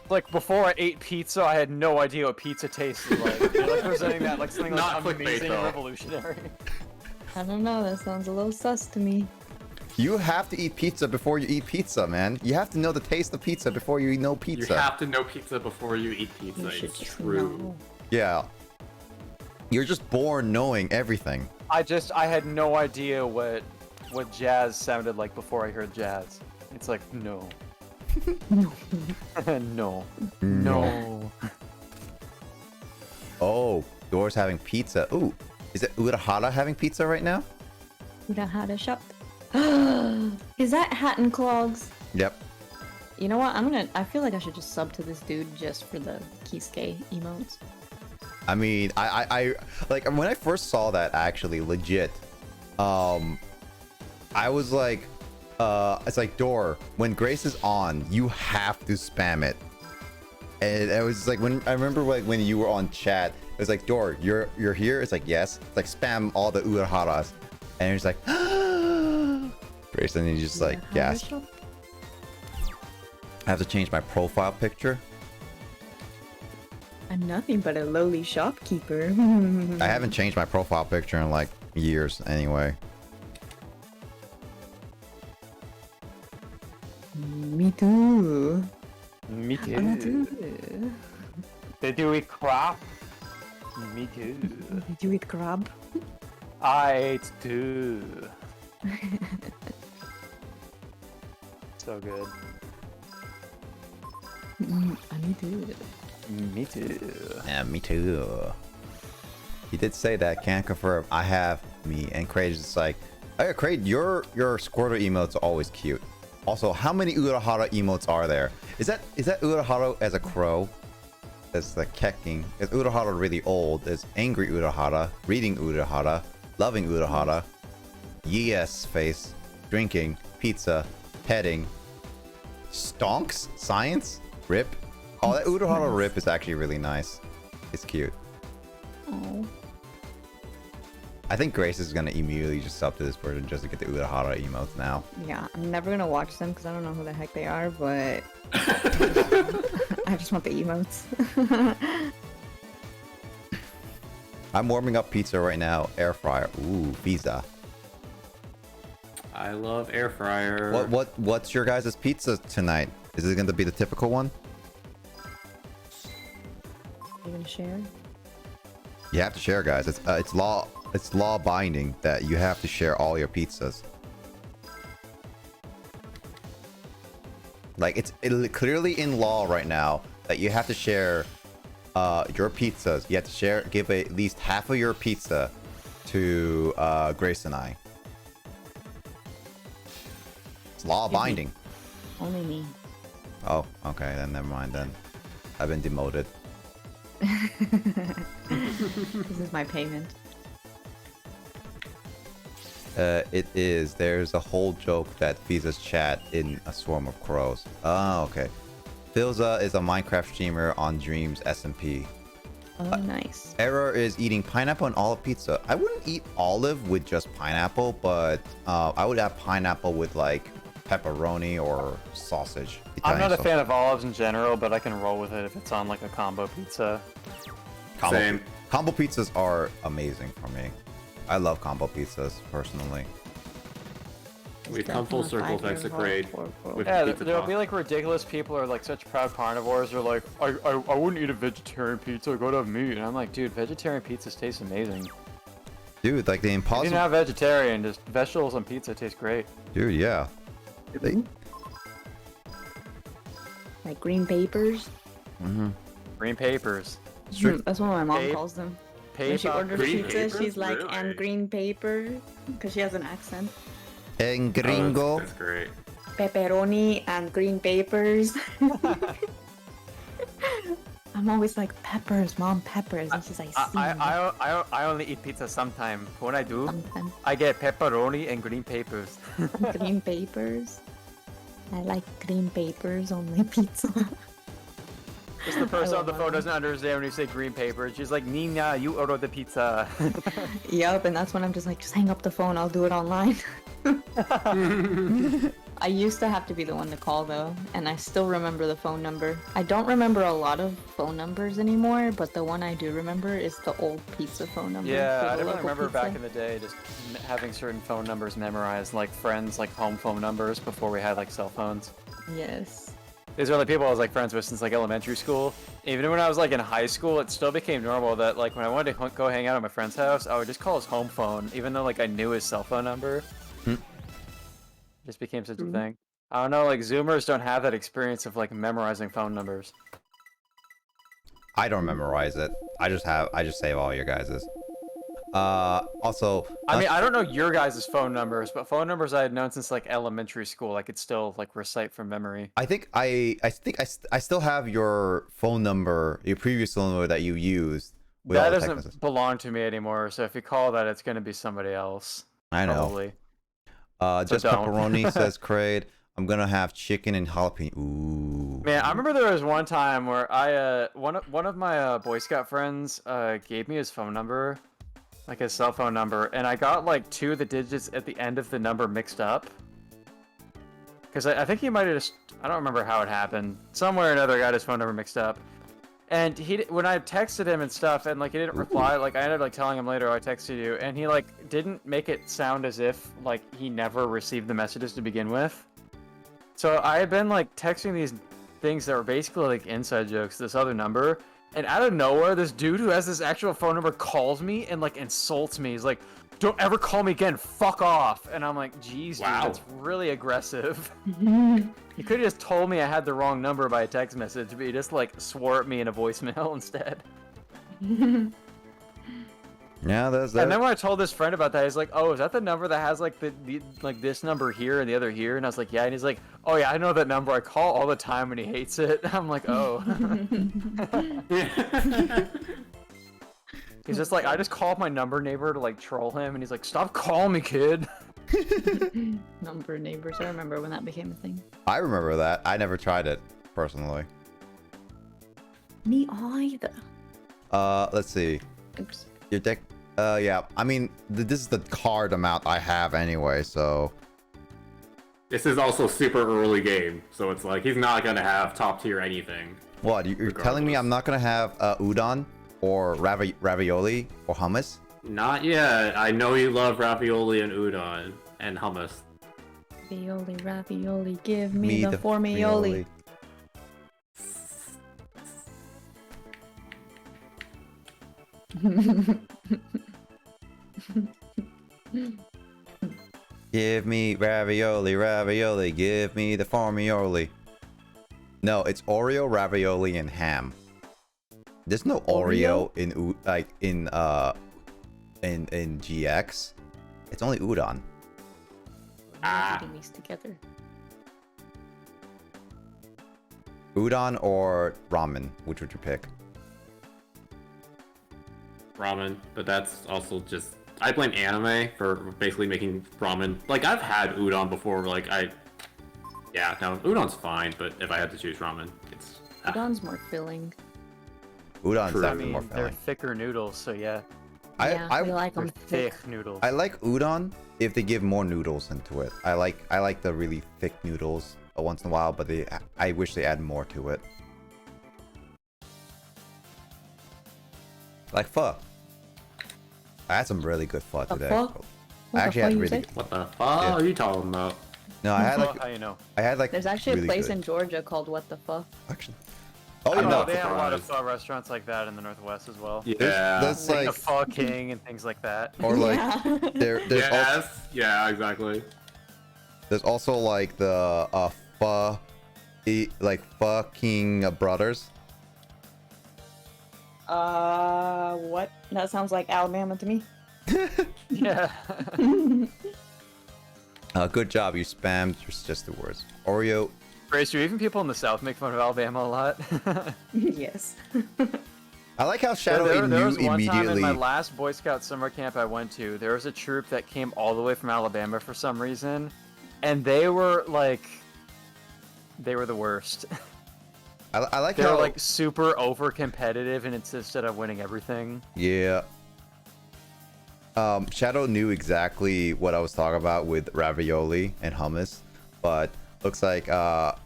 E: Like before I ate pizza, I had no idea what pizza tasted like. You're like presenting that like something
F: Not
E: like
F: clickbait,
E: amazing and
F: though.
E: revolutionary.
D: I don't know. That sounds a little sus to me.
A: You have to eat pizza before you eat pizza, man. You have to know the taste of pizza before you know
F: You
A: pizza.
F: have to know pizza before you eat pizza.
D: You should
F: It's
D: just
F: true.
D: know.
A: Yeah. You're just born knowing everything.
E: I had no idea what jazz sounded like before I heard jazz. It's like no. No. No.
A: Oh, Door's having pizza. Ooh, is it Urahara having pizza right now?
D: Urahara shop. Is that Hat and Clogs?
A: Yep.
D: You know what? I feel like I should just sub to this dude just for the Kisuke emotes.
A: I mean, I like when I first saw that actually legit. I was like, it's like Door. When Grace is on, you have to spam it. And it was like when I remember like when you were on chat, it was like Door, you're here. It's like yes. It's like spam all the Uraharas, and it's like Grace, and you just like
D: Urahara
A: gasp.
D: shop?
A: I have to change my profile picture.
D: I I'm nothing but a lowly shopkeeper.
A: I haven't changed my profile picture in like years anyway.
D: Me too.
E: Me
D: Me
E: too.
D: too.
E: Did you eat crap? Me too.
D: Did you eat crab?
E: I ate too. So good.
D: Me too.
E: Me too.
A: Yeah, me too. He did say that. Can't confirm. I have me. And Kraid is just like, hey, Kraid, your Squirtle emotes are always cute. Also, how many Urahara emotes are there? Is that Urahara as a crow? That's the kecking. Is Urahara really old? Is angry Urahara, reading Urahara, loving Urahara, yes face, drinking, pizza, petting, stonks, science, rip. Oh, that Urahara rip is actually really nice. It's cute.
D: Oh.
A: I think Grace is gonna immediately just sub to this version just to get the Urahara emotes now.
D: Yeah, I'm never gonna watch them because I don't know who the heck they are, but I just want the emotes.
A: I'm warming up pizza right now. Air fryer. Ooh, pizza.
F: I love air fryer.
A: What's your guys' pizza tonight? Is it gonna be the typical one?
D: You gonna share?
A: You have to share, guys. It's law binding that you have to share all your pizzas. Like it's clearly in law right now that you have to share your pizzas. You have to give at least half of your pizza to Grace and I. It's law binding.
D: Only me.
A: Oh, okay, then never mind then. I've been demoted.
D: This is my payment.
A: It is. There's a whole joke that Fiza's chat in a swarm of crows. Oh, okay. Filza is a Minecraft streamer on Dreams SMP.
D: Oh, nice.
A: Error is eating pineapple on olive pizza. I wouldn't eat olive with just pineapple, but I would have pineapple with like pepperoni or sausage.
E: I'm not a
A: Italian
E: fan of olives in general, but I can roll with it if it's on like a combo pizza.
F: Same.
A: Combo pizzas are amazing for me. I love combo pizzas personally.
F: We've come full circle thanks to Kraid.
E: Yeah, there'll be like ridiculous people who are like such proud carnivores. They're like, I wouldn't eat a vegetarian pizza. I gotta have meat. And I'm like, dude, vegetarian pizzas taste amazing.
A: Dude, like the
E: If
A: impossible.
E: you're not vegetarian, just vegetables on pizza taste great.
A: Dude, yeah.
D: Like green papers.
E: Green papers.
D: That's what my mom calls them. When she orders
F: green
D: pizza,
F: papers?
D: she's like,
F: Really?
D: and green paper, because she has an accent.
A: En gringo.
F: That's great.
D: Pepperoni and green papers. I'm always like, peppers, mom, peppers. And she's like, see.
E: I only eat pizza sometime. When I do,
D: Sometimes.
E: I get pepperoni and green papers.
D: Green papers. I like green papers on my pizza.
E: Just the person
D: I
E: on the
D: love
E: phone
D: that.
E: doesn't understand when you say green papers. She's like, Nina, you ordered the pizza.
D: Yup, and that's when I'm just like, just hang up the phone, I'll do it online. I used to have to be the one to call though, and I still remember the phone number. I don't remember a lot of phone numbers anymore, but the one I do remember is the old pizza phone number.
E: Yeah,
D: for the
E: I definitely
D: local
E: remember back
D: pizza.
E: in the day just having certain phone numbers memorized, like friends, like home phone numbers before we had like cell phones.
D: Yes.
E: These are like people I was like friends with since like elementary school. Even when I was like in high school, it still became normal that like when I wanted to go hang out at my friend's house, I would just call his home phone, even though like I knew his cell phone number. It just became such a thing. I don't know, like Zoomers don't have that experience of like memorizing phone numbers.
A: I don't memorize it. I just save all your guys's. Also,
E: I mean, I don't know your guys' phone numbers, but phone numbers I had known since like elementary school, I could still like recite from memory.
A: I think I still have your phone number, your previous phone number that you used. With
E: That
A: all the text
E: doesn't
A: messages.
E: belong to me anymore, so if you call that, it's gonna be somebody else.
A: I know.
E: Probably.
A: Just
E: don't.
A: pepperoni says Kraid. I'm gonna have chicken and jalapeno. Ooh.
E: Man, I remember there was one time where I one of my Boy Scout friends gave me his phone number, like his cell phone number, and I got like 2 of the digits at the end of the number mixed up. Because I think he might have just, I don't remember how it happened. Somewhere or another, I got his phone number mixed up. And when I texted him and stuff, and like he didn't reply, like I ended up like telling him later, "Oh, I texted you," and he like didn't make it sound as if like he never received the messages to begin with. So I had been like texting these things that were basically like inside jokes to this other number, and out of nowhere, this dude who has this actual phone number calls me and like insults me. He's like, "Don't ever call me again, fuck off!" And I'm like, "Geez, dude, that's really aggressive." You could have just told me I had the wrong number by a text message, but you just like swore at me in a voicemail instead.
A: Yeah, that's that.
E: And then when I told this friend about that, he's like, "Oh, is that the number that has like the like this number here and the other here?" And I was like, "Yeah." And he's like, "Oh yeah, I know that number. I call all the time when he hates it." I'm like, "Oh." He's just like, I just called my number neighbor to like troll him, and he's like, "Stop calling me, kid."
D: Number neighbors. I remember when that became a thing.
A: I remember that. I never tried it personally.
D: Me either.
A: Let's see.
D: Oops.
A: Your deck. Yeah. I mean, this is the card amount I have anyway, so.
F: This is also super early game, so it's like he's not gonna have top tier anything.
A: What? You're telling me I'm not gonna have udon or ravioli or hummus?
F: Not yet. I know you love ravioli and udon and hummus.
D: Ravioli, ravioli, give me the formioli.
A: Give me ravioli, ravioli, give me the formioli. No, it's Oreo, ravioli, and ham. There's no Oreo in GX. It's only udon.
D: Eating these together.
A: Udon or ramen? Which would you pick?
F: Ramen, but that's also just I blame anime for basically making ramen. Like I've had udon before. Like yeah, no, udon's fine, but if I had to choose ramen, it's
D: Udon's more filling.
A: Udon's
F: True.
A: definitely more
E: They're
A: filling.
E: thicker noodles, so yeah.
D: Yeah, we like them
E: They're
D: thick.
E: thick noodles.
A: I like udon if they give more noodles into it. I like the really thick noodles once in a while, but I wish they add more to it. Like pho. I had some really good pho today.
D: Pho?
A: I actually had really
D: good.
A: good.
F: what the fuck are you talking about?
A: No, I had like
E: How you know?
A: I had like.
D: There's actually a
A: really
D: place
A: good.
D: in Georgia called What the Fuck.
A: Actually. Oh
F: I'm
A: no,
F: not
E: They have a lot of
F: surprised.
E: pho restaurants like that in the Northwest as well.
F: Yeah.
A: That's
E: Like
A: like
E: the Pho King and things like that.
A: or like
D: Yeah.
A: there's
F: Yes.
A: also,
F: Yeah. Exactly.
A: there's also like the pho, like fucking brothers.
D: What? That sounds like Alabama to me.
E: Yeah.
A: Good job, you spammed just the words. Oreo.
E: Grace, do even people in the South make fun of Alabama a lot?
D: Yes.
A: I like how Shadow
E: there
A: knew
E: was one time in
A: immediately.
E: my last Boy Scout summer camp I went to, there was a troop that came all the way from Alabama for some reason, and they were the worst.
A: I like
E: They
A: how
E: were like super over competitive and insisted on winning everything.
A: yeah. Shadow knew exactly what I was talking about with ravioli and hummus, but looks like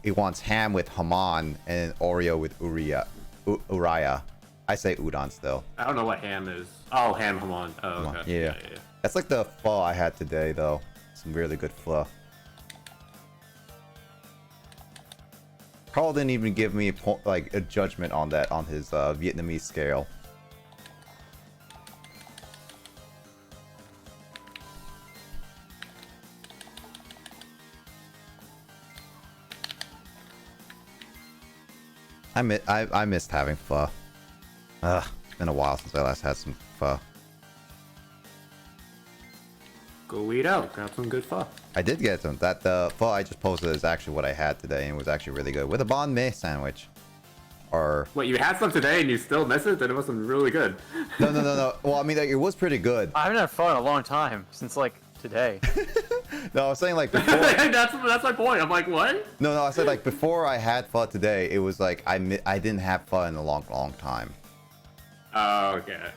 A: he wants ham with hamon and Oreo with uraya. I say udon still.
F: I don't know what ham is. Oh, ham hamon. Oh,
A: Hamon,
F: okay.
A: yeah. That's like the pho I had today though. Some really good pho. Carl didn't even give me a judgment on that on his Vietnamese scale. I missed having pho. It's been a while since I last had some pho.
F: Go eat out. Grab some good pho.
A: I did get some. That the pho I just posted is actually what I had today, and it was actually really good with a banh mi sandwich. Or
F: Wait, you had some today and you still miss it? Then it wasn't really good.
A: no. Well, I mean, like, it was pretty good.
E: I haven't had fun in a long time, since like today.
A: No, I was saying like before.
F: that's my point. I'm like, what?
A: No, I said like before I had pho today, it was like I didn't have pho in a long time.
F: Oh, okay.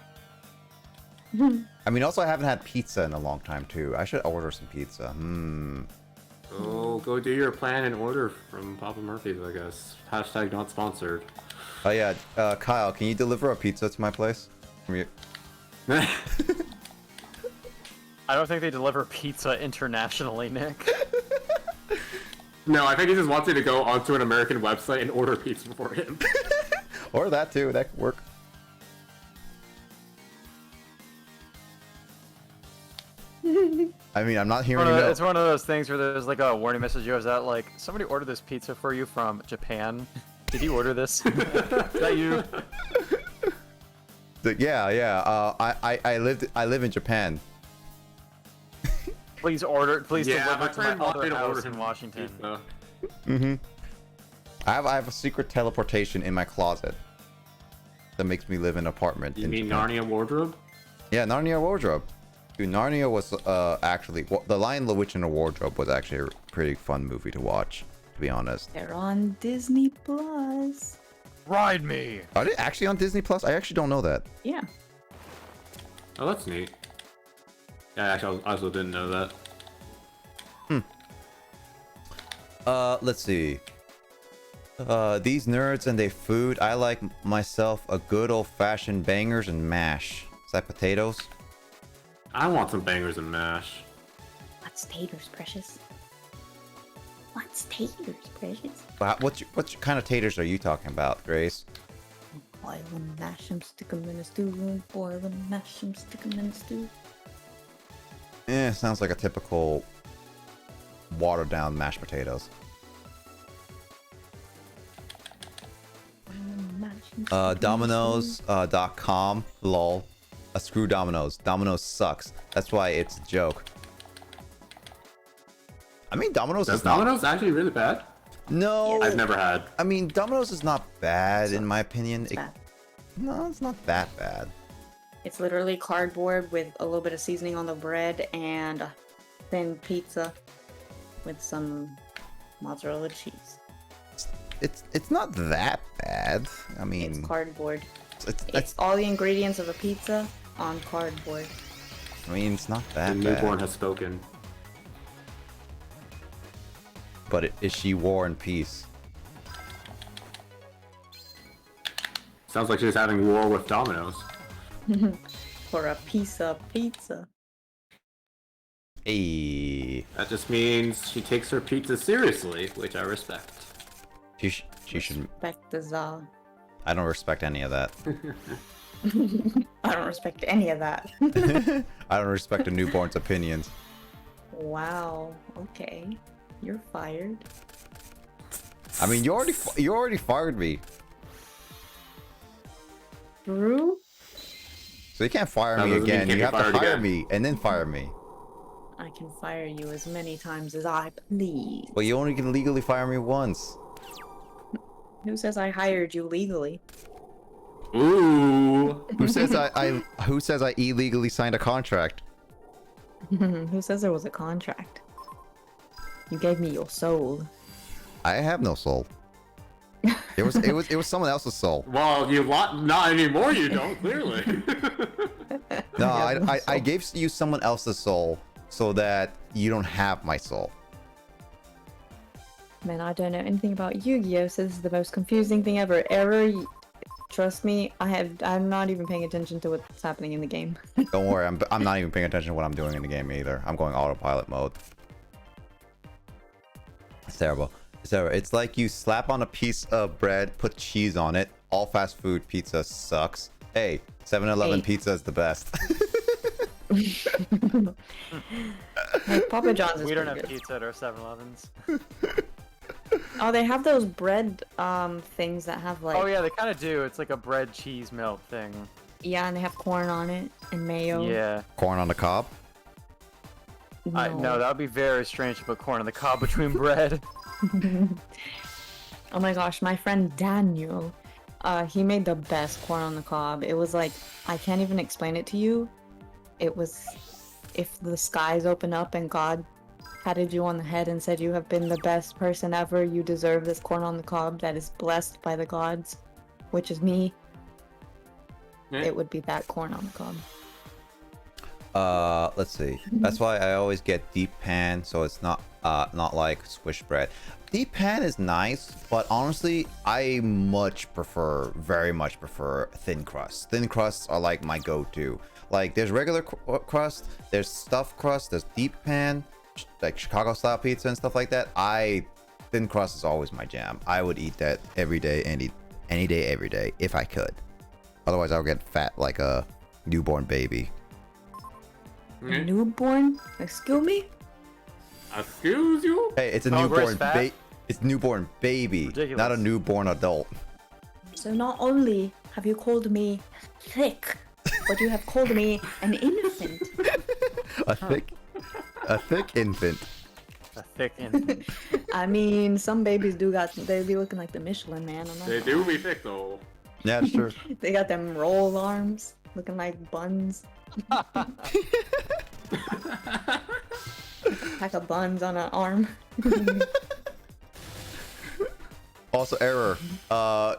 A: I mean, also I haven't had pizza in a long time too. I should order some pizza.
F: Go do your plan and order from Papa Murphy's, I guess. Hashtag not sponsored.
A: Oh yeah, Kyle, can you deliver a pizza to my place?
E: I don't think they deliver pizza internationally, Nick.
F: No, I think he just wants you to go onto an American website and order pizza for him.
A: Or that too, that could work. I mean, I'm not hearing no.
E: It's one of those things where there's like a warning message goes out like, somebody ordered this pizza for you from Japan. Did you order this? Is that you?
A: Yeah. I live in Japan.
E: Please deliver to my other
F: order
E: house in Washington.
A: Mm-hmm. I have a secret teleportation in my closet that makes me live in an apartment.
F: You mean Japan. Narnia wardrobe?
A: Yeah, Narnia wardrobe. Dude, Narnia was actually The Lion, the Witch, and the Wardrobe was actually a pretty fun movie to watch. To be honest.
D: They're on Disney Plus.
E: Ride me.
A: Are they actually on Disney Plus? I actually don't know that.
D: Yeah.
F: Oh, that's neat. Yeah, actually, I also didn't know that.
A: Let's see. These nerds and their food. I like myself a good old-fashioned bangers and mash. Is that potatoes?
F: I want some bangers and mash.
D: What's taters, precious? What's taters, precious?
A: What kind of taters are you talking about, Grace?
D: Boil them, mash them, stick them in a stew. Boil them, mash them, stick them in a stew.
A: Sounds like a typical watered down mashed potatoes. Domino's.com, lol. Screw Domino's. Domino's sucks. That's why it's a joke. I mean, Domino's is not...
F: Domino's actually really bad?
A: No.
F: I've never had.
A: I mean, Domino's is not bad in my opinion.
D: It's bad.
A: No, it's not that bad.
D: It's literally cardboard with a little bit of seasoning on the bread and a thin pizza with some mozzarella cheese.
A: It's not that bad. I mean,
D: it's cardboard.
A: It's
D: all the ingredients of a pizza on cardboard.
A: I mean, it's not that
F: the
A: bad.
F: newborn has spoken.
A: But is she war and peace?
F: Sounds like she's having war with Domino's.
D: For a piece of pizza.
A: Hey.
F: That just means she takes her pizza seriously, which I respect.
A: She should
D: respect the Za.
A: I don't respect any of that.
D: I don't respect any of that.
A: I don't respect a newborn's opinions.
D: Wow. Okay. You're fired.
A: I mean, you already fired me.
D: True.
A: So you can't fire me again. You have to hire me and then fire me.
D: I can fire you as many times as I please.
A: Well, you only can legally fire me once.
D: Who says I hired you legally?
F: Ooh.
A: Who says Who says I illegally signed a contract?
D: Who says there was a contract? You gave me your soul.
A: I have no soul. It was someone else's soul.
F: Well, not anymore. You don't clearly.
A: No, I gave you someone else's soul so that you don't have my soul.
D: Man, I don't know anything about Yu-Gi-Oh, so this is the most confusing thing ever. Trust me, I'm not even paying attention to what's happening in the game.
A: Don't worry, I'm not even paying attention to what I'm doing in the game either. I'm going autopilot mode. It's terrible. It's like you slap on a piece of bread, put cheese on it. All fast food pizza sucks. Hey, 7-Eleven pizza is the best.
D: Hey, Papa John's is
E: We don't
D: pretty
E: have
D: good.
E: pizza at our 7-Elevens.
D: Oh, they have those bread things that have like...
E: Oh yeah, they kind of do. It's like a bread cheese melt thing.
D: Yeah, and they have corn on it and mayo.
E: Yeah.
A: Corn on the cob?
E: No, that would be very strange to put corn on the cob between bread.
D: Oh my gosh, my friend Daniel, he made the best corn on the cob. It was like, I can't even explain it to you. It was, if the skies open up and God patted you on the head and said you have been the best person ever, you deserve this corn on the cob that is blessed by the gods, which is me. It would be that corn on the cob.
A: Let's see. That's why I always get deep pan, so it's not not like squish bread. Deep pan is nice, but honestly, I very much prefer thin crust. Thin crusts are like my go-to. Like, there's regular crust, there's stuffed crust, there's deep pan, like Chicago style pizza and stuff like that. Thin crust is always my jam. I would eat that every day, any day, every day, if I could. Otherwise, I'll get fat like a newborn baby.
D: Newborn? Excuse me?
F: Excuse you?
A: Hey, it's a it's newborn baby,
E: Ridiculous.
A: not a newborn adult.
D: So not only have you called me thick, but you have called me an infant.
A: A thick infant.
E: A thick infant.
D: I mean, some babies they be looking like the Michelin Man.
F: They do be thick though.
A: Yeah, it's true.
D: They got them roll arms, looking like buns. Pack of buns on an arm.
A: Also, error.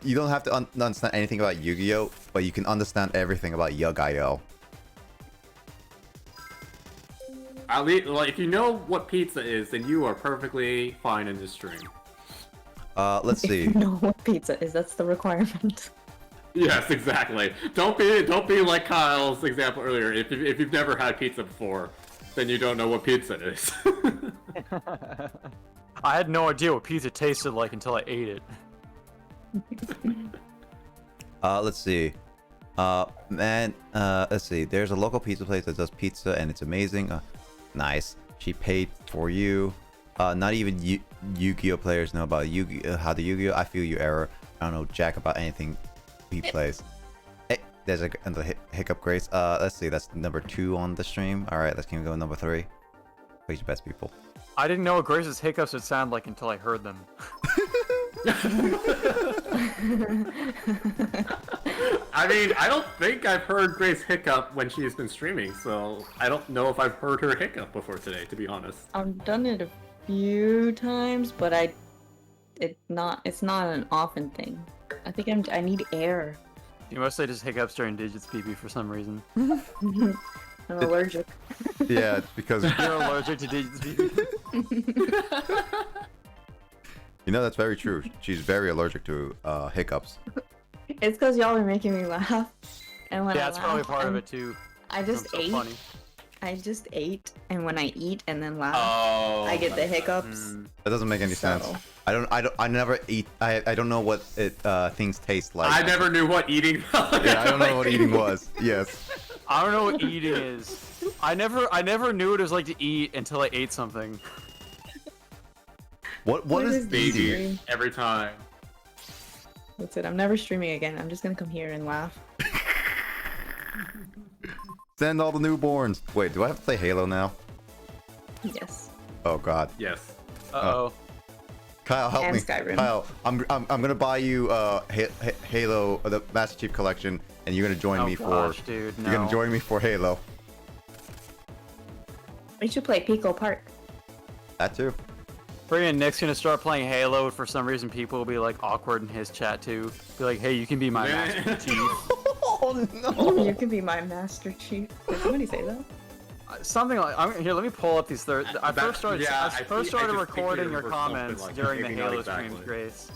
A: You don't have to understand anything about Yu-Gi-Oh, but you can understand everything about Yug-IO.
F: At least, like, if you know what pizza is, then you are perfectly fine in this stream.
A: Let's see.
D: If you know what pizza is, that's the requirement.
F: Yes, exactly. Don't be like Kyle's example earlier. If you've never had pizza before, then you don't know what pizza is.
E: I had no idea what pizza tasted like until I ate it.
A: Let's see. Let's see. There's a local pizza place that does pizza, and it's amazing. Nice. She paid for you. Not even Yu-Gi-Oh players know about how the Yu-Gi-Oh. I feel you, error. I don't know jack about anything he plays. Hey, there's another hiccup, Grace. Let's see. That's number 2 on the stream. All right, let's keep going. Number 3. Please, your best people.
E: I didn't know what Grace's hiccups would sound like until I heard them.
F: I mean, I don't think I've heard Grace hiccup when she's been streaming, so I don't know if I've heard her hiccup before today, to be honest.
D: I've done it a few times, but it's not an often thing. I think I need air.
E: You mostly just hiccups during digits, BB, for some reason.
D: I'm allergic.
A: Yeah, it's because
E: You're allergic to digits, BB.
A: you know that's very true. She's very allergic to hiccups.
D: It's because y'all are making me laugh. And when
E: Yeah,
D: I
E: that's probably
D: laugh,
E: part of it too.
D: I just
E: So
D: ate.
E: funny.
D: I just ate, and when I eat and then laugh,
F: Oh,
D: I get the hiccups.
A: That doesn't make any sense.
D: So-
A: I never eat. I don't know what things taste like.
F: I never knew what eating felt.
A: Yeah, I don't know what eating was. Yes.
E: I don't know what eating is. I never knew what it was like to eat until I ate something.
A: What is
D: this
A: eating?
D: stream?
F: Every time.
D: That's it. I'm never streaming again. I'm just gonna come here and laugh.
A: Send all the newborns. Wait, do I have to play Halo now?
D: Yes.
A: Oh God.
F: Yes.
E: Uh-oh.
A: Kyle, help
D: And
A: me.
D: Skyrim.
A: Kyle, I'm gonna buy you Halo, the Master Chief Collection, and you're gonna join
E: Oh
A: me
E: gosh,
A: for.
E: dude,
A: You're gonna
E: no.
A: join me for Halo.
D: We should play Pico Park.
A: That too.
E: Freaking Nick's gonna start playing Halo, and for some reason people will be like awkward in his chat too. Be like, hey, you can be my Master Chief.
A: Oh no.
D: You can be my Master Chief. Did somebody say that?
E: Something like here. Let me pull up these third. I first started.
F: yeah,
E: I
F: I
E: first
F: think- I
E: started
F: just think
E: recording
F: you
E: your
F: were something
E: comments
F: like that,
E: during the
F: maybe not
E: Halo
F: exactly.
E: streams, Grace.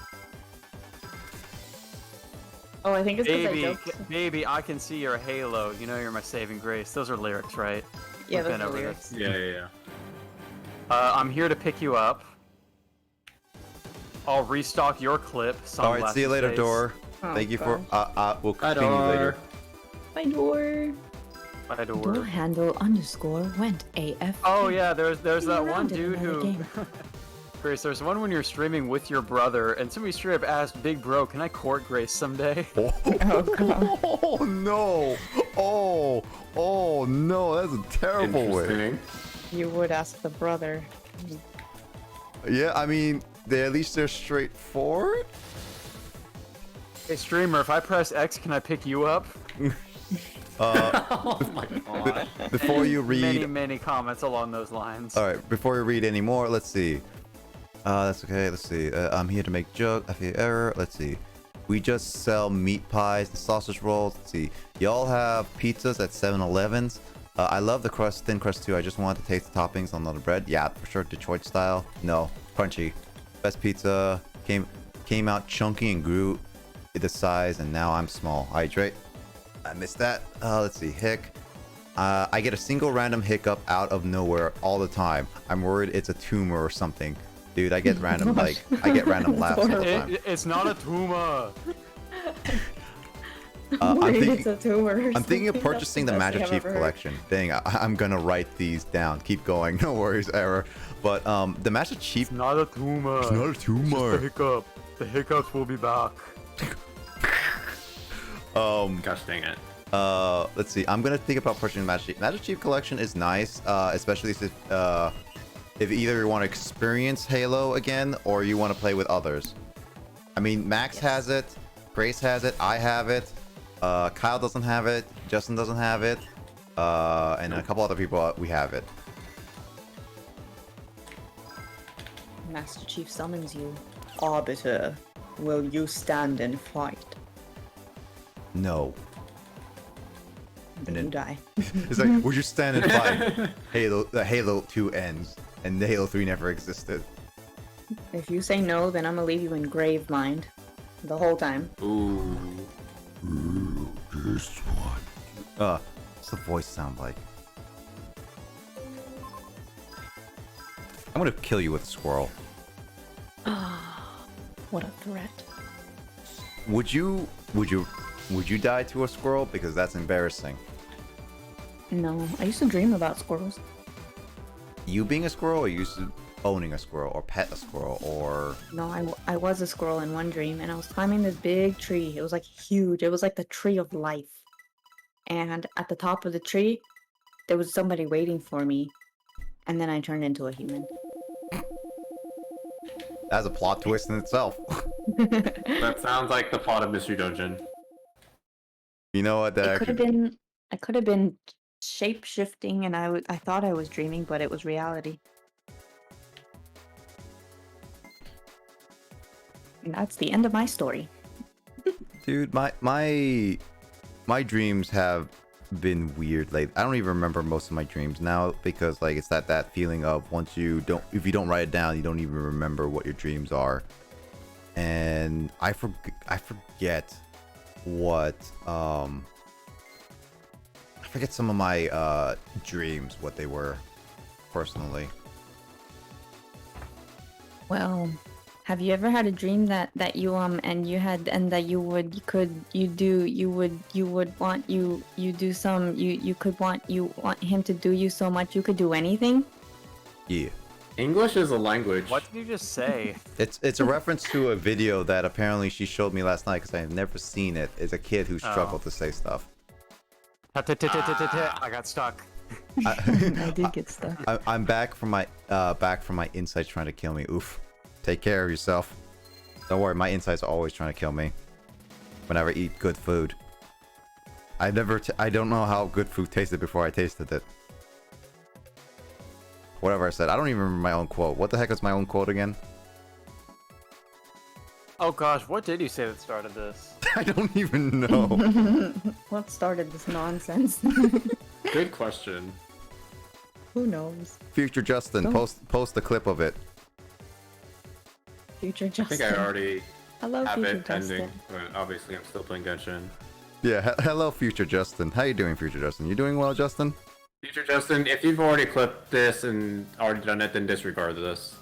D: Oh, I think it's because I joked.
E: Baby, I can see your Halo. You know you're my saving grace. Those are lyrics, right?
D: Yeah,
E: We've
D: those
E: been
D: are
E: over
D: lyrics.
E: this.
F: Yeah.
E: I'm here to pick you up. I'll restock your clip.
A: All right. See you later, Door.
D: Oh,
A: Thank you for. We'll
F: Bye,
A: continue later.
D: Bye, Door.
E: Bye,
D: Door
E: Door.
D: handle _ went AF.
E: Oh yeah, there's that one
D: Rounded
E: dude
D: another
E: who.
D: game.
E: Grace, there's one when you're streaming with your brother, and somebody straight up asked, "Big bro, can I court Grace someday?"
A: Oh,
D: God.
A: oh no! Oh no! That's a terrible way.
F: Interesting.
D: You would ask the brother.
A: Yeah, I mean, at least they're straightforward.
E: Hey streamer, if I press X, can I pick you up?
F: Oh my god.
A: Before you read,
E: Many comments along those lines.
A: all right. Before you read any more, let's see. That's okay. Let's see. I'm here to make joke. I feel error. Let's see. We just sell meat pies and sausage rolls. Let's see. Y'all have pizzas at 7-Elevens. I love the crust, thin crust too. I just want to taste the toppings on the bread. Yeah, for sure. Detroit style. No, crunchy. Best pizza. Came out chunky and grew the size, and now I'm small. Hydrate. I missed that. Let's see. Hick. I get a single random hiccup out of nowhere all the time. I'm worried it's a tumor or something. Dude, I get random laughs all the time.
E: It's not a tumor.
D: It's a tumor.
A: I'm thinking of purchasing the Master Chief collection. Dang, I'm gonna write these down. Keep going. No worries, error. But the Master Chief.
E: It's not a tumor.
A: It's not a tumor.
E: It's just a hiccup. The hiccups will be back.
F: Gosh dang it.
A: Let's see. I'm gonna think about purchasing the Master Chief. Master Chief collection is nice, especially if either you want to experience Halo again or you want to play with others. I mean, Max has it, Grace has it, I have it, Kyle doesn't have it, Justin doesn't have it, and a couple other people, we have it.
D: Master Chief summons you. Arbiter, will you stand and fight?
A: No.
D: Then you die.
A: It's like, would you stand and fight? Halo 2 ends, and the Halo 3 never existed.
D: If you say no, then I'm gonna leave you in grave mind. The whole time.
F: Ooh.
A: This one. What's the voice sound like? I'm gonna kill you with a squirrel.
D: What a threat.
A: Would you die to a squirrel? Because that's embarrassing.
D: No, I used to dream about squirrels.
A: You being a squirrel, or you used to owning a squirrel, or pet a squirrel, or...
D: No, I was a squirrel in one dream, and I was climbing this big tree. It was like huge. It was like the tree of life. And at the top of the tree, there was somebody waiting for me. And then I turned into a human.
A: That's a plot twist in itself.
F: That sounds like the plot of Mystery Dungeon.
A: You know what?
D: I could have been shape shifting, and I thought I was dreaming, but it was reality. And that's the end of my story.
A: Dude, my dreams have been weird lately. I don't even remember most of my dreams now because like it's that feeling of if you don't write it down, you don't even remember what your dreams are. And I forget what I forget some of my dreams, what they were personally.
D: Well, have you ever had a dream that you want him to do you so much you could do anything?
A: Yeah.
F: English is a language.
E: What did you just say?
A: It's a reference to a video that apparently she showed me last night because I have never seen it. It's a kid who struggled to say stuff.
E: I got stuck.
D: I did get stuck.
A: I'm back from my insides trying to kill me. Oof. Take care of yourself. Don't worry, my insides are always trying to kill me. Whenever I eat good food. I don't know how good food tasted before I tasted it. Whatever I said. I don't even remember my own quote. What the heck is my own quote again?
E: Oh gosh, what did you say that started this?
A: I don't even know.
D: What started this nonsense?
F: Good question.
D: Who knows?
A: Future Justin, post the clip of it.
D: Future Justin.
F: I think I already
D: Hello,
F: have
D: Future
F: it pending,
D: Justin.
F: but obviously I'm still playing Genshin.
A: Yeah, hello Future Justin. How you doing, Future Justin? You doing well, Justin?
F: Future Justin, if you've already clipped this and already done it, then disregard this.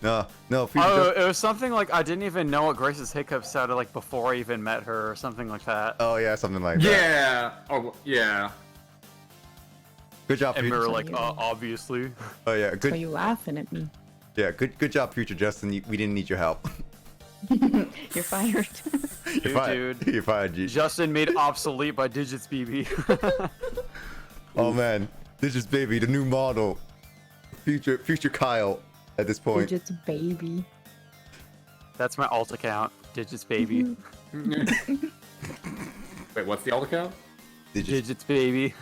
A: No, Future
E: Oh,
A: Justin.
E: it was something like I didn't even know what Grace's hiccups sounded like before I even met her, or something like that.
A: Oh yeah, something like that.
F: Yeah. Oh yeah.
A: Good job,
E: And we
A: Future.
E: were like, obviously.
A: Oh yeah,
D: Are
A: good.
D: you laughing at me?
A: Yeah, good job, Future Justin. We didn't need your help.
D: You're fired.
A: You're fired.
E: Dude.
A: You're fired, G.
E: Justin made obsolete by Digits BB.
A: Oh man, this is baby, the new model. Future Kyle at this point.
D: Digits baby.
E: That's my alt account, Digits Baby.
F: Wait, what's the alt account?
E: Digits Baby.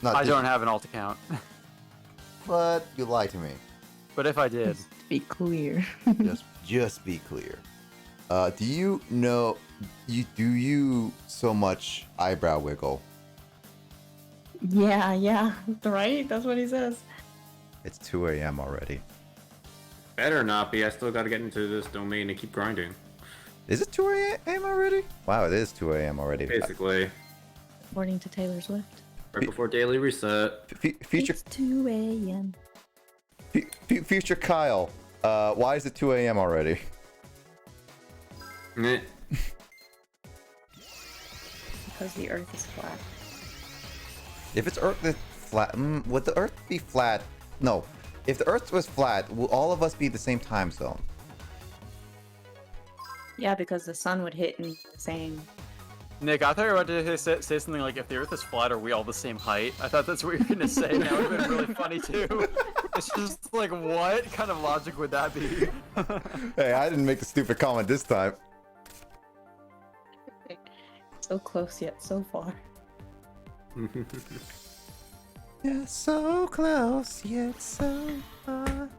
A: Not
E: I
A: Digits,
E: don't have an alt account.
A: but you lied to me.
E: But if I did.
D: Just to be clear.
A: just be clear. Do you know? Do you so much eyebrow wiggle?
D: Yeah, right? That's what he says.
A: It's 2 a.m. already.
F: Better not be. I still got to get into this domain and keep grinding.
A: Is it 2 a.m. already? Wow, it is 2 a.m. already.
F: Basically.
D: According to Taylor Swift.
F: Right before daily reset.
A: Future
D: It's 2 a.m.
A: Future Kyle, why is it 2 a.m. already?
F: Meh.
D: Because the Earth is flat.
A: If it's Earth is flat, would the Earth be flat? No. If the Earth was flat, will all of us be the same time zone?
D: Yeah, because the sun would hit in the same.
E: Nick, I thought you were about to say something like, if the Earth is flat, are we all the same height? I thought that's what you were going to say. That would have been really funny, too. It's just like, what kind of logic would that be?
A: Hey, I didn't make the stupid comment this time.
D: So close yet so far.
A: Yeah, so close yet so far.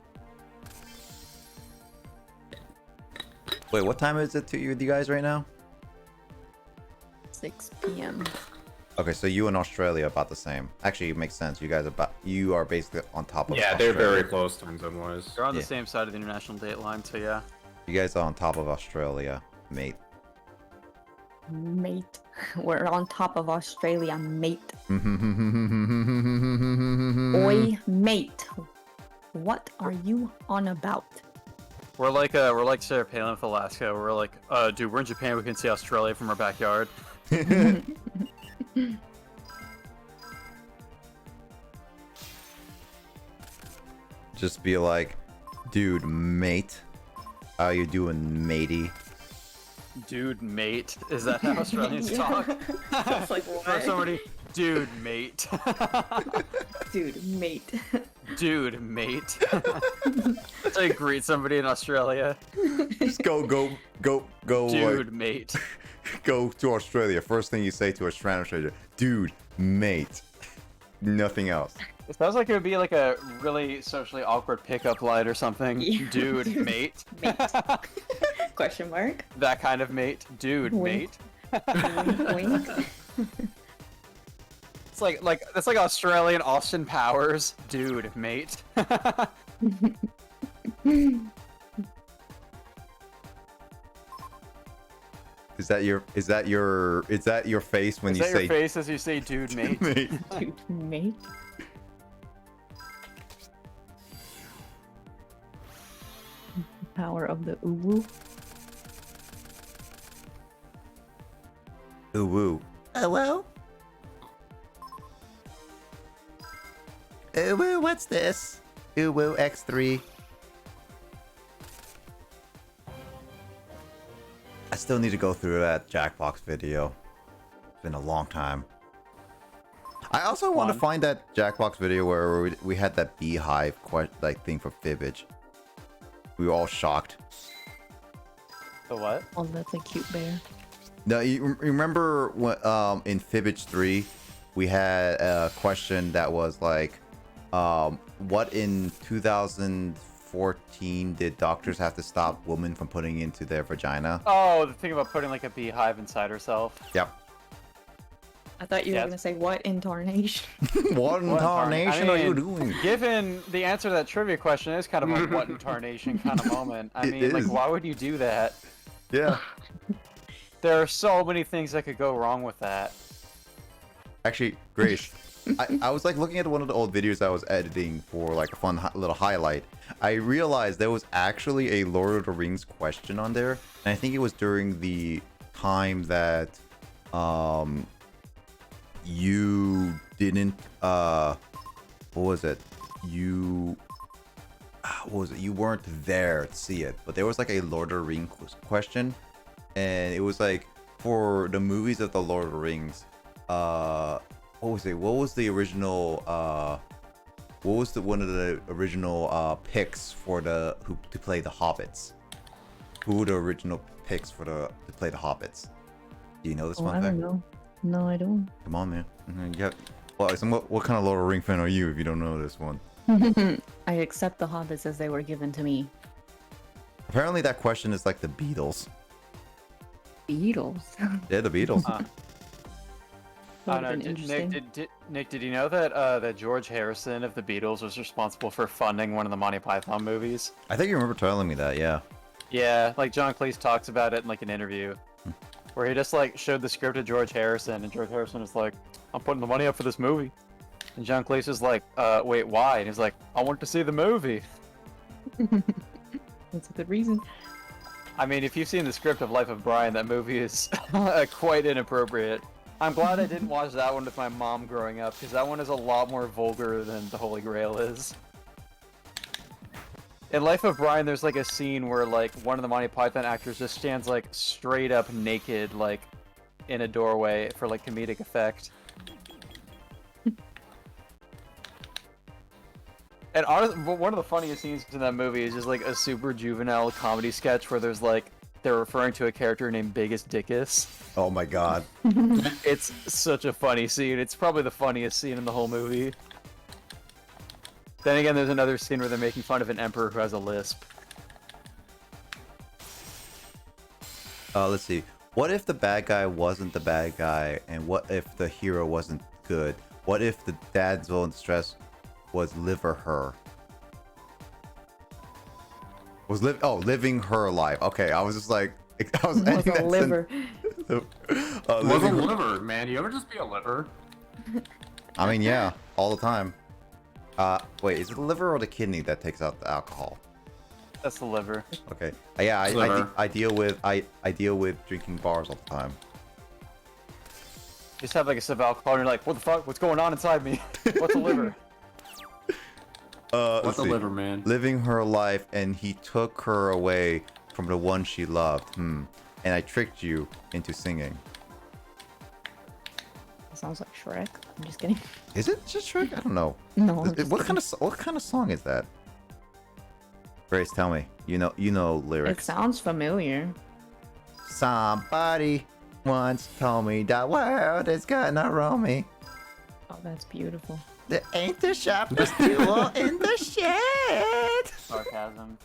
A: Wait, what time is it to you guys right now?
D: 6 p.m.
A: Okay, so you and Australia are about the same. Actually, it makes sense. You are basically on top of.
F: Yeah, they're
A: Australia.
F: very close time zone wise.
E: They're on the
A: Yeah.
E: same side of the international date line, so yeah.
A: You guys are on top of Australia, mate.
D: Mate. We're on top of Australia, mate. Oi, mate. What are you on about?
E: We're like Sarah Palin with Alaska. We're like, dude, we're in Japan. We can see Australia from our backyard.
A: Just be like, dude, mate. How you doing, matey?
E: Dude, mate. Is that how Australians talk?
D: It's like,
E: For
D: what?
E: somebody, dude, mate.
D: Dude, mate.
E: Dude, mate. That's how you greet somebody in Australia.
A: Just go.
E: Dude, mate.
A: Go to Australia. First thing you say to a stranger, dude, mate. Nothing else.
E: It sounds like it would be like a really socially awkward pickup line or something.
D: Yeah.
E: Dude, mate.
D: Mate. Question mark?
E: That kind of mate. Dude,
D: Wink.
E: mate.
D: Wink.
E: It's like that's like Australian Austin Powers. Dude, mate.
A: Is that your face when
E: Is
A: you
E: that
A: say
E: your face as you say dude, mate?
A: mate?
D: Dude, mate. Power of the uwu.
A: Ooh woo. Hello? Ooh woo, what's this? Ooh woo X3. I still need to go through that Jackbox video. It's been a long time. I also want to find that Jackbox video where we had that beehive thing for Fibbage. We were all shocked.
E: The what?
D: Oh, that's a cute bear.
A: No, you remember when, in Fibbage 3, we had a question that was like, what in 2014 did doctors have to stop women from putting into their vagina?
E: Oh, the thing about putting like a beehive inside herself.
A: Yep.
D: I thought you were
E: Yes.
D: gonna say what in tarnation?
A: What in tarnation are you doing?
E: Given the answer to that trivia question is kind of a what in tarnation kind of moment. I
A: It
E: mean, like,
A: is.
E: why would you do that?
A: Yeah.
E: There are so many things that could go wrong with that.
A: Actually, Grace, I was like looking at one of the old videos I was editing for like a fun little highlight. I realized there was actually a Lord of the Rings question on there, and I think it was during the time that you didn't what was it? You weren't there to see it, but there was like a Lord of the Rings question, and it was like for the movies of the Lord of the Rings. What was it? What was the original? What was one of the original picks for to play the hobbits? Who were the original picks to play the hobbits? Do you know this
D: Oh,
A: one?
D: I don't know. No, I don't.
A: Come on, man. Yeah. Well, what kind of Lord of the Ring fan are you if you don't know this one?
D: I accept the hobbits as they were given to me.
A: Apparently, that question is like the Beatles.
D: Beatles.
A: Yeah, the Beatles.
D: That
E: I
D: would
E: don't
D: have
E: know.
D: been interesting.
E: Nick, did you know that that George Harrison of the Beatles was responsible for funding one of the Monty Python movies?
A: I think you remember telling me that. Yeah.
E: Yeah, like John Cleese talks about it in like an interview, where he just like showed the script to George Harrison, and George Harrison is like, "I'm putting the money up for this movie," and John Cleese is like, "Wait, why?" And he's like, "I want to see the movie."
D: That's a good reason.
E: I mean, if you've seen the script of Life of Brian, that movie is quite inappropriate. I'm glad I didn't watch that one with my mom growing up, because that one is a lot more vulgar than The Holy Grail is. In Life of Brian, there's like a scene where like one of the Monty Python actors just stands like straight up naked, like in a doorway for like comedic effect. And honestly, one of the funniest scenes in that movie is just like a super juvenile comedy sketch where there's like they're referring to a character named Biggest Dickus.
A: Oh my god.
E: It's such a funny scene. It's probably the funniest scene in the whole movie. Then again, there's another scene where they're making fun of an emperor who has a lisp.
A: Let's see. What if the bad guy wasn't the bad guy, and what if the hero wasn't good? What if the damsel in distress was live or her? Living her life. Okay, I was just like, I was ending
D: a
A: that
D: liver.
F: Was a liver, man. You ever just be a liver?
A: I mean, yeah, all the time. Wait, is it the liver or the kidney that takes out the alcohol?
E: That's the liver.
A: Okay. Yeah, I deal with drinking bars all the time.
E: You just have like a sip of alcohol and you're like, what the fuck? What's going on inside me? What's a liver?
F: What's a liver, man?
A: Living her life, and he took her away from the one she loved. And I tricked you into singing.
D: That sounds like Shrek. I'm just kidding.
A: Is it just Shrek? I don't know.
D: No.
A: What kind of song is that? Grace, tell me. You know lyrics.
D: It sounds familiar.
A: Somebody once told me the world is gonna roll me.
D: Oh, that's beautiful.
A: There ain't the sharpest tool in the shed.
E: Sarcasm.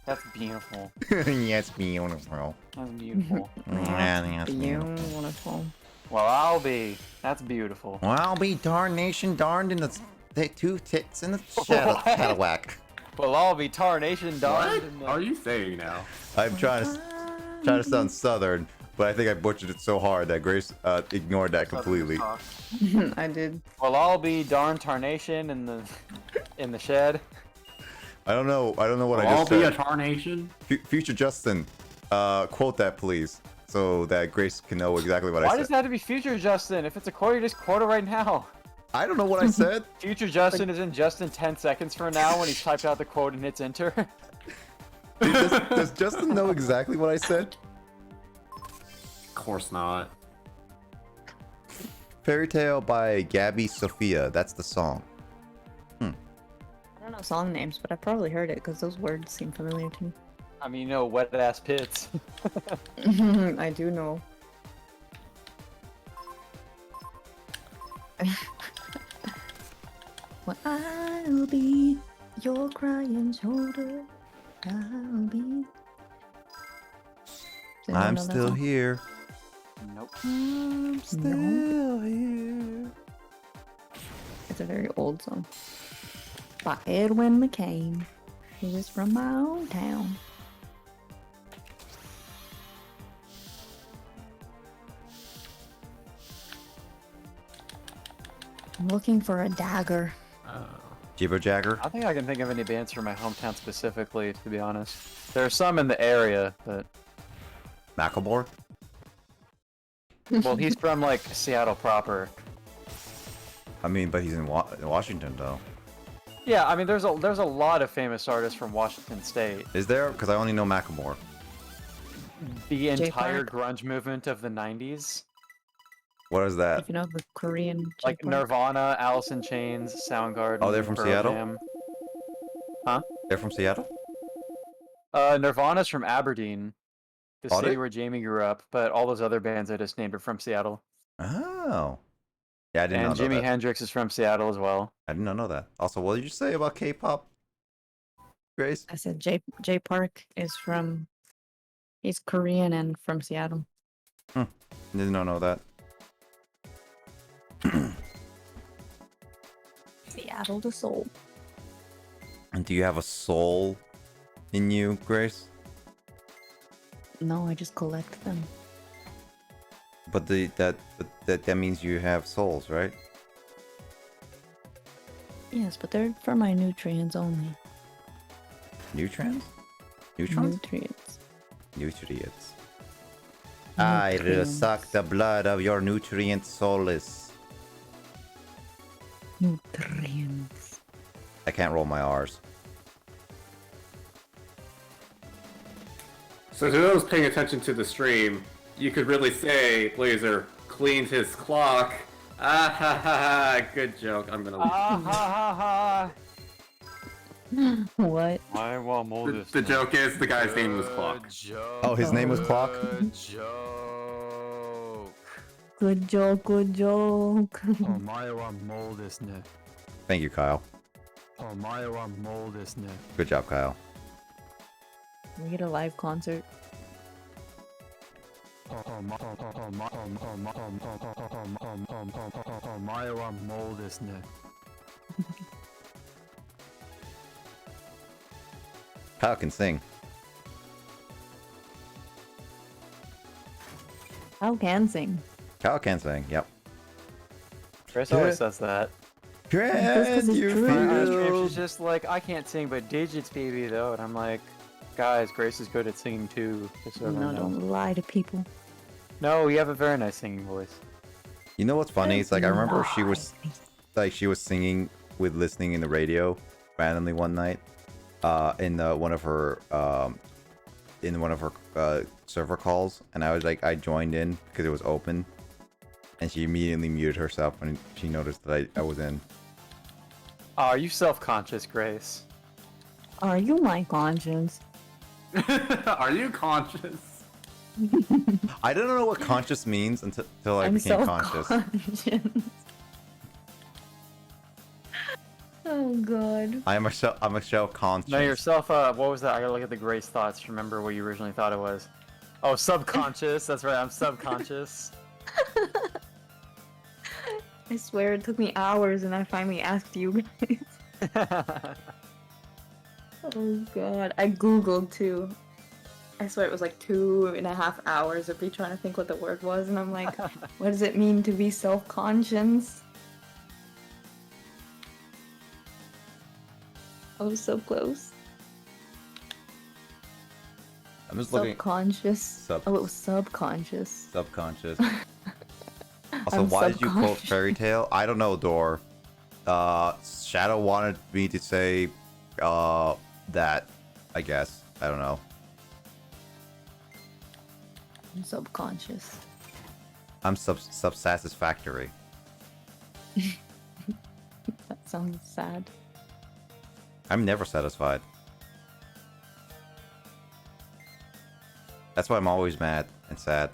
E: That's beautiful.
A: Yes, beautiful.
E: That's beautiful.
A: That's
D: Beautiful.
E: Well, I'll be. That's beautiful.
A: Well, I'll be darnation darned in the two tits in the Cadillac.
E: Well, I'll be tarnation darned.
F: What are you saying now?
A: I'm trying to sound southern, but I think I butchered it so hard that Grace ignored that completely.
D: I did.
E: Well, I'll be darn tarnation in the shed.
A: I don't know what I
F: I'll
A: just
F: be
A: said.
F: a tarnation.
A: Future Justin, quote that please, so that Grace can know exactly what I
E: Why
A: said.
E: does it have to be future Justin? If it's a quote, you just quote it right now.
A: I don't know what I said.
E: Future Justin is in Justin 10 seconds from now when he's typed out the quote and hits enter.
A: Does Justin know exactly what I said?
F: Of course not.
A: Fairy Tale by Gabby Sophia. That's the song.
D: I don't know song names, but I've probably heard it because those words seem familiar to me.
E: I mean, you know, wet ass pits.
D: I do know. Well, I'll be your crying shoulder. I'll be. Does anyone
A: I'm
D: know that
A: still
D: song?
A: here.
E: Nope.
A: I'm still here.
D: It's a very old song. By Edwin McCain, who is from my own town. I'm looking for a dagger.
A: Jibber Jagger.
E: I don't think I can think of any bands from my hometown specifically, to be honest. There are some in the area, but...
A: Macklemore.
E: Well, he's from, like, Seattle proper.
A: I mean, but he's in Washington, though.
E: Yeah, I mean, there's a lot of famous artists from Washington State.
A: Is there? Because I only know Macklemore.
E: The entire
D: J-Park.
E: grunge movement of the 90s.
A: What is that?
D: If you know the Korean.
E: Like
D: J-pop.
E: Nirvana, Alice in Chains, Soundgarden.
A: Oh, they're from
E: Pearl
A: Seattle?
E: Jam. Huh?
A: They're from Seattle?
E: Nirvana's from Aberdeen, the
A: Are
E: city
A: they?
E: where Jamie grew up, but all those other bands I just named are from Seattle.
A: Oh. Yeah, I did not know
E: And Jimi
A: that.
E: Hendrix is from Seattle as well.
A: I did not know that. Also, what did you say about K-pop, Grace?
D: I said J Park is from. He's Korean and from Seattle.
A: Did not know that.
D: Battle the soul.
A: And do you have a soul in you, Grace?
D: No, I just collect them.
A: But that means you have souls, right?
D: Yes, but they're for my nutrients only.
A: Nutrients? Neutrons?
D: Nutrients.
A: Nutrients. I will suck the blood of your nutrient soulless.
D: Nutrients.
A: I can't roll my R's.
F: So to those paying attention to the stream, you could really say Blazer cleaned his clock. Ah ha ha ha! Good joke. I'm gonna leave.
E: Ah ha ha ha!
D: What?
E: I will mold this.
F: The joke is the guy's name was Clock.
A: Oh, his name was Clock?
E: Good joke.
D: Good joke, good joke.
E: Oh my, wa mold this ne.
A: Thank you, Kyle.
E: Oh my, wa mold this ne.
A: Good job, Kyle.
D: We get a live concert.
E: Oh my, wa mold this ne.
A: Kyle can sing.
D: Kyle can sing.
A: Kyle can sing, yep.
E: Chris always says that.
D: That's 'cause it's true.
E: On stream, she's just like, I can't sing, but digits, baby, though. And I'm like, guys, Grace is good at singing too. Just so
D: No,
E: everyone knows.
D: don't lie to people.
E: No, you have a very nice singing voice.
A: You know what's funny? It's like I remember she was singing with listening in the radio randomly one night, in one of her server calls, and I joined in because it was open, and she immediately muted herself when she noticed that I was in.
E: Oh, are you self-conscious, Grace?
D: Are you my conscience?
F: Are you conscious?
A: I don't know what conscious means until I
D: I'm
A: became conscious.
D: self-conscious. Oh god.
A: I'm a self-conscious.
E: No, yourself. What was that? I gotta look at the Grace thoughts to remember what you originally thought it was. Oh, subconscious. That's right. I'm subconscious.
D: I swear it took me hours and I finally asked you guys. Oh god. I googled too. I swear it was like 2.5 hours of me trying to think what the word was, and I'm like, what does it mean to be self-conscious? I was so close.
A: I'm just looking.
D: Subconscious. Oh, it was subconscious.
A: Subconscious. Also,
D: I'm
A: why did you quote
D: subconscious.
A: Fairy Tale? I don't know, Dor. Shadow wanted me to say that, I guess. I don't know.
D: I'm subconscious.
A: I'm sub-satisfactory.
D: That sounds sad.
A: I'm never satisfied. That's why I'm always mad and sad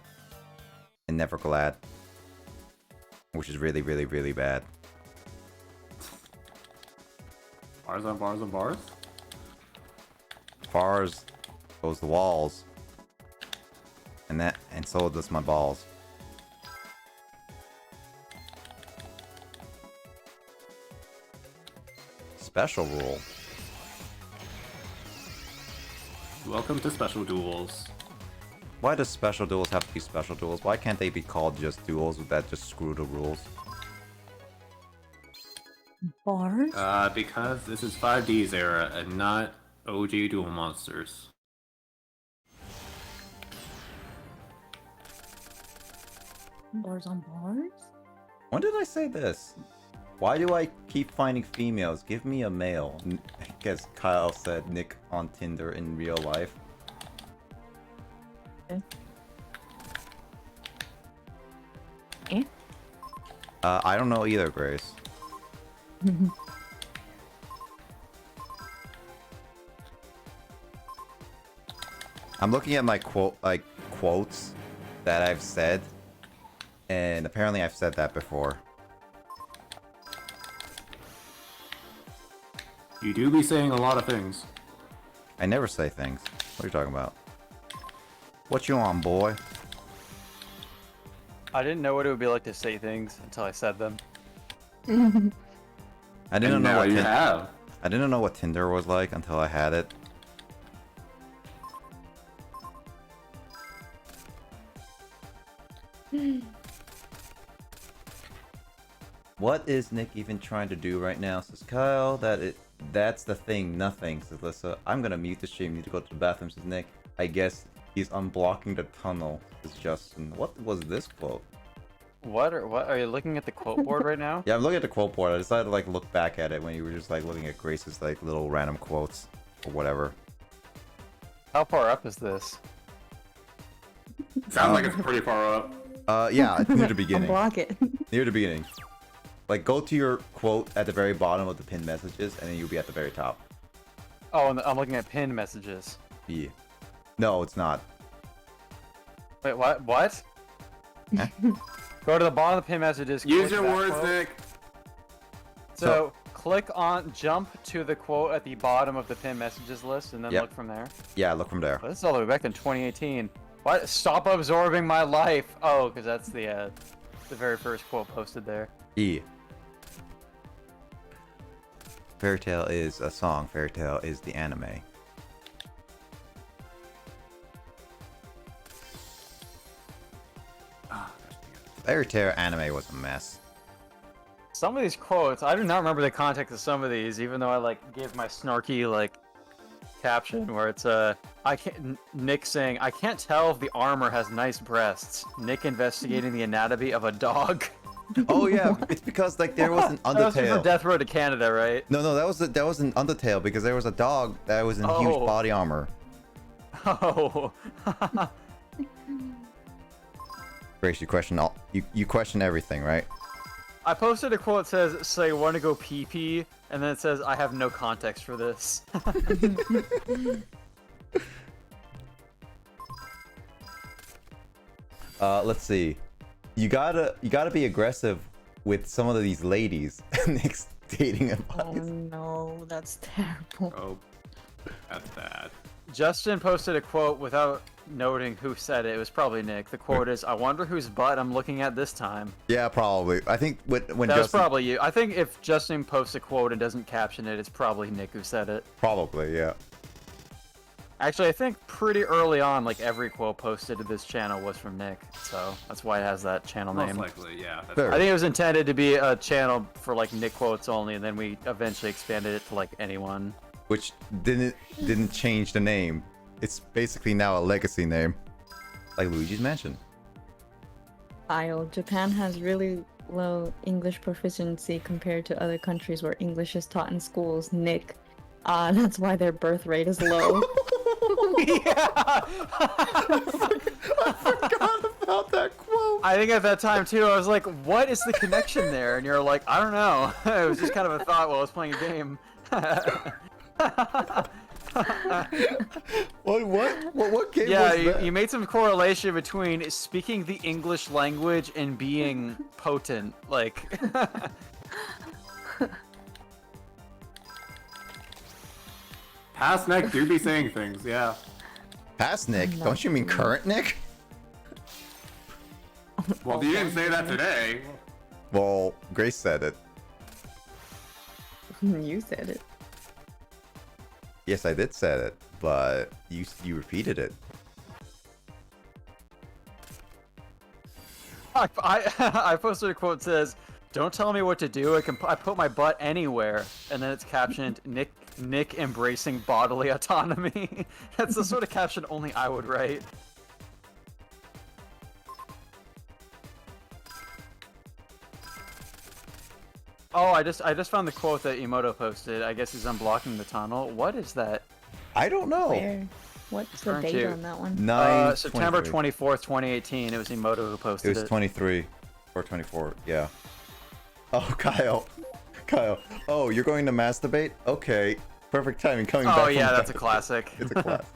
A: and never glad. Which is really, really, really bad.
F: Bars on bars on bars?
A: Bars goes the walls. And so does my balls. Special rule.
F: Welcome to Special Duels.
A: Why does special duels have to be special duels? Why can't they be called just duels that just screw the rules?
D: Bars?
F: Because this is 5D's era and not OG Duel Monsters.
D: Bars on bars?
A: When did I say this? Why do I keep finding females? Give me a male. I guess Kyle said Nick on Tinder in real life.
D: Eh?
A: I don't know either, Grace. I'm looking at my quotes that I've said, and apparently I've said that before.
F: You do be saying a lot of things.
A: I never say things. What are you talking about? What you on, boy?
E: I didn't know what it would be like to say things until I said them.
A: I didn't
F: And
A: know
F: now
A: what
F: you have.
A: I didn't know what Tinder was like until I had it. What is Nick even trying to do right now? Says Kyle. That's the thing. Nothing. Says Lissa. I'm gonna mute the stream. Need to go to the bathroom. Says Nick. I guess he's unblocking the tunnel. Says Justin. What was this quote?
E: What are you looking at the quote board right now?
A: Yeah, I'm looking at the quote board. I decided to like look back at it when you were just like looking at Grace's like little random quotes or whatever.
E: How far up is this?
F: Sounds like it's pretty far up.
A: Yeah, it's near the beginning.
D: Unblock it.
A: Near the beginning. Like, go to your quote at the very bottom of the pinned messages, and then you'll be at the very top.
E: Oh, and I'm looking at pinned messages.
A: Yeah. No, it's not.
E: Wait, what? What?
A: Huh?
E: Go to the bottom of the pinned messages.
F: Use
E: click
F: your
E: that
F: words,
E: quote.
F: Nick.
E: So, jump to the quote at the bottom of the pinned messages list, and then
A: Yep.
E: look from there.
A: Yeah, look from there.
E: Well, this is all the way back in 2018. What? Stop absorbing my life. Oh, because that's the very first quote posted there.
A: E. Fairy Tail is a song. Fairy Tail is the anime. Fairy Tail anime was a mess.
E: Some of these quotes, I do not remember the context of some of these, even though I like gave my snarky like caption where it's Nick saying, "I can't tell if the armor has nice breasts." Nick investigating the anatomy of a dog.
A: Oh yeah, it's because like there was an
E: That was from
A: Undertale.
E: Death Road to Canada, right?
A: No, that was an Undertale because there was a dog that was in huge
E: Oh.
A: body armor.
E: Oh.
A: Grace, you question you question everything, right?
E: I posted a quote that says, "Say, want to go pee pee," and then it says, "I have no context for this."
A: Let's see. You gotta be aggressive with some of these ladies. Nick's dating about
D: Oh no, that's terrible.
F: Oh, that's bad.
E: Justin posted a quote without noting who said it. It was probably Nick. The quote is, "I wonder whose butt I'm looking at this time."
A: Yeah, probably. I think when
E: That was
A: Justin
E: probably you. I think if Justin posts a quote and doesn't caption it, it's probably Nick who said it.
A: probably, yeah.
E: Actually, I think pretty early on, like every quote posted to this channel was from Nick, so that's why it has that channel
F: Most
E: name.
F: likely, yeah. That's
A: Fair.
E: I think it was intended to be a channel for like Nick quotes only, and then we eventually expanded it to like anyone.
A: Which didn't change the name. It's basically now a legacy name, like Luigi's Mansion.
D: Kyle, Japan has really low English proficiency compared to other countries where English is taught in schools. Nick, that's why their birth rate is low.
E: Yeah.
A: I forgot about that quote.
E: I think at that time too, I was like, "What is the connection there?" And you're like, "I don't know." It was just kind of a thought while I was playing a game.
A: What game
E: Yeah,
A: was that?
E: you made some correlation between speaking the English language and being potent. Like,
F: Past Nick do be saying things, yeah.
A: Past Nick? Don't you mean current Nick?
F: Well, you didn't say that today.
A: Well, Grace said it.
D: You said it.
A: Yes, I did say it, but you repeated it.
E: I posted a quote that says, "Don't tell me what to do. I put my butt anywhere," and then it's captioned Nick embracing bodily autonomy. That's the sort of caption only I would write. Oh, I just found the quote that Emoto posted. I guess he's unblocking the tunnel. What is that?
A: I don't know.
D: Where? What's the
E: Aren't
D: date
E: you?
D: on that one?
E: September 24th, 2018. It was Emoto who
A: It
E: posted
A: was
E: it.
A: 23 or 24. Yeah. Oh, Kyle. Oh, you're going to masturbate? Okay. Perfect timing coming back.
E: Oh
A: from
E: yeah, that's a
A: that.
E: classic.
A: It's a classic.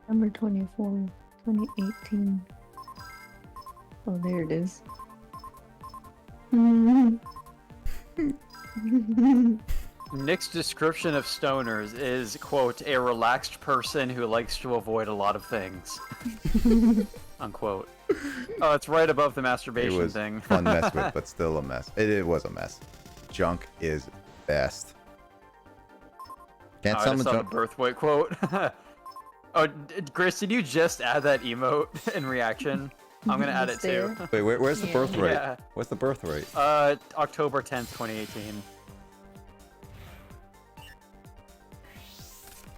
D: Number 24, 2018. Oh, there it is.
E: Nick's description of stoners is, quote, "a relaxed person who likes to avoid a lot of things." unquote. Oh, it's right above the
A: It
E: masturbation
A: was
E: thing.
A: fun mess with, but still a mess. It was a mess. Junk is best. Can't
E: I
A: summon
E: just saw the
A: junk.
E: birthright quote. Oh, Grace, did you just add that emote in reaction? I'm gonna add it too.
A: Wait, where's the
D: Yeah.
A: birth rate?
E: Yeah.
A: What's the birth rate?
E: October 10th, 2018.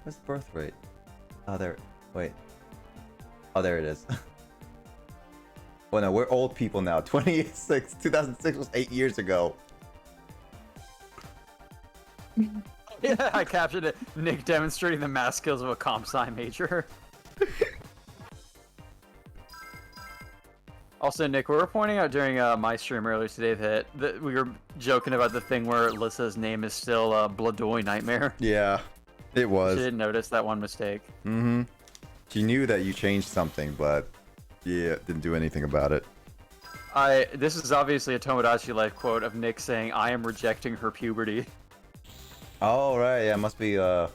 A: What's the birth rate? Oh, there. Wait. Oh, there it is. Well, no, we're old people now. 2006 was 8 years ago.
E: Yeah, I captured it. Nick demonstrating the math skills of a comp sci major. Also, Nick, we were pointing out during my stream earlier today that we were joking about the thing where Lissa's name is still Bladoy Nightmare.
A: Yeah, it
E: She
A: was.
E: didn't notice that one mistake.
A: Mm-hmm. She knew that you changed something, but yeah, didn't do anything about it.
E: This is obviously a Tomodachi Life quote of Nick saying, "I am rejecting her puberty."
A: Oh, right, yeah, must be, yeah.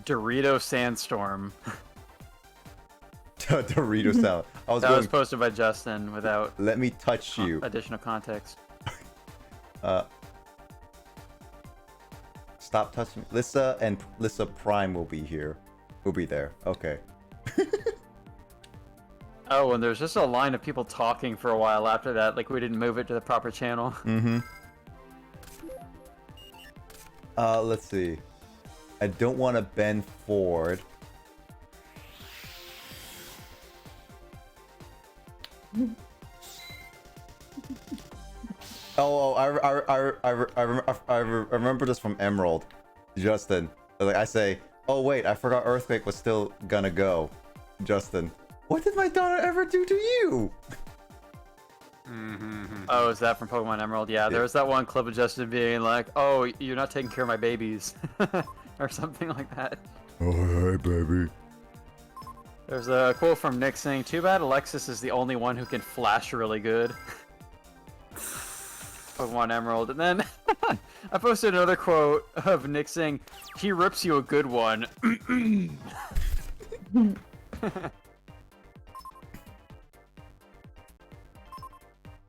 E: Dorito Sandstorm.
A: Dorito sound. I was
E: That
A: going,
E: was posted by Justin without
A: let me touch you.
E: additional context.
A: Stop touching. Lissa and Lissa Prime will be here. We'll be there. Okay.
E: Oh, and there's just a line of people talking for a while after that, like we didn't move it to the proper channel.
A: Mm-hmm. Let's see. I don't want to bend forward. Oh, I remember this from Emerald. Justin. Like I say, oh wait, I forgot Earthquake was still gonna go. Justin. What did my daughter ever do to you?
E: Oh, is that from Pokemon Emerald? Yeah, there was that one clip of Justin being like, "Oh, you're not taking care of my babies," or something like that.
A: Oh, hey, baby.
E: There's a quote from Nick saying, "Too bad Alexis is the only one who can flash really good." Pokemon Emerald. And then I posted another quote of Nick saying, "He rips you a good one."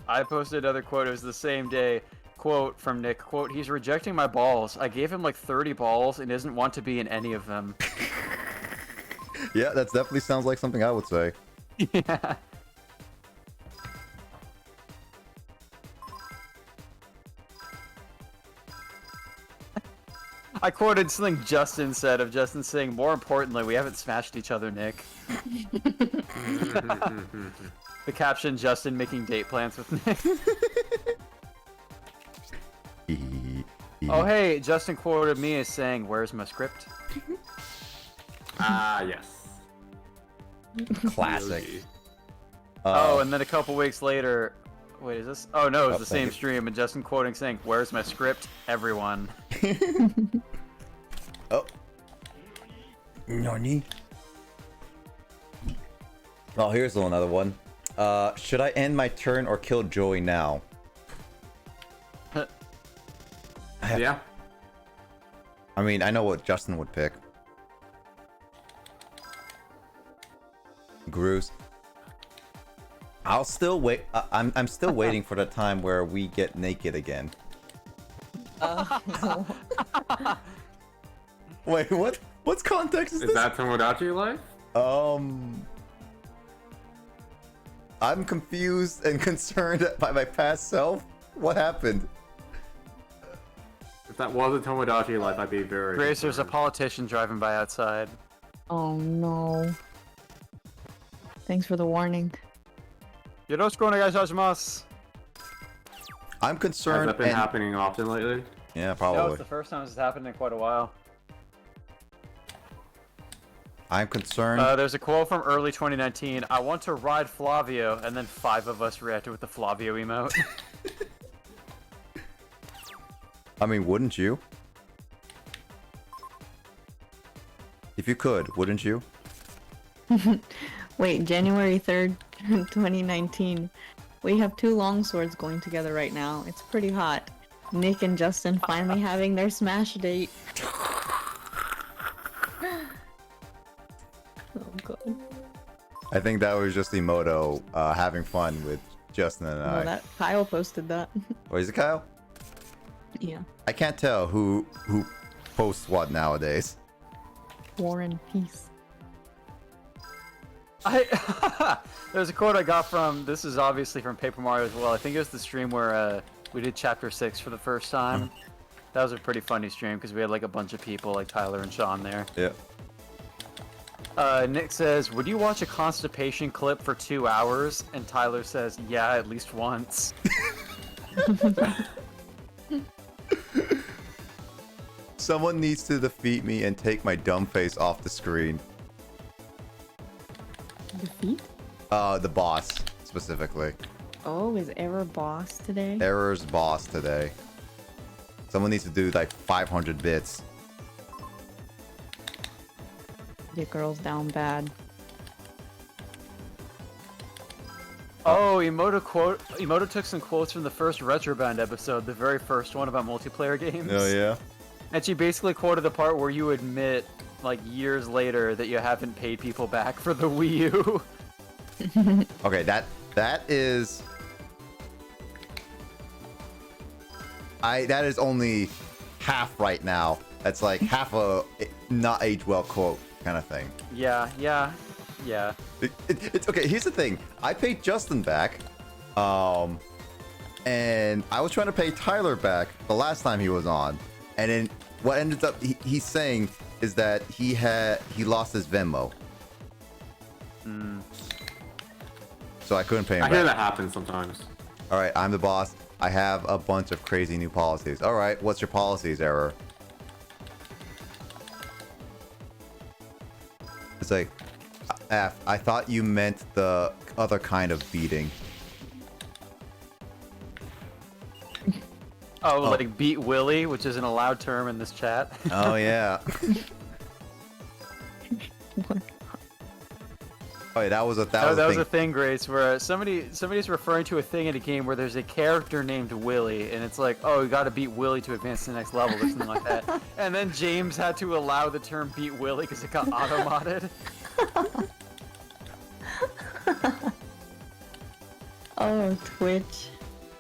E: I posted another quote. It was the same day. Quote from Nick. Quote, "He's rejecting my balls. I gave him like 30 balls and doesn't want to be in any of them."
A: Yeah, that definitely sounds like something I would say.
E: Yeah. I quoted something Justin said of Justin saying, "More importantly, we haven't smashed each other, Nick." The caption, Justin making date plans with Nick. Oh, hey, Justin quoted me as saying, "Where's my script?"
F: Ah, yes.
A: Classic.
E: Oh, and then a couple weeks later, wait, is this? Oh no, it's the
A: thank
E: same
A: you.
E: stream, and Justin quoting saying, "Where's my script? Everyone."
A: Oh. Nani? Oh, here's another one. Should I end my turn or kill Joey now?
F: Yeah.
A: I mean, I know what Justin would pick. Groose. I'll still wait. I'm still waiting for the time where we get naked again. Wait, what? What's context is
F: Is
A: this?
F: that Tomodachi Life?
A: I'm confused and concerned by my past self. What happened?
F: If that was a Tomodachi Life, I'd be very.
E: Grace, there's a
F: concerned.
E: politician driving by outside.
D: Oh no. Thanks for the warning.
E: Yoroshiku onegaishimasu.
A: I'm
F: Has
A: concerned.
F: that been
A: and-
F: happening often lately?
A: Yeah,
E: No,
A: probably.
E: it's the first time this has happened in quite a while.
A: I'm concerned.
E: There's a quote from early 2019. "I want to ride Flavio," and then 5 of us reacted with the Flavio emote.
A: I mean, wouldn't you? If you could, wouldn't you?
D: Wait, January 3rd, 2019. We have 2 longswords going together right now. It's pretty hot. Nick and Justin finally having their smash date. God.
A: I think that was just Emoto having fun with Justin and I.
D: No, that Kyle posted that.
A: Or is it Kyle?
D: Yeah.
A: I can't tell who posts what nowadays.
D: War and peace.
E: There's a quote I got from, this is obviously from Paper Mario as well. I think it was the stream where we did Chapter 6 for the first time. That was a pretty funny stream because we had like a bunch of people like Tyler and Sean there.
A: Yeah.
E: Nick says, would you watch a constipation clip for 2 hours? And Tyler says, yeah, at least once.
A: Someone needs to defeat me and take my dumb face off the screen.
D: Defeat?
A: The boss, specifically.
D: Oh, is Error boss today?
A: Error's boss today. Someone needs to do like 500 bits.
D: Your girl's down bad.
E: Oh, Emoto took some quotes from the first Retro Band episode, the very first one about multiplayer games.
A: Oh, yeah?
E: And she basically quoted the part where you admit, like, years later that you haven't paid people back for the Wii U.
A: Okay, that is... that is only half right now. That's like half a not age well quote kind of thing.
E: Yeah.
A: It's okay. Here's the thing. I paid Justin back, and I was trying to pay Tyler back the last time he was on, and then what ended up he's saying is that he lost his Venmo, so I couldn't pay him
F: I
A: back.
F: hear that happens sometimes.
A: All right, I'm the boss. I have a bunch of crazy new policies. All right, what's your policies, Error? It's like, F, I thought you meant the other kind of beating.
E: Oh, like beat Willy, which is an allowed term in this chat.
A: Oh, yeah. Oh, yeah, that was a
E: thing, Grace, where somebody's referring to a thing in a game where there's a character named Willy, and it's like, oh, you gotta beat Willy to advance to the next level or something like that. And then James had to allow the term beat Willy because it got auto-modded.
D: Oh, Twitch.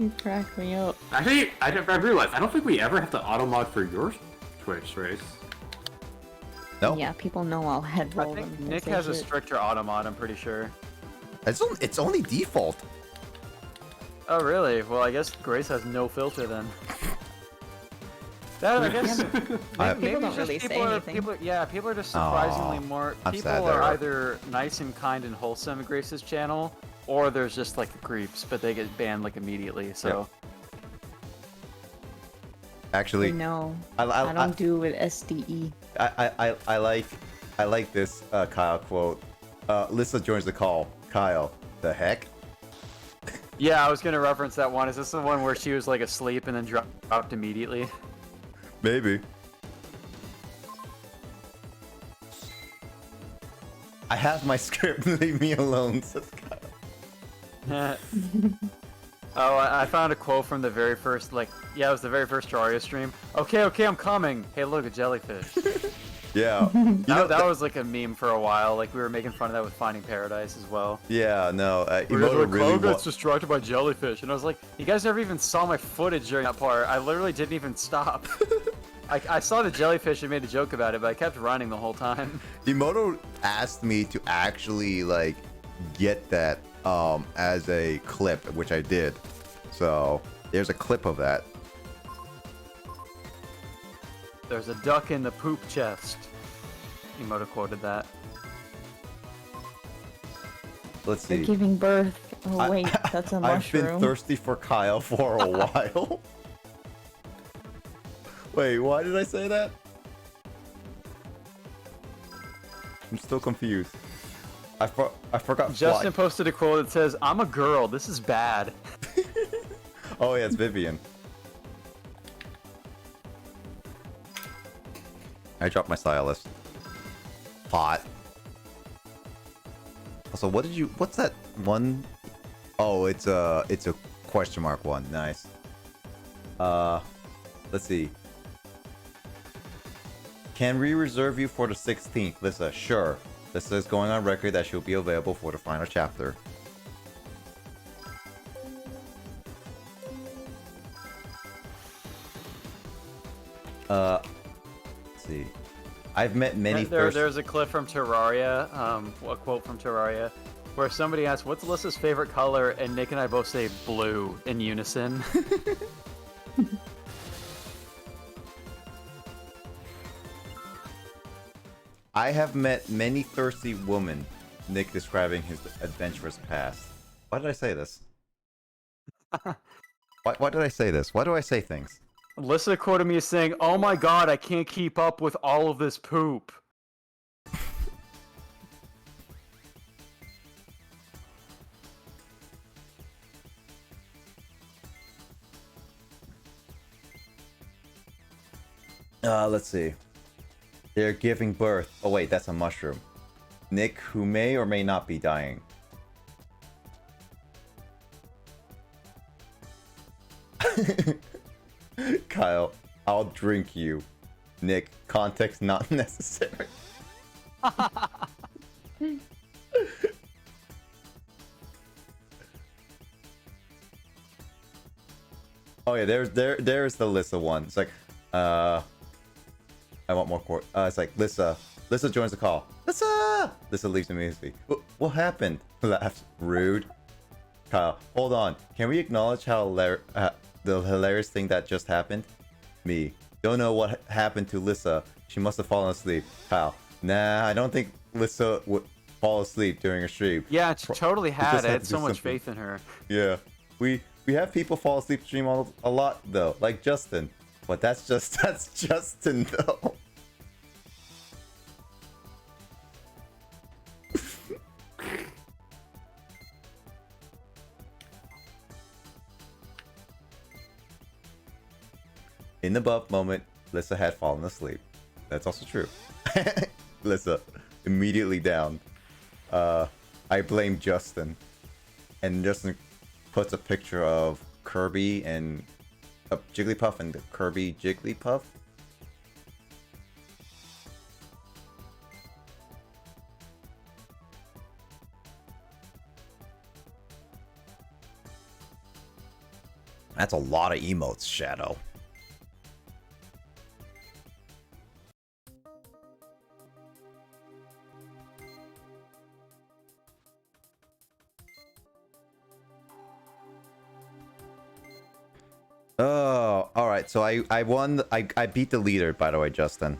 D: You cracked me up.
F: Actually, I realized, I don't think we ever have to auto-mod for your Twitch, Race.
A: No?
D: Yeah, people know I'll head
E: I
D: roll
E: think
D: them.
E: Nick has a stricter auto-mod, I'm pretty sure.
A: It's only default.
E: Oh, really? Well, I guess Grace has no filter then. That, I guess,
D: People don't really say anything.
E: People are just surprisingly more...
A: I'm
E: People
A: sad
E: are
A: there.
E: either nice and kind and wholesome at Grace's channel, or there's just, like, creeps, but they get banned, like, immediately, so...
A: Actually,
D: No, I don't do with SDE.
A: I like this Kyle quote. Lissa joins the call. Kyle, the heck?
E: Yeah, I was gonna reference that one. Is this the one where she was, like, asleep and then dropped immediately?
A: Maybe. I have my script. Leave me alone, says Kyle.
E: Oh, I found a quote from the very first, like, yeah, it was the very first Terraria stream. Okay, I'm coming. Hey, look, a jellyfish.
A: Yeah.
E: That was like a meme for a while. Like, we were making fun of that with Finding Paradise as well.
A: Yeah, no.
E: Emoto really gets distracted by jellyfish. And I was like, you guys never even saw my footage during that part. I literally didn't even stop. I saw the jellyfish and made a joke about it, but I kept running the whole time.
A: Emoto asked me to actually, like, get that as a clip, which I did. So there's a clip of that.
E: There's a duck in the poop chest. Emoto quoted that.
A: Let's
D: They're
A: see.
D: giving birth. Oh wait, that's a mushroom.
A: I've been thirsty for Kyle for a while. Wait, why did I say that? I'm still confused. I forgot.
E: Justin posted a quote that says, "I'm a girl. This is bad."
A: Oh yeah, it's Vivian. I dropped my stylus. Hot. Also, what's that one? Oh, it's a question mark one. Nice. Let's see. Can we reserve you for the 16th, Lissa? Sure. This is going on record that she'll be available for the final chapter. Let's see. I've met many.
E: There's a clip from Terraria, a quote from Terraria, where somebody asks, "What's Alyssa's favorite color?" and Nick and I both say blue in unison.
A: I have met many thirsty women. Nick describing his adventurous past. Why did I say this? Why did I say this? Why do I say things?
E: Alyssa quoted me as saying, "Oh my god, I can't keep up with all of this poop."
A: Let's see. They're giving birth. Oh wait, that's a mushroom. Nick, who may or may not be dying. Kyle, I'll drink you. Nick, context not necessary. Oh yeah, there's the Lissa one. It's like, I want more court. It's like Lissa joins the call. Lissa leaves immediately. What happened? Laughs. Rude. Kyle, hold on. Can we acknowledge how the hilarious thing that just happened? Me. Don't know what happened to Lissa. She must have fallen asleep. Kyle. Nah, I don't think Lissa would fall asleep during a stream.
E: Yeah, totally had. I had
A: to
E: so
A: do
E: much
A: something.
E: faith in her.
A: Yeah. We have people fall asleep stream a lot though, like Justin. But that's Justin though. In the above moment, Lissa had fallen asleep. That's also true. Lissa, immediately down. I blame Justin. And Justin puts a picture of Kirby and Jigglypuff and the Kirby Jigglypuff. That's a lot of emotes, Shadow. Oh, all right. So I won. I beat the leader, by the way, Justin.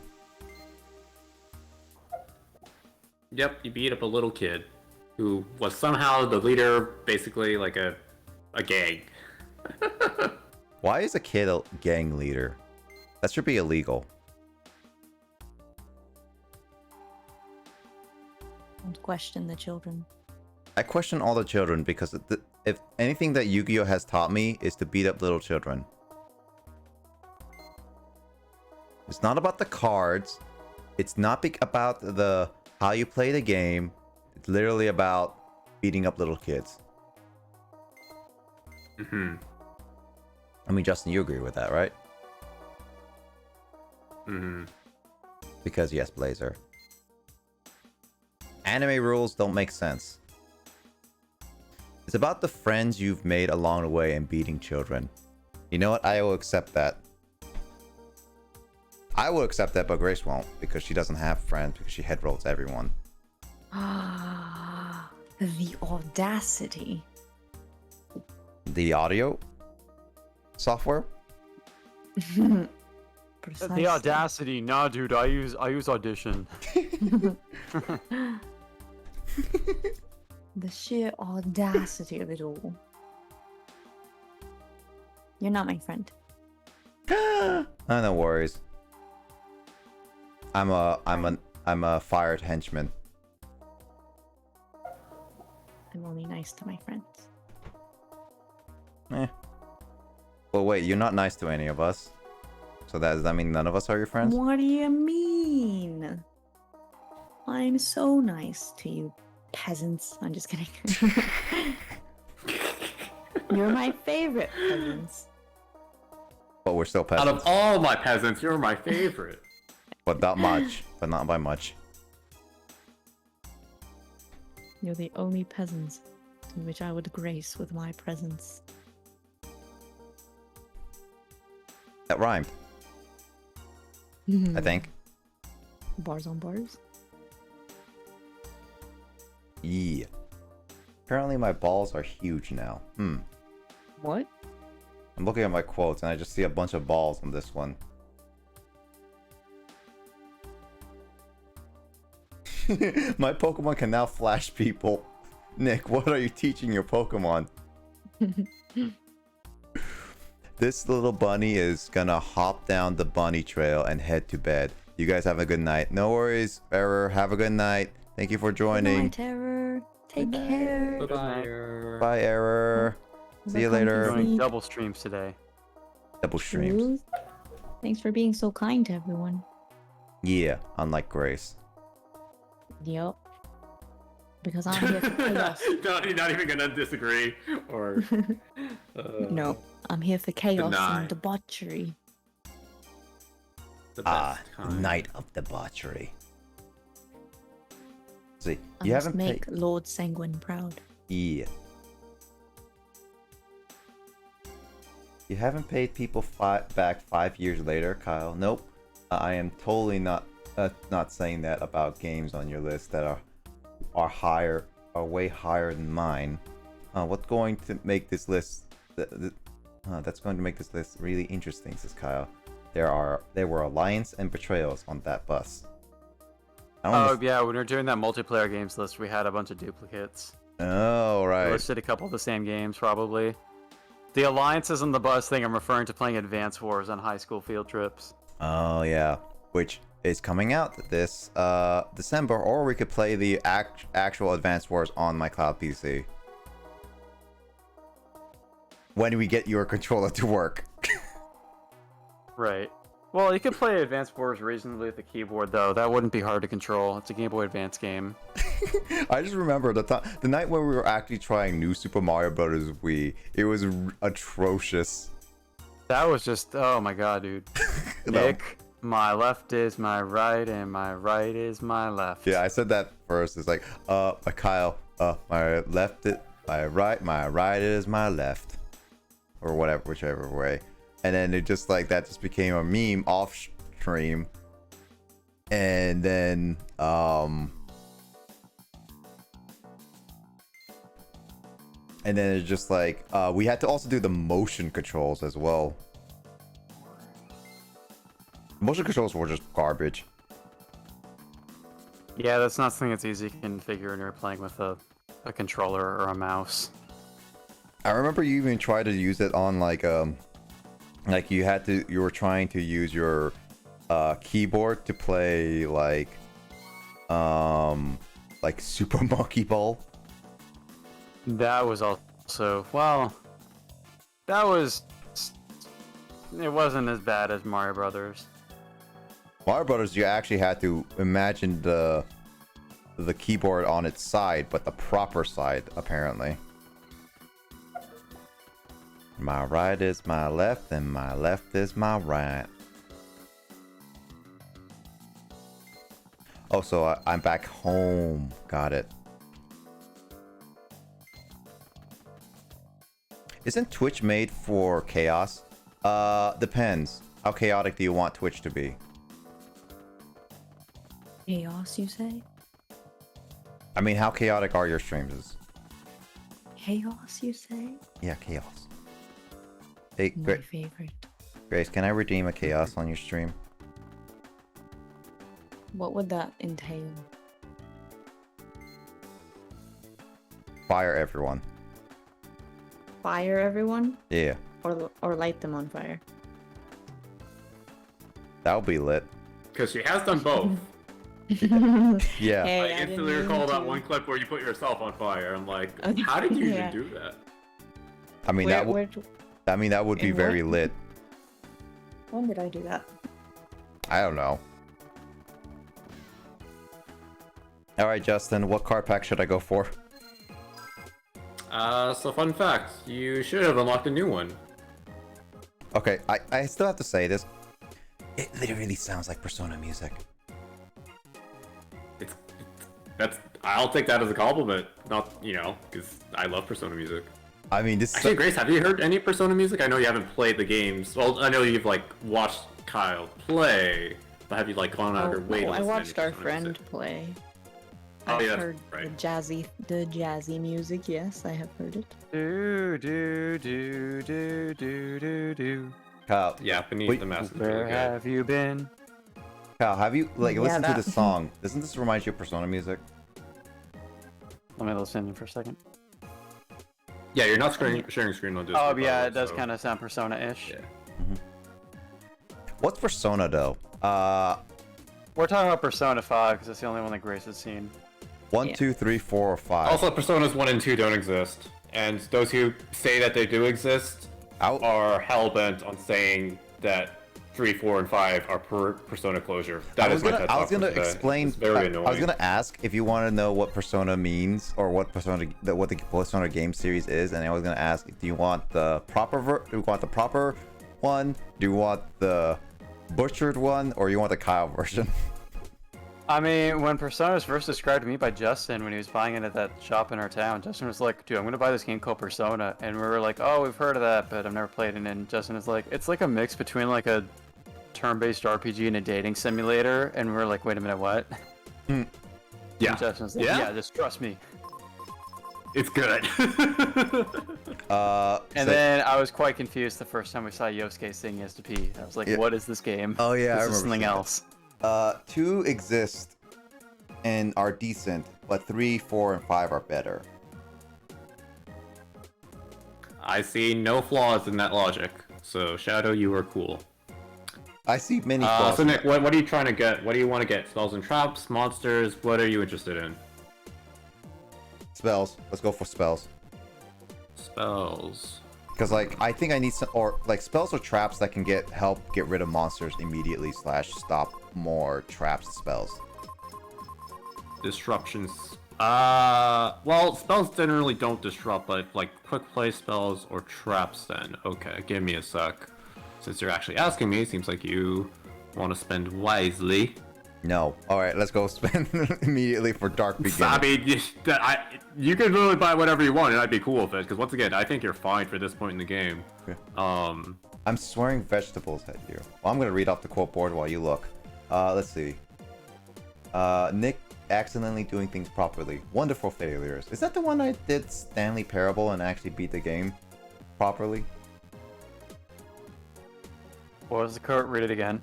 F: Yep, you beat up a little kid who was somehow the leader, basically like a gang.
A: Why is a kid a gang leader? That should be illegal.
D: Don't question the children.
A: I question all the children because if anything that Yu-Gi-Oh has taught me is to beat up little children. It's not about the cards. It's not about the how you play the game. It's literally about beating up little kids.
F: Mm-hmm.
A: I mean, Justin, you agree with that, right?
F: Mm-hmm.
A: Because yes, Blazer. Anime rules don't make sense. It's about the friends you've made along the way and beating children. You know what? I will accept that. I will accept that, but Grace won't because she doesn't have friends because she head rolls everyone.
D: Ah, the audacity.
A: The audio software?
D: Precisely.
E: The audacity, nah, dude. I use Audition.
D: The sheer audacity of it all. You're not my friend.
A: No worries. I'm a fired henchman.
D: I'm only nice to my friends.
A: Well, wait, you're not nice to any of us. So does that mean none of us are your friends?
D: What do you mean? I'm so nice to you peasants. I'm just kidding. You're my favorite peasants.
A: But we're still
F: Out
A: peasants.
F: of all my peasants, you're my favorite.
A: But not much. But not by much.
D: You're the only peasants in which I would grace with my presence.
A: That rhymed, I think.
D: Bars on bars.
A: Yeah. Apparently my balls are huge now.
D: What?
A: I'm looking at my quotes and I just see a bunch of balls on this one. My Pokemon can now flash people. Nick, what are you teaching your Pokemon? This little bunny is gonna hop down the bunny trail and head to bed. You guys have a good night. No worries, Error. Have a good night. Thank you for joining.
D: Good night, Terror. Take care.
A: Bye, Error. See you later.
E: We're doing double streams today.
A: Double streams.
D: Ooh. Thanks for being so kind to everyone.
A: Yeah, unlike Grace.
D: Yep. Because I'm here for chaos.
F: You're not even gonna disagree, or
D: No, I'm here for chaos
F: Deny.
D: and debauchery.
F: the best kind.
A: Night of debauchery. See,
D: I
A: you
D: must
A: haven't
D: make
A: paid.
D: Lord Sanguine proud.
A: Yeah. You haven't paid people back 5 years later, Kyle. Nope. I am totally not saying that about games on your list that are way higher than mine. What's going to make this list? That's going to make this list really interesting, says Kyle. There were alliance and betrayals on that bus.
E: Oh yeah, when we were doing that multiplayer games list, we had a bunch of duplicates.
A: Oh
E: We
A: right.
E: listed a couple of the same games, probably. The alliances on the bus thing, I'm referring to playing Advance Wars on high school field trips.
A: Oh yeah, which is coming out this December, or we could play the actual Advanced Wars on my cloud PC when we get your controller to work.
E: Right. Well, you could play Advance Wars reasonably with the keyboard, though. That wouldn't be hard to control. It's a Game Boy Advance game.
A: I just remember the night when we were actually trying New Super Mario Bros. Wii. It was atrocious.
E: That was just, oh my god, dude. Nick, my left is my right, and my right is my left.
A: Yeah, I said that first. It's like, Kyle, my left is my right is my left, or whatever, whichever way. And then it just like that just became a meme off stream, and then it's just like we had to also do the motion controls as well. Motion controls were just garbage.
E: Yeah, that's not something that's easy to configure when you're playing with a controller or a mouse.
A: I remember you even tried to use it on like you were trying to use your keyboard to play like Super Monkey Ball.
E: That was also, well, it wasn't as bad as Mario Brothers.
A: Mario Brothers, you actually had to imagine the keyboard on its side, but the proper side apparently. My right is my left, and my left is my right. Oh, so I'm back home. Got it. Isn't Twitch made for chaos? Depends. How chaotic do you want Twitch to be?
D: Chaos, you say?
A: I mean, how chaotic are your streams?
D: Chaos, you say?
A: Yeah, chaos. Hey,
D: My favorite.
A: Grace, can I redeem a chaos on your stream?
D: What would that entail?
A: Fire everyone.
D: Fire everyone?
A: Yeah,
D: Or light them on fire?
A: that would be lit.
F: Because she has done both.
A: Yeah.
D: Hey,
F: I
D: I didn't
F: instantly
D: mean
F: recall that
D: to.
F: one clip where you put yourself on fire. I'm like,
D: Okay,
F: how did you
D: yeah.
F: even do that?
A: I mean, that would be
D: in
A: very
D: what?
A: lit.
D: When did I do that?
A: I don't know. All right, Justin, what card pack should I go for?
F: So fun fact, you should have unlocked a new one.
A: Okay, I still have to say this. It literally sounds like Persona music.
F: I'll take that as a compliment. Not, because I love Persona music.
A: I mean, this.
F: Actually, Grace, have you heard any Persona music? I know you haven't played the games. Well, I know you've watched Kyle play, but have you gone out of your way to
D: I
F: listen to
D: watched
F: any
D: our
F: Persona
D: friend
F: music?
D: play.
F: Oh,
D: I've
F: yeah,
D: heard
F: right.
D: the jazzy music. Yes, I have heard it.
E: Do do do do do do do.
A: Kyle,
F: Yeah, Beneath the Mask is really
E: Where
F: good.
E: have you been?
A: Kyle, have you listened to
D: that.
A: this song? Doesn't this remind you of Persona music?
E: Let me listen for a second.
F: Yeah, you're not sharing screen on Discord.
E: Oh yeah,
F: by
E: it
F: the way,
E: does
F: so-
E: kind of sound Persona-ish.
F: Yeah.
A: What's Persona though?
E: We're talking about Persona 5 because it's the only one that Grace has seen.
A: 1,
D: Yeah.
A: 2, 3, 4, or 5.
F: Also, Personas 1 and 2 don't exist. And those who say that they do exist
A: Out.
F: are hell-bent on saying that 3, 4, and 5 are Persona closure. That is my TED
A: I was
F: Talk for
A: gonna
F: today.
A: explain.
F: It's very annoying.
A: I was gonna ask if you want to know what Persona means or what the Persona game series is, and I was gonna ask, do you want the proper do you want the proper one? Do you want the butchered one, or you want the Kyle version?
E: I mean, when Persona was first described to me by Justin when he was buying it at that shop in our town, Justin was like, dude, I'm gonna buy this game called Persona. And we were like, oh, we've heard of that, but I've never played it. And Justin is like, it's like a mix between like a turn-based RPG and a dating simulator. And we were like, wait a minute, what?
F: Yeah.
E: And Justin's like, yeah, just trust me.
F: It's good.
E: And then I was quite confused the first time we saw Yosuke sing Yes to P. I was like,
A: Yeah.
E: what is this game?
A: Oh, yeah, I
E: this
A: remember
E: is something
A: seeing that.
E: else.
A: 2 exist and are decent, but 3, 4, and 5 are better.
F: I see no flaws in that logic. So, Shadow, you are cool.
A: I see many flaws.
F: So, Nick, what are you trying to get? What do you want to get? Spells and traps? Monsters? What are you interested in?
A: Spells. Let's go for spells.
F: Spells.
A: Because I think I need some, or spells or traps that can help get rid of monsters immediately / stop more traps and spells.
F: Disruptions. Well, spells generally don't disrupt, but quick play spells or traps then. Okay, give me a sec. Since you're actually asking me, it seems like you want to spend wisely.
A: No. All right, let's go spend immediately for Dark Beginning.
F: I mean, you can literally buy whatever you want, and I'd be cool with it. Because once again, I think you're fine for this point in the game.
A: Okay.
F: I'm
A: swearing vegetables at you. Well, I'm gonna read off the quote board while you look. Let's see. Nick accidentally doing things properly. Wonderful failures. Is that the one I did Stanley Parable and actually beat the game properly?
E: What was the quote? Read it again.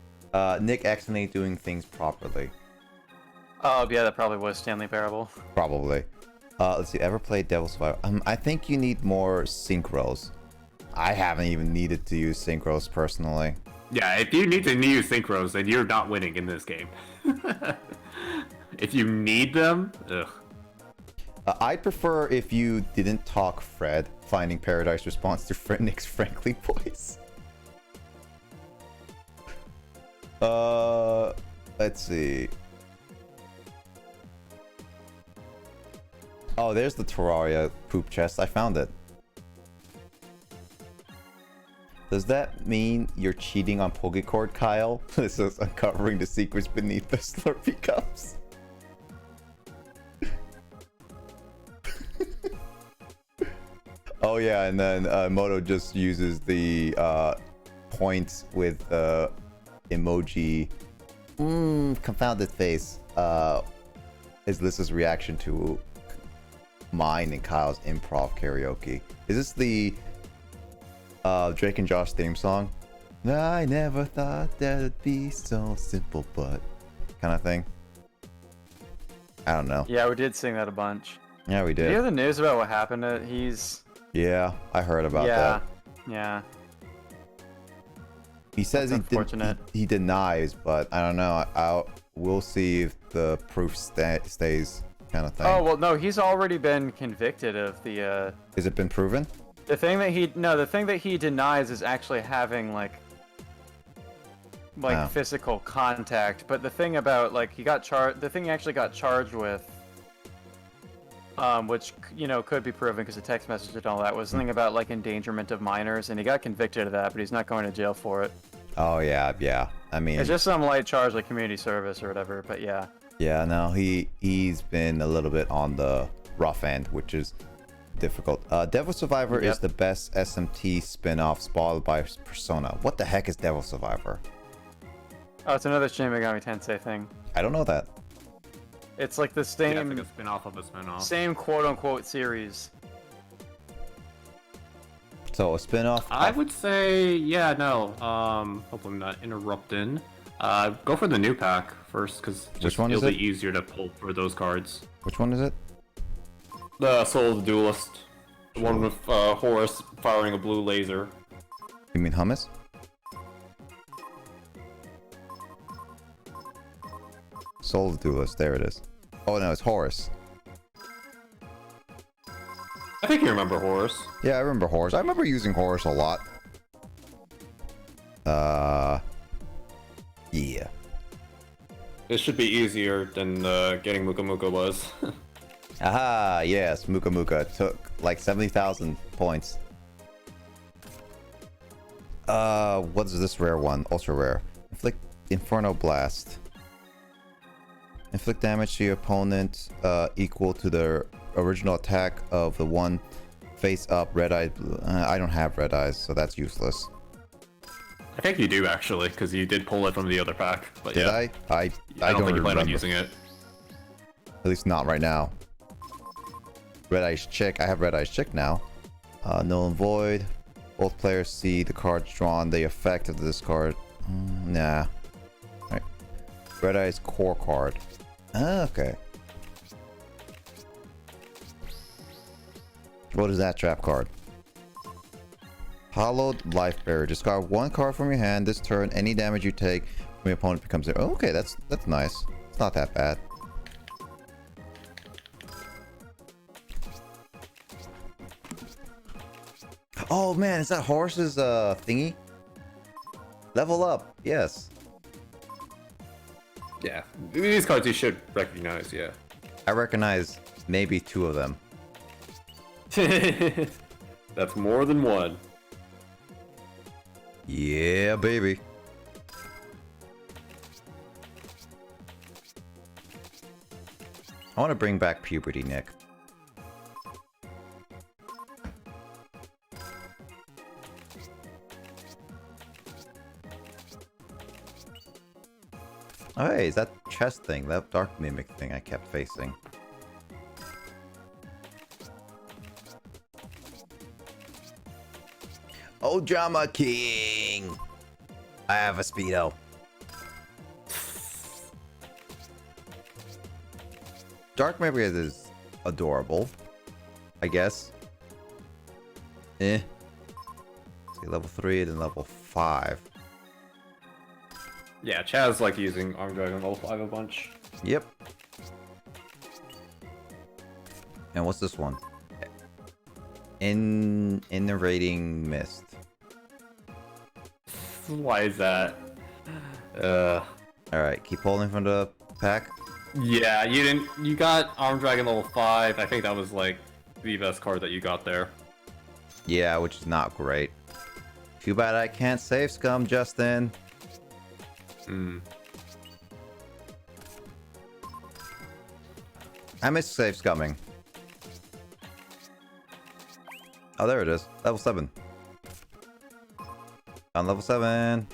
A: Nick accidentally doing things properly.
E: Oh, yeah, that probably was Stanley Parable.
A: Probably. Let's see. Ever played Devil Survivor? I think you need more synchros. I haven't even needed to use synchros personally.
F: Yeah, if you need to use synchros, then you're not winning in this game. If you need them, ugh.
A: I'd prefer if you didn't talk Fred, Finding Paradise response to Nick's frankly voice. Let's see. Oh, there's the Terraria poop chest. I found it. Does that mean you're cheating on Pokecord, Kyle? This is uncovering the secrets beneath the Slurpee cups. Oh yeah, and then Moto just uses the points with emoji. Confounded face. Is Lissa's reaction to mine and Kyle's improv karaoke? Is this the Drake and Josh theme song? I never thought that it'd be so simple, but kind of thing. I don't know.
E: Yeah, we did sing that a bunch.
A: Yeah, we
E: Did you hear
A: did.
E: the news about what happened?
A: Yeah, I heard about that.
E: Yeah.
A: He says
E: That's unfortunate.
A: he denies, but I don't know. We'll see if the proof stays, kind of thing.
E: Oh well, no, he's already been convicted of the.
A: Is it been proven?
E: The thing that he denies is actually having like
A: Oh.
E: physical contact. But the thing about he got charged. The thing he actually got charged with, which could be proven because the text message and all that, was something about endangerment of minors, and he got convicted of that, but he's not going to jail for it.
A: Oh yeah. I mean,
E: It's just some light charge like community service or whatever. But yeah.
A: Yeah, no, he's been a little bit on the rough end, which is difficult. Devil Survivor is the best SMT spin-off spoiled by Persona. What the heck is Devil Survivor?
E: Oh, it's another Shin Megami Tensei thing.
A: I don't know that.
E: It's like the same,
F: Yeah, it's like a spin-off of a spin-off.
E: same quote-unquote series.
A: So a spin-off.
F: I would say, yeah, no. Hope I'm not interrupting. Go for the new pack first, because
A: one
F: it'll
A: is
F: be
A: it?
F: easier to pull for those cards.
A: Which one is it?
F: The Soul of the Duelist. The one with Horus firing a blue laser.
A: You mean hummus? Soul of the Duelist. There it is. Oh no, it's Horus.
F: I think you remember Horus.
A: Yeah, I remember Horus. I remember using Horus a lot. Yeah.
F: This should be easier than getting Muka Muka was.
A: Aha, yes, Muka Muka took like 70,000 points. What is this rare one? Ultra rare. Inflict Inferno Blast. Inflict damage to your opponent equal to the original attack of the one face up red eye. I don't have red eyes, so that's useless.
F: I think you do actually, because you did pull it from the other pack. But
A: Did
F: yeah.
A: I? I
F: don't think you plan
A: remember.
F: on using it.
A: At least not right now. Red Eyes Chick. I have Red Eyes Chick now. Null and Void. Both players see the cards drawn, the effect of this card. Nah. Alright. Red Eyes Core card. Okay. What is that trap card? Hollowed Life Bearer. Discard one card from your hand. This turn, any damage you take from your opponent becomes zero. Oh, okay, that's nice. It's not that bad. Oh man, is that Horus's thingy? Level up, yes.
F: Yeah, these cards you should recognize, yeah.
A: I recognize maybe two of them.
F: That's more than one.
A: Yeah, baby. I want to bring back puberty, Nick. Oh, hey, is that chest thing, that dark mimic thing I kept facing? Oh, Drama King! I have a Speedo. Dark mimic is adorable, I guess. Eh. See, level 3, then level 5.
F: Yeah, Chaz like using Arm Dragon level 5 a bunch.
A: Yep. And what's this one? In the rating mist.
F: Why is that?
A: Alright, keep pulling from the pack.
F: Yeah, you got Arm Dragon level 5. I think that was like the best card that you got there.
A: Yeah, which is not great. Too bad I can't save Scum, Justin. I miss save scumming. Oh, there it is. Level 7. On level 7.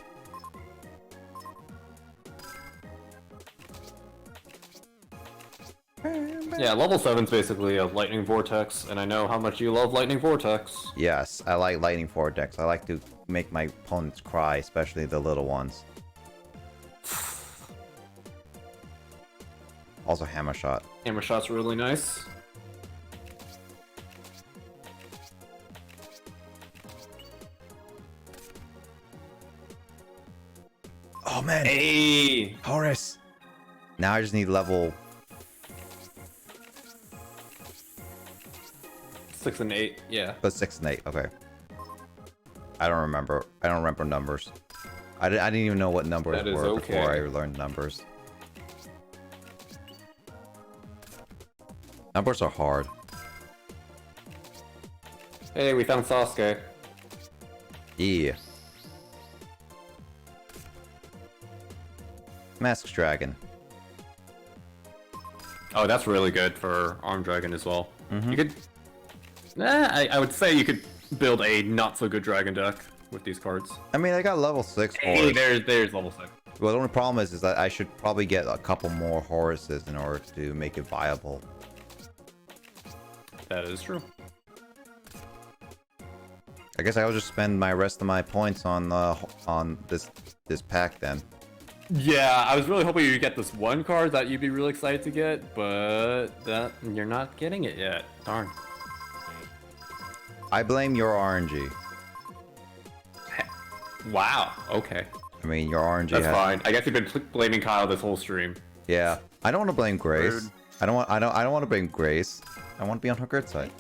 F: Yeah, level 7's basically a Lightning Vortex, and I know how much you love Lightning Vortex.
A: Yes, I like Lightning Vortex. I like to make my opponents cry, especially the little ones. Also, Hammer Shot.
F: Hammer Shot's really nice.
A: Oh man!
F: Hey!
A: Horus! Now I just need level
F: 6 and 8, yeah.
A: 6 and 8. Okay. I don't remember. I don't remember numbers. I didn't even know what numbers
F: That is
A: were
F: okay.
A: before I learned numbers. Numbers are hard.
F: Hey, we found Sasuke.
A: Yeah. Masked Dragon.
F: Oh, that's really good for Arm Dragon as well. You could... I would say you could build a not-so-good Dragon deck with these cards.
A: I mean, I got level 6
F: Hey,
A: Horus.
F: there's level 6.
A: Well, the only problem is that I should probably get a couple more Horuses in order to make it viable.
F: That is true.
A: I guess I'll just spend my rest of my points on this pack then.
F: Yeah, I was really hoping you'd get this one card that you'd be really excited to get, but you're not getting it yet. Darn.
A: I blame your RNG.
F: Wow. Okay.
A: I mean, your RNG.
F: That's fine. I guess you've been blaming Kyle this whole stream.
A: Yeah. I don't want to blame Grace.
F: Rude.
A: I don't want to blame Grace. I want to be on her good side.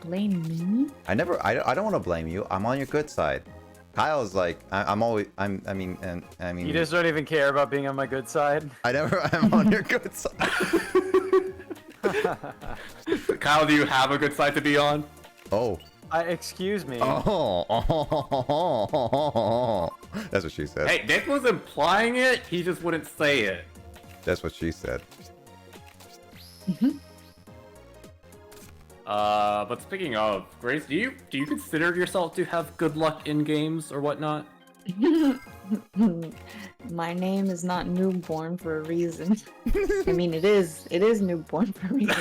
D: Blame me?
A: I don't want to blame you. I'm on your good side. Kyle's like, I mean.
E: You just don't even care about being on my good side?
A: I'm on your good side.
F: Kyle, do you have a good side to be on?
A: Oh.
E: Excuse me.
A: Oh. That's what she said.
F: Hey, Nick was implying it, he just wouldn't say it.
A: That's what she said.
F: But speaking of, Grace, do you consider yourself to have good luck in games or whatnot?
D: My name is not Newborn for a reason. I mean, it is Newborn for a reason.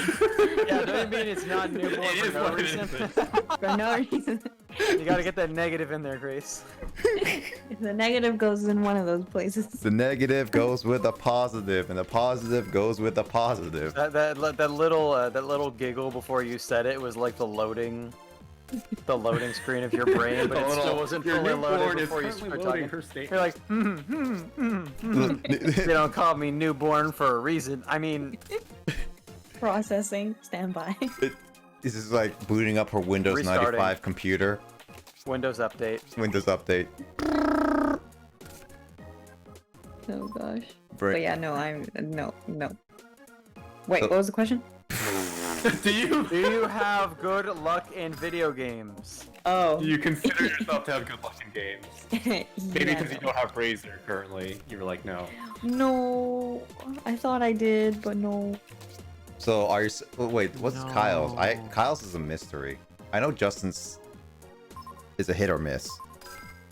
E: Yeah, don't you mean it's not Newborn for no reason?
D: For no reason.
E: You gotta get that negative in there, Grace.
D: The negative goes in one of those places.
A: The negative goes with the positive, and the positive goes with the positive.
E: That little giggle before you said it was like the loading screen of your brain, but it still wasn't fully loaded before you start talking. You're like, They don't call me Newborn for a reason. I mean,
D: Processing. Stand by.
A: This is like booting up her Windows
E: Restarting.
A: 95 computer.
E: Windows update.
A: Windows update.
D: Oh gosh.
A: Break.
D: But yeah, no. Wait, what was the question?
F: Do
E: you have good luck in video games?
D: Oh.
F: Do you consider yourself to have good luck in games? Maybe
D: Yeah,
F: because you don't have Razor currently. You were like, no.
D: No, I thought I did, but no.
A: So are you? Wait, what's
E: No.
A: Kyle's? Kyle's is a mystery. I know Justin's is a hit or miss.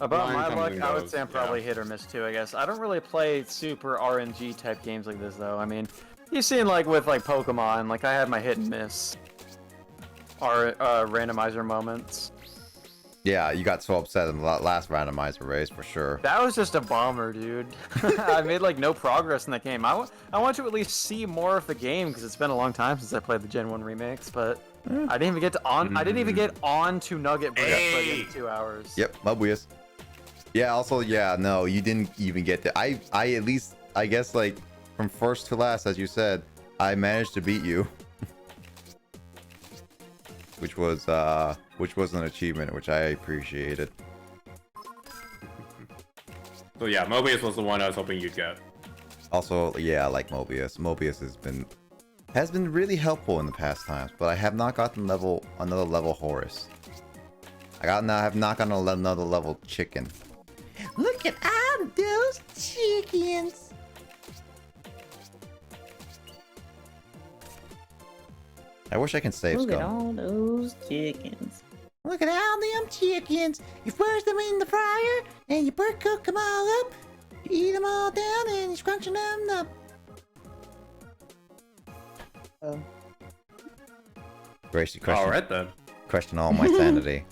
E: About
F: Mine
E: my
F: comes
E: luck,
F: and
E: I would
F: goes,
E: say I'm probably hit or miss too, I guess. I don't really play super RNG type games like this though. I mean, you've seen like with like Pokemon, like I had my hit and miss randomizer moments.
A: Yeah, you got so upset in the last randomizer race for sure.
E: That was just a bomber, dude. I made like no progress in that game. I want to at least see more of the game because it's been a long time since I played the Gen 1 remakes, but I didn't even get on to Nugget Bridge for like 2 hours.
A: Yep, Mobius. Yeah, also, yeah, no, you didn't even get to. I at least, I guess, like, from first to last, as you said, I managed to beat you. which was an achievement, which I appreciated.
F: So yeah, Mobius was the one I was hoping you'd get.
A: Also, yeah, I like Mobius. Mobius has been really helpful in the past times, but I have not gotten another level Horus. I have not gotten another level chicken. Look at all those chickens. I wish I can save
D: Look at
A: Scum.
D: all those chickens.
A: Look at all them chickens. You force them in the fryer, and you cook them all up. You eat them all down, and you scrunch them up.
D: Oh.
A: Grace, you question,
F: Alright then.
A: question all my sanity.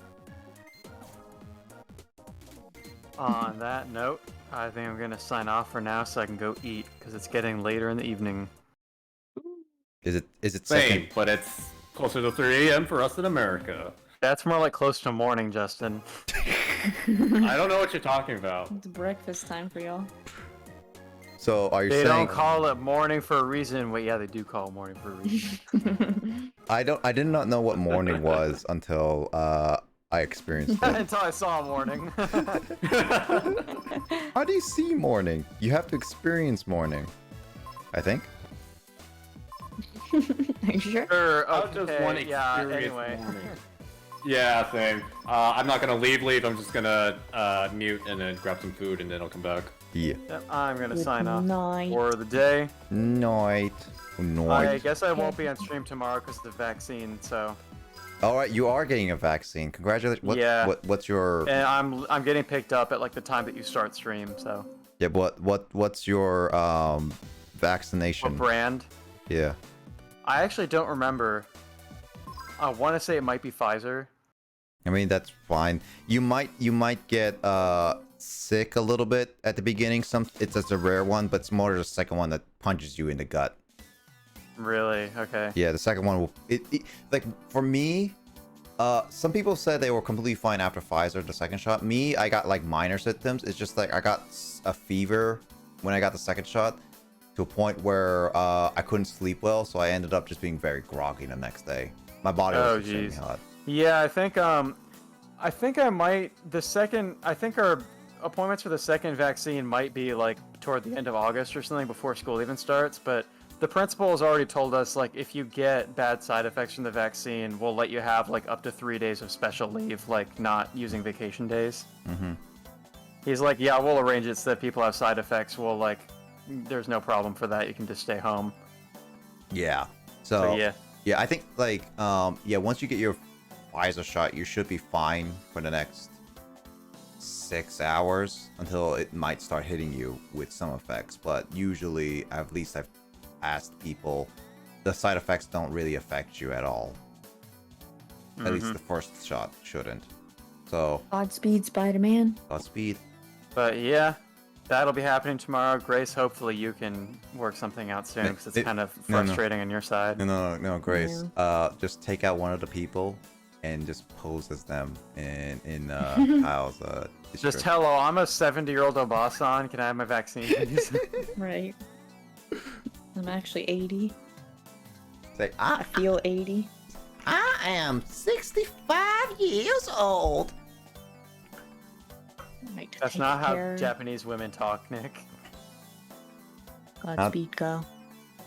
E: On that note, I think I'm gonna sign off for now so I can go eat because it's getting later in the evening.
A: Is it
F: Same,
A: second?
F: but it's closer to 3 a.m. for us in America.
E: That's more like close to morning, Justin.
F: I don't know what you're talking about.
D: It's breakfast time for y'all.
A: So are you
E: They
A: saying
E: don't call it morning for a reason. Wait, yeah, they do call it morning for a reason.
A: I did not know what morning was until I experienced it.
E: Until I saw morning.
A: How do you see morning? You have to experience morning, I think.
D: Are you sure?
E: Sure,
F: I just want to
E: yeah,
F: experience
E: anyway.
F: morning. Yeah, same. I'm not gonna leave. I'm just gonna mute and then grab some food and then I'll come back.
A: Yeah.
E: Yep, I'm gonna
D: Good
E: sign off
D: night.
E: for the day.
A: Night.
E: I
A: Night.
E: guess I won't be on stream tomorrow because of the vaccine. So.
A: All right, you are getting a vaccine. Congratulations.
E: Yeah.
A: What's your?
E: And I'm getting picked up at like the time that you start stream. So.
A: Yeah. What's your vaccination?
E: What brand?
A: Yeah.
E: I actually don't remember. I want to say it might be Pfizer.
A: I mean, that's fine. You might get sick a little bit at the beginning. It's a rare one, but it's more the second one that punches you in the gut.
E: Really? Okay.
A: Yeah, the second one will like for me. Some people said they were completely fine after Pfizer, the second shot. Me, I got like minor symptoms. It's just like I got a fever when I got the second shot, to a point where I couldn't sleep well, so I ended up just being very groggy the next day. My body was extremely hot.
E: Yeah, I think I might I think our appointments for the second vaccine might be like toward the end of August or something before school even starts, but the principal has already told us like if you get bad side effects from the vaccine, we'll let you have like up to 3 days of special leave, like not using vacation days.
A: Mm-hmm.
E: He's like, yeah, we'll arrange it so that people have side effects. We'll like, there's no problem for that. You can just stay home.
A: Yeah. So
E: yeah.
A: Yeah, I think like yeah, once you get your Pfizer shot, you should be fine for the next 6 hours until it might start hitting you with some effects. But usually, at least I've asked people, the side effects don't really affect you at all. At least the first shot shouldn't. So
D: Godspeed, Spider-Man.
A: Godspeed.
E: But yeah, that'll be happening tomorrow. Grace, hopefully you can work something out soon because it's kind of frustrating on your side.
A: No, Grace. Just take out one of the people and just pose as them in Kyle's.
E: Just hello, I'm a 70-year-old Obasan. Can I have my vaccine, please?
D: Right. I'm actually 80.
A: Say,
D: I feel 80.
A: I am 65 years old.
D: Right,
E: That's not how Japanese women talk, Nick.
D: Godspeed, go.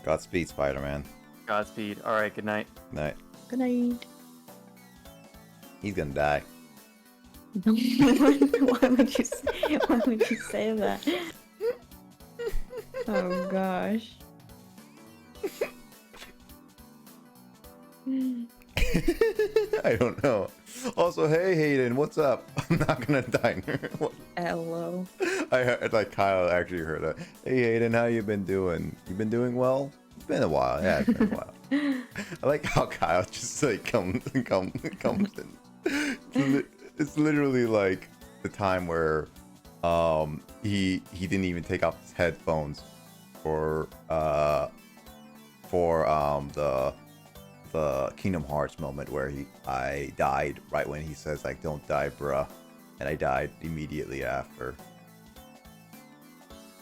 A: Godspeed, Spider-Man.
E: Godspeed. All right, good night.
A: Night.
D: Good night.
A: He's gonna die.
D: Why would you say that? Oh gosh.
A: I don't know. Also, hey Hayden, what's up? I'm not gonna die.
D: Hello.
A: I heard, like Kyle actually heard that. Hey Hayden, how you been doing? You been doing well? It's been a while. Yeah, it's been a while. I like how Kyle just like comes in. It's literally like the time where he didn't even take off his headphones for the Kingdom Hearts moment where I died right when he says like don't die bruh, and I died immediately after.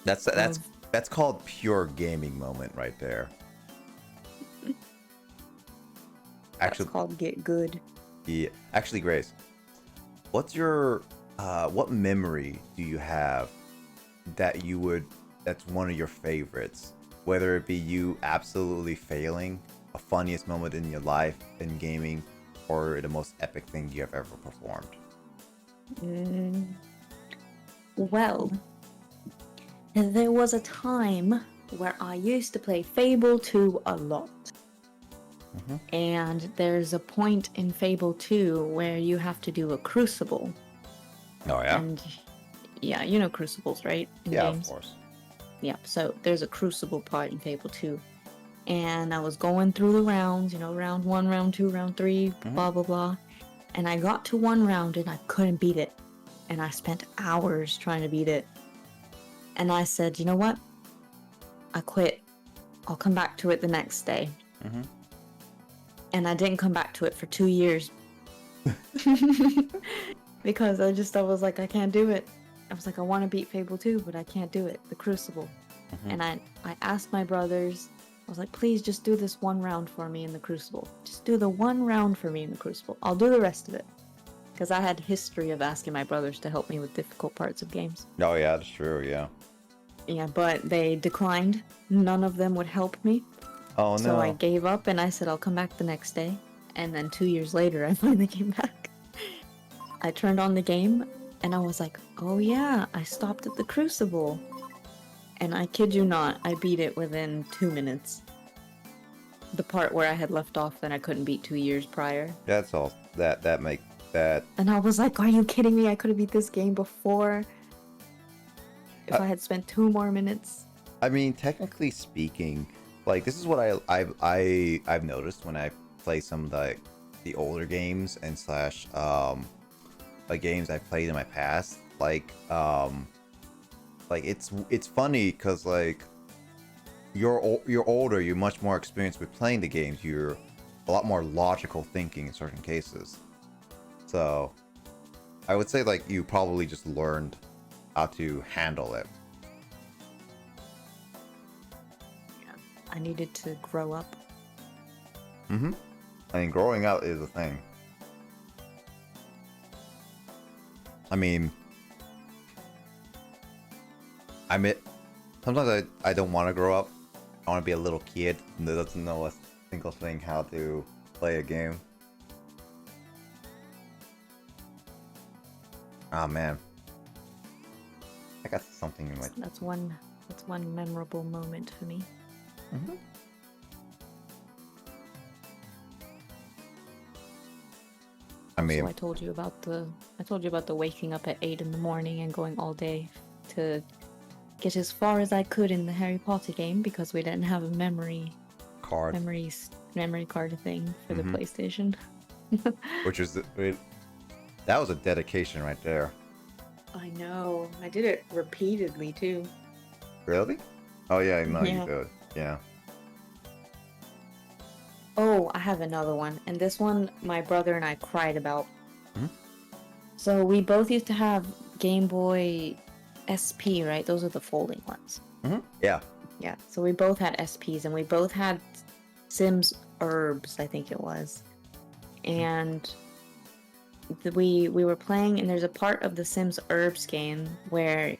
A: That's called pure gaming moment right there. Actually,
D: that's called get good.
A: Yeah, actually, Grace, what's your what memory do you have that's one of your favorites, whether it be you absolutely failing a funniest moment in your life in gaming, or the most epic thing you have ever performed?
D: Well, there was a time where I used to play Fable 2 a lot. And there's a point in Fable 2 where you have to do a crucible.
A: Oh yeah?
D: And yeah, you know crucibles, right? In
A: yeah,
D: games?
A: of course.
D: Yeah, so there's a crucible part in Fable 2. And I was going through the rounds, round 1, round 2, round 3, blah, blah, blah. And I got to one round and I couldn't beat it. And I spent hours trying to beat it. And I said, you know what? I quit. I'll come back to it the next day. And I didn't come back to it for 2 years. Because I was like, I can't do it. I was like, I want to beat Fable 2, but I can't do it. The Crucible. And I asked my brothers, I was like, please just do this one round for me in the Crucible. Just do the one round for me in the Crucible. I'll do the rest of it. Because I had history of asking my brothers to help me with difficult parts of games.
A: Oh yeah, that's true, yeah.
D: Yeah, but they declined. None of them would help me.
A: Oh no.
D: So I gave up and I said I'll come back the next day. And then 2 years later, I finally came back. I turned on the game and I was like, oh yeah, I stopped at the Crucible. And I kid you not, I beat it within 2 minutes. The part where I had left off that I couldn't beat 2 years prior.
A: That's all. That make that.
D: And I was like, are you kidding me? I could have beat this game before if I had spent 2 more minutes.
A: I mean, technically speaking, like this is what I've noticed when I play some of the older games and slash like games I've played in my past. Like it's funny because like you're older, you're much more experienced with playing the games. You're a lot more logical thinking in certain cases. So I would say like you probably just learned how to handle it.
D: Yeah, I needed to grow up.
A: Mm-hmm. I mean, growing up is a thing. I mean, sometimes I don't want to grow up. I want to be a little kid that doesn't know a single thing how to play a game. Oh man, I got something in my.
D: That's one memorable moment for me.
A: Mm-hmm. I mean,
D: so I told you about the waking up at 8 in the morning and going all day to get as far as I could in the Harry Potter game because we didn't have a memory card thing for the PlayStation.
A: Which is that was a dedication right there.
D: I know. I did it repeatedly too.
A: Really? Oh yeah, no,
D: Yeah.
A: you did. Yeah.
D: Oh, I have another one, and this one my brother and I cried about.
A: Mhm.
D: So we both used to have Game Boy SP, right? Those are the folding ones.
A: Mm-hmm. Yeah.
D: Yeah. So we both had SPs, and we both had Sims Herbs, I think it was. And we were playing, and there's a part of the Sims Herbs game where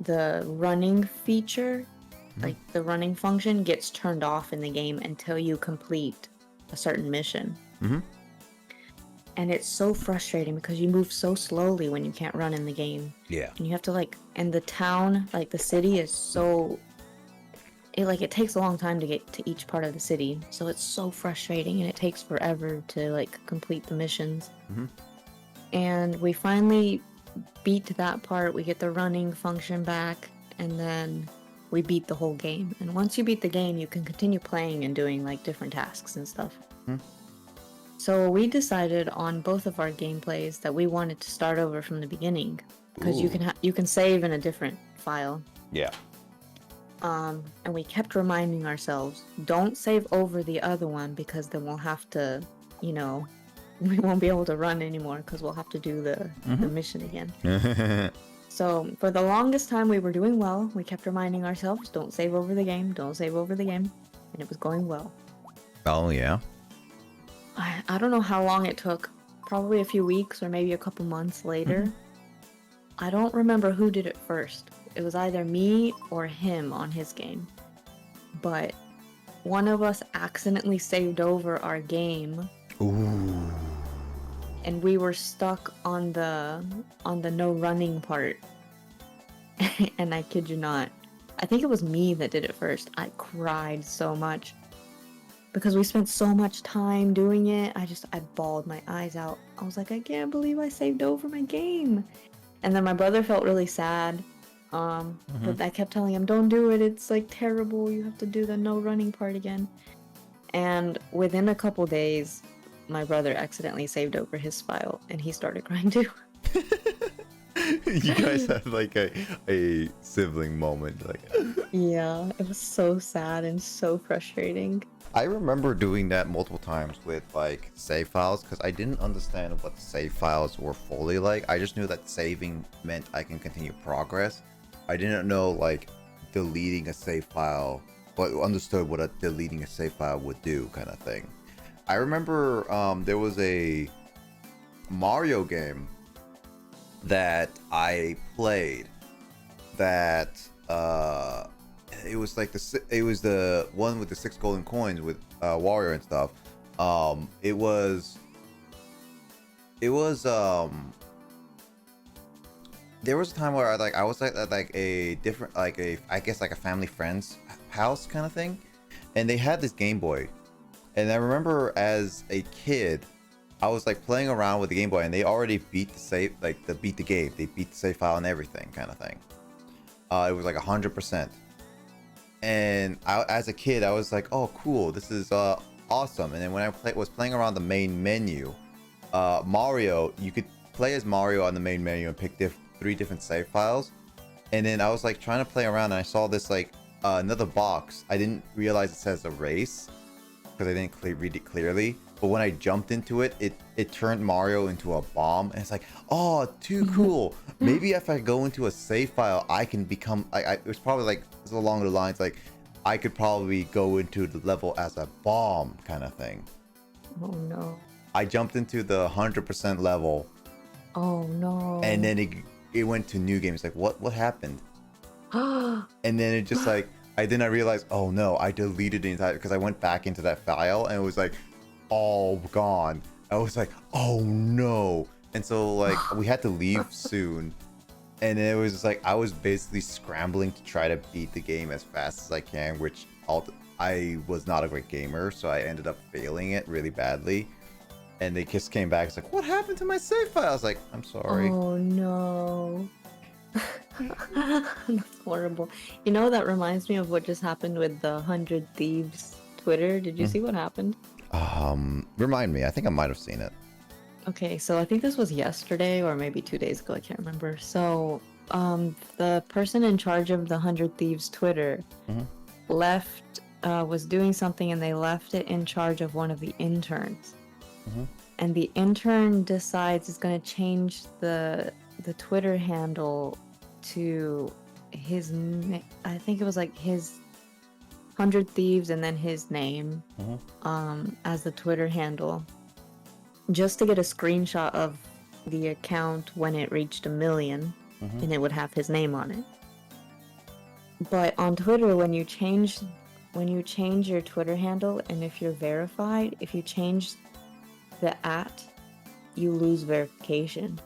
D: the running feature, like the running function, gets turned off in the game until you complete a certain mission.
A: Mm-hmm.
D: And it's so frustrating because you move so slowly when you can't run in the game.
A: Yeah.
D: And you have to and the town, the city is so, it takes a long time to get to each part of the city. So it's so frustrating and it takes forever to complete the missions.
A: Mm-hmm.
D: And we finally beat that part. We get the running function back, and then we beat the whole game. And once you beat the game, you can continue playing and doing different tasks and stuff.
A: Hmm.
D: So we decided on both of our gameplays that we wanted to start over from the beginning because you can save in a different file.
A: Yeah.
D: And we kept reminding ourselves, don't save over the other one because then we'll have to, we won't be able to run anymore because we'll have to do the mission again. So for the longest time we were doing well. We kept reminding ourselves, don't save over the game, don't save over the game. And it was going well.
A: Oh, yeah.
D: I don't know how long it took. Probably a few weeks or maybe a couple months later. I don't remember who did it first. It was either me or him on his game. But one of us accidentally saved over our game.
A: Ooh.
D: And we were stuck on the no running part. And I kid you not, I think it was me that did it first. I cried so much because we spent so much time doing it. I bawled my eyes out. I was like, I can't believe I saved over my game. And then my brother felt really sad. But I kept telling him, don't do it. It's terrible. You have to do the no running part again. And within a couple days, my brother accidentally saved over his file and he started crying too.
A: You guys had a sibling moment.
D: Yeah, it was so sad and so frustrating.
A: I remember doing that multiple times with save files because I didn't understand what save files were fully like. I just knew that saving meant I can continue progress. I didn't know deleting a save file, but understood what deleting a save file would do kind of thing. I remember there was a Mario game that I played that it was the one with the 6 golden coins with Wario and stuff. It was there was a time where I was at like a different, like I guess like a family friend's house kind of thing, and they had this Game Boy, and I remember as a kid, I was like playing around with the Game Boy, and they already beat the save, like beat the game, they beat the save file and everything kind of thing. It was like 100%, and as a kid, I was like, oh cool, this is awesome. And then when I was playing around the main menu, Mario, you could play as Mario on the main menu and pick 3 different save files. And then I was like trying to play around, and I saw this like another box. I didn't realize it says erase because I didn't read it clearly. But when I jumped into it, it turned Mario into a bomb, and it's like, oh, too cool. Maybe if I go into a save file, I can become. It was probably like along the lines like I could probably go into the level as a bomb kind of thing.
D: Oh no.
A: I jumped into the 100% level.
D: Oh no.
A: And then it went to new games. Like, what happened? And then it just like I realized, oh no, I deleted the entire, because I went back into that file and it was like all gone. I was like, oh no. And so like we had to leave soon. And it was just like I was basically scrambling to try to beat the game as fast as I can, which I was not a great gamer, so I ended up failing it really badly. And they just came back. It's like, what happened to my save file? I was like, I'm sorry.
D: Oh no. That's horrible. You know, that reminds me of what just happened with the 100 Thieves Twitter. Did you see what happened?
A: Remind me. I think I might have seen it.
D: Okay, so I think this was yesterday or maybe 2 days ago. I can't remember. So, the person in charge of the 100 Thieves Twitter was doing something, and they left it in charge of one of the interns. And the intern decides it's going to change the Twitter handle to his, I think it was like his 100 Thieves and then his name as the Twitter handle, just to get a screenshot of the account when it reached 1 million, and it would have his name on it. But on Twitter, when you change your Twitter handle, and if you're verified, if you change the @ you lose verification.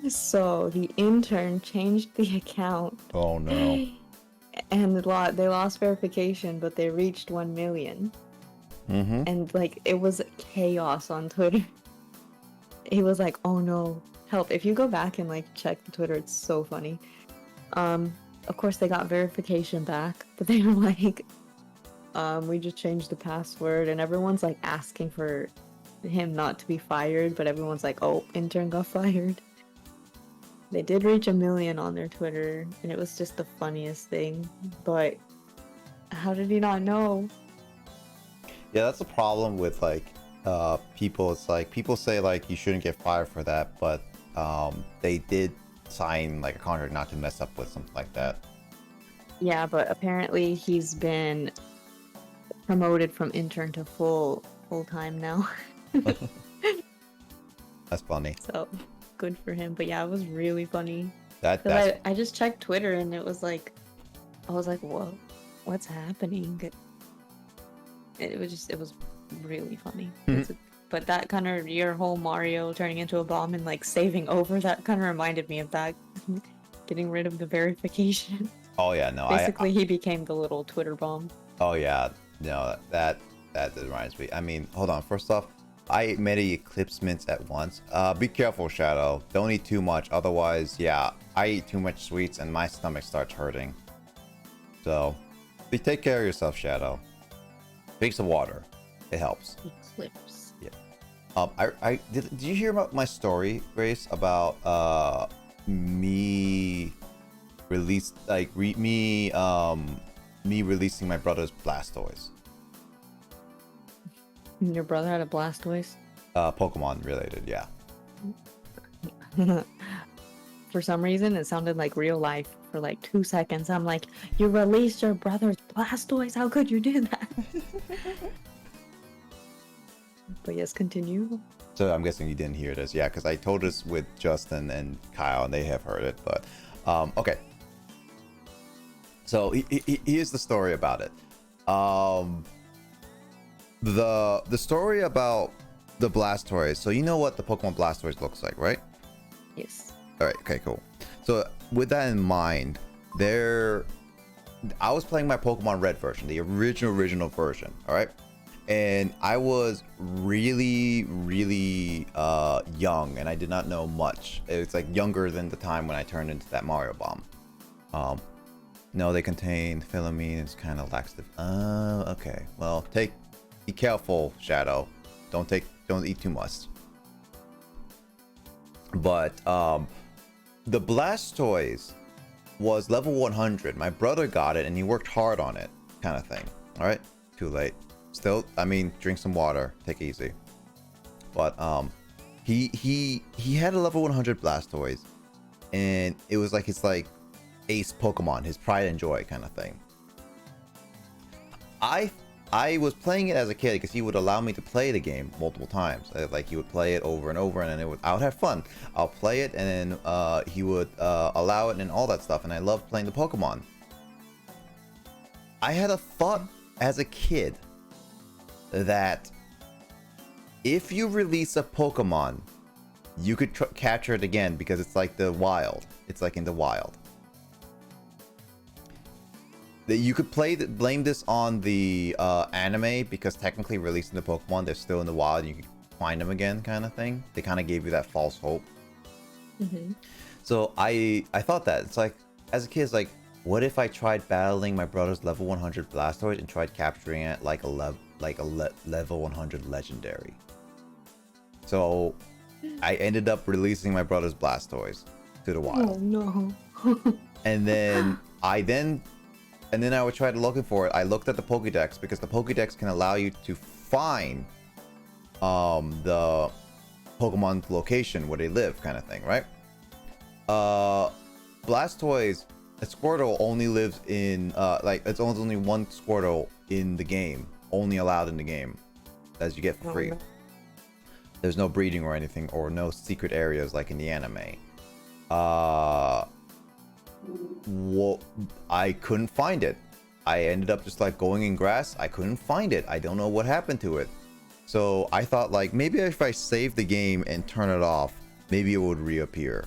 D: So the intern changed the account.
A: Oh no.
D: And they lost verification, but they reached 1 million. And like it was chaos on Twitter. He was like, oh no, help. If you go back and like check the Twitter, it's so funny. Of course they got verification back, but they were like, we just changed the password, and everyone's like asking for him not to be fired, but everyone's like, oh, intern got fired. They did reach 1 million on their Twitter, and it was just the funniest thing. But how did he not know?
A: Yeah, that's the problem with like people. It's like people say like you shouldn't get fired for that, but they did sign like a contract not to mess up with something like that.
D: Yeah, but apparently he's been promoted from intern to full-time now.
A: That's funny.
D: So good for him. But yeah, it was really funny. I just checked Twitter, and it was like, I was like, whoa, what's happening? It was really funny. But that kind of, your whole Mario turning into a bomb and like saving over, that kind of reminded me of that. Getting rid of the verification.
A: Oh yeah, no.
D: Basically, he became the little Twitter bomb.
A: Oh yeah, no, that reminds me. I mean, hold on. First off, I ate many eclipse mints at once. Be careful, Shadow. Don't eat too much, otherwise, yeah, I eat too much sweets and my stomach starts hurting. So, take care of yourself, Shadow. Drink some water. It helps.
D: Eclipse.
A: Yeah. Did you hear about my story, Grace, about me releasing my brother's Blastoise?
D: Your brother had a Blastoise?
A: Pokemon related, yeah.
D: For some reason, it sounded like real life for like 2 seconds. I'm like, you released your brother's Blastoise? How could you do that? But yes, continue.
A: So I'm guessing you didn't hear this. Yeah, because I told this with Justin and Kyle, and they have heard it. But, okay. So here's the story about it. The story about the Blastoise. So you know what the Pokemon Blastoise looks like, right?
D: Yes.
A: All right. Okay. Cool. So with that in mind, I was playing my Pokemon Red version, the original version. All right. And I was really young, and I did not know much. It's like younger than the time when I turned into that Mario Bomb. No, they contain Philomene. It's kind of laxative. Okay. Well, be careful, Shadow. Don't eat too much. But the Blastoise was level 100. My brother got it, and he worked hard on it, kind of thing. All right. Too late. Still, I mean, drink some water, take it easy. But he had a level 100 Blastoise, and it was like his ace Pokemon, his pride and joy kind of thing. I was playing it as a kid because he would allow me to play the game multiple times. Like he would play it over and over, and then I would have fun. I'll play it, and then he would allow it and all that stuff, and I loved playing the Pokemon. I had a thought as a kid that if you release a Pokemon, you could capture it again because it's like the wild. It's like in the wild. That you could blame this on the anime because technically releasing the Pokemon, they're still in the wild. And you can find them again, kind of thing. They kind of gave you that false hope.
D: Mm-hmm.
A: So I thought that it's like as a kid, it's like, what if I tried battling my brother's level 100 Blastoise and tried capturing it like a level 100 legendary? So I ended up releasing my brother's Blastoise to the wild.
D: Oh no.
A: And then I would try to looking for it. I looked at the Pokédex because the Pokédex can allow you to find the Pokemon's location where they live, kind of thing, right? Blastoise, a Squirtle only lives in it's only one Squirtle in the game, only allowed in the game, as you get for free. There's no breeding or anything, or no secret areas like in the anime. Well, I couldn't find it. I ended up just like going in grass. I couldn't find it. I don't know what happened to it. So I thought like maybe if I save the game and turn it off, maybe it would reappear.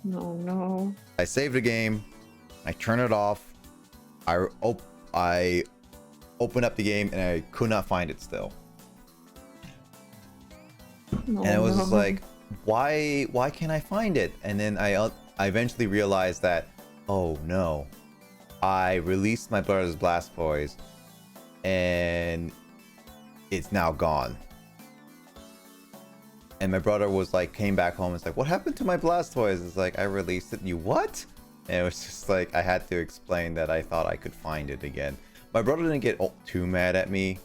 D: No.
A: I saved the game. I turn it off. I open up the game and I could not find it still.
D: No,
A: and it was just like, why can't I find it? And then I eventually realized that, oh no, I released my brother's Blastoise and it's now gone. And my brother was like, came back home and was like, what happened to my Blastoise? It's like, I released it. You what? And it was just like, I had to explain that I thought I could find it again. My brother didn't get too mad at me,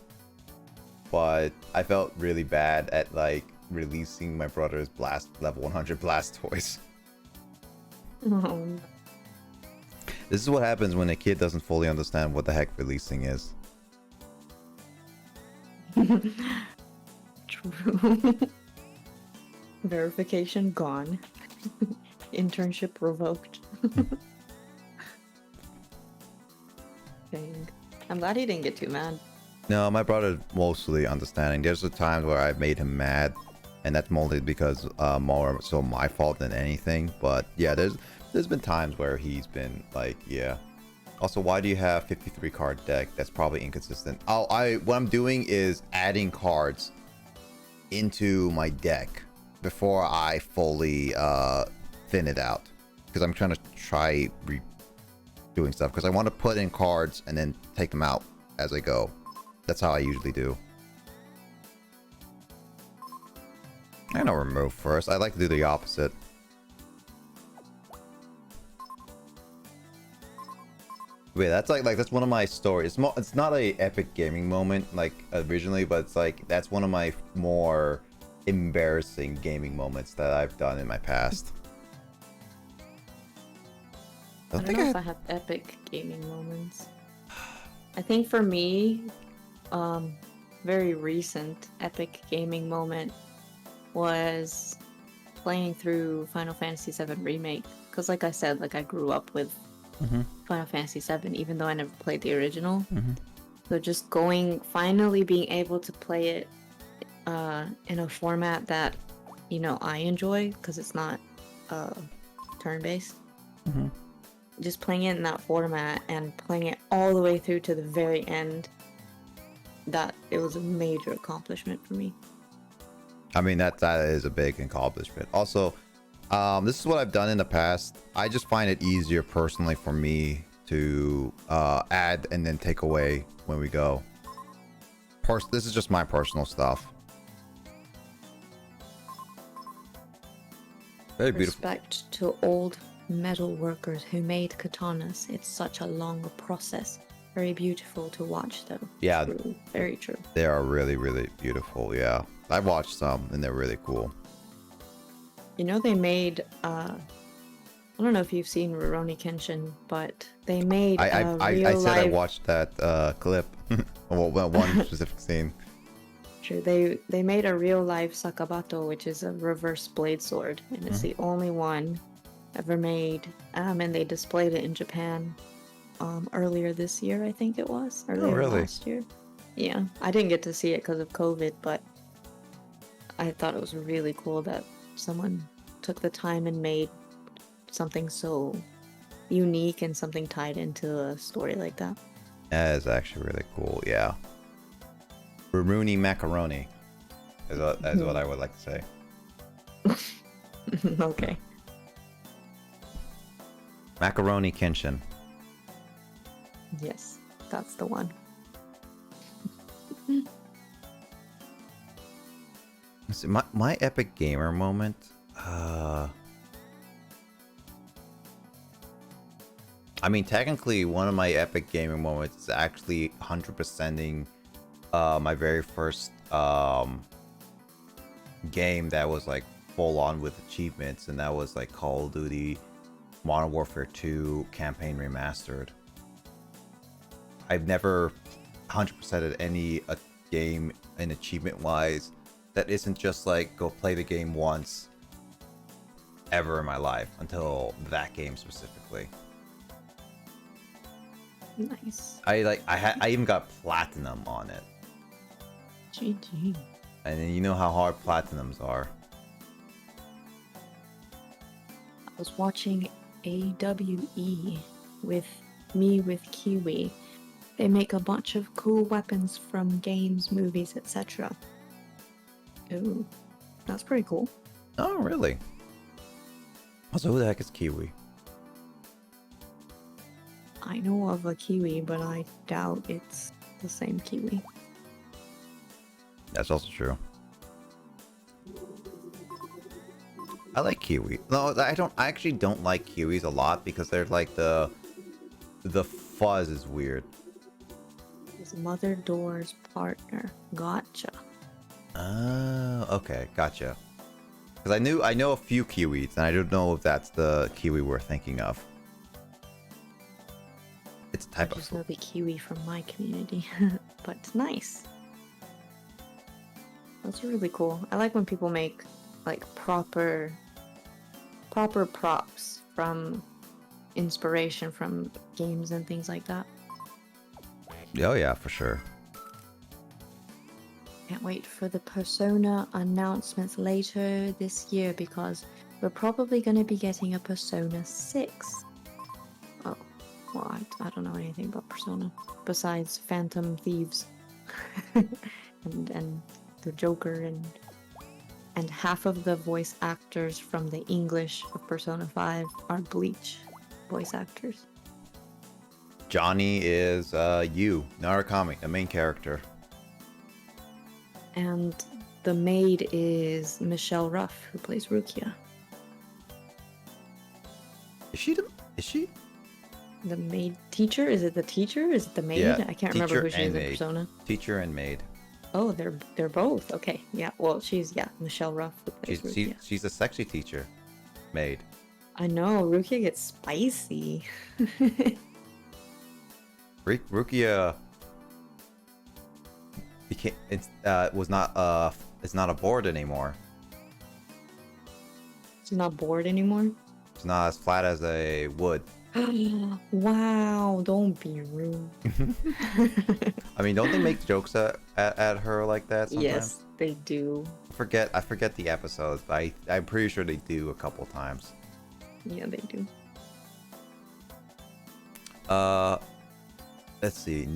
A: but I felt really bad at like releasing my brother's level 100 Blastoise.
D: Oh.
A: This is what happens when a kid doesn't fully understand what the heck releasing is.
D: True. Verification gone. Internship revoked. Dang. I'm glad he didn't get too mad.
A: No, my brother mostly understanding. There's a time where I made him mad, and that's mostly because more so my fault than anything. But yeah, there's been times where he's been like, yeah. Also, why do you have 53 card deck? That's probably inconsistent. What I'm doing is adding cards into my deck before I fully thin it out, because I'm trying to doing stuff because I want to put in cards and then take them out as I go. That's how I usually do. I don't remove first. I like to do the opposite. Wait, that's like that's one of my stories. It's not a epic gaming moment like originally, but it's like that's one of my more embarrassing gaming moments that I've done in my past.
D: I don't know if I have epic gaming moments. I think for me, very recent epic gaming moment was playing through Final Fantasy VII Remake. Because like I said, like I grew up with Final Fantasy VII, even though I never played the original. So just finally being able to play it in a format that, you know, I enjoy, because it's not turn-based.
A: Mm-hmm.
D: Just playing it in that format and playing it all the way through to the very end, that it was a major accomplishment for me.
A: I mean, that is a big accomplishment. Also, this is what I've done in the past. I just find it easier personally for me to add and then take away when we go. This is just my personal stuff. Very beautiful.
D: Respect to old metal workers who made katanas. It's such a long process. Very beautiful to watch, though.
A: Yeah.
D: True. Very true.
A: They are really, really beautiful. Yeah. I've watched some and they're really cool.
D: You know, they made, I don't know if you've seen Rurouni Kenshin, but they made
A: I said
D: life...
A: I watched that clip. Well, one specific scene.
D: True. They made a real life Sakabato, which is a reverse blade sword, and it's the only one ever made. And they displayed it in Japan earlier this year, I think it was. Earlier last year. Yeah, I didn't get to see it because of COVID, but I thought it was really cool that someone took the time and made something so unique and something tied into a story like that.
A: That is actually really cool. Yeah. Rurouni macaroni is what I would like to say.
D: Okay.
A: Macaroni Kenshin.
D: Yes, that's the one.
A: Let's see, my epic gamer moment. I mean, technically, one of my epic gaming moments is actually 100%ing my very first game that was like full on with achievements, and that was like Call of Duty Modern Warfare 2 Campaign Remastered. I've never 100%ed any game in achievement wise that isn't just like go play the game once ever in my life until that game specifically.
D: Nice.
A: I even got platinum on it.
D: GG.
A: And you know how hard platinums are.
D: I was watching AWE with Kiwi. They make a bunch of cool weapons from games, movies, etc. Ooh, that's pretty cool.
A: Oh, really? Also, who the heck is Kiwi?
D: I know of a Kiwi, but I doubt it's the same Kiwi.
A: That's also true. I like Kiwi. No, I actually don't like Kiwis a lot because they're like the fuzz is weird.
D: His mother door's partner. Gotcha.
A: Oh, okay, gotcha. Because I know a few Kiwis, and I don't know if that's the Kiwi we're thinking of. It's a type
D: I just know the Kiwi from my community, but it's nice. That's really cool. I like when people make like proper props from inspiration from games and things like that.
A: Oh yeah, for sure.
D: Can't wait for the Persona announcements later this year because we're probably going to be getting a Persona 6. Oh, well, I don't know anything about Persona besides Phantom Thieves and the Joker and half of the voice actors from the English of Persona 5 are Bleach voice actors.
A: Johnny is Yu Narukami, the main character.
D: And the maid is Michelle Ruff, who plays Rukia.
A: Is she?
D: The maid teacher? Is it the teacher? Is it the maid?
A: Yeah,
D: I can't remember who she is in Persona.
A: Teacher and maid.
D: Oh, they're both. Okay, yeah. Well, she's Michelle Ruff. Who plays Rukia.
A: She's a sexy teacher, maid.
D: I know Rukia gets spicy.
A: Rukia became it's not a board anymore.
D: She's not bored anymore.
A: It's not as flat as a wood
D: Wow, don't be rude.
A: I mean, don't they make jokes at her like that sometimes?
D: Yes, they do.
A: I forget the episodes, but I'm pretty sure they do a couple times.
D: Yeah, they do.
A: Let's see.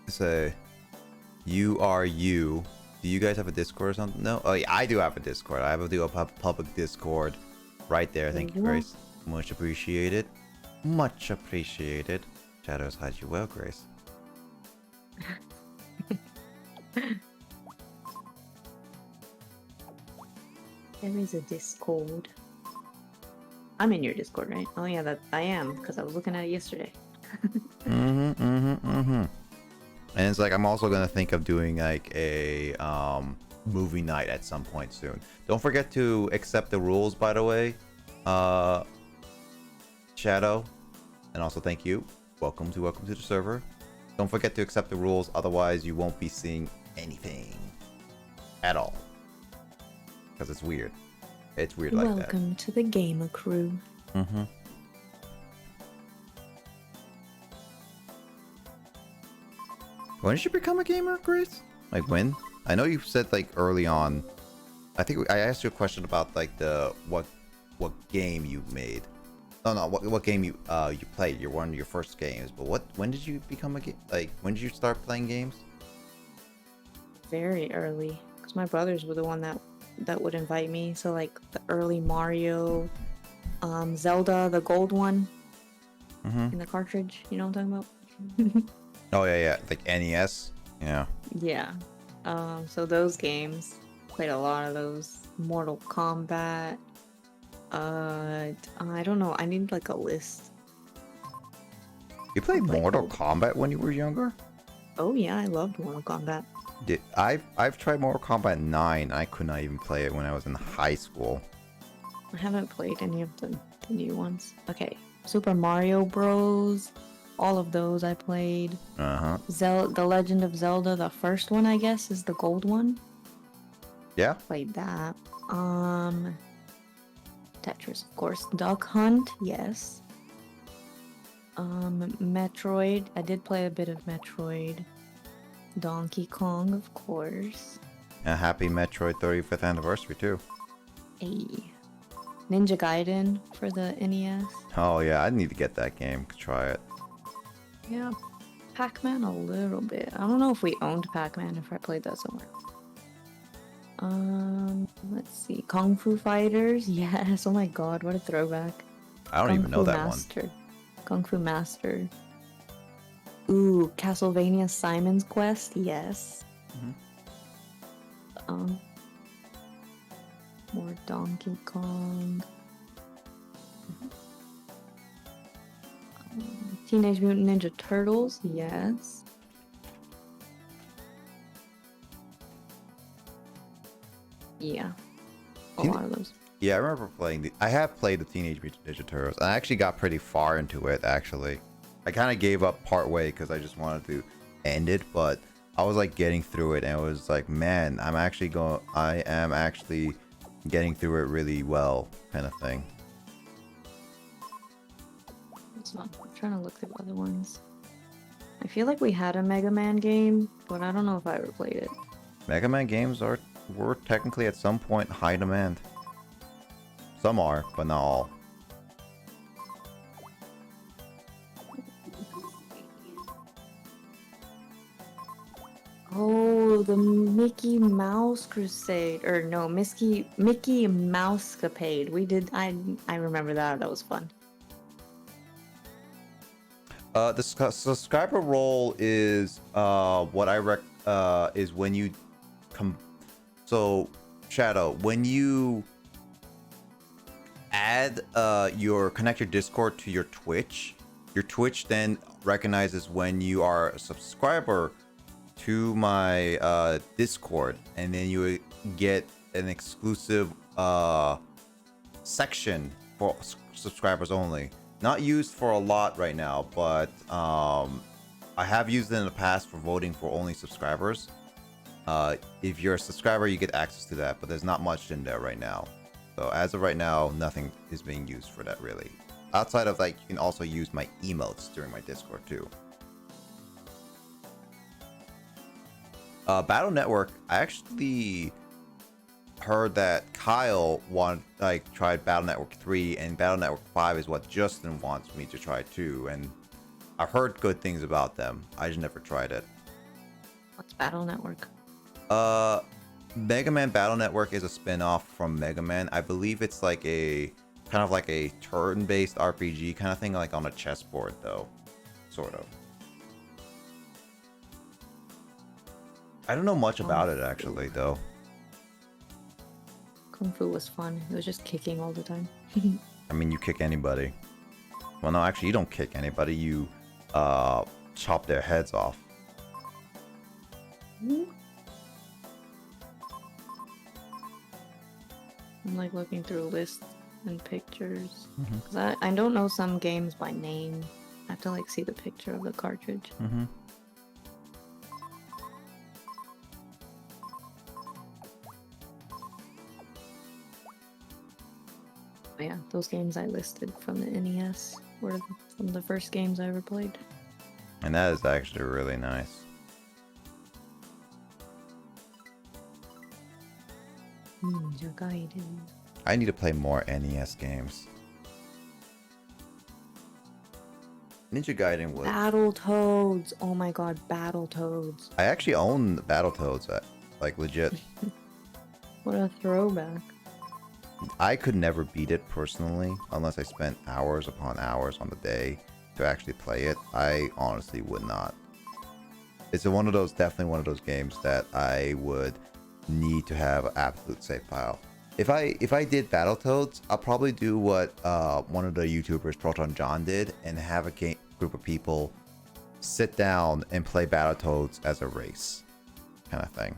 A: Say, you are you. Do you guys have a Discord or something? No. Oh yeah, I do have a Discord. I have a public Discord right there. Thank you, Grace. Much appreciated. Much appreciated. Shadows hide you well, Grace.
D: There is a Discord. I'm in your Discord, right? Oh yeah, that I am, because I was looking at it yesterday.
A: And it's like I'm also gonna think of doing like a movie night at some point soon. Don't forget to accept the rules, by the way. Shadow, and also thank you. Welcome to the server. Don't forget to accept the rules, otherwise you won't be seeing anything at all. Because it's weird. It's weird like that.
D: Welcome to the gamer crew.
A: When did you become a gamer, Grace? Like when? I know you said like early on. I think I asked you a question about like the what game you made. No, what game you played? You're one of your first games. But when did you become a game? Like when did you start playing games?
D: Very early, because my brothers were the one that would invite me. So like the early Mario, Zelda, the gold one, in the cartridge. You know what I'm talking about?
A: Oh yeah, like NES. Yeah.
D: Yeah. So those games, played a lot of those. Mortal Kombat. I don't know. I need like a list.
A: You played Mortal Kombat when you were younger?
D: Oh yeah, I loved Mortal Kombat.
A: I've tried Mortal Kombat 9. I could not even play it when I was in high school.
D: I haven't played any of the new ones. Okay, Super Mario Bros. All of those I played. The Legend of Zelda, the first one I guess is the gold one.
A: Yeah.
D: Played that. Tetris, of course. Duck Hunt, yes. Metroid. I did play a bit of Metroid. Donkey Kong, of course.
A: A happy Metroid 35th anniversary too.
D: Hey. Ninja Gaiden for the NES.
A: Oh yeah, I need to get that game. Try it.
D: Yeah. Pac-Man a little bit. I don't know if we owned Pac-Man, if I played that somewhere. Let's see. Kung Fu Fighters. Yes. Oh my god, what a throwback.
A: I don't even know that one.
D: Kung Fu Master. Ooh, Castlevania Simon's Quest. Yes. More Donkey Kong. Teenage Mutant Ninja Turtles. Yes. Yeah. A lot of those.
A: Yeah, I remember playing I have played the Teenage Mutant Ninja Turtles. I actually got pretty far into it, actually. I kind of gave up part way because I just wanted to end it, but I was like getting through it and it was like, man, I am actually getting through it really well, kind of thing.
D: It's not. I'm trying to look through other ones. I feel like we had a Mega Man game, but I don't know if I ever played it.
A: Mega Man games were technically at some point high demand. Some are, but not all.
D: Oh, the Mickey Mouse Crusade, or no, Mickey Mousecapade. We did. I remember that. That was fun.
A: The subscriber role is what I is when you so Shadow, when you add connect your Discord to your Twitch then recognizes when you are a subscriber to my Discord, and then you get an exclusive section for subscribers only. Not used for a lot right now, but I have used it in the past for voting for only subscribers. If you're a subscriber, you get access to that, but there's not much in there right now. So as of right now, nothing is being used for that really. outside of like, you can also use my emotes during my Discord too. Battle Network, I actually heard that Kyle tried Battle Network 3, and Battle Network 5 is what Justin wants me to try too, and I've heard good things about them. I just never tried it.
D: What's Battle Network?
A: Mega Man Battle Network is a spin-off from Mega Man. I believe it's like a kind of like a turn-based RPG kind of thing, like on a chessboard though, sort of. I don't know much about it actually though.
D: Kung Fu was fun. It was just kicking all the time.
A: I mean, you kick anybody. Well, no, actually, you don't kick anybody. You chop their heads off.
D: I'm like looking through lists and pictures. Cause I don't know some games by name. I have to like see the picture of the cartridge. But yeah, those games I listed from the NES were some of the first games I ever played.
A: And that is actually really nice.
D: Ninja Gaiden.
A: I need to play more NES games. Ninja Gaiden was...
D: Battletoads! Oh my god, Battletoads.
A: I actually own the Battletoads, like legit.
D: What a throwback.
A: I could never beat it personally, unless I spent hours upon hours on the day to actually play it. I honestly would not. It's definitely one of those games that I would need to have an absolute save file. If I did Battletoads, I'll probably do what one of the YouTubers, Proton John, did, and have a group of people sit down and play Battletoads as a race, kind of thing.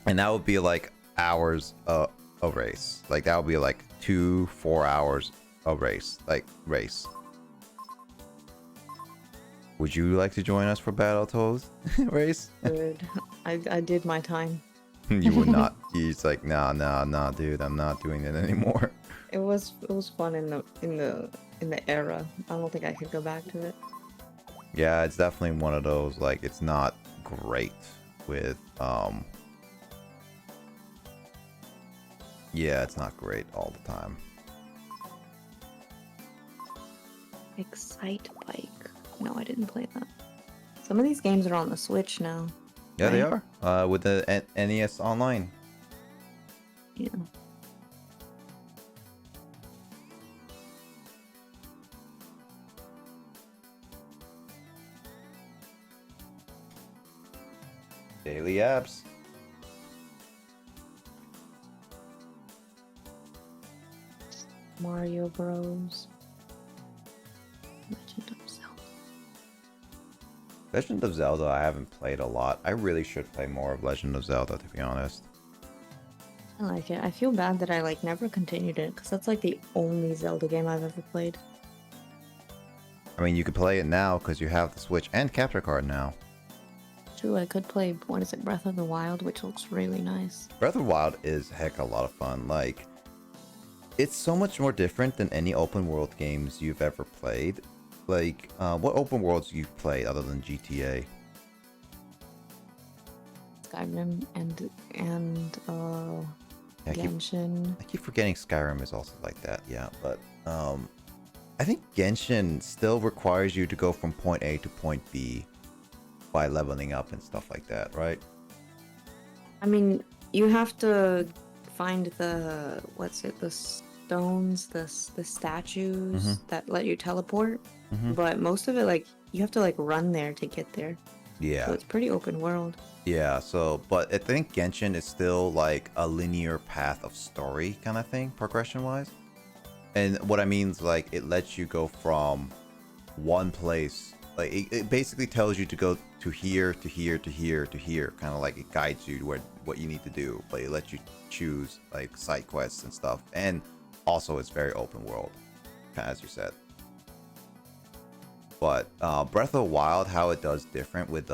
A: And that would be like hours a race. Like that would be like 2-4 hours a race. Would you like to join us for Battletoads race?
D: Good. I did my time.
A: You would not. He's like, nah, dude, I'm not doing it anymore.
D: It was fun in the era. I don't think I could go back to it.
A: Yeah, it's definitely one of those, like, it's not great with yeah, it's not great all the time.
D: Excite Bike. No, I didn't play that. Some of these games are on the Switch now.
A: Yeah,
D: right?
A: they are. With the NES Online.
D: Yeah.
A: Daily apps.
D: Mario Bros. Legend of Zelda.
A: Legend of Zelda, I haven't played a lot. I really should play more of Legend of Zelda, to be honest.
D: I like it. I feel bad that I like never continued it because that's like the only Zelda game I've ever played.
A: I mean, you could play it now because you have the Switch and capture card now.
D: True, I could play, what is it, Breath of the Wild, which looks really nice.
A: Breath of the Wild is heck a lot of fun. Like, it's so much more different than any open world games you've ever played. Like, what open worlds you've played other than GTA?
D: Skyrim and
A: Yeah,
D: Genshin.
A: I keep forgetting Skyrim is also like that, yeah. But I think Genshin still requires you to go from point A to point B by leveling up and stuff like that, right?
D: I mean, you have to find the, the stones, the statues that let you teleport. But most of it, like, you have to, like, run there to get there.
A: Yeah.
D: So it's pretty open world.
A: Yeah, so, but I think Genshin is still, like, a linear path of story kind of thing, progression-wise. And what I mean is, like, it lets you go from one place. Like, it basically tells you to go to here, to here, to here, to here. Kind of like it guides you to what you need to do. But it lets you choose, like, side quests and stuff. And also, it's very open world, kind of as you said. But Breath of the Wild, how it does different with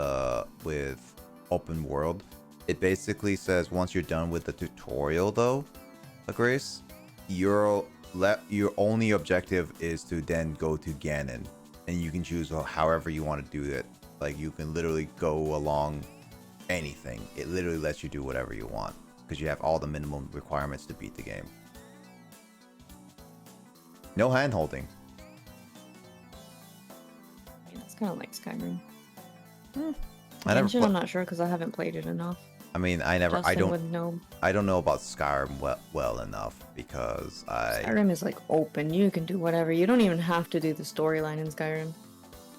A: open world, it basically says once you're done with the tutorial, though, Grace, you're your only objective is to then go to Ganon, and you can choose however you want to do it. Like you can literally go along anything. It literally lets you do whatever you want because you have all the minimum requirements to beat the game. No hand holding.
D: Yeah, it's kind of like Skyrim.
A: I'm
D: not sure because I haven't played it enough.
A: I mean, I
D: Justin
A: don't
D: would know.
A: I don't know about Skyrim well enough because
D: Skyrim is like open. You can do whatever. You don't even have to do the storyline in Skyrim.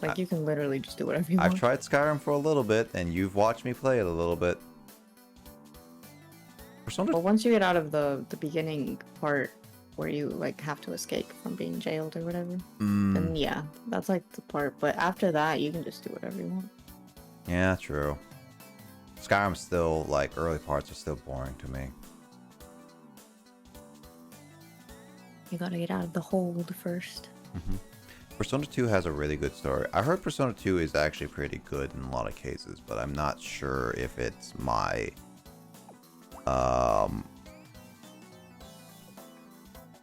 D: Like you can literally just do whatever you want.
A: I've tried Skyrim for a little bit, and you've watched me play it a little bit.
D: Well, once you get out of the beginning part where you like have to escape from being jailed or whatever, then yeah, that's like the part. But after that, you can just do whatever you want.
A: Yeah, true. Skyrim still, like, early parts are still boring to me.
D: You gotta get out of the hold first.
A: Persona 2 has a really good story. I heard Persona 2 is actually pretty good in a lot of cases, but I'm not sure if it's my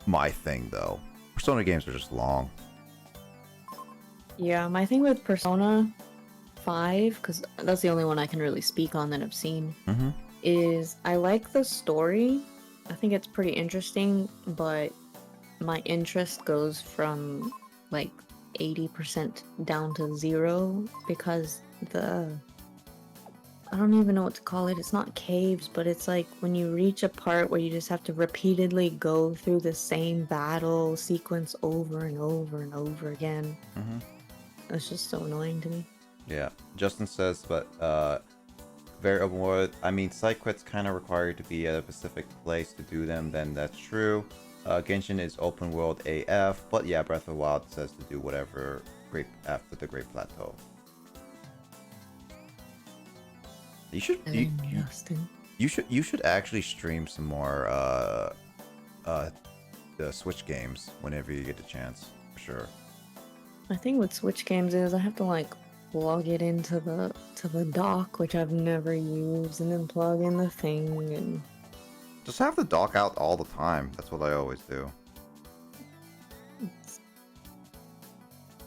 A: my thing though. Persona games are just long.
D: Yeah, my thing with Persona 5, because that's the only one I can really speak on that I've seen, is I like the story. I think it's pretty interesting, but my interest goes from like 80% down to 0 because I don't even know what to call it. It's not caves, but it's like when you reach a part where you just have to repeatedly go through the same battle sequence over and over and over again. It's just so annoying to me.
A: Yeah, Justin says, but very open world. I mean, side quests kind of require you to be at a specific place to do them. Then that's true. Genshin is open world AF, but yeah, Breath of the Wild says to do whatever after the Great Plateau. You should actually stream some more the Switch games whenever you get the chance, for sure.
D: My thing with Switch games is I have to like plug it into the dock, which I've never used, and then plug in the thing and
A: just have the dock out all the time. That's what I always do.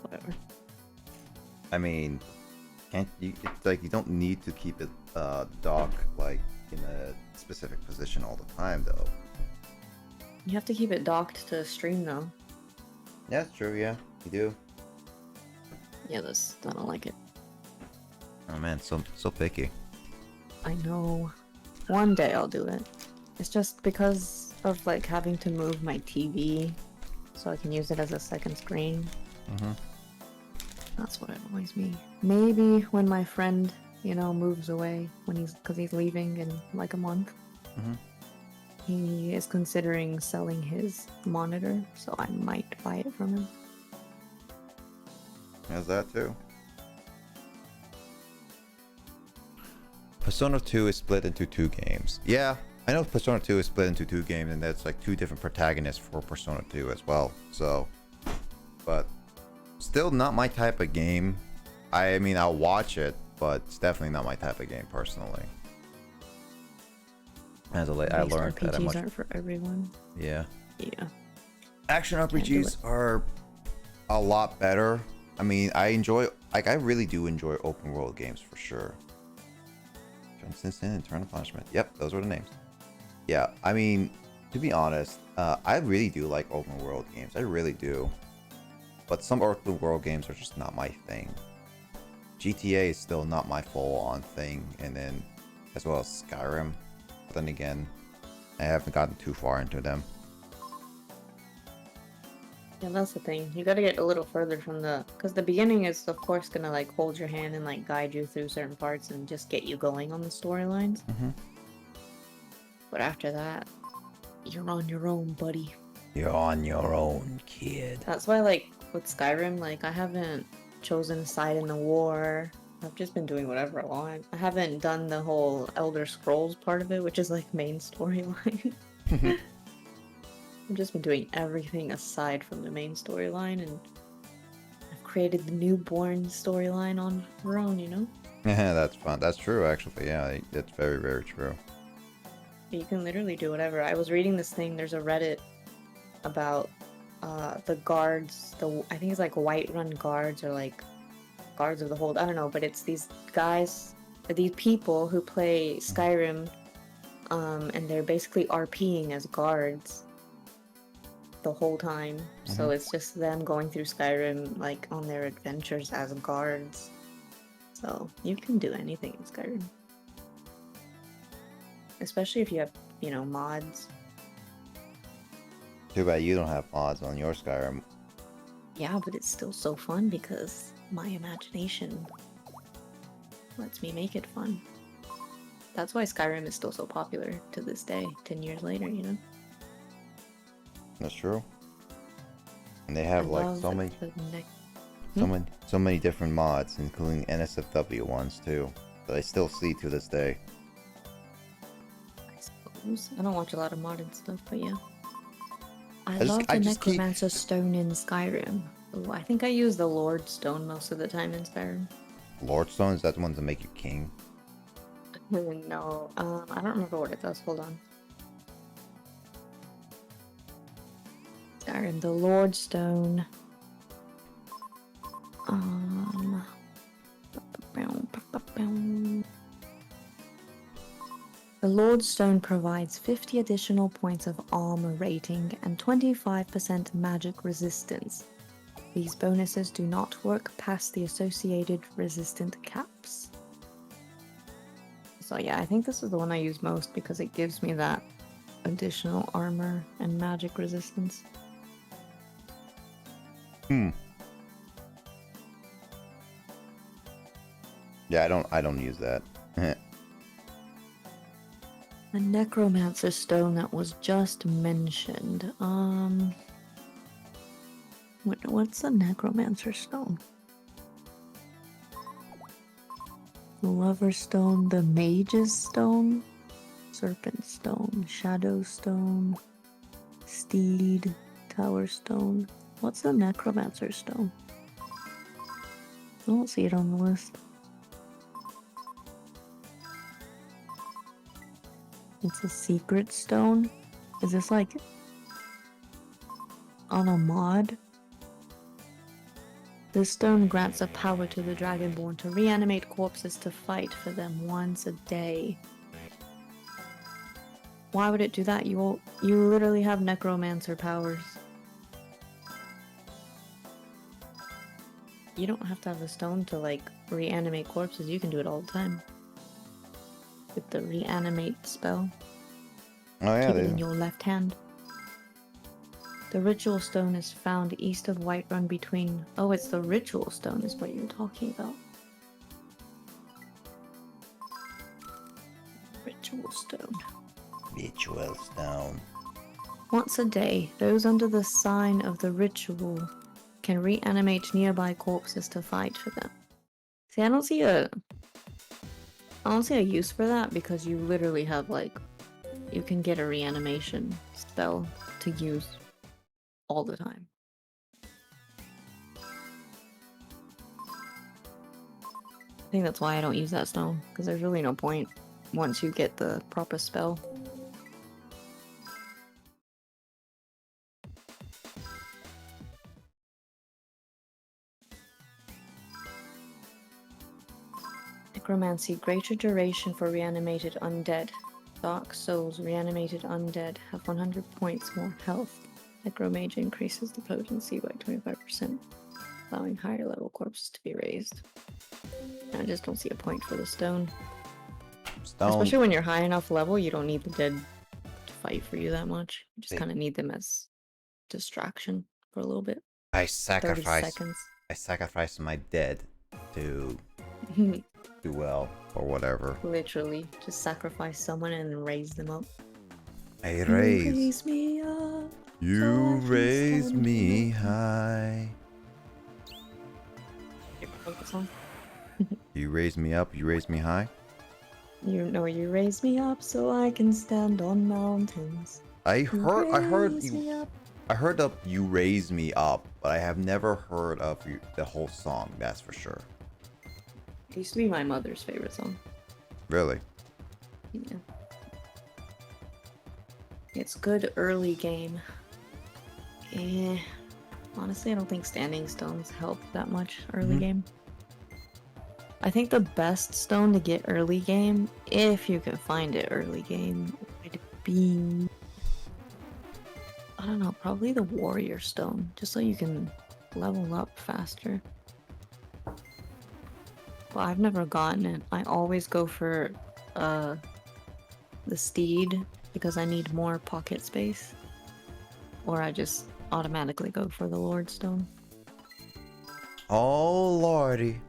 D: Whatever.
A: I mean, can't you? It's like you don't need to keep it dock like in a specific position all the time, though.
D: You have to keep it docked to stream, though.
A: Yeah, that's true. Yeah, you do.
D: Yeah, I don't like it.
A: Oh man, so picky.
D: I know. One day I'll do it. It's just because of like having to move my TV so I can use it as a second screen. That's what annoys me. Maybe when my friend, moves away because he's leaving in like a month. He is considering selling his monitor, so I might buy it from him.
A: Has that too. Persona 2 is split into 2 games. Yeah, I know Persona 2 is split into 2 games, and that's like 2 different protagonists for Persona 2 as well. So, but still not my type of game. I mean, I'll watch it, but it's definitely not my type of game personally. As of late, I learned that
D: RPGs aren't for everyone.
A: Yeah.
D: Yeah.
A: Action RPGs are a lot better. I mean, I really do enjoy open world games for sure. Sin and Eternal Punishment. Yep, those were the names. Yeah, I mean, to be honest, I really do like open world games. I really do. But some open world games are just not my thing. GTA is still not my full-on thing, and then as well as Skyrim. But then again, I haven't gotten too far into them.
D: Yeah, that's the thing. You gotta get a little further from because the beginning is, of course, gonna like hold your hand and like guide you through certain parts and just get you going on the storylines. But after that, you're on your own, buddy.
A: You're on your own, kid.
D: That's why, like, with Skyrim, like, I haven't chosen a side in the war. I've just been doing whatever I want. I haven't done the whole Elder Scrolls part of it, which is like main storyline. I've just been doing everything aside from the main storyline, and I've created the newborn storyline on her own,
A: Yeah, that's fun. That's true, actually. Yeah, that's very, very true.
D: You can literally do whatever. I was reading this thing. There's a Reddit about the guards. I think it's like Whiterun guards or like guards of the hold. I don't know, but it's these guys, these people who play Skyrim, and they're basically RPing as guards the whole time. So it's just them going through Skyrim like on their adventures as guards. So you can do anything in Skyrim. Especially if you have, you know, mods.
A: Too bad you don't have mods on your Skyrim.
D: Yeah, but it's still so fun because my imagination lets me make it fun. That's why Skyrim is still so popular to this day, 10 years later, you know?
A: That's true. And they have like so many different mods, including NSFW ones too, that I still see to this day.
D: I suppose. I don't watch a lot of modded stuff, but yeah. I love the Necromancer Stone in Skyrim. Ooh, I think I use the Lord Stone most of the time in Skyrim.
A: Lord Stone, is that the one to make you king?
D: No, I don't remember what it does. Hold on. Skyrim, the Lord Stone. The Lord Stone provides 50 additional points of armor rating and 25% magic resistance. These bonuses do not work past the associated resistant caps. So yeah, I think this is the one I use most because it gives me that additional armor and magic resistance.
A: Yeah, I don't use that.
D: The Necromancer Stone that was just mentioned. What's the Necromancer Stone? The Lover's Stone, the Mage's Stone, Serpent Stone, Shadow Stone, Steed, Tower Stone. What's the Necromancer Stone? I don't see it on the list. It's a secret stone? Is this like on a mod? This stone grants a power to the Dragonborn to reanimate corpses to fight for them once a day. Why would it do that? You literally have necromancer powers. You don't have to have a stone to like reanimate corpses. You can do it all the time. With the reanimate spell.
A: Oh yeah,
D: keep it in your left hand. The ritual stone is found east of Whiterun between... Oh, it's the ritual stone is what you're talking about. Ritual stone.
A: Ritual stone.
D: Once a day, those under the sign of the ritual can reanimate nearby corpses to fight for them. See, I don't see a use for that because you literally have like... You can get a reanimation spell to use all the time. I think that's why I don't use that stone, because there's really no point once you get the proper spell. Necromancy, greater duration for reanimated undead. Dark souls, reanimated undead, have 100 points more health. Necromage increases the potency by 25%, allowing higher level corpses to be raised. I just don't see a point for the stone. Especially when you're high enough level, you don't need the dead to fight for you that much. You just kind of need them as distraction for a little bit.
A: I sacrifice my dead to do well or whatever.
D: Literally, just sacrifice someone and raise them up.
A: I raise.
D: You raise me up.
A: You raise me high. You raise me up, you raise me high.
D: You raise me up so I can stand on mountains.
A: I heard of you raise me up, but I have never heard of the whole song, that's for sure.
D: It used to be my mother's favorite song.
A: Really?
D: Yeah. It's good early game. Honestly, I don't think standing stones help that much early game. I think the best stone to get early game, if you can find it early game, would be... I don't know, probably the warrior stone, just so you can level up faster. Well, I've never gotten it. I always go for the steed because I need more pocket space. Or I just automatically go for the lord stone.
A: Oh lordy.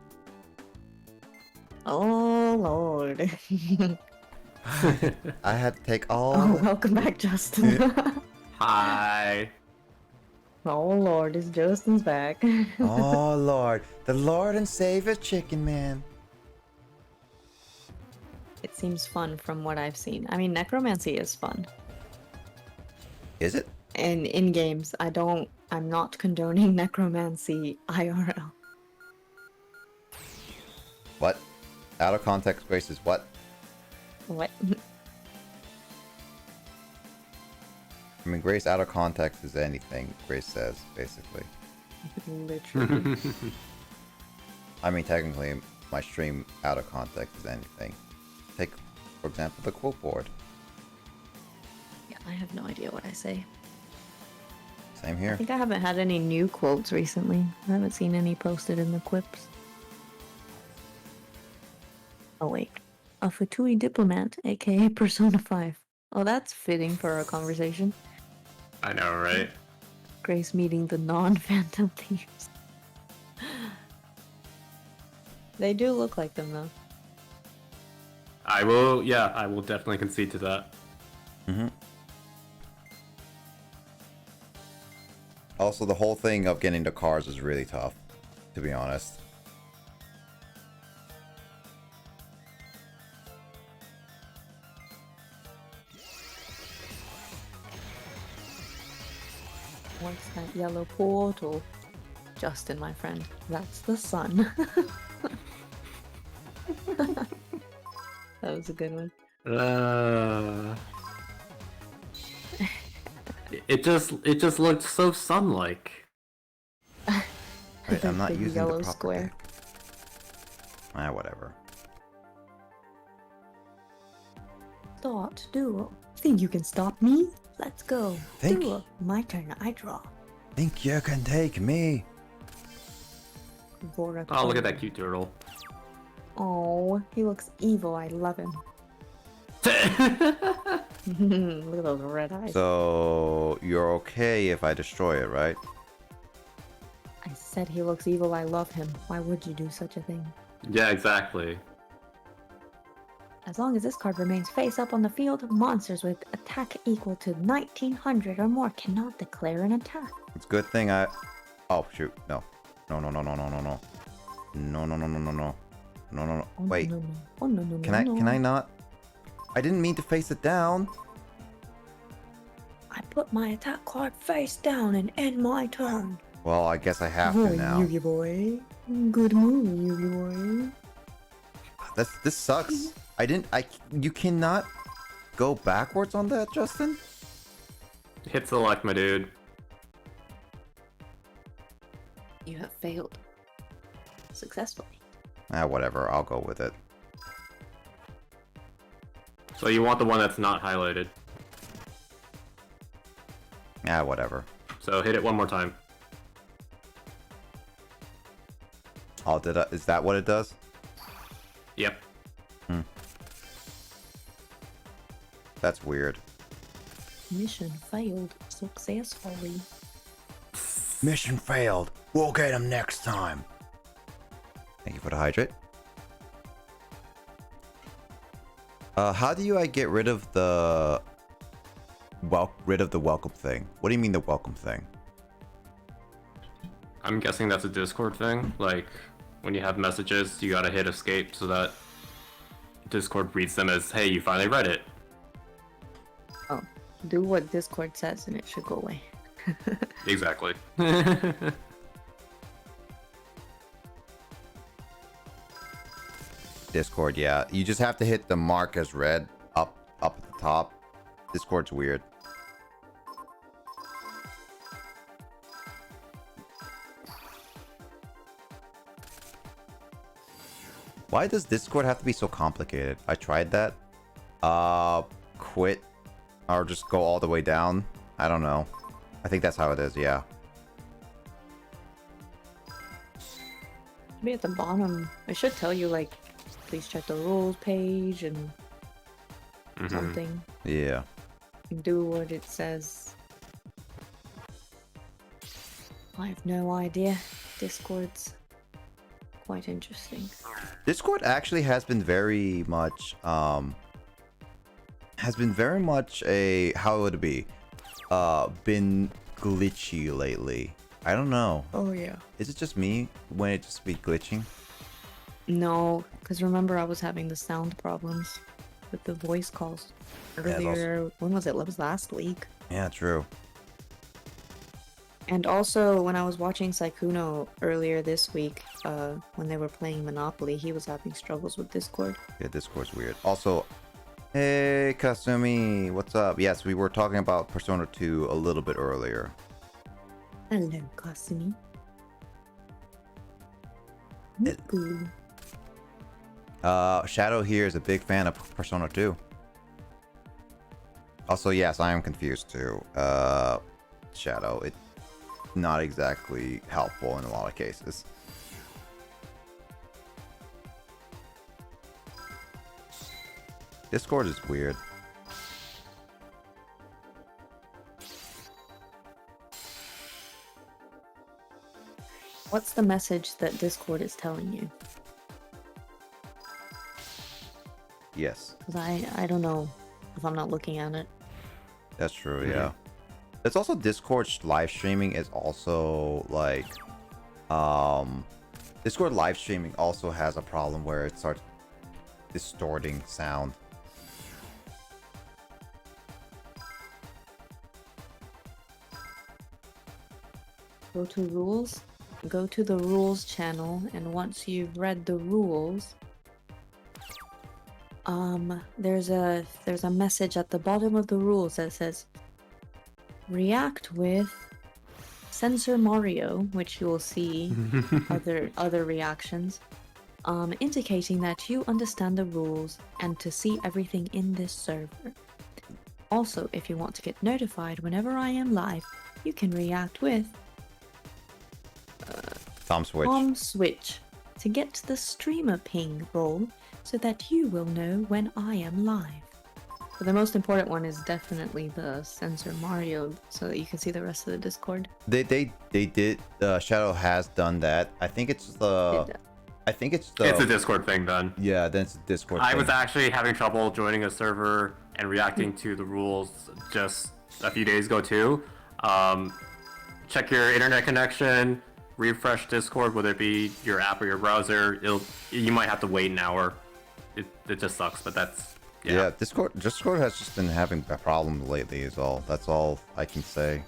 D: Oh lord.
A: I had to take all.
D: Oh, welcome back, Justin.
F: Hi.
D: Oh lord, it's Justin's back.
A: Oh lord, the Lord and Savior Chicken Man.
D: It seems fun from what I've seen. I mean, necromancy is fun.
A: Is it?
D: And in games, I'm not condoning necromancy IRL.
A: What? Out of context Grace is what?
D: What?
A: I mean, Grace out of context is anything Grace says, basically.
D: Literally.
A: I mean, technically, my stream out of context is anything. Take, for example, the quote board.
D: Yeah, I have no idea what I say.
A: Same
D: I
A: here.
D: think I haven't had any new quotes recently. I haven't seen any posted in the quips. Oh wait. A Fatui diplomat, aka Persona 5. Oh, that's fitting for our conversation.
F: I know, right?
D: Grace meeting the non-phantom thieves. They do look like them though.
F: I will definitely concede to that.
A: Also, the whole thing of getting the cars is really tough, to be honest.
D: What's that yellow portal? Justin, my friend. That's the sun. That was a good one.
F: It just looked so sun-like.
A: Wait, I'm not
D: Big
A: using
D: yellow
A: the proper
D: square.
A: deck. Ah, whatever.
D: Start duel. Think you can stop me? Let's go.
A: Think-
D: Duel. My turn. I draw.
A: Think you can take me?
D: Vorak.
F: Oh, look at that cute turtle.
D: Oh, he looks evil. I love him. Look at those red eyes.
A: So, you're okay if I destroy it, right?
D: I said he looks evil. I love him. Why would you do such a thing?
F: Yeah, exactly.
D: As long as this card remains face up on the field, monsters with attack equal to 1900 or more cannot declare an attack.
A: It's a good thing I... Oh, shoot. No. No, no, no, no, no, no, no. No, no, no, no, no, no. No, no, no.
D: Oh,
A: Wait.
D: no, no. Oh, no, no,
A: Can
D: no,
A: I,
D: no.
A: can I not? I didn't mean to face it down.
D: I put my attack card face down and end my turn.
A: Well, I guess I have
D: Oh,
A: to now.
D: Yugi boy. Good move, Yugi boy.
A: This sucks. You cannot go backwards on that, Justin?
F: Hit select, my dude.
D: You have failed. Successfully.
A: Ah, whatever. I'll go with it.
F: So you want the one that's not highlighted.
A: Ah, whatever.
F: So hit it one more time.
A: Oh, is that what it does?
F: Yep.
A: That's weird.
D: Mission failed successfully.
A: Mission failed. We'll get him next time. Thank you for the hydrate. How do I get rid of the welcome thing? What do you mean the welcome thing?
F: I'm guessing that's a Discord thing. Like, when you have messages, you gotta hit escape so that Discord reads them as, hey, you finally read it.
D: Oh, do what Discord says and it should go away.
F: Exactly.
A: Discord, yeah. You just have to hit the mark as read up at the top. Discord's weird. Why does Discord have to be so complicated? I tried that. Quit. Or just go all the way down. I don't know. I think that's how it is, yeah.
D: Maybe at the bottom, I should tell you, like, please check the rules page and something.
A: Yeah.
D: Do what it says. I have no idea. Discord's quite interesting.
A: Discord actually has been very much a, how would it be, been glitchy lately. I don't know.
D: Oh yeah.
A: Is it just me when it just be glitching?
D: No, because remember I was having the sound problems with the voice calls earlier. When was it? It was last week.
A: Yeah, true.
D: And also, when I was watching Saikuno earlier this week, when they were playing Monopoly, he was having struggles with Discord.
A: Yeah, Discord's weird. Also, hey Kasumi, what's up? Yes, we were talking about Persona 2 a little bit earlier.
D: Hello, Kasumi. Miku.
A: Shadow here is a big fan of Persona 2. Also, yes, I am confused too. Shadow, it's not exactly helpful in a lot of cases. Discord is weird.
D: What's the message that Discord is telling you?
A: Yes.
D: Because I don't know if I'm not looking at it.
A: That's true, yeah. It's also Discord live streaming is also like Discord live streaming also has a problem where it starts distorting sound.
D: Go to rules, go to the rules channel, and once you've read the rules, there's a message at the bottom of the rules that says react with Censor Mario, which you will see other reactions, indicating that you understand the rules and to see everything in this server. Also, if you want to get notified whenever I am live, you can react with
A: Tom Switch.
D: Tom Switch to get the streamer ping roll so that you will know when I am live. But the most important one is definitely the Censor Mario, so that you can see the rest of the Discord.
A: They did. Shadow has done that. I think it's the. It's
F: a Discord thing then.
A: Yeah, then it's a Discord thing.
F: I was actually having trouble joining a server and reacting to the rules just a few days ago too. Check your internet connection, refresh Discord, whether it be your app or your browser. You might have to wait an hour. It just sucks, but that's
A: yeah. Discord has just been having problems lately. Is all. That's all I can say.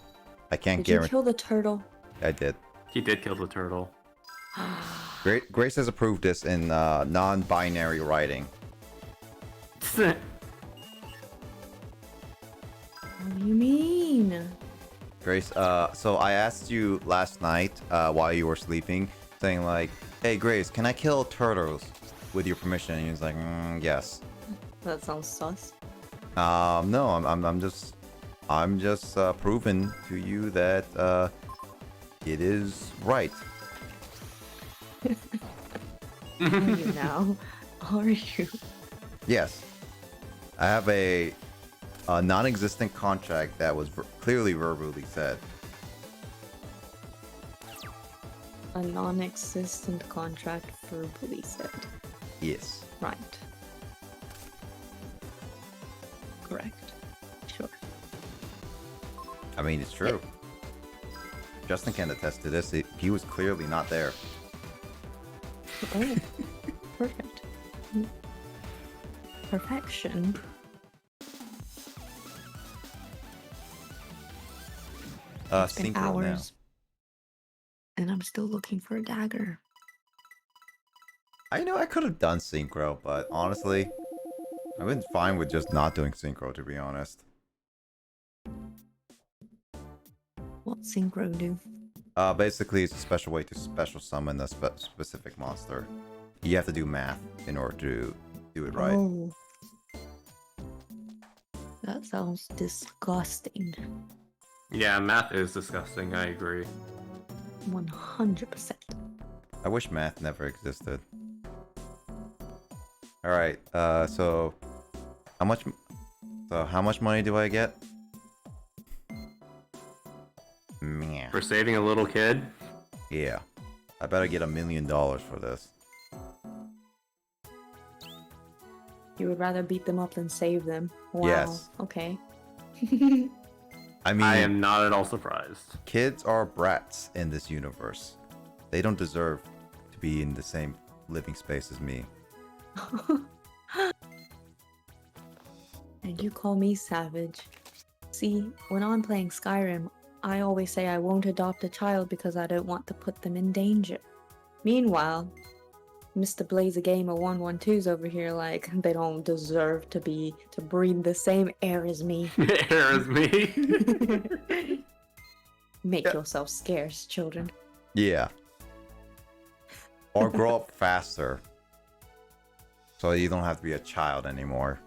A: I can't guarantee.
D: Did you kill the turtle?
A: I did.
F: He did kill the turtle.
A: Grace has approved this in non-binary writing.
D: What do you mean?
A: Grace, so I asked you last night while you were sleeping, saying like, "Hey Grace, can I kill turtles with your permission?" And he was like, "Yes."
D: That sounds sus.
A: No, I'm just proving to you that it is right.
D: Are you now? Are you?
A: Yes, I have a non-existent contract that was clearly verbally said.
D: A non-existent contract verbally said.
A: Yes.
D: Right. Correct. Sure.
A: I mean, it's true. Justin can attest to this. He was clearly not there.
D: Oh, perfect. Perfection. It's been hours, and I'm still looking for a dagger.
A: I know I could have done synchro, but honestly, I've been fine with just not doing synchro, to be honest.
D: What synchro do?
A: Basically, it's a special way to special summon a specific monster. You have to do math in order to do it right.
D: Oh. That sounds disgusting.
F: Yeah, math is disgusting. I agree.
D: 100%.
A: I wish math never existed. All right. So how much? So how much money do I get? Meh.
F: For saving a little kid.
A: Yeah. I better get $1 million for this.
D: You would rather beat them up than save them. Wow.
A: Yes.
D: Okay.
A: I mean,
F: I am not at all surprised.
A: kids are brats in this universe. They don't deserve to be in the same living space as me.
D: And you call me savage. See, when I'm playing Skyrim, I always say I won't adopt a child because I don't want to put them in danger. Meanwhile, Mr. Blazer Gamer 112's over here like they don't deserve to breathe the same air as me.
F: Air as me.
D: Make yourself scarce, children.
A: Yeah. Or grow up faster. So you don't have to be a child anymore.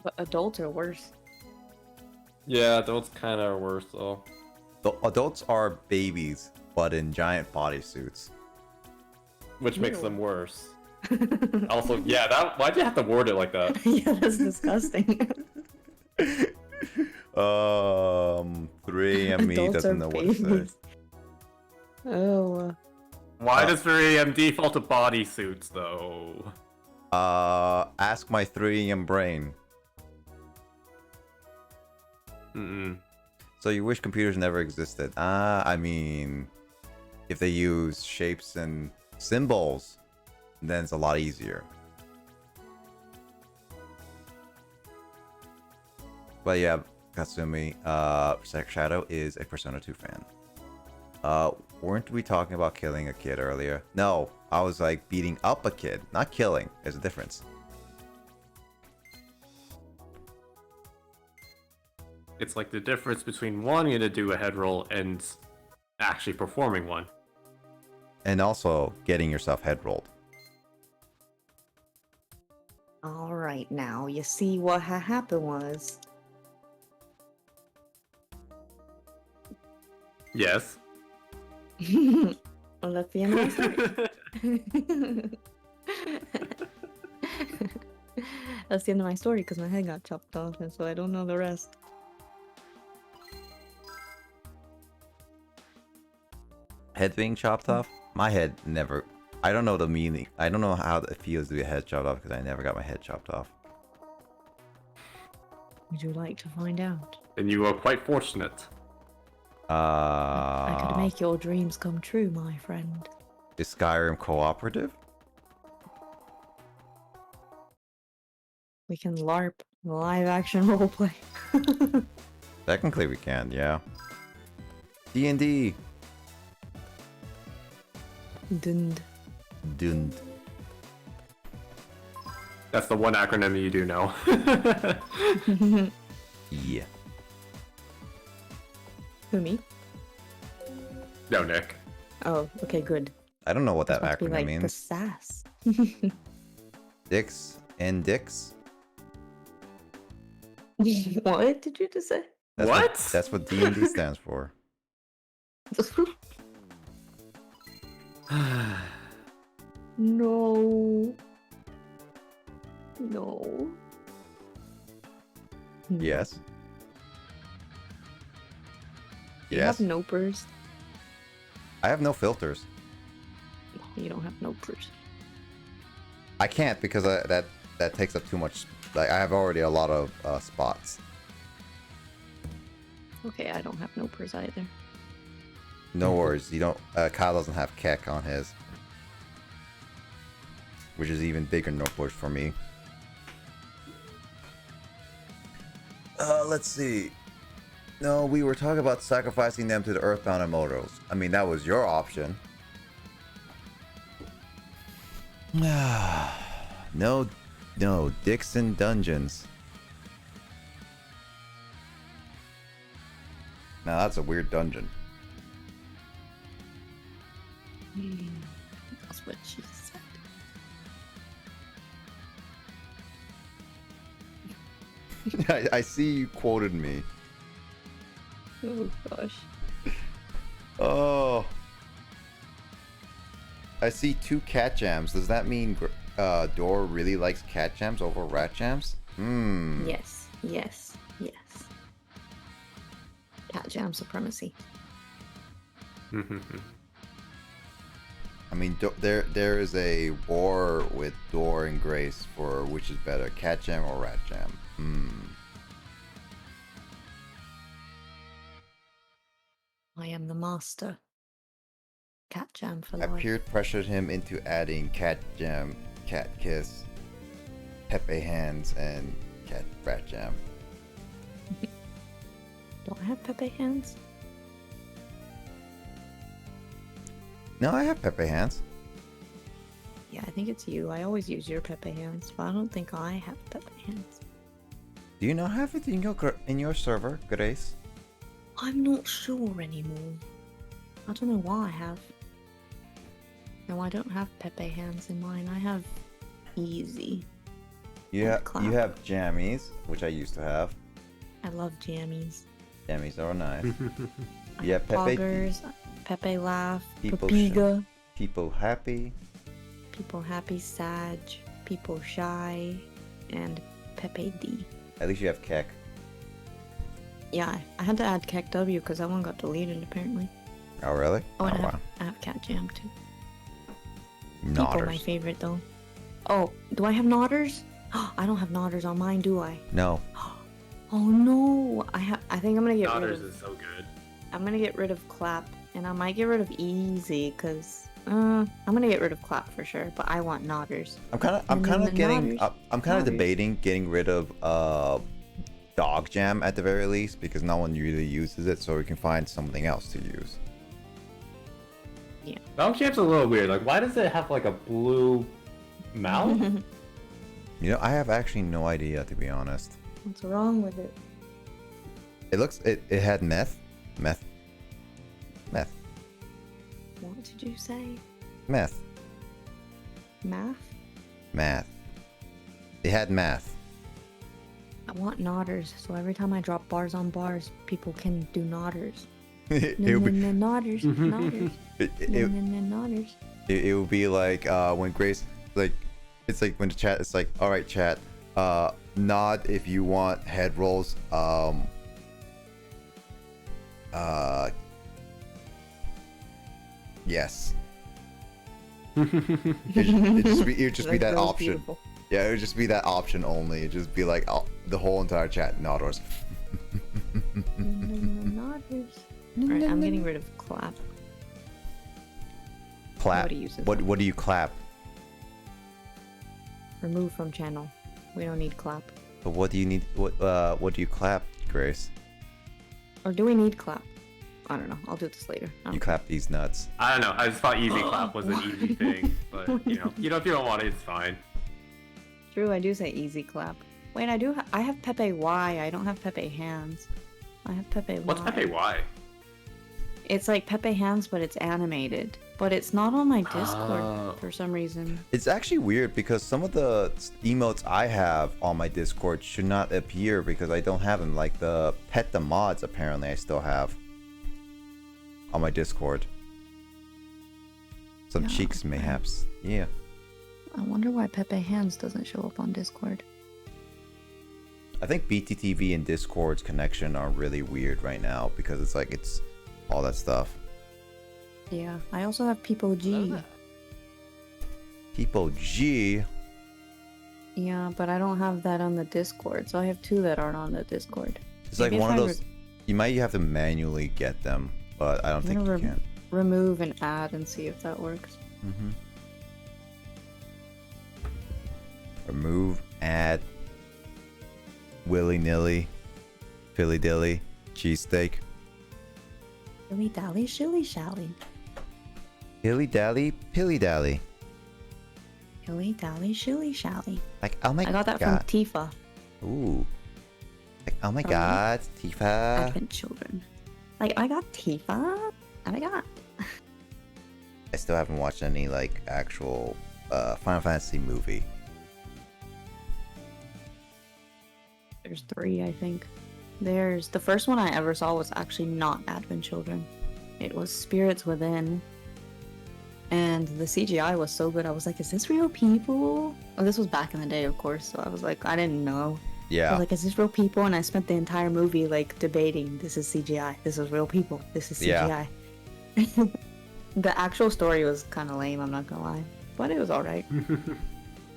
D: But adults are worse.
F: Yeah, adults kind of are worse though.
A: The adults are babies, but in giant bodysuits.
F: Which makes
D: Ew.
F: them worse. Also, yeah, why'd you have to word it like that?
D: Yeah, that's disgusting.
A: 3ME
D: Adults
A: doesn't
D: are
A: know what to say.
D: babies. Oh.
F: Why does 3M default to bodysuits though?
A: Ask my 3M brain.
F: Mm-mm.
A: So you wish computers never existed? I mean, if they use shapes and symbols, then it's a lot easier. But yeah, Katsumi, Shadow is a Persona 2 fan. Weren't we talking about killing a kid earlier? No, I was like beating up a kid, not killing. There's a difference.
F: It's like the difference between wanting to do a head roll and actually performing one.
A: And also getting yourself head rolled.
D: Alright, now, you see what happened was...
F: Yes.
D: Well, that's the end of my story. That's the end of my story because my head got chopped off, and so I don't know the rest.
A: Head being chopped off? My head never... I don't know the meaning. I don't know how it feels to be a head chopped off because I never got my head chopped off.
D: Would you like to find out?
F: And you are quite fortunate.
D: I could make your dreams come true, my friend.
A: Is Skyrim cooperative?
D: We can LARP, live action roleplay.
A: Technically we can, yeah. D&D.
D: Dund.
A: Dund.
F: That's the one acronym you do know.
A: Yeah.
D: Who, me?
F: No, Nick.
D: Oh, okay, good.
A: I don't know what that
D: Must be
A: acronym
D: like the
A: means.
D: sass.
A: Dicks and dicks?
D: What did you just say?
A: That's what D&D stands for.
D: No. No.
A: Yes.
D: You
A: Yes.
D: have nopers.
A: I have no filters.
D: You don't have nopers.
A: I can't because that takes up too much. Like I have already a lot of spots.
D: Okay, I don't have nopers either.
A: No worries. You don't. Kyle doesn't have Keck on his, which is even bigger no push for me. Let's see. No, we were talking about sacrificing them to the Earthbound Immortals. I mean, that was your option. No, dicks in dungeons. Now that's a weird dungeon.
D: That's what she said.
A: I see you quoted me.
D: Oh gosh.
A: Oh. I see 2 cat jams. Does that mean Dora really likes cat jams over rat jams? Hmm.
D: Yes, yes, yes. Cat jam supremacy.
A: I mean, there is a war with Dora and Grace for which is better, cat jam or rat jam. Hmm.
D: I am the master. Cat jam for
A: I
D: life.
A: peer pressured him into adding cat jam, cat kiss, Pepe hands, and cat rat jam.
D: Do I have Pepe hands?
A: No, I have Pepe hands.
D: Yeah, I think it's you. I always use your Pepe hands, but I don't think I have Pepe hands.
A: Do you not have it in your server, Grace?
D: I'm not sure anymore. I don't know why I have. No, I don't have Pepe hands in mine. I have Easy.
A: You
D: And
A: have
D: clap.
A: you have jammies, which I used to have.
D: I love jammies.
A: Jammies are nice. Yeah, Pepe.
D: Poggers, Pepe laugh,
A: People
D: Papiga.
A: People happy.
D: People happy, Sag, people shy, and Pepe D.
A: At least you have Keck.
D: Yeah, I had to add Keck W because that one got deleted apparently.
A: Oh really?
D: Oh, and
A: wow.
D: I have Cat Jam too. People, my
A: Nodders.
D: favorite though. Oh, do I have Nodders? I don't have Nodders on mine, do I?
A: No.
D: Oh no, I think I'm gonna get rid
F: Daughters
D: of.
F: is so good.
D: I'm gonna get rid of Clap, and I might get rid of Easy because I'm gonna get rid of Clap for sure. But I want Nodders.
A: I'm kind of
D: Nodders.
A: debating getting rid of Dog Jam at the very least because no one really uses it, so we can find something else to use.
D: Yeah.
F: Dog Jam's a little weird. Like, why does it have like a blue mouth?
A: You know, I have actually no idea, to be honest.
D: What's wrong with it?
A: It had meth.
D: What did you say?
A: Math.
D: Math?
A: It had math.
D: I want Nodders, so every time I drop bars on bars, people can do Nodders.
A: It would be
D: Nodders, Nodders,
A: it
D: Nodders.
A: would be like when Grace it's like when the chat it's like, all right chat, nod if you want head rolls. Yes. It'd just be that option.
D: Beautiful.
A: Yeah, it would just be that option only. It'd just be like the whole entire chat nodders.
D: Nodders. Alright, I'm getting rid of Clap.
A: Clap.
D: Nobody uses
A: What
D: that.
A: do you clap?
D: Remove from channel. We don't need Clap.
A: But what do you need? What do you clap, Grace?
D: Or do we need Clap? I don't know. I'll do this later.
A: You clap these nuts.
F: I don't know. I just thought easy clap was an easy thing, but you know, if you don't want it, it's fine.
D: True, I do say easy Clap. Wait, I have Pepe Y. I don't have Pepe Hands. I have Pepe Y.
F: What's Pepe Y?
D: It's like Pepe Hands, but it's animated. But it's not on my Discord
F: Oh.
D: for some reason.
A: It's actually weird because some of the emotes I have on my Discord should not appear because I don't have them. Like the pet the mods, apparently I still have on my Discord. Some
D: Yeah,
A: cheeks,
D: okay.
A: mayhaps. Yeah.
D: I wonder why Pepe Hands doesn't show up on Discord.
A: I think BTTV and Discord's connection are really weird right now because it's all that stuff.
D: Yeah, I also have People G.
A: People G.
D: Yeah, but I don't have that on the Discord, so I have two that aren't on the Discord.
A: It's
D: Maybe
A: like
D: if
A: one of
D: I
A: those. You might have to manually get them, but I don't
D: I'm
A: think
D: gonna
A: you can.
D: remove and add and see if that works.
A: Remove, add, willy nilly, Philly dilly, cheesesteak.
D: Dilly dally, shilly shally.
A: Hilly dally, pilly dally.
D: Dilly dally, shilly shally.
A: Like, oh my
D: I got that
A: god.
D: from Tifa.
A: Ooh. Like, oh my
D: From
A: god, Tifa.
D: Advent Children. Like, I got Tifa. Oh my god.
A: I still haven't watched any like actual Final Fantasy movie.
D: There's 3, I think. There's the first one I ever saw was actually not Advent Children. It was Spirits Within. And the CGI was so good. I was like, is this real people? Oh, this was back in the day, of course. So I was like, I didn't know.
A: Yeah.
D: I was like, is this real people? And I spent the entire movie like debating, this is CGI. This is real people. This is CGI. Yeah. The actual story was kind of lame, I'm not gonna lie. But it was alright.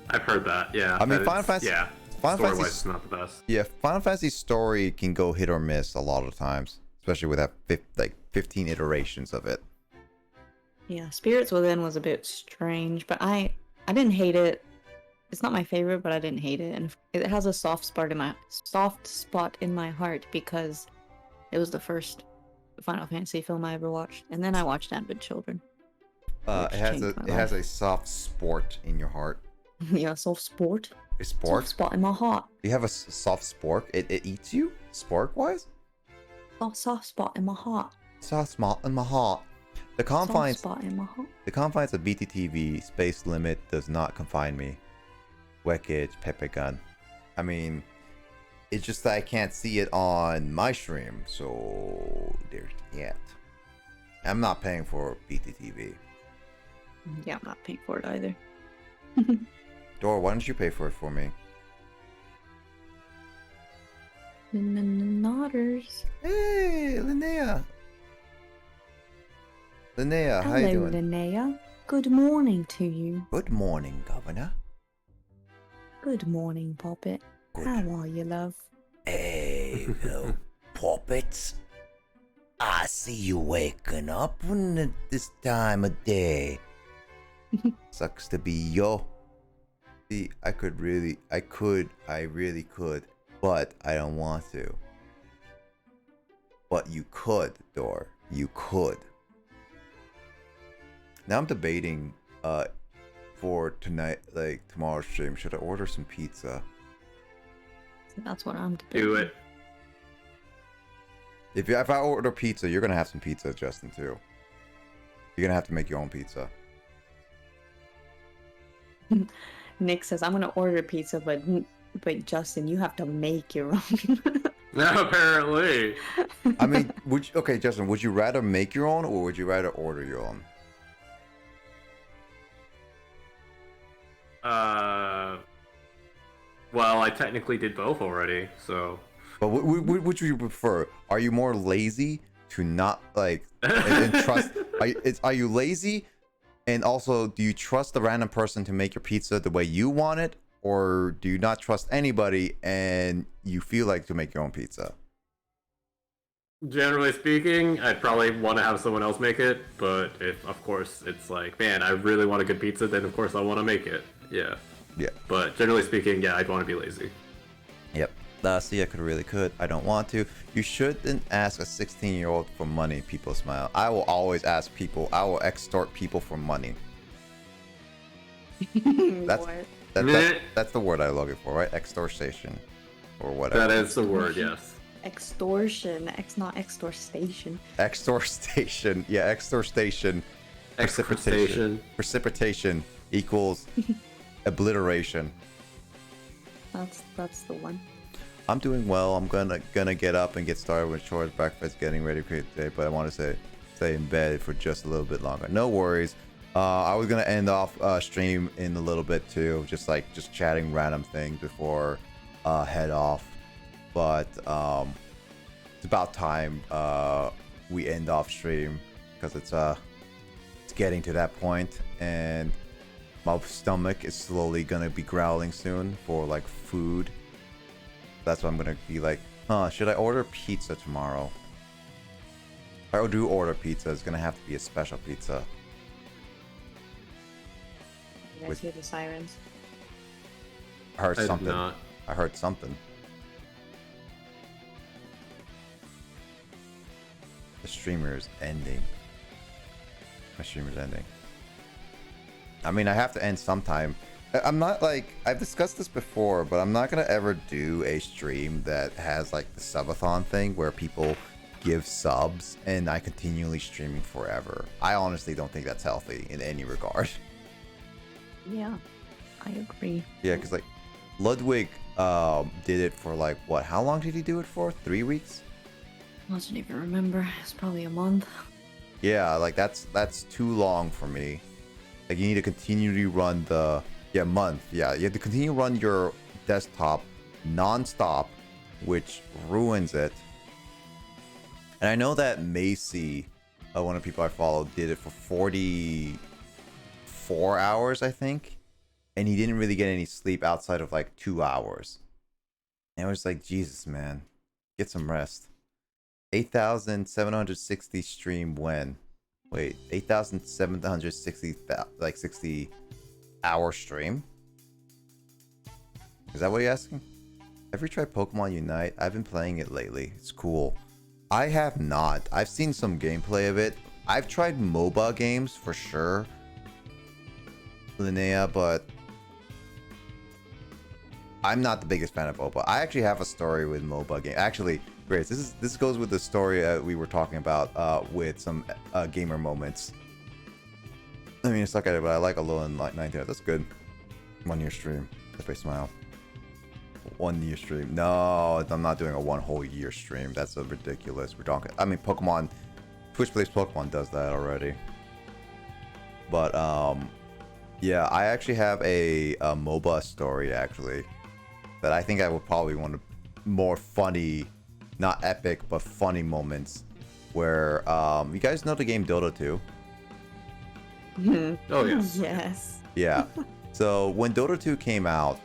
F: I've heard that, yeah.
A: I mean, Final Fantasy...
F: Yeah, story-wise, it's not the best.
A: Yeah, Final Fantasy's story can go hit or miss a lot of times. Especially with that 15 iterations of it.
D: Yeah, Spirits Within was a bit strange, but I didn't hate it. It's not my favorite, but I didn't hate it, and it has a soft spot in my heart because it was the first Final Fantasy film I ever watched, and then I watched Advent Children.
A: It has a soft sport in your heart.
D: Yeah, soft sport.
A: A spork?
D: Soft spot in my heart.
A: You have a soft spork? It eats you? Spork wise?
D: Soft spot in my heart.
A: Soft spot in my heart. The confines
D: Soft spot in my heart.
A: The confines of BTTV space limit does not confine me. Wreckage, Pepe Gun. I mean, it's just that I can't see it on my stream, so there's that. I'm not paying for BTTV.
D: Yeah, I'm not paying for it either.
A: Dora, why don't you pay for it for me?
D: Nodders.
A: Hey, Linnea. Linnea, how you doing?
D: Hello, Linnea. Good morning to you.
A: Good morning, Governor.
D: Good morning, Poppet.
A: Good.
D: How are you, love?
A: Hey, little puppets. I see you waking up at this time of day. Sucks to be yo. See, I really could, but I don't want to. But you could, Dor. You could. Now I'm debating for tonight, like tomorrow's stream, should I order some pizza?
D: That's what I'm debating.
F: Do it.
A: If I order pizza, you're gonna have some pizza, Justin, too. You're gonna have to make your own pizza.
D: Nick says, I'm gonna order pizza, but Justin, you have to make your own.
F: Apparently.
A: I mean, okay, Justin, would you rather make your own or would you rather order your own?
F: Well, I technically did both already, so.
A: But which would you prefer? Are you more lazy to not like and trust? Are you lazy, and also do you trust the random person to make your pizza the way you want it, or do you not trust anybody and you feel like to make your own pizza?
F: Generally speaking, I'd probably want to have someone else make it, but if, of course, it's like, man, I really want a good pizza, then of course I want to make it. Yeah.
A: Yeah.
F: But generally speaking, yeah, I'd want to be lazy.
A: Yep. See, I could. I don't want to. You shouldn't ask a 16-year-old for money. People smile. I will always ask people. I will extort people for money. That's the word I love it for, right? Extortion, or whatever.
F: That is the word, yes.
D: Extortion, not extorstation.
A: Extorstation, yeah, extorstation. Precipitation equals obliteration.
D: That's the one.
A: I'm doing well. I'm gonna get up and get started with chores, breakfast, getting ready for today. But I want to stay in bed for just a little bit longer. No worries. I was gonna end off stream in a little bit too, just chatting random things before head off. But it's about time we end off stream because it's getting to that point, and my stomach is slowly gonna be growling soon for like food. That's what I'm gonna be like, should I order pizza tomorrow? If I do order pizza, it's gonna have to be a special pizza.
D: You guys hear the sirens?
A: I heard
F: I
A: something.
F: did not.
A: I heard something. The streamer is ending. My streamer's ending. I mean, I have to end sometime. I'm not like, I've discussed this before, but I'm not gonna ever do a stream that has like the subathon thing where people give subs and I continually streaming forever. I honestly don't think that's healthy in any regard.
D: Yeah, I agree.
A: Yeah, because like Ludwig did it for like what? How long did he do it for? 3 weeks?
D: I don't even remember. It's probably a month.
A: Yeah, like that's too long for me. Like you need to continually run the month. Yeah, you have to continue to run your desktop non-stop, which ruins it. And I know that Macy, one of the people I follow, did it for 44 hours, I think. And he didn't really get any sleep outside of like 2 hours. And I was like, Jesus, man, get some rest. 8,760 stream when? Wait, 8,760 like 60 hour stream? Is that what you're asking? Have you tried Pokemon Unite? I've been playing it lately. It's cool. I have not. I've seen some gameplay of it. I've tried MOBA games for sure, Linnea, but I'm not the biggest fan of MOBA. I actually have a story with MOBA game. Actually, Grace, this goes with the story we were talking about with some gamer moments. I mean, I suck at it, but I like Alolan like 19. That's good. 1 year stream. If I smile. 1 year stream. No, I'm not doing a 1 whole year stream. That's ridiculous. We're talking. I mean, Pokemon. Twitch Plays Pokemon does that already. But yeah, I actually have a MOBA story actually that I think I would probably want to more funny, not epic, but funny moments where you guys know the game Dota 2?
F: Oh yes.
D: Yes.
A: Yeah. So when Dota 2 came out,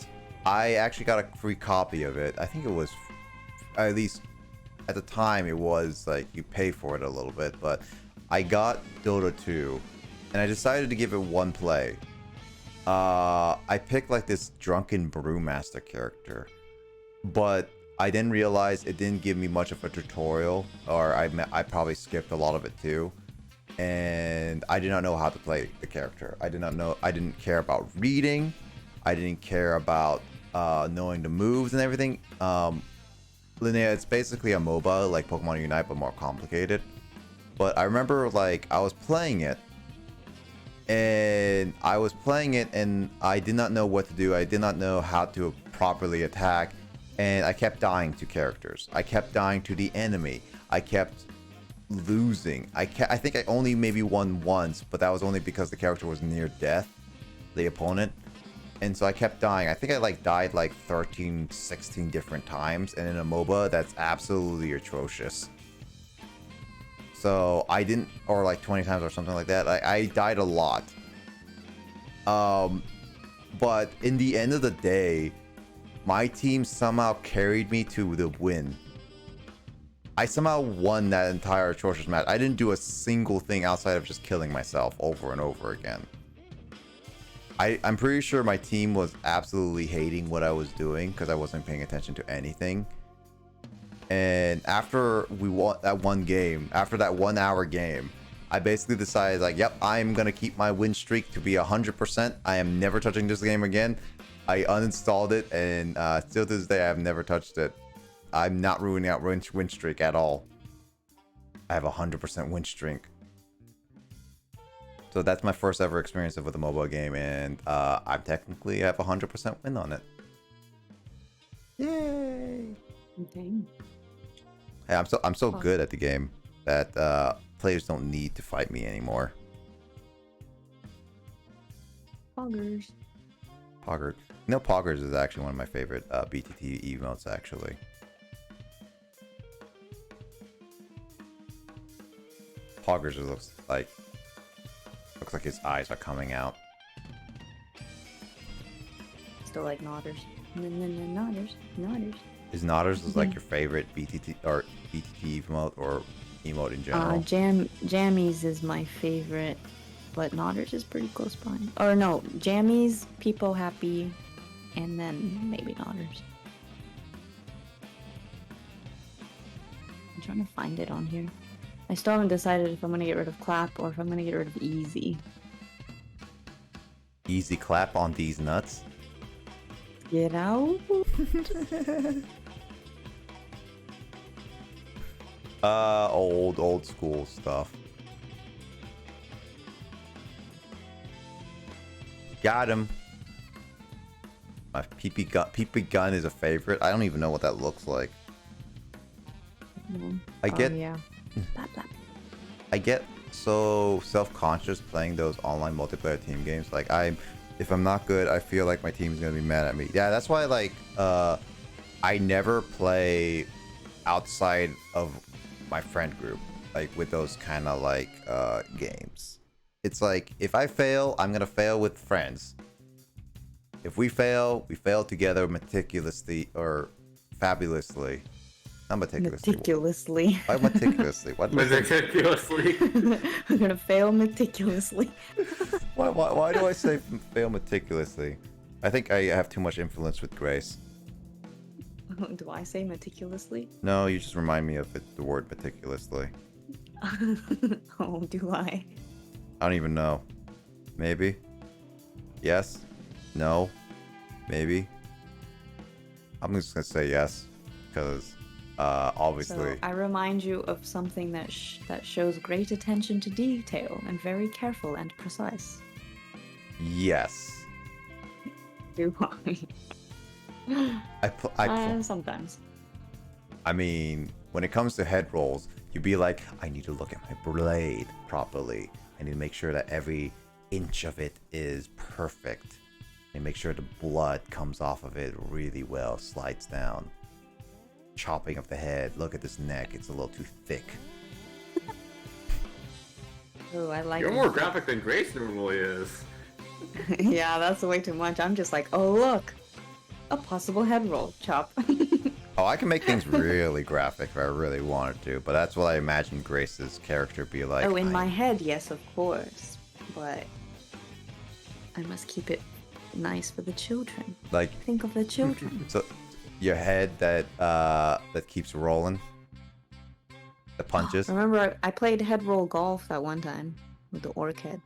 A: I actually got a free copy of it. I think it was, at least at the time, it was like you pay for it a little bit, but I got Dota 2 and I decided to give it one play. I picked like this drunken brewmaster character, but I didn't realize it didn't give me much of a tutorial, or I probably skipped a lot of it too. And I did not know how to play the character. I didn't care about reading. I didn't care about knowing the moves and everything. Linnea, it's basically a MOBA like Pokemon Unite, but more complicated. But I remember like I was playing it, and I did not know what to do. I did not know how to properly attack, and I kept dying to characters. I kept dying to the enemy. I kept losing. I think I only maybe won once, but that was only because the character was near death, the opponent. And so I kept dying. I think I like died like 13, 16 different times, and in a MOBA, that's absolutely atrocious. So I didn't, or like 20 times or something like that. I died a lot. But in the end of the day, my team somehow carried me to the win. I somehow won that entire atrocious match. I didn't do a single thing outside of just killing myself over and over again. I'm pretty sure my team was absolutely hating what I was doing because I wasn't paying attention to anything. And after we won that one game, after that 1 hour game, I basically decided like, yep, I'm going to keep my win streak to be 100%. I am never touching this game again. I uninstalled it, and still to this day, I have never touched it. I'm not ruining out win streak at all. I have a 100% win streak. So that's my first ever experience with a mobile game, and I technically have a 100% win on it. Yay!
D: Dang.
A: Hey, I'm so good at the game that players don't need to fight me anymore.
D: Poggers.
A: Poggers. You know, Poggers is actually one of my favorite BTT emotes, actually. Poggers looks like his eyes are coming out.
D: Still like Nodders. Nodders. Nodders.
A: Is Nodders is like your favorite BTT or BTT emote or emote in general?
D: Jammies is my favorite, but Nodders is pretty close behind. Or no, Jammies, People Happy, and then maybe Nodders. I'm trying to find it on here. I still haven't decided if I'm gonna get rid of Clap or if I'm gonna get rid of Easy.
A: Easy clap on these nuts.
D: Get out.
A: Old school stuff. Got him. My PP gun is a favorite. I don't even know what that looks like. I get
D: yeah. Blah, blah.
A: I get so self-conscious playing those online multiplayer team games. Like if I'm not good, I feel like my team's gonna be mad at me. Yeah, that's why like I never play outside of my friend group, like with those kind of like games. It's like if I fail, I'm gonna fail with friends. If we fail together meticulously or fabulously. Not meticulously.
D: Meticulously.
A: Why meticulously? What?
F: Meticulously.
D: I'm gonna fail meticulously.
A: Why do I say fail meticulously? I think I have too much influence with Grace.
D: Do I say meticulously?
A: No, you just remind me of the word meticulously.
D: Oh, do I?
A: I don't even know. Maybe? Yes? No? Maybe? I'm just gonna say yes, because obviously.
D: So I remind you of something that shows great attention to detail and very careful and precise.
A: Yes.
D: Do I? Sometimes.
A: I mean, when it comes to head rolls, you'd be like, I need to look at my blade properly. I need to make sure that every inch of it is perfect. And make sure the blood comes off of it really well, slides down. Chopping up the head. Look at this neck. It's a little too thick.
D: Oh, I like
F: You're
D: it.
F: more graphic than Grace normally is.
D: Yeah, that's way too much. I'm just like, oh look, a possible head roll. Chop.
A: Oh, I can make things really graphic if I really wanted to, but that's what I imagine Grace's character be like.
D: Oh, in my head, yes, of course. But I must keep it nice for the children.
A: Like,
D: think of the children.
A: So, your head that keeps rolling, the punches.
D: Remember, I played head roll golf that one time with the orc head.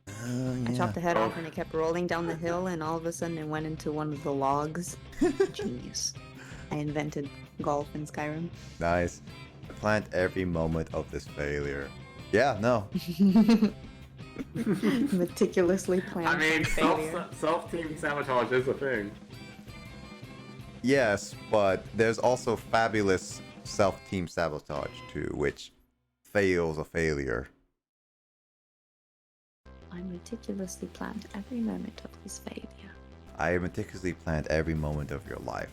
D: I chopped the head off and it kept rolling down the hill, and all of a sudden it went into one of the logs. Genius. I invented golf in Skyrim.
A: Nice. I planned every moment of this failure. Yeah, no.
D: Meticulously planned.
F: I mean,
D: failure.
F: self-team sabotage is a thing.
A: Yes, but there's also fabulous self-team sabotage too, which fails a failure.
D: I meticulously planned every moment of this failure.
A: I meticulously planned every moment of your life,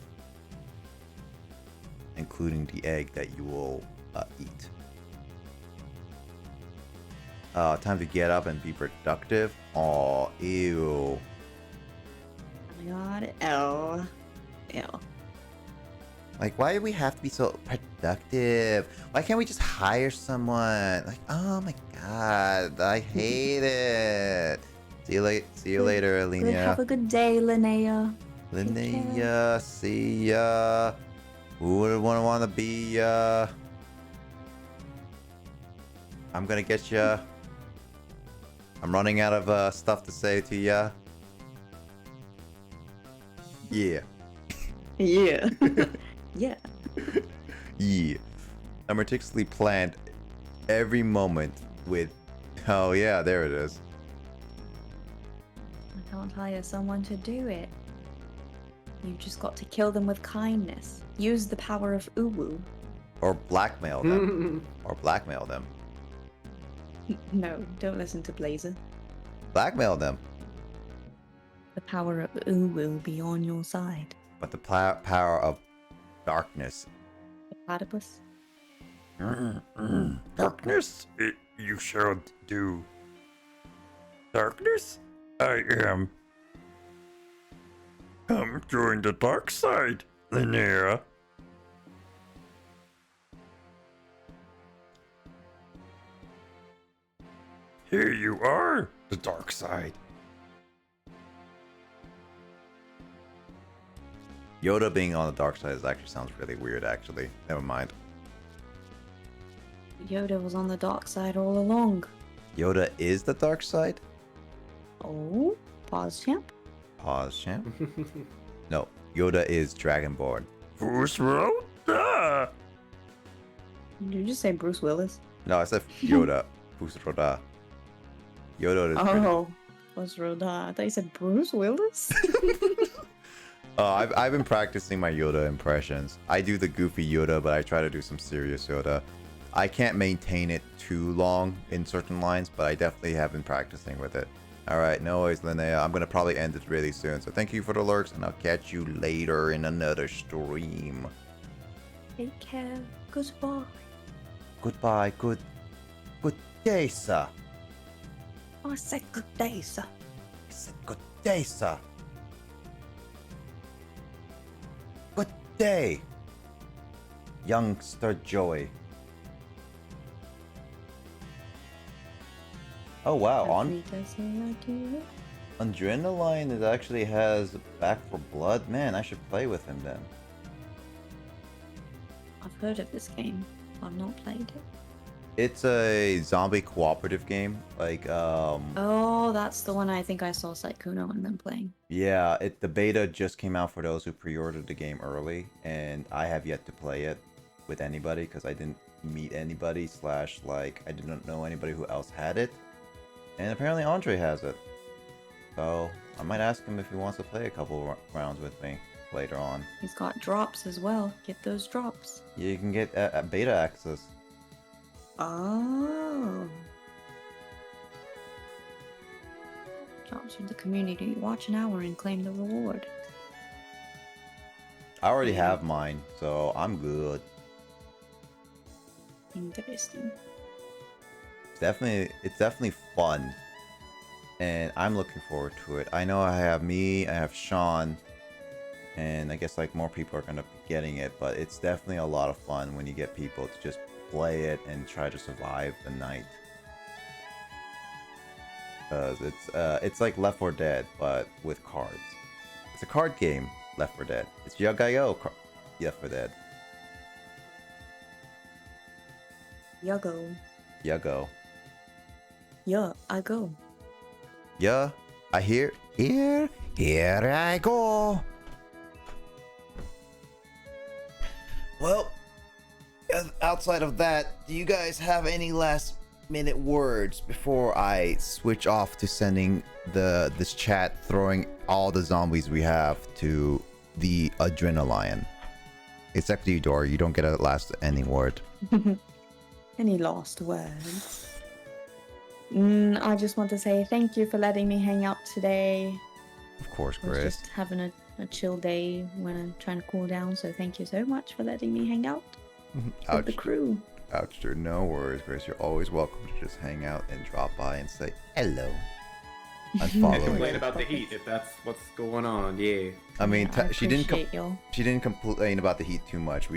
A: including the egg that you will eat. Time to get up and be productive. Aw, ew.
D: Oh my god, L. Ew.
A: Like, why do we have to be so productive? Why can't we just hire someone? Like, oh my god, I hate it. See you later,
D: Good,
A: Alina.
D: have a good day, Linnea.
A: Linnea, see ya. Who would want to be ya? I'm gonna get ya. I'm running out of stuff to say to ya. Yeah.
D: Yeah. Yeah.
A: Yeah. I meticulously planned every moment with... Oh yeah, there it is.
D: I can't hire someone to do it. You've just got to kill them with kindness. Use the power of Uwu.
A: Or blackmail them. Or blackmail them.
D: No, don't listen to Blazer.
A: Blackmail them.
D: The power of Uwu be on your side.
A: But the power of darkness.
D: The platypus?
I: Darkness? You shall do. Darkness? I am. Come join the dark side, Linnea. Here you are, the dark side.
A: Yoda being on the dark side actually sounds really weird, actually. Never mind.
D: Yoda was on the dark side all along.
A: Yoda is the dark side?
D: Oh? Pause, champ?
A: Pause, champ. No, Yoda is Dragonborn.
I: Who's wrote that?
D: Did you just say Bruce Willis?
A: No, I said Yoda. Fusroda. Yoda is pretty.
D: Oh, was Roda. I thought you said Bruce Willis.
A: I've been practicing my Yoda impressions. I do the goofy Yoda, but I try to do some serious Yoda. I can't maintain it too long in certain lines, but I definitely have been practicing with it. Alright, no worries, Linnea. I'm gonna probably end it really soon. So thank you for the lurks, and I'll catch you later in another stream.
D: Take care. Goodbye.
A: Goodbye. Good day, sir.
D: I said good day, sir.
A: I said good day, sir. Good day, youngster Joey. Oh wow, Adrenaline it actually has Back for Blood. Man, I should play with him then.
D: I've heard of this game. I've not played it.
A: It's a zombie cooperative game. Like,
D: Oh, that's the one I think I saw Saikuno and them playing.
A: yeah, the beta just came out for those who pre-ordered the game early, and I have yet to play it with anybody because I didn't meet anybody / like I didn't know anybody who else had it. And apparently Andre has it. So I might ask him if he wants to play a couple rounds with me later on.
D: He's got drops as well. Get those drops.
A: Yeah, you can get beta access.
D: Oh. Drops from the community. Watch an hour and claim the reward.
A: I already have mine, so I'm good.
D: Interesting.
A: It's definitely fun, and I'm looking forward to it. I know I have Sean, and I guess like more people are gonna be getting it, but it's definitely a lot of fun when you get people to just play it and try to survive the night. Because it's like Left 4 Dead, but with cards. It's a card game, Left 4 Dead. It's Yagayo Left 4 Dead.
D: Yago.
A: Yago.
D: Yeah, I go.
A: Yeah, I hear. Here I go. Well, outside of that, do you guys have any last minute words before I switch off to sending this chat, throwing all the zombies we have to the Adrenaline? Except you, Dory. You don't get a last ending word.
D: Any last words? I just want to say thank you for letting me hang out today.
A: Of course,
D: I was
A: Grace.
D: just having a chill day when I'm trying to cool down, so thank you so much for letting me hang out with the crew.
A: Ouch, dude. No worries, Grace. You're always welcome to just hang out and drop by and say hello. And follow
F: And complain
A: me.
F: about the heat if that's what's going on. Yeah.
A: I mean,
D: I
A: she didn't
D: appreciate y'all.
A: she didn't complain about the heat too much.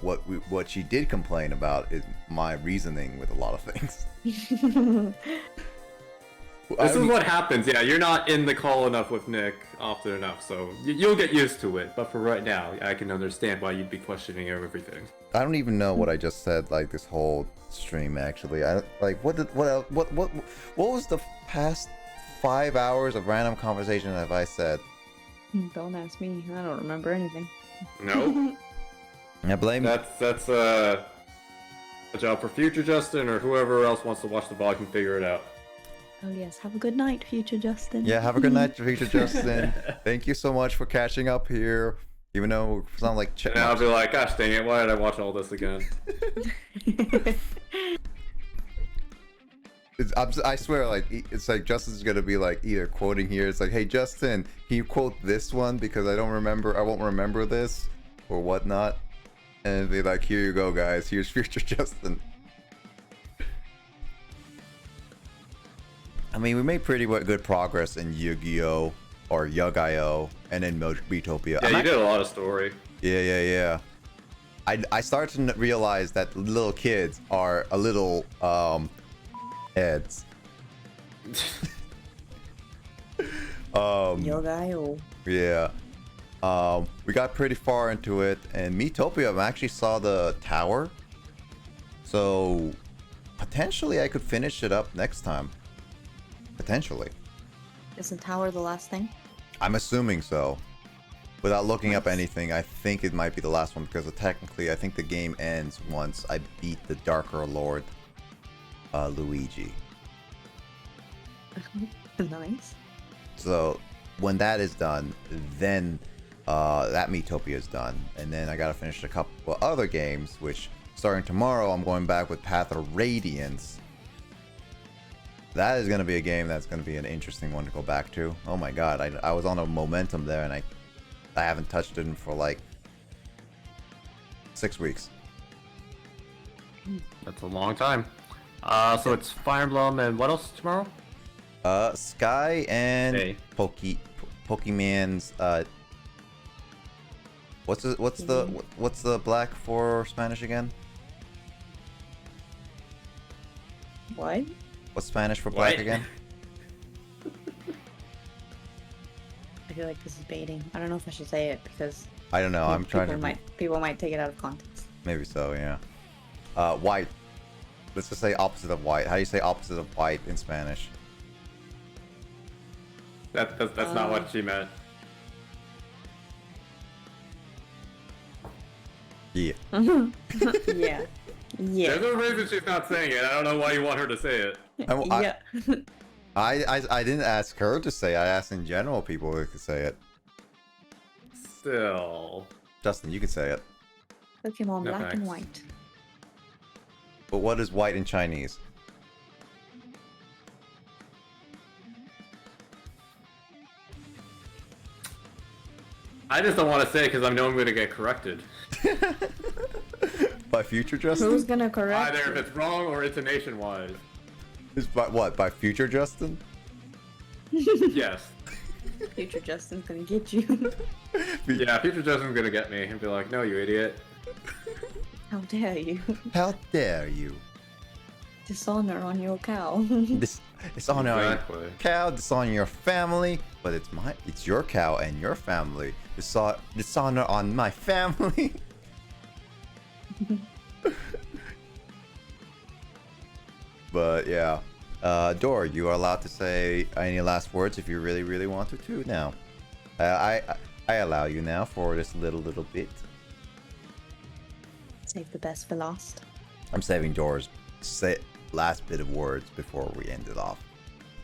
A: What she did complain about is my reasoning with a lot of things.
F: This is what happens. Yeah, you're not in the call enough with Nick often enough, so you'll get used to it. But for right now, I can understand why you'd be questioning everything.
A: I don't even know what I just said. Like this whole stream, actually, I like what was the past 5 hours of random conversation have I said?
D: Don't ask me. I don't remember anything.
F: No.
A: I blame.
F: That's a job for future Justin or whoever else wants to watch the vlog and figure it out.
D: Oh yes, have a good night, future Justin.
A: Yeah, have a good night, future Justin. Thank you so much for catching up here. Even though it sounds like
F: And I'll be like, gosh dang it, why did I watch all this again?
A: I swear, like it's like Justin's gonna be like either quoting here. It's like, hey Justin, can you quote this one because I won't remember this or whatnot, and be like, here you go, guys. Here's future Justin. I mean, we made pretty good progress in Yu-Gi-Oh! Or Yug-I-Oh! And then Miitopia.
F: Yeah, you did a lot of story.
A: Yeah. I started to realize that little kids are a little heads.
D: Yoga-io.
A: Yeah. We got pretty far into it, and Miitopia, I actually saw the tower, so potentially I could finish it up next time. Potentially.
D: Is the tower the last thing?
A: I'm assuming so. Without looking up anything, I think it might be the last one because technically I think the game ends once I beat the Darker Lord, Luigi.
D: Nice.
A: So when that is done, then that Miitopia is done, and then I gotta finish a couple of other games. Which starting tomorrow, I'm going back with Path of Radiance. That is gonna be a game that's gonna be an interesting one to go back to. Oh my god, I was on a momentum there, and I haven't touched it in for like 6 weeks.
F: That's a long time. So it's Fire Emblem and what else tomorrow?
A: Sky and
F: Hey.
A: Pokemon's what's the black for Spanish again?
D: What?
A: What's Spanish for black
F: What?
A: again?
D: I feel like this is baiting. I don't know if I should say it because
A: I don't know. I'm trying to
D: people might take it out of context.
A: maybe so, yeah. White. Let's just say opposite of white. How do you say opposite of white in Spanish?
F: That's not what she meant.
A: Yeah.
D: Yeah. Yeah.
F: There's no reason she's not saying it. I don't know why you want her to say it.
D: Yeah.
A: I didn't ask her to say. I asked in general people who could say it.
F: Still.
A: Justin, you can say it.
D: Pokemon
F: No,
D: Black and
F: thanks.
D: White.
A: But what is white in Chinese?
F: I just don't want to say it because I know I'm going to get corrected.
A: By future Justin?
D: Who's gonna correct?
F: Either if it's wrong or intonation wise.
A: Is by what? By future Justin?
F: Yes.
D: Future Justin's gonna get you.
F: Yeah, future Justin's going to get me and be like, no, you idiot.
D: How dare you?
A: How dare you?
D: Dishonor on your cow.
A: It's on your
F: Exactly.
A: cow. It's on your family, but it's your cow and your family. Dishonor on my family. But yeah, Dor, you are allowed to say any last words if you really, really want to now. I allow you now for this little bit.
D: Save the best for last.
A: I'm saving Dor's last bit of words before we end it off.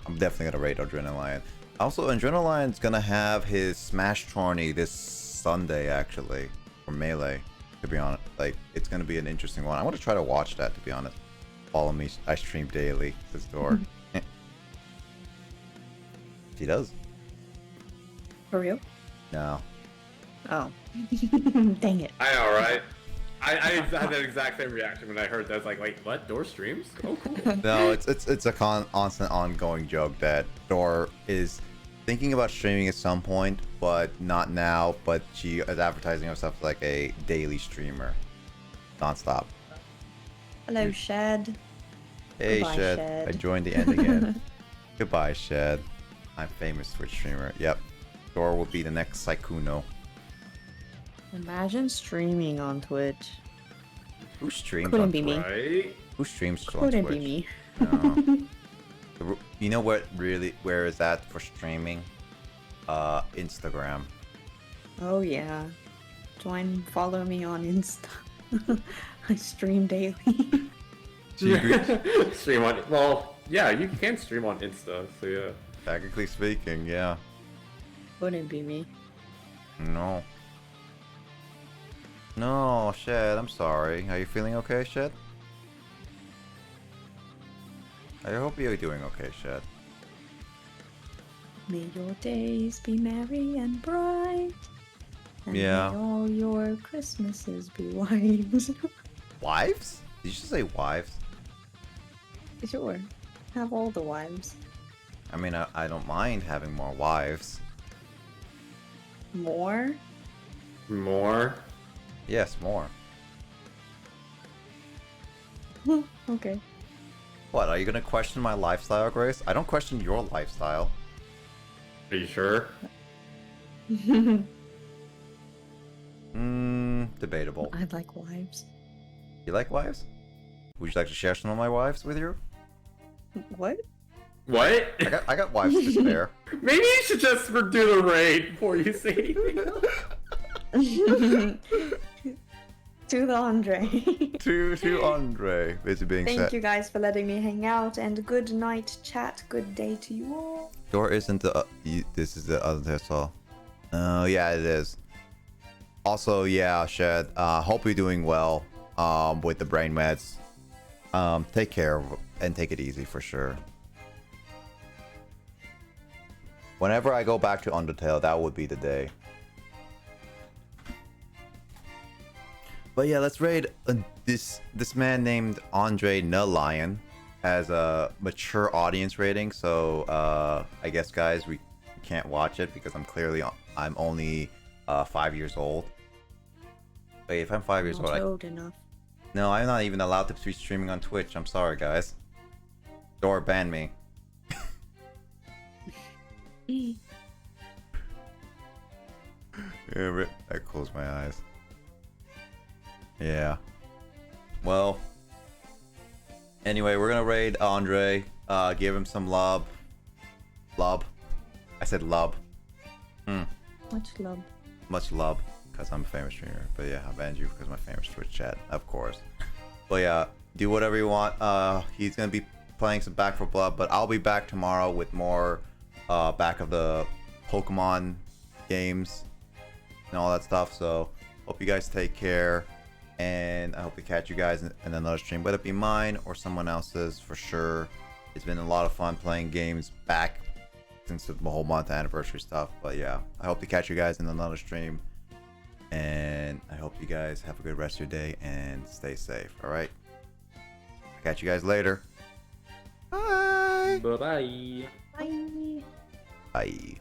A: I'm definitely gonna rate Adrenaline. Also, Adrenaline's gonna have his Smash tourney this Sunday actually, for Melee. To be honest, like it's gonna be an interesting one. I want to try to watch that. To be honest, follow me. I stream daily. Says Dor. She does.
D: For real?
A: No.
D: Oh. Dang it.
F: I know, right? I had that exact same reaction when I heard that. I was like, wait, what? Door streams? Oh, cool.
A: No, it's a constant ongoing joke that Dor is thinking about streaming at some point, but not now. But she is advertising herself as like a daily streamer, nonstop.
D: Hello, Shad.
A: Hey,
D: Goodbye,
A: Shed.
D: Shed.
A: I joined the end again. Goodbye, Shed. I'm famous Twitch streamer. Yep. Dor will be the next Saikuno.
D: Imagine streaming on Twitch.
A: Who streams
D: Couldn't
A: on
D: be
A: Twitch?
D: me.
F: Right?
A: Who streams on
D: Couldn't
A: Twitch?
D: be me.
A: No. You know where is that for streaming? Instagram.
D: Oh yeah. Follow me on Insta. I stream daily.
F: Stream on. Well, yeah, you can stream on Insta, so yeah.
A: Technically speaking, yeah.
D: Couldn't be me.
A: No. No, Shed, I'm sorry. Are you feeling okay, Shed? I hope you're doing okay, Shed.
D: May your days be merry and bright. And
A: Yeah.
D: may all your Christmases be wives.
A: Wives? Did you just say wives?
D: Sure. Have all the wives.
A: I mean, I don't mind having more wives.
D: More?
F: More?
A: Yes, more.
D: Okay.
A: What, are you gonna question my lifestyle, Grace? I don't question your lifestyle.
F: Are you sure?
A: Debatable.
D: I like wives.
A: You like wives? Would you like to share some of my wives with you?
D: What?
F: What?
A: I got wives to spare.
F: Maybe you should just do the raid before you say anything.
D: To the Andre.
A: to Andre. Busy being
D: Thank
A: set.
D: you guys for letting me hang out, and good night, chat. Good day to you all.
A: Or isn't the this is the other so? Oh yeah, it is. Also, yeah, Shed. Hope you're doing well. With the brain meds. Take care and take it easy for sure. Whenever I go back to Undertale, that would be the day. But yeah, let's raid this man named Andre Lion has a mature audience rating. So I guess guys, we can't watch it because I'm only 5 years old. Wait, if I'm 5 years
D: Not
A: old,
D: old enough.
A: no, I'm not even allowed to be streaming on Twitch. I'm sorry, guys. Door banned me. Yeah, I closed my eyes. Yeah. Well. Anyway, we're gonna raid Andre. Give him some love. Love. I said love.
D: Much love.
A: Much love, because I'm a famous streamer. But yeah, I banned you because my famous Twitch chat, of course. But yeah, do whatever you want. He's gonna be playing some Back for Blood, but I'll be back tomorrow with more back of the Pokemon games and all that stuff. So hope you guys take care, and I hope to catch you guys in another stream, whether it be mine or someone else's for sure. It's been a lot of fun playing games back since the whole month anniversary stuff. But yeah, I hope to catch you guys in another stream, and I hope you guys have a good rest of your day and stay safe. All right, catch you guys later. Bye.
F: Bye-bye.
D: Bye.
A: Bye.